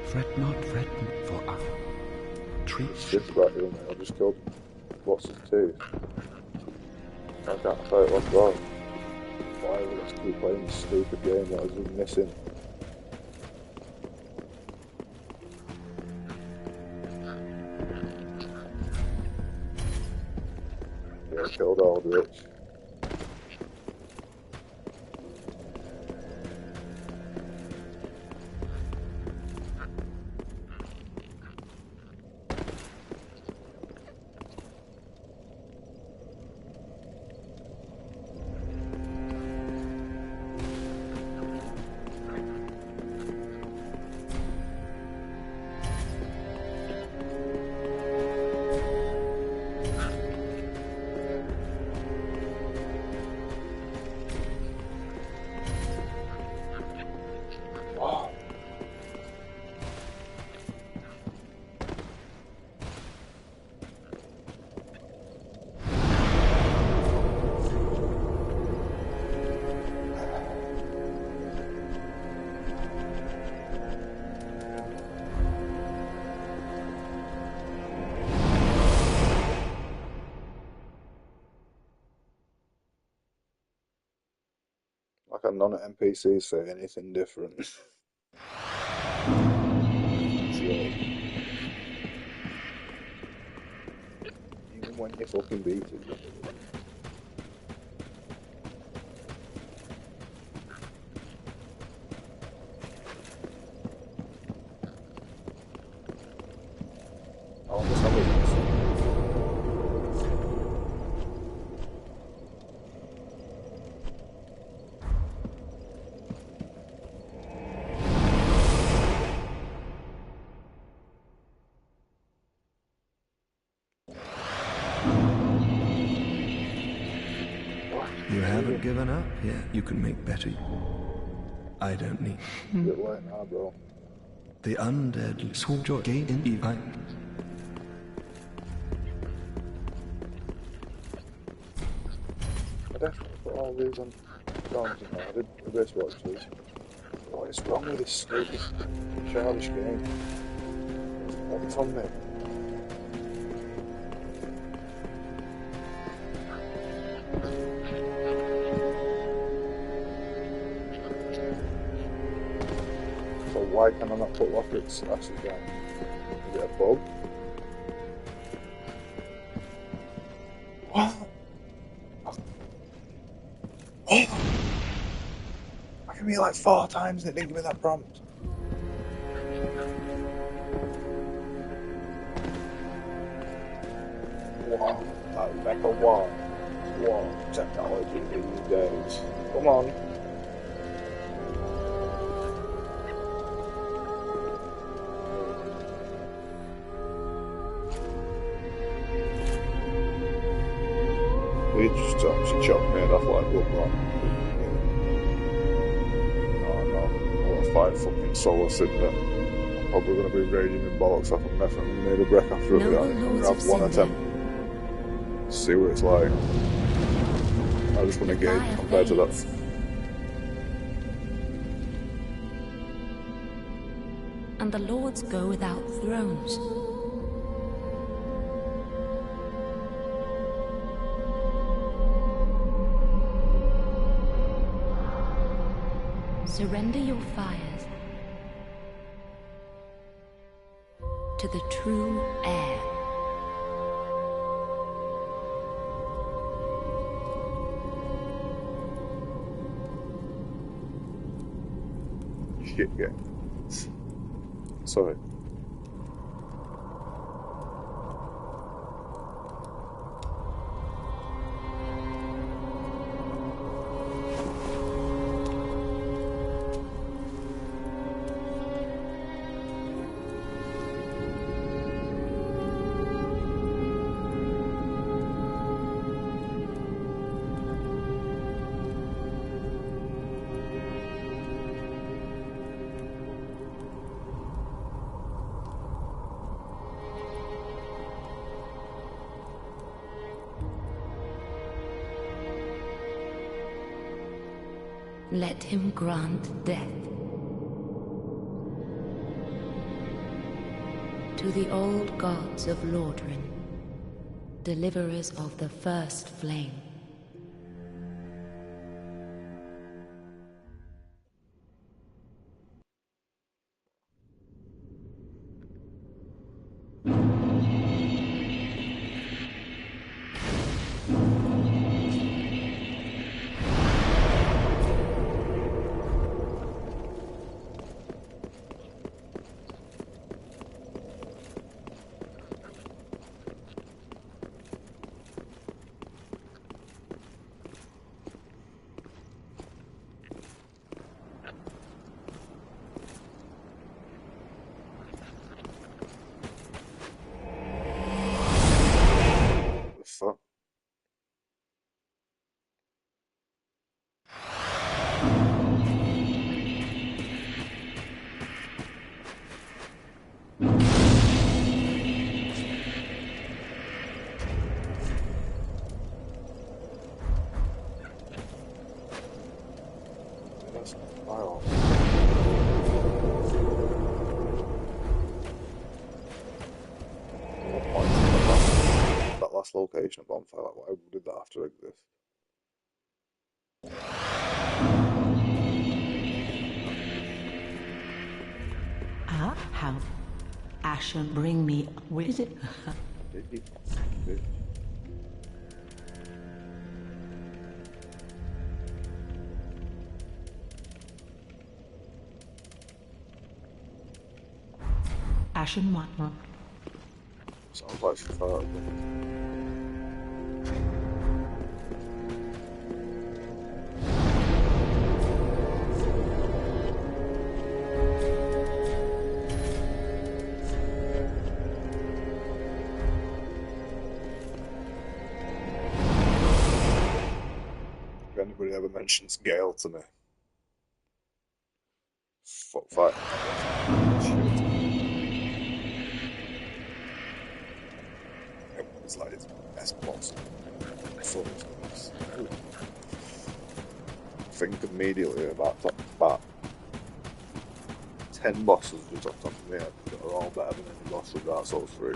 Fret not, for our treats. Shit about you, mate. I just killed what's his tooth. I can't fight what's wrong. Why would I keep playing this stupid game that I've been missing? Yeah, I killed Aldrich. Like a non-NPC say anything different. So, even when you fucking beat it. I understand what you're saying. You haven't given up yet. You can make better. I don't need. Bit late now, bro. The undead sought your gain in divine. definitely put all these on bronze and I did the best watches. What is wrong with this stupid childish game? What's on me? So why can I not put rockets actually down? Is it a bug? What? Oh! I can be like 4 times and it didn't give me that prompt. Wow, that would make a war. War technology these days. Come on. They just actually chopped me off like look wrong. No, I'll fight fucking Solar Cinder. I'm probably going to be raging in bollocks off and definitely need a break after it. I'm going to have one attempt. See what it's like. I just want to gauge compared to that. And the lords go without thrones. Surrender your fires to the true heir. Shit, yeah. Sorry. Let him grant death to the old gods of Lordran, deliverers of the first flame. Fuck. That's file. That last location of bonfire, like, why did that have to exist? How? Ashen, bring me. Where is it? Did he? Bitch. Ashen what? Sounds like she thought. If anybody ever mentions Gale to me, fuck fight. Shit. It's like it's best boss. think immediately about 10 bosses just off the top of my head that are all better than any boss of Dark Souls 3.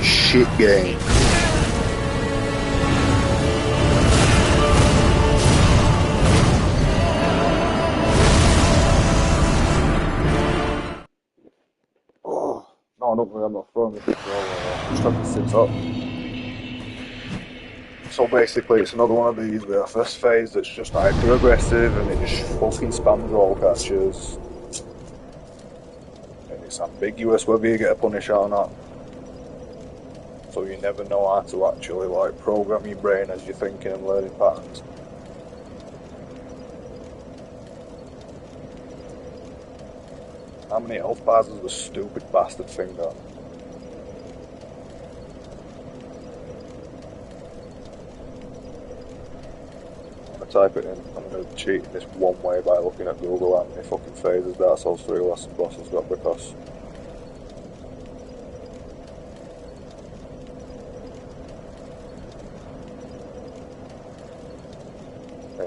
Shit game. Oh, no, I don't think I'm not throwing the controller. I'm just having to sit up. So basically, it's another one of these where our first phase that's just hyper aggressive and it just fucking spams roll catches. And it's ambiguous whether you get a punish or not. So you never know how to actually like program your brain as you're thinking and learning patterns. How many health bars does the stupid bastard thing got? I'm gonna type it in. I'm gonna cheat this one way by looking at Google how many fucking phases Dark Souls 3 Last Boss has got, because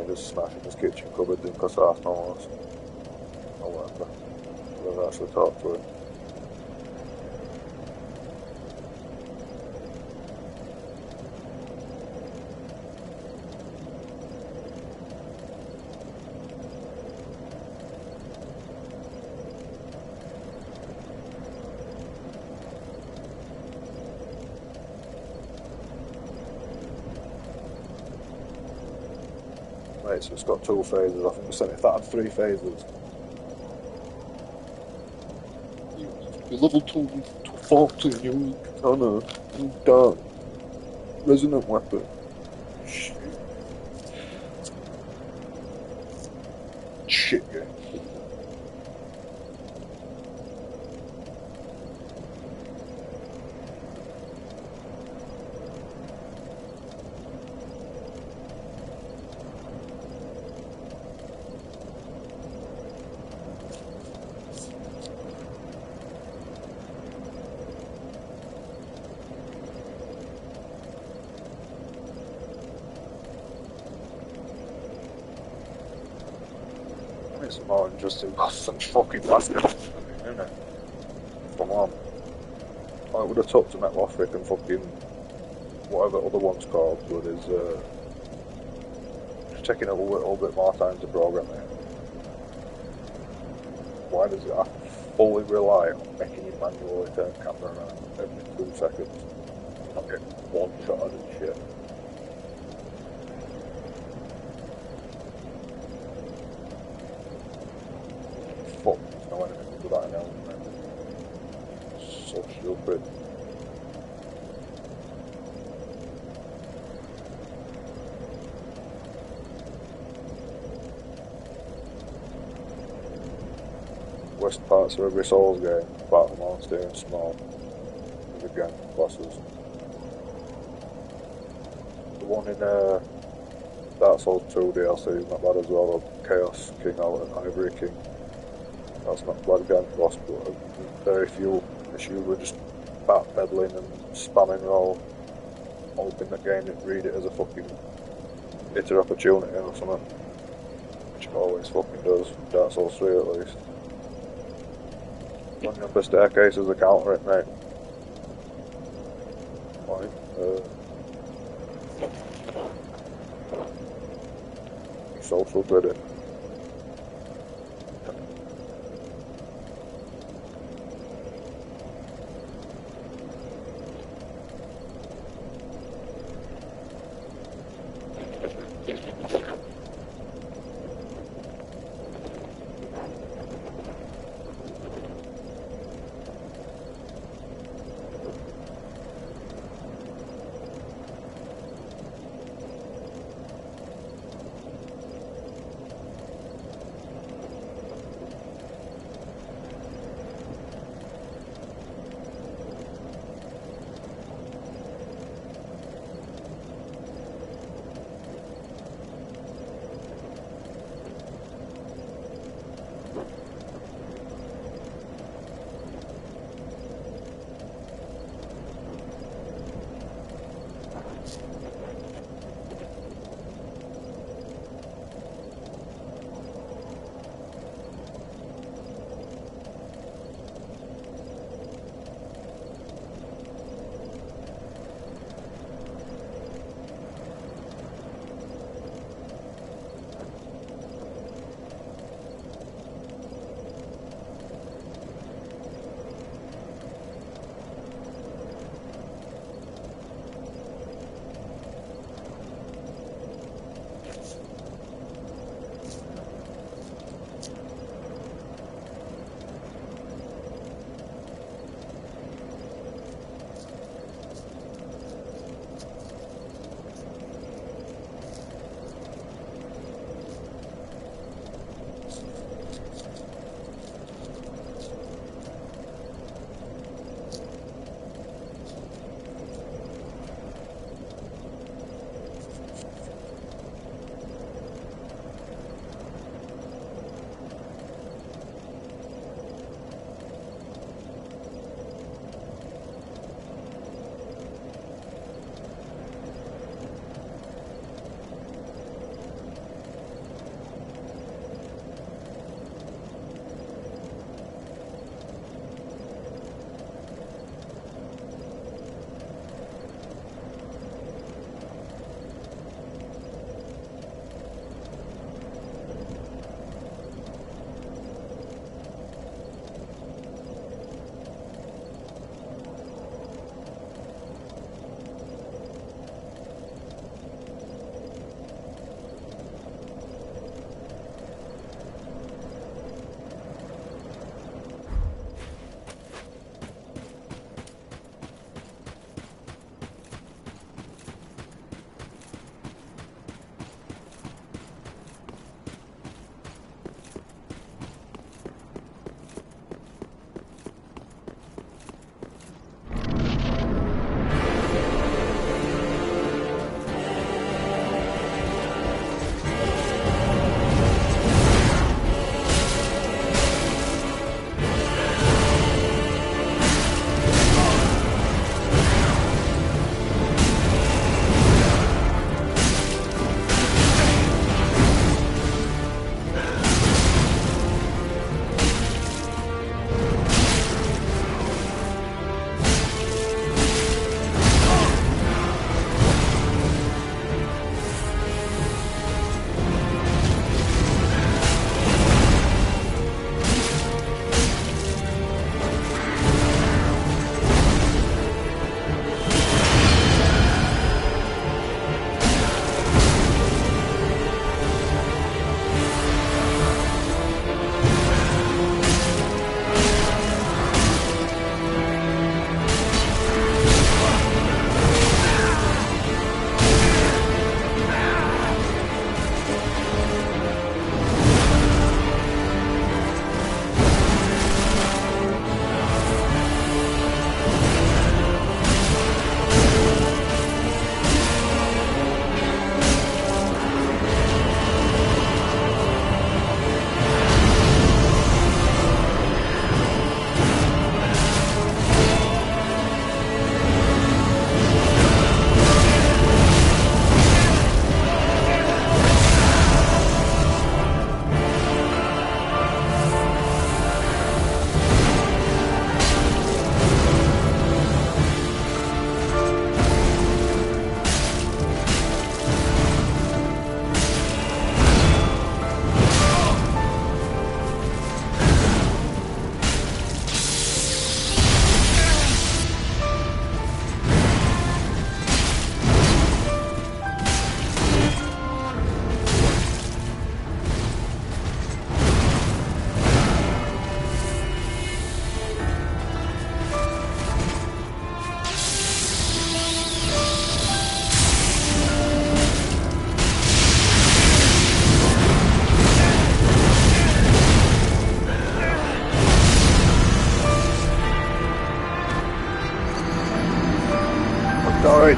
just smashing his kitchen cupboard in because Arsenal was. Or whatever. We've actually talked to him. Right, so it's got 2 phases. I think we said if that had 3 phases, You're level 214, you Connor. You dark. Resonant weapon. Shit. Shit, yeah. It's a more interesting boss than fucking Bastion, isn't it? Come on. I would have talked to Metlothric and fucking whatever other one's called, but is just taking a little bit more time to program it. Why does it have to fully rely on making you manually turn camera around every 2 seconds? Not get one shot and shit. Fuck, there's no enemy without an element. So stupid. Worst parts of every Souls game, apart from all staying small, and again, bosses. The one in Dark Souls 2 DLC is not bad as well, Chaos King out and Ivory King. That's not bad again, boss, but very few issues were just backpedaling and spamming roll, hoping that game didn't read it as a fucking bitter opportunity or something. Which it always fucking does, Dark Souls 3 at least. Running up a staircase as a counter it, mate. Fine. Social credit.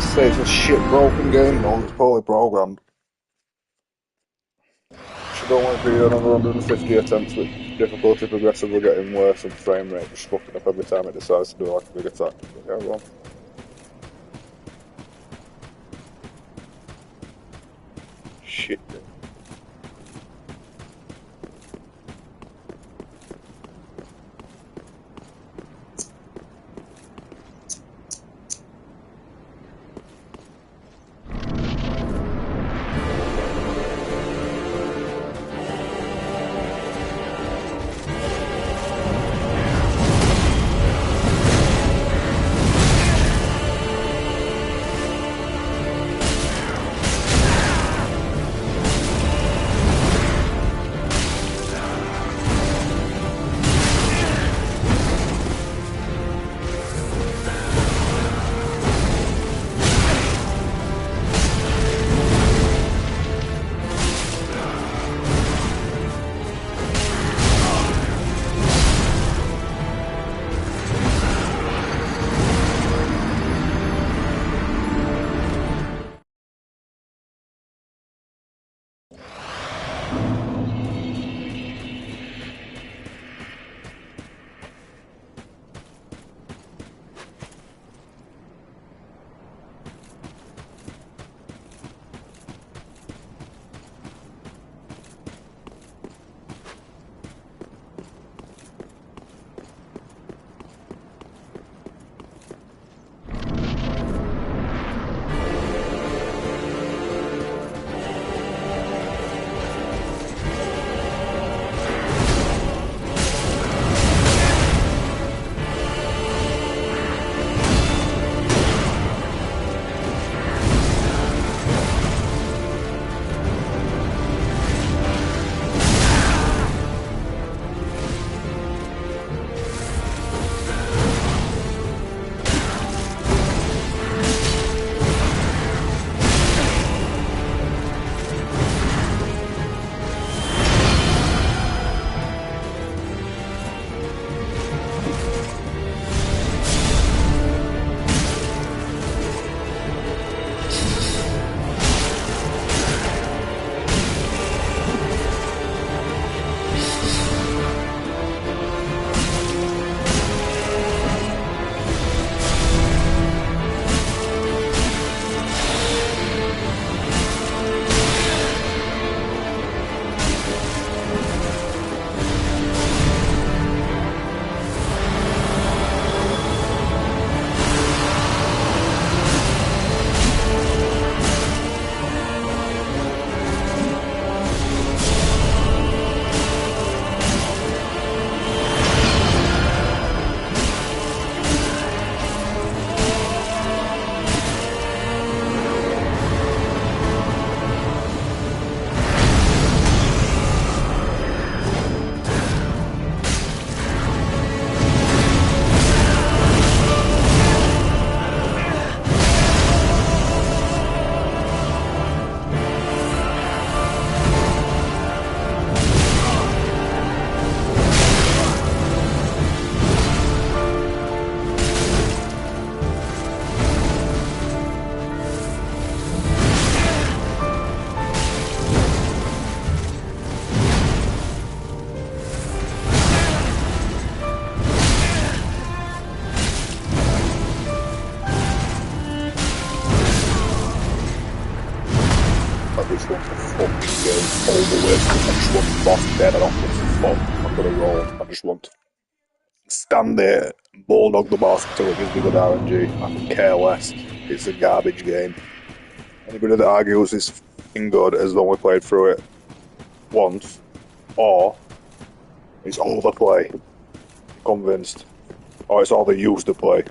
to say it's a shit broken game, no, it's poorly programmed. Should only be another 150 attempts with difficulty progressively getting worse and frame rate just fucking up every time it decides to do like a big attack. But yeah, go on. Shit. This one's a fucking game all the way. I just want the boss dead. I don't give a fuck. I'm gonna roll. I just want to stand there and bulldog the boss until it gives me good RNG. I can care less. It's a garbage game. Anybody that argues it's fucking good has only played through it once, or it's overplay. Convinced. Or it's all they used to play.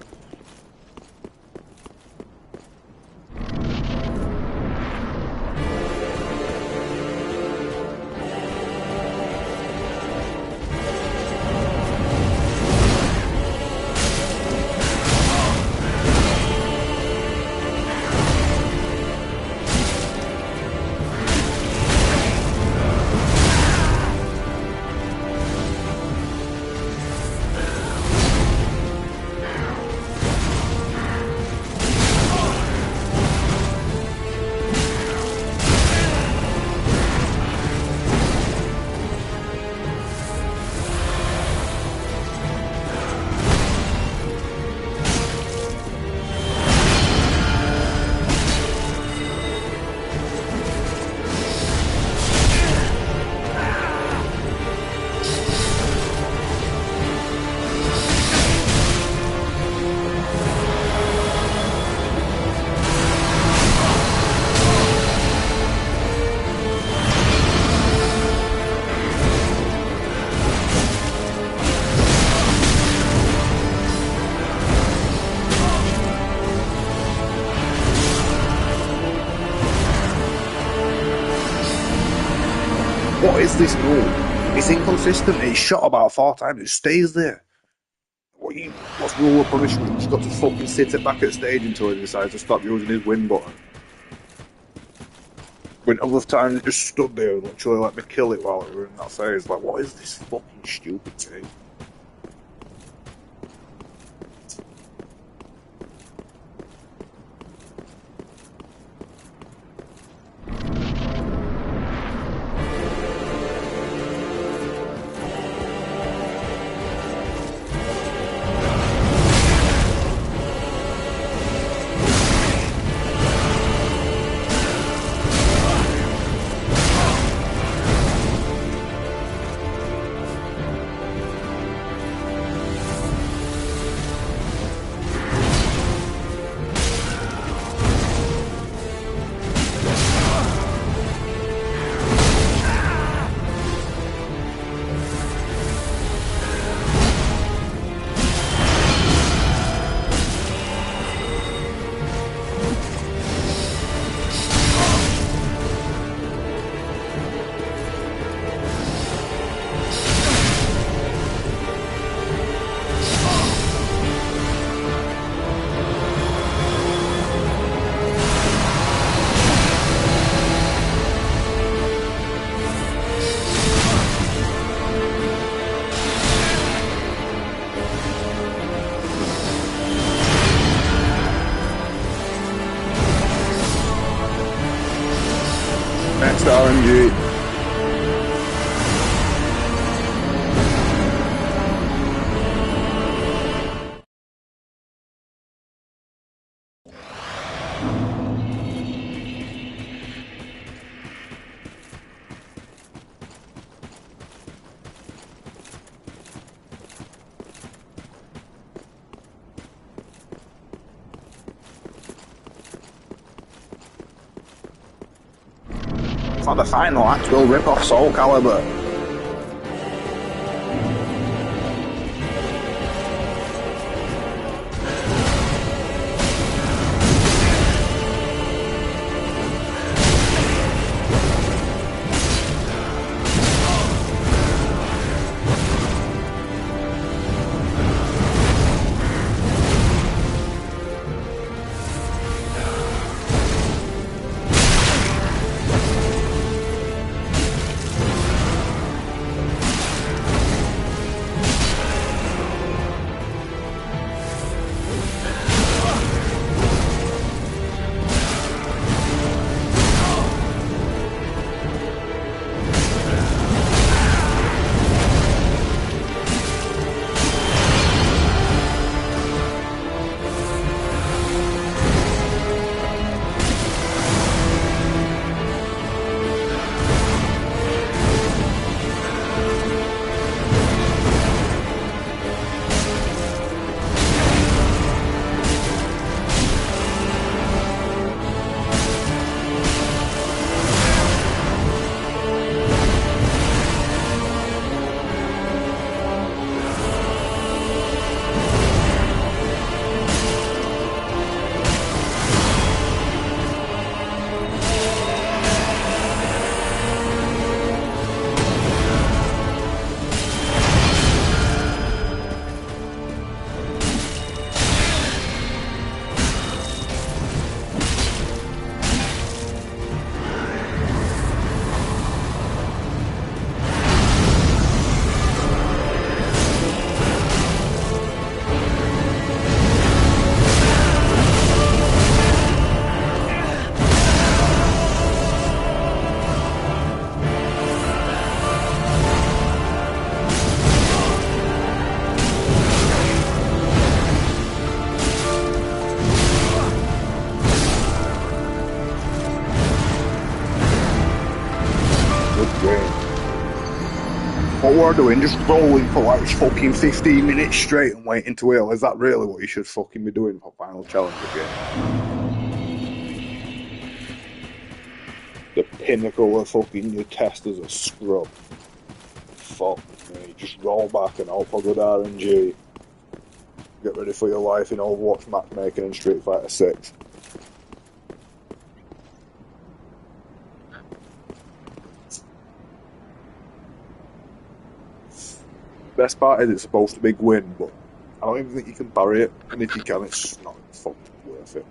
this move? It's inconsistent. It's shot about 4 times. It stays there. What's rule of punishment? You just got to fucking sit it back at stage until he decides to stop using his win button. When other times it just stood there and literally let me kill it while we were in that phase. Like, what is this fucking stupid thing? Next RNG. For the final act, we'll rip off Soul Calibur. What we're doing, just rolling for like fucking 15 minutes straight and waiting to heal. Is that really what you should fucking be doing for Final Challenge again? The pinnacle of fucking your test as a scrub. Fuck me. Just roll back and hope for good RNG. Get ready for your life in Overwatch matchmaking and Street Fighter 6. best part is it's supposed to be win, but I don't even think you can parry it, and if you can, it's not fucking worth it.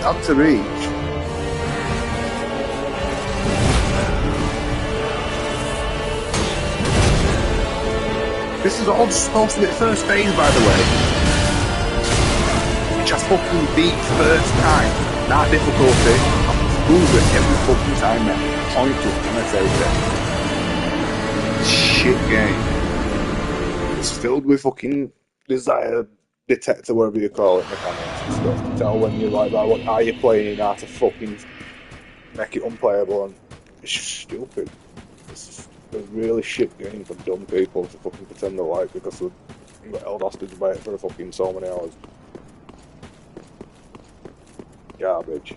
Up to reach. This is all supposed to be the first phase, by the way, which I fucking beat first time. That difficulty, I prove it every fucking time, man. Point to it, and I say that. Shit game. It's filled with fucking desire detector, whatever you call it, mechanics and stuff to tell when you're like, right, what are you playing, how to fucking make it unplayable, and it's just stupid. It's a really shit game for dumb people to fucking pretend they like because they got held hostage by it for fucking so many hours. Garbage.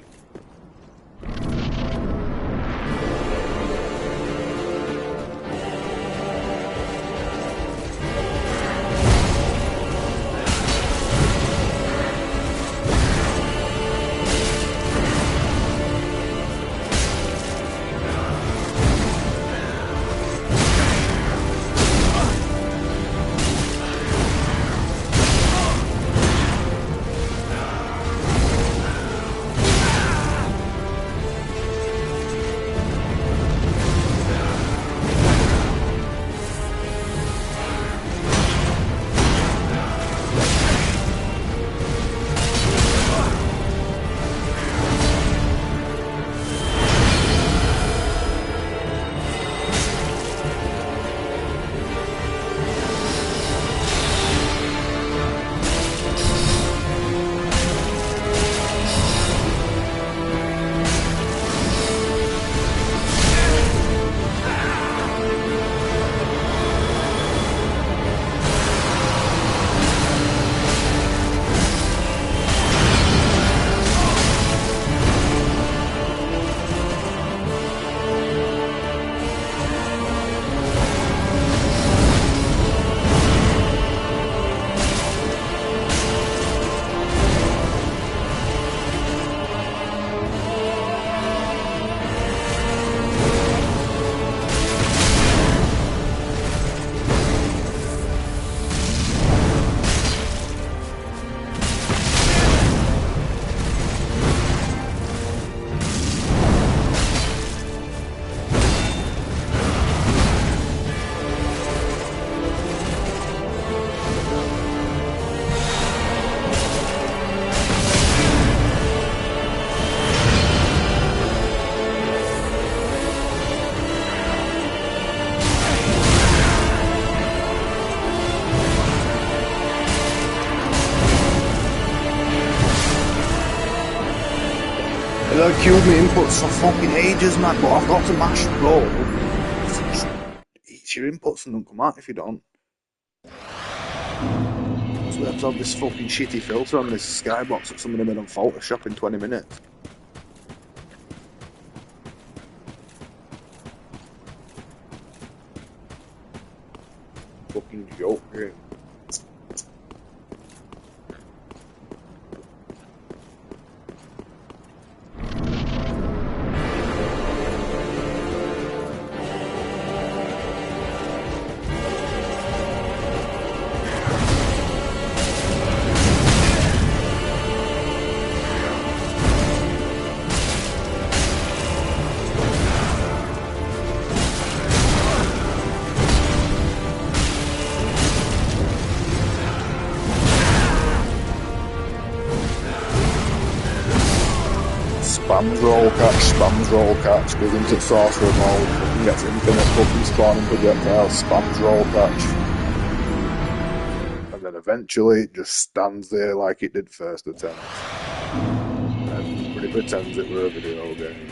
That killed me inputs for fucking ages, man, but I've got to mash roll. Eat your inputs and don't come out if you don't. So we have to have this fucking shitty filter on this skybox that somebody made on Photoshop in 20 minutes. Fucking joke, yeah. Spams roll catch, goes into sorcerer mode, fucking gets infinite fucking spawning projectiles, spams roll catch. And then eventually it just stands there like it did first attempt. Everybody pretends it were a video game.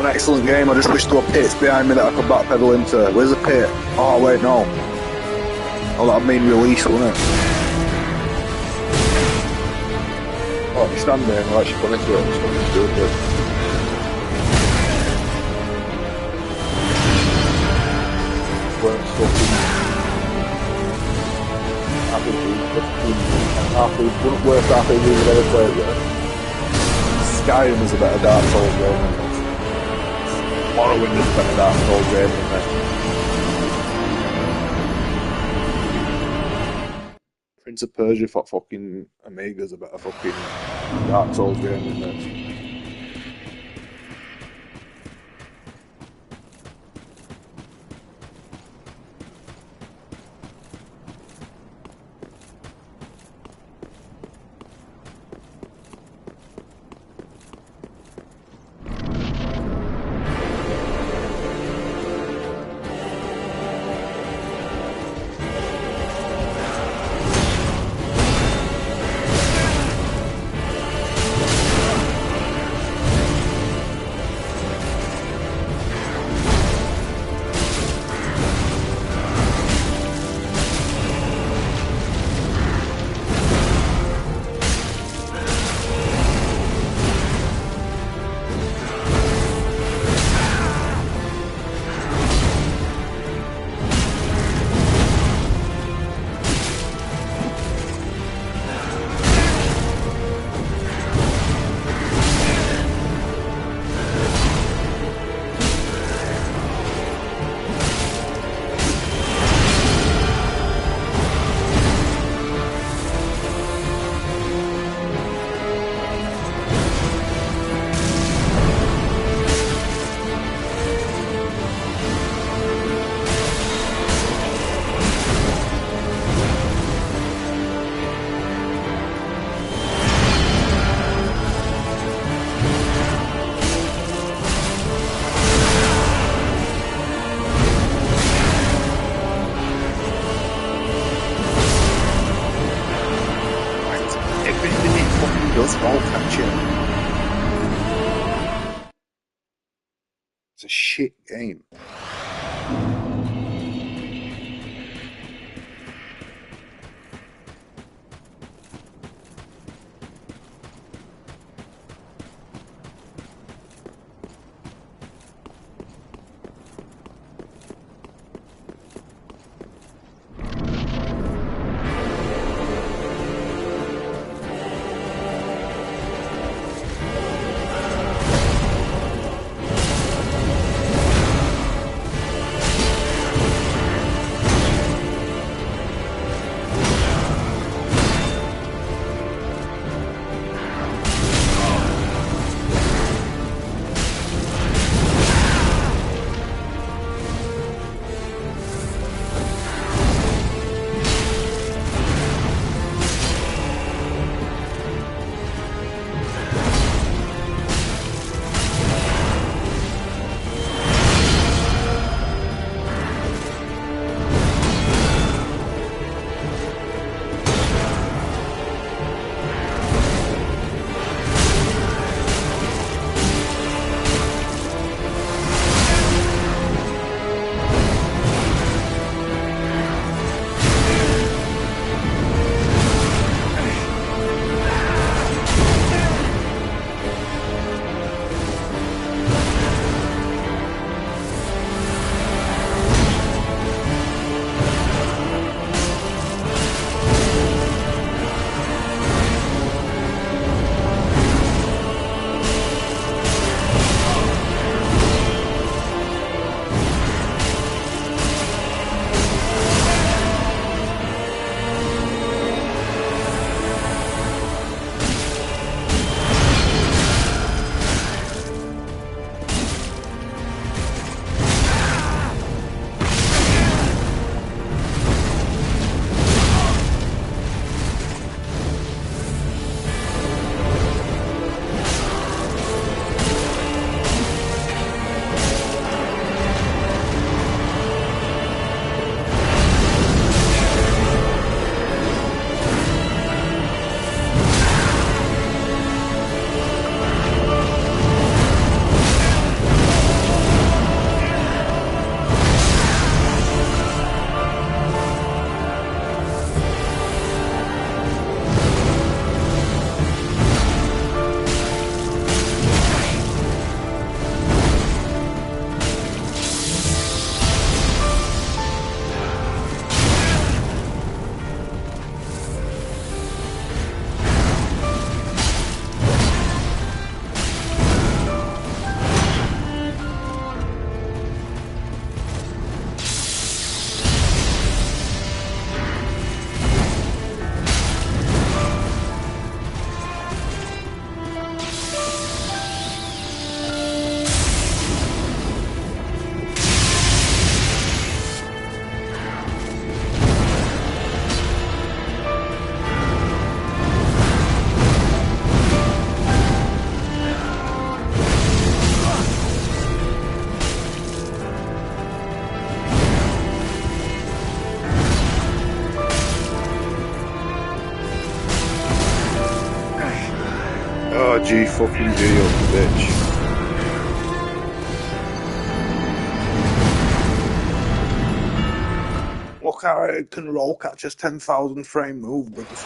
Excellent game, I just wish there were pits behind me that I could backpedal into. Where's the pit? Oh wait, no. Oh, that'd mean release, wouldn't it? Oh, you stand there and I'll actually put into it, just want to do it. Worst fucking worst RPG we've ever played yet. Skyrim is a better Dark Souls game. Morrowind is better Dark Souls game than this. Prince of Persia for fucking Amiga's a better fucking Dark Souls game than this. does roll catching. It's a shit game. G fucking G up, bitch. Look how it can roll catch as 10,000 frame move, but this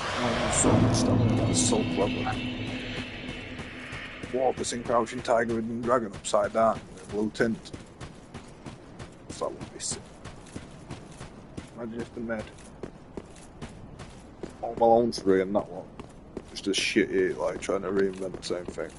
so much stamina. That's so clever. Walking Crouching Tiger and Dragon upside down in a blue tint. So that would be sick. Imagine if they made Home Alone 3 and that one. Just a shitty, like, trying to reinvent the same thing.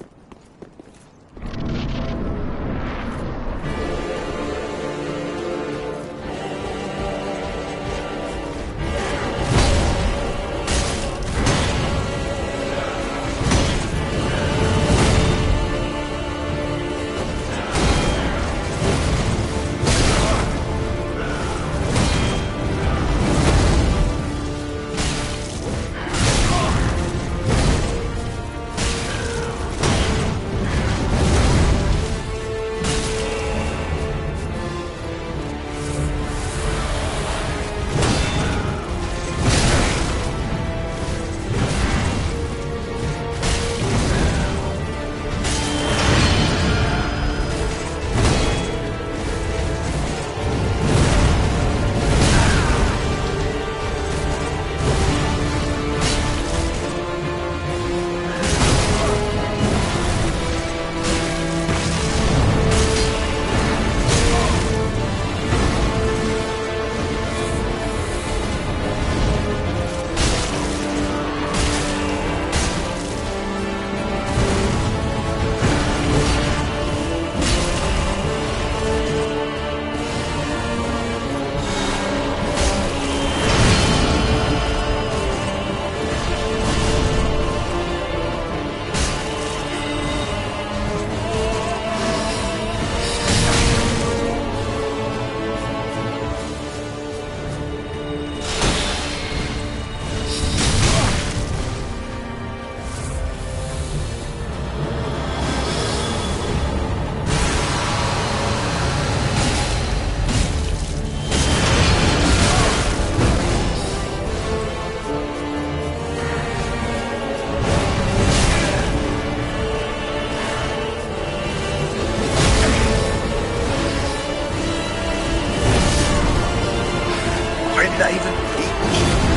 that even reach?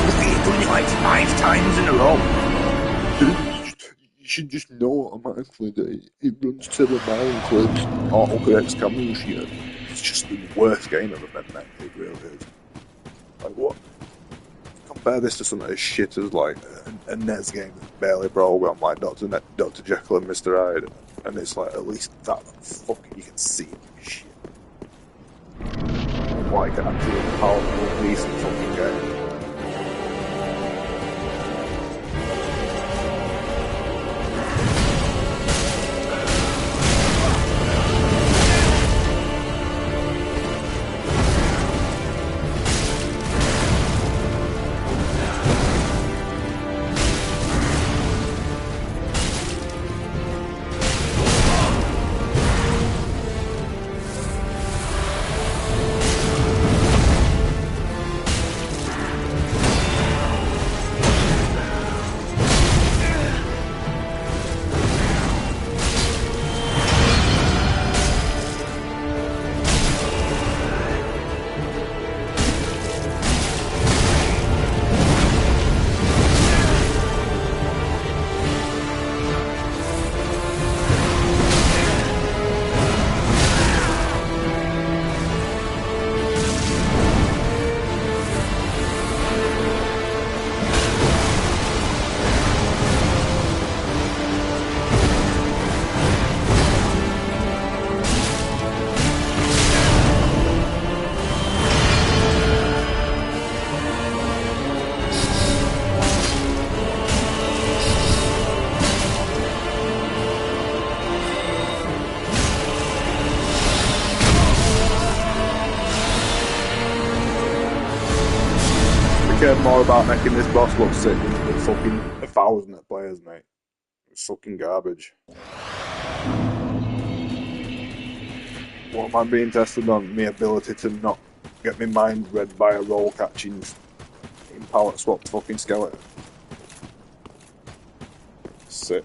Look at you doing it like 5 times in a row. You should just know automatically that it runs to the mile clips, autocorrects camera shit. It's just the worst game I've ever met, it really is. Like, what? Compare this to something as shit as, like, a NES game that's barely programmed, like Dr. Jekyll and Mr. Hyde, and it's like, at least that fucking, you can see it, shit. Like an actually powerful, decent fucking game. Care more about making this boss look sick than fucking 1,000 players, mate. It's fucking garbage. What am I being tested on? My ability to not get my mind read by a roll catching palette swapped fucking skeleton. Sick.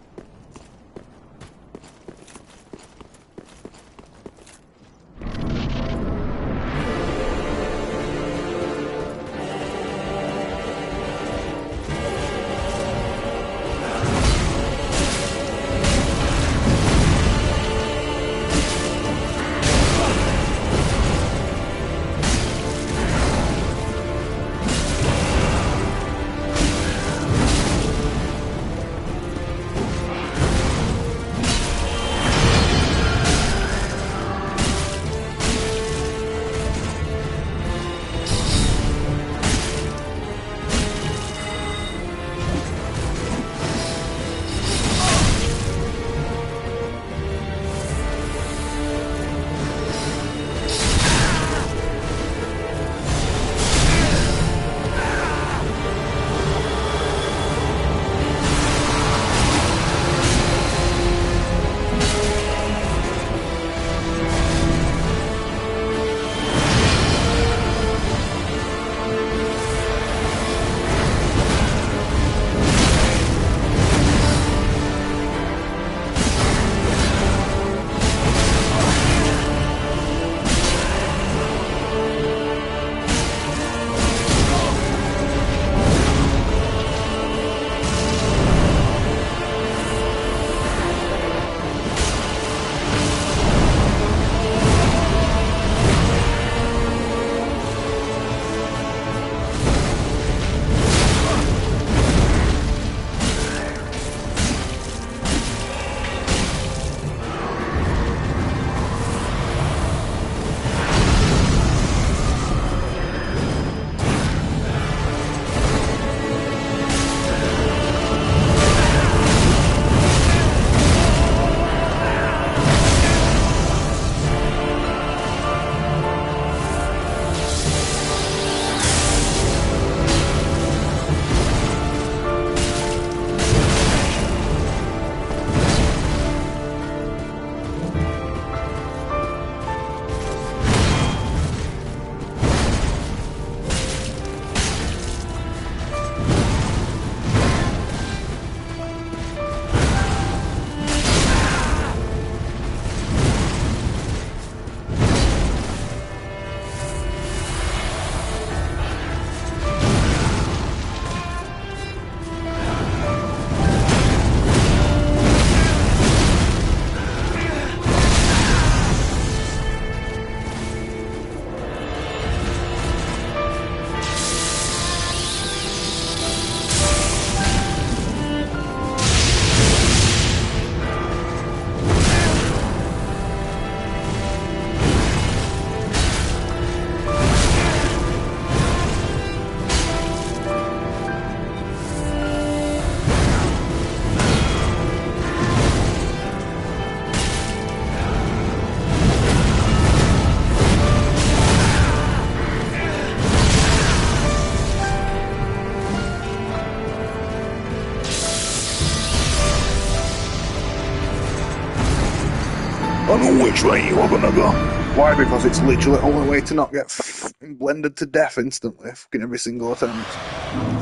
don't know which way you are gonna go. Why? Because it's literally the only way to not get blended to death instantly, fucking every single attempt.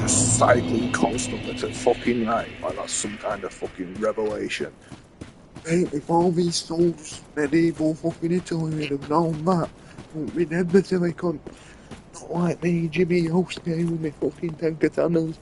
Just cycling constantly to fucking right, like that's some kind of fucking revelation. Mate, if all these soldiers, medieval fucking Italy would have known that, won't be dead until they couldn't. Not like me, Jimmy Yosuke with me fucking 10 katanas.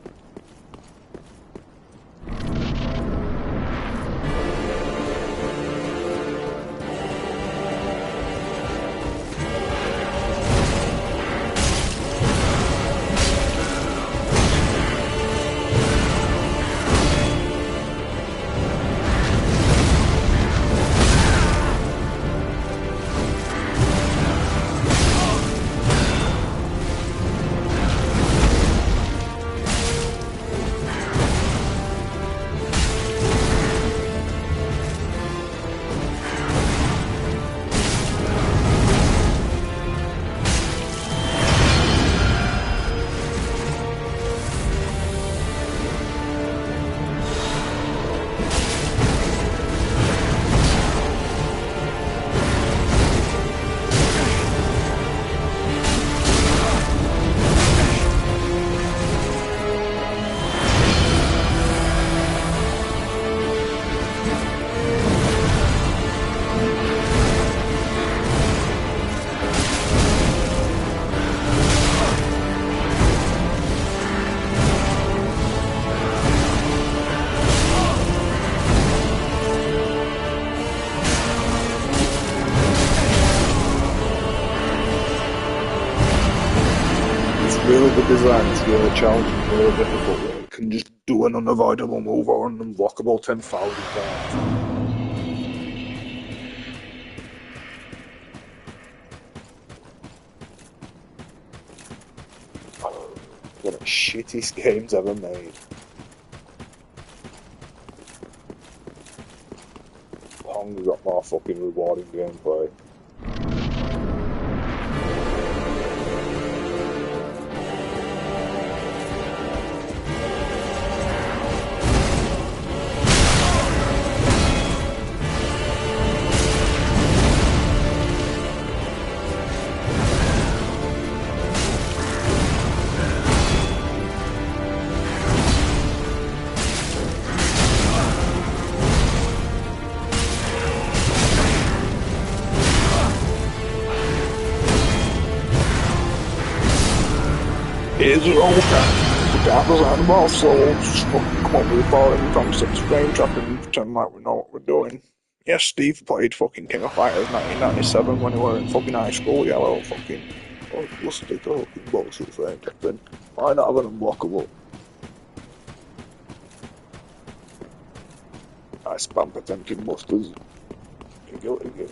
Really good design, it's really challenging, really difficult. You can just do an unavoidable move or an unblockable 10,000 times. One of the shittiest games ever made. Pong got more fucking rewarding gameplay. Here's your old guy. The guy doesn't have more souls. Just fucking come up with a boring concept of frame trapping and pretend like we know what we're doing. Yes, Steve played fucking King of Fighters 1997 when he were in fucking high school. Yeah, well, fucking. Oh, lusty fucking bullshit frame trapping. Why not have an unblockable? I spam Potemkin busters. Guilty gear.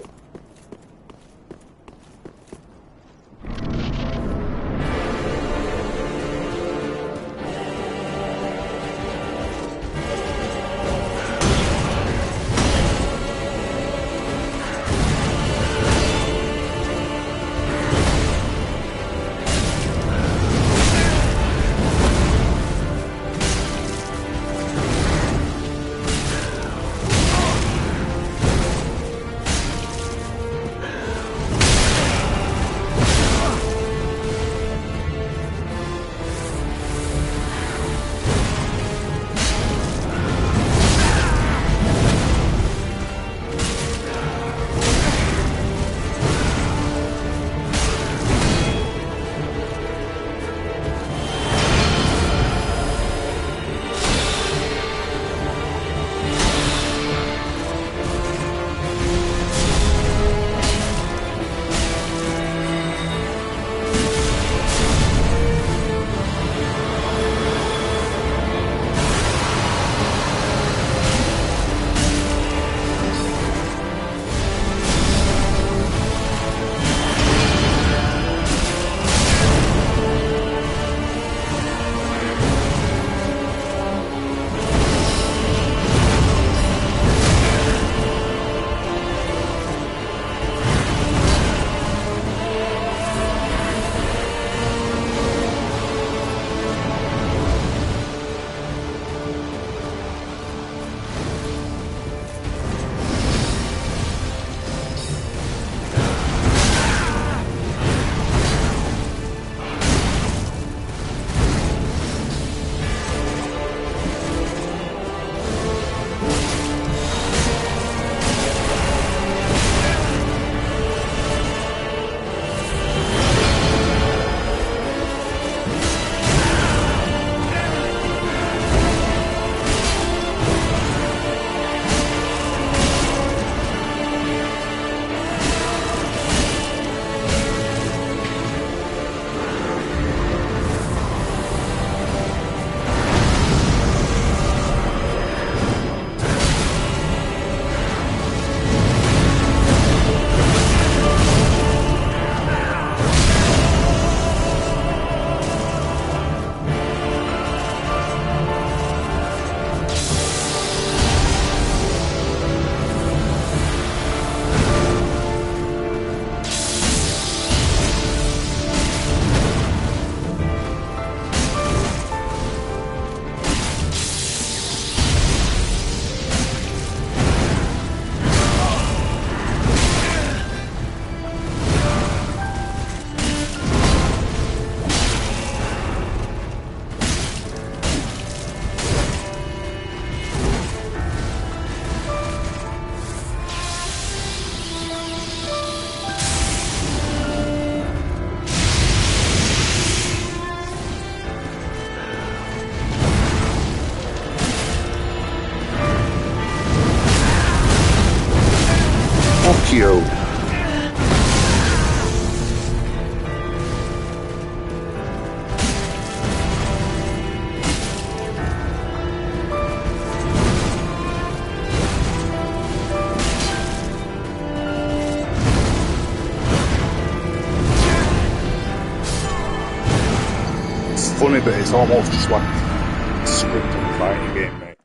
funny, but it's almost just like a scripted fighting game, mate.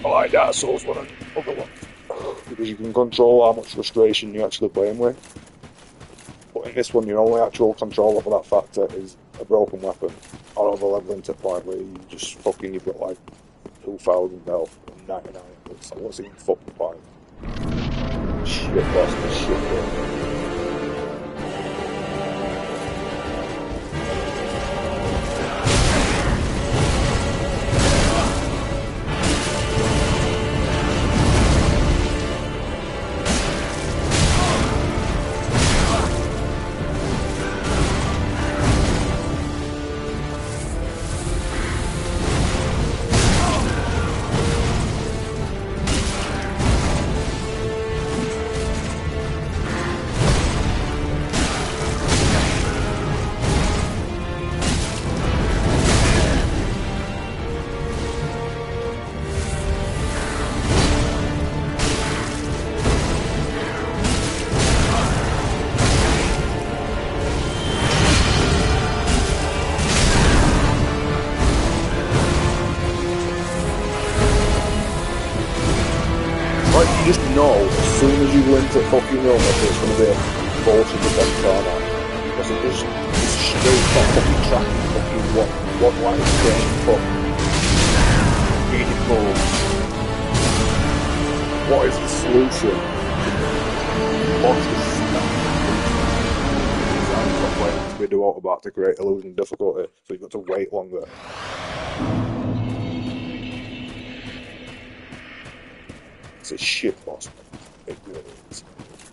I like Dark Souls one and other one because you can control how much frustration you're actually playing with. But in this one, your only actual control over that factor is a broken weapon or of a leveling to point where you just fucking, you've got like 2,000 health and 99 hits. So what's even fucking point? Shit, boss, this shit, bro. You just know as soon as you go into fucking Rome that it's going to be a bullshit defense corner. Because it just, it's straight not fucking tracking fucking what line is going to put. Reading moves. What is the solution? What's the snap? Design top way to be do autobot to create illusion difficulty, so you've got to wait longer. It's a shit boss. It really is.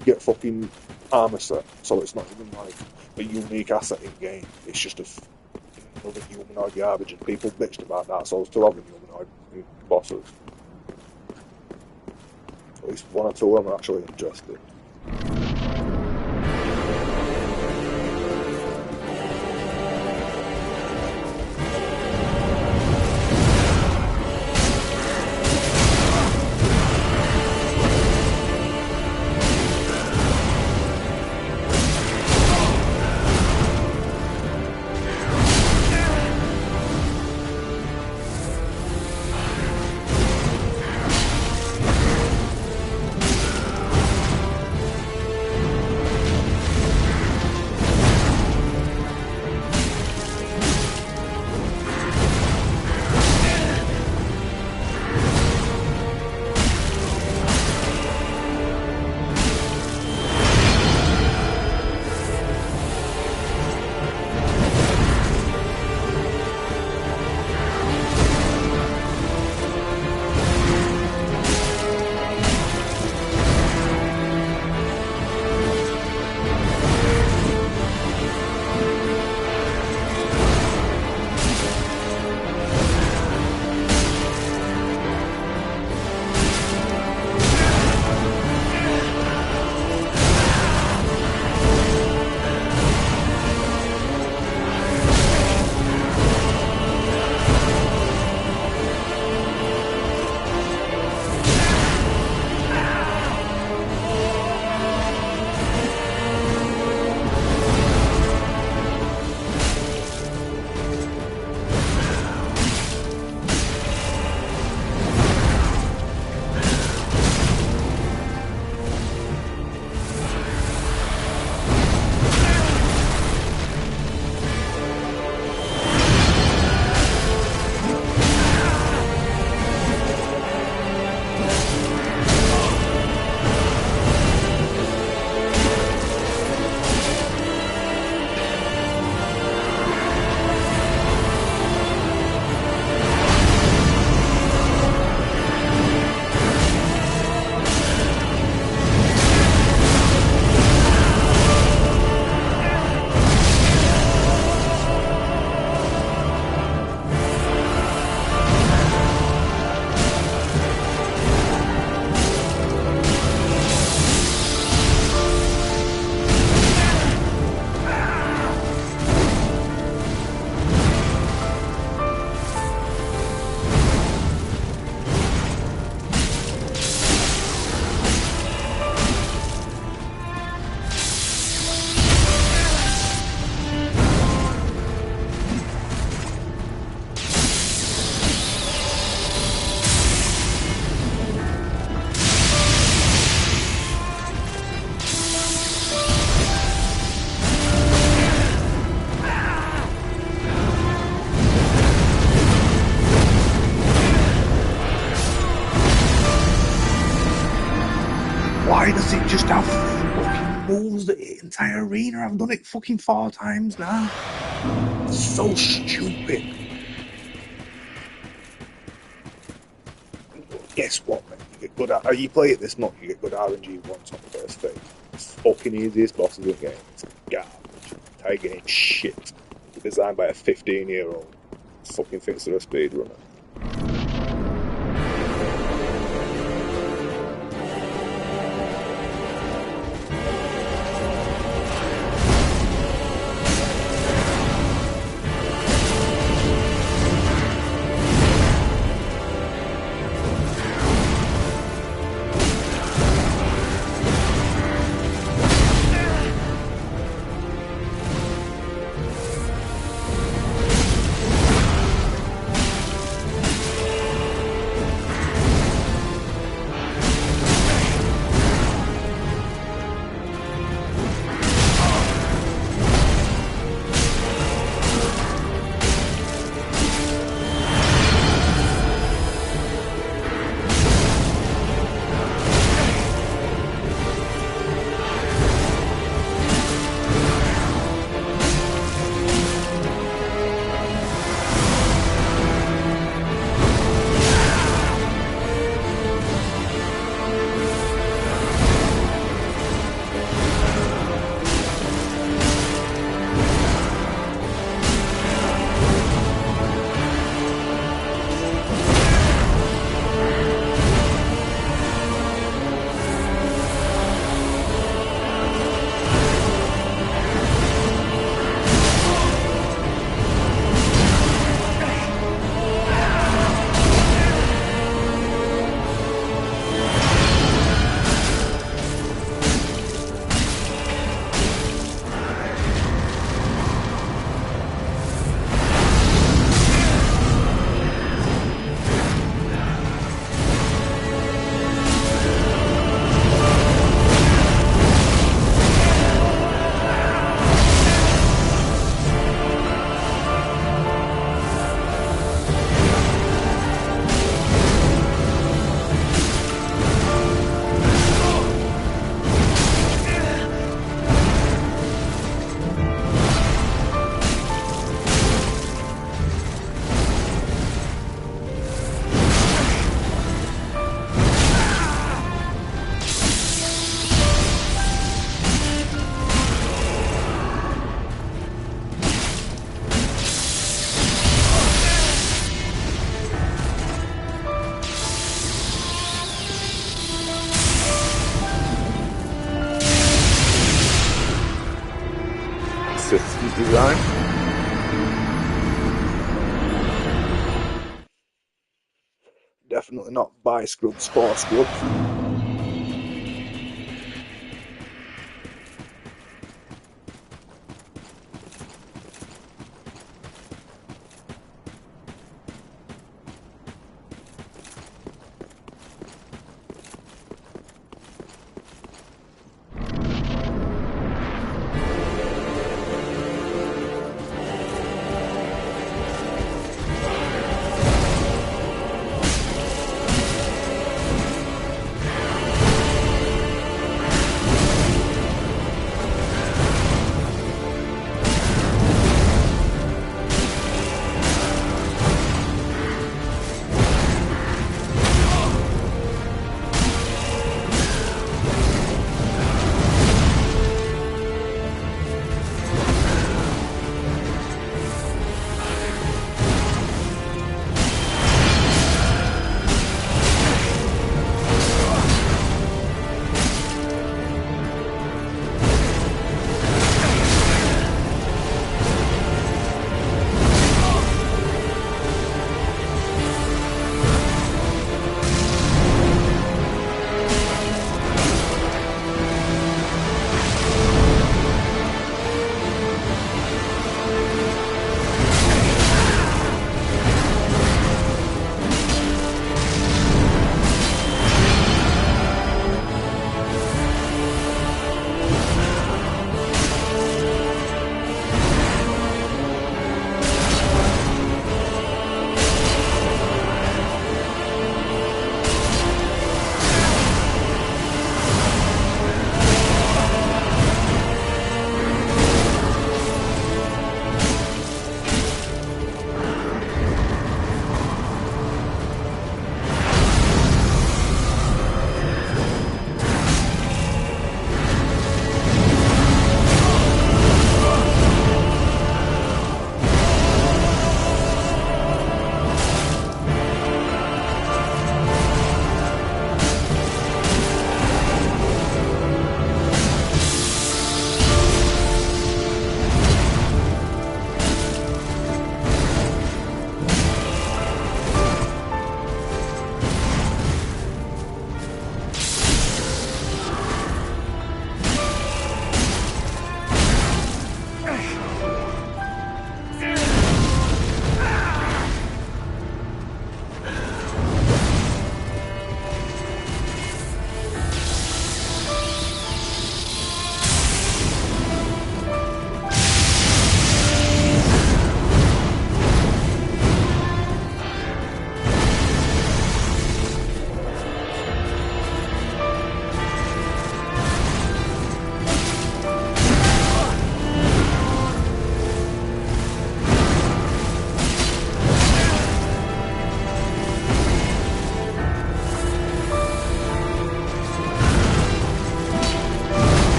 You get fucking armor set, so it's not even like a unique asset in game. It's just another humanoid garbage, and people bitched about that, so I was still having humanoid bosses. At least one or two of them are actually interesting. close the entire arena. I've done it fucking 4 times now. It's so stupid. Guess what, man? You get good. You play it this month, you get good RNG once on the first phase. It's fucking easiest bosses in the game. It's garbage. Entire game shit. Designed by a 15-year-old. Fucking thinks they're a speedrunner. Systems design. Definitely not buy scrubs for scrubs.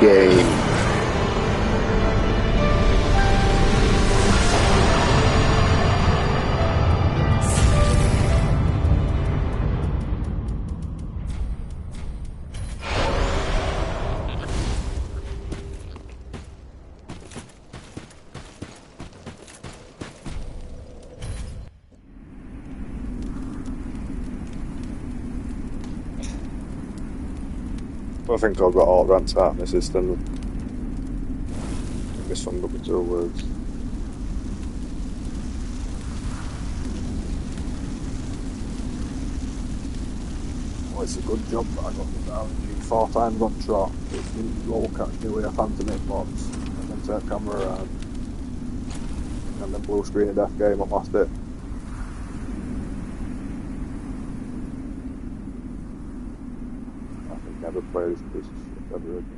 game. I think I've got all rants out of my system. I guess I'm up with 2 words. Well, it's a good job that I got the RNG 4 times on trot. It didn't roll catch me with a phantom hitbox and then turn camera around. And then blue screen of death game and lost it. I think never play this piece of shit ever again.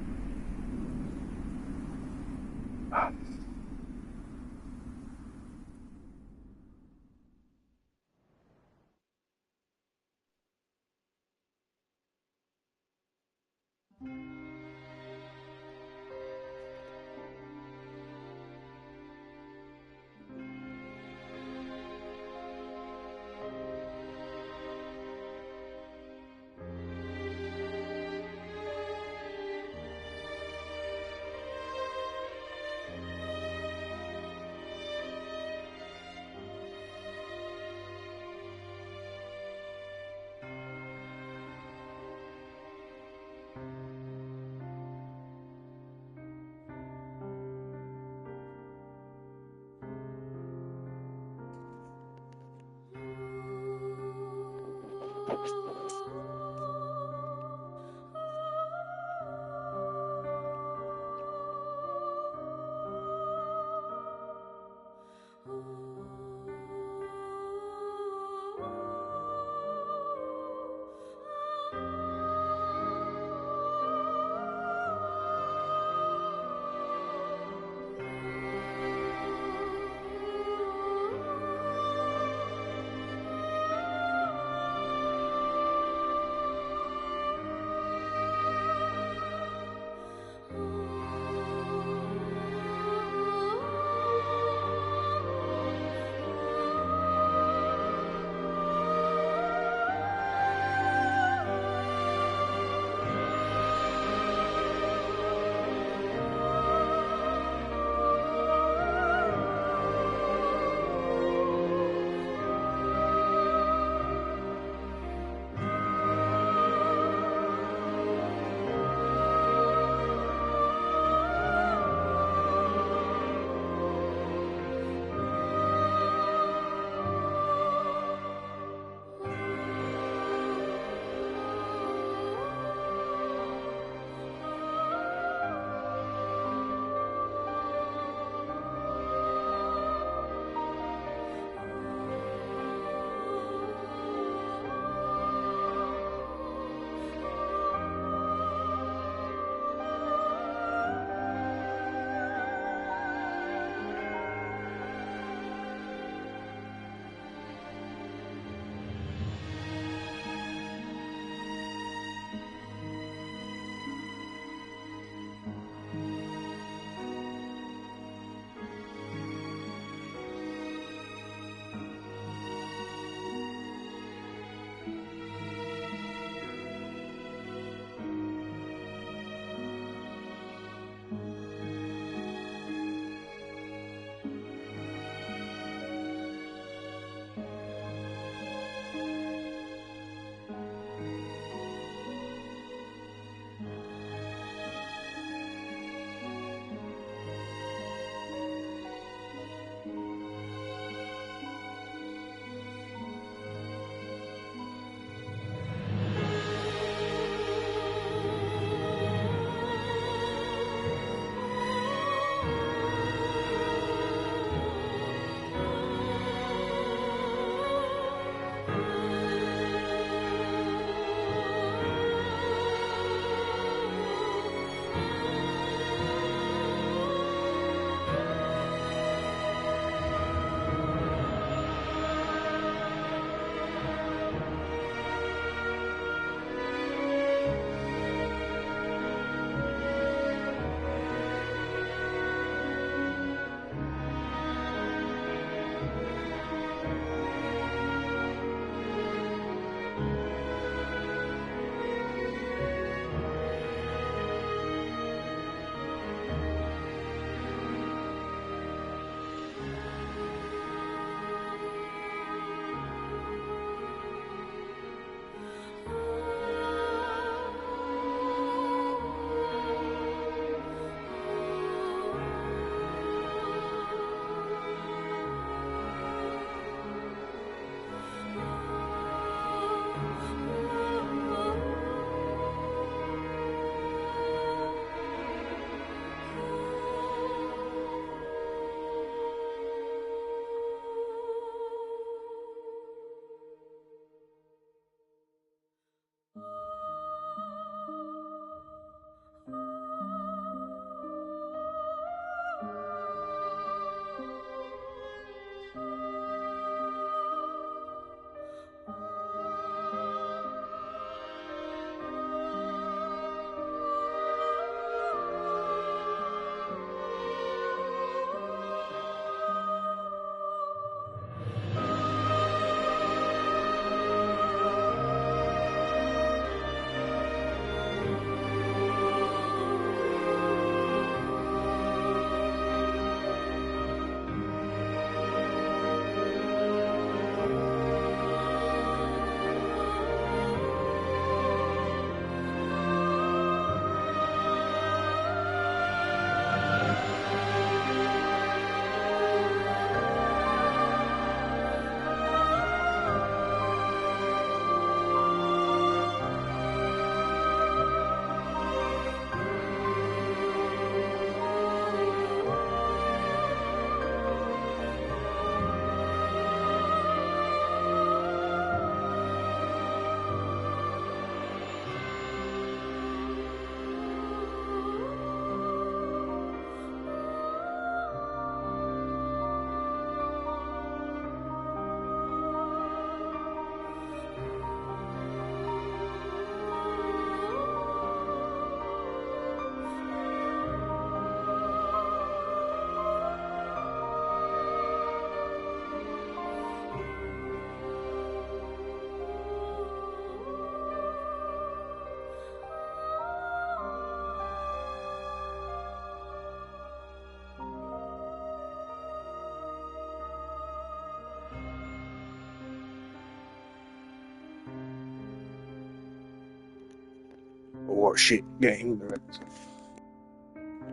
what shit game director?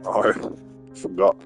I forgot.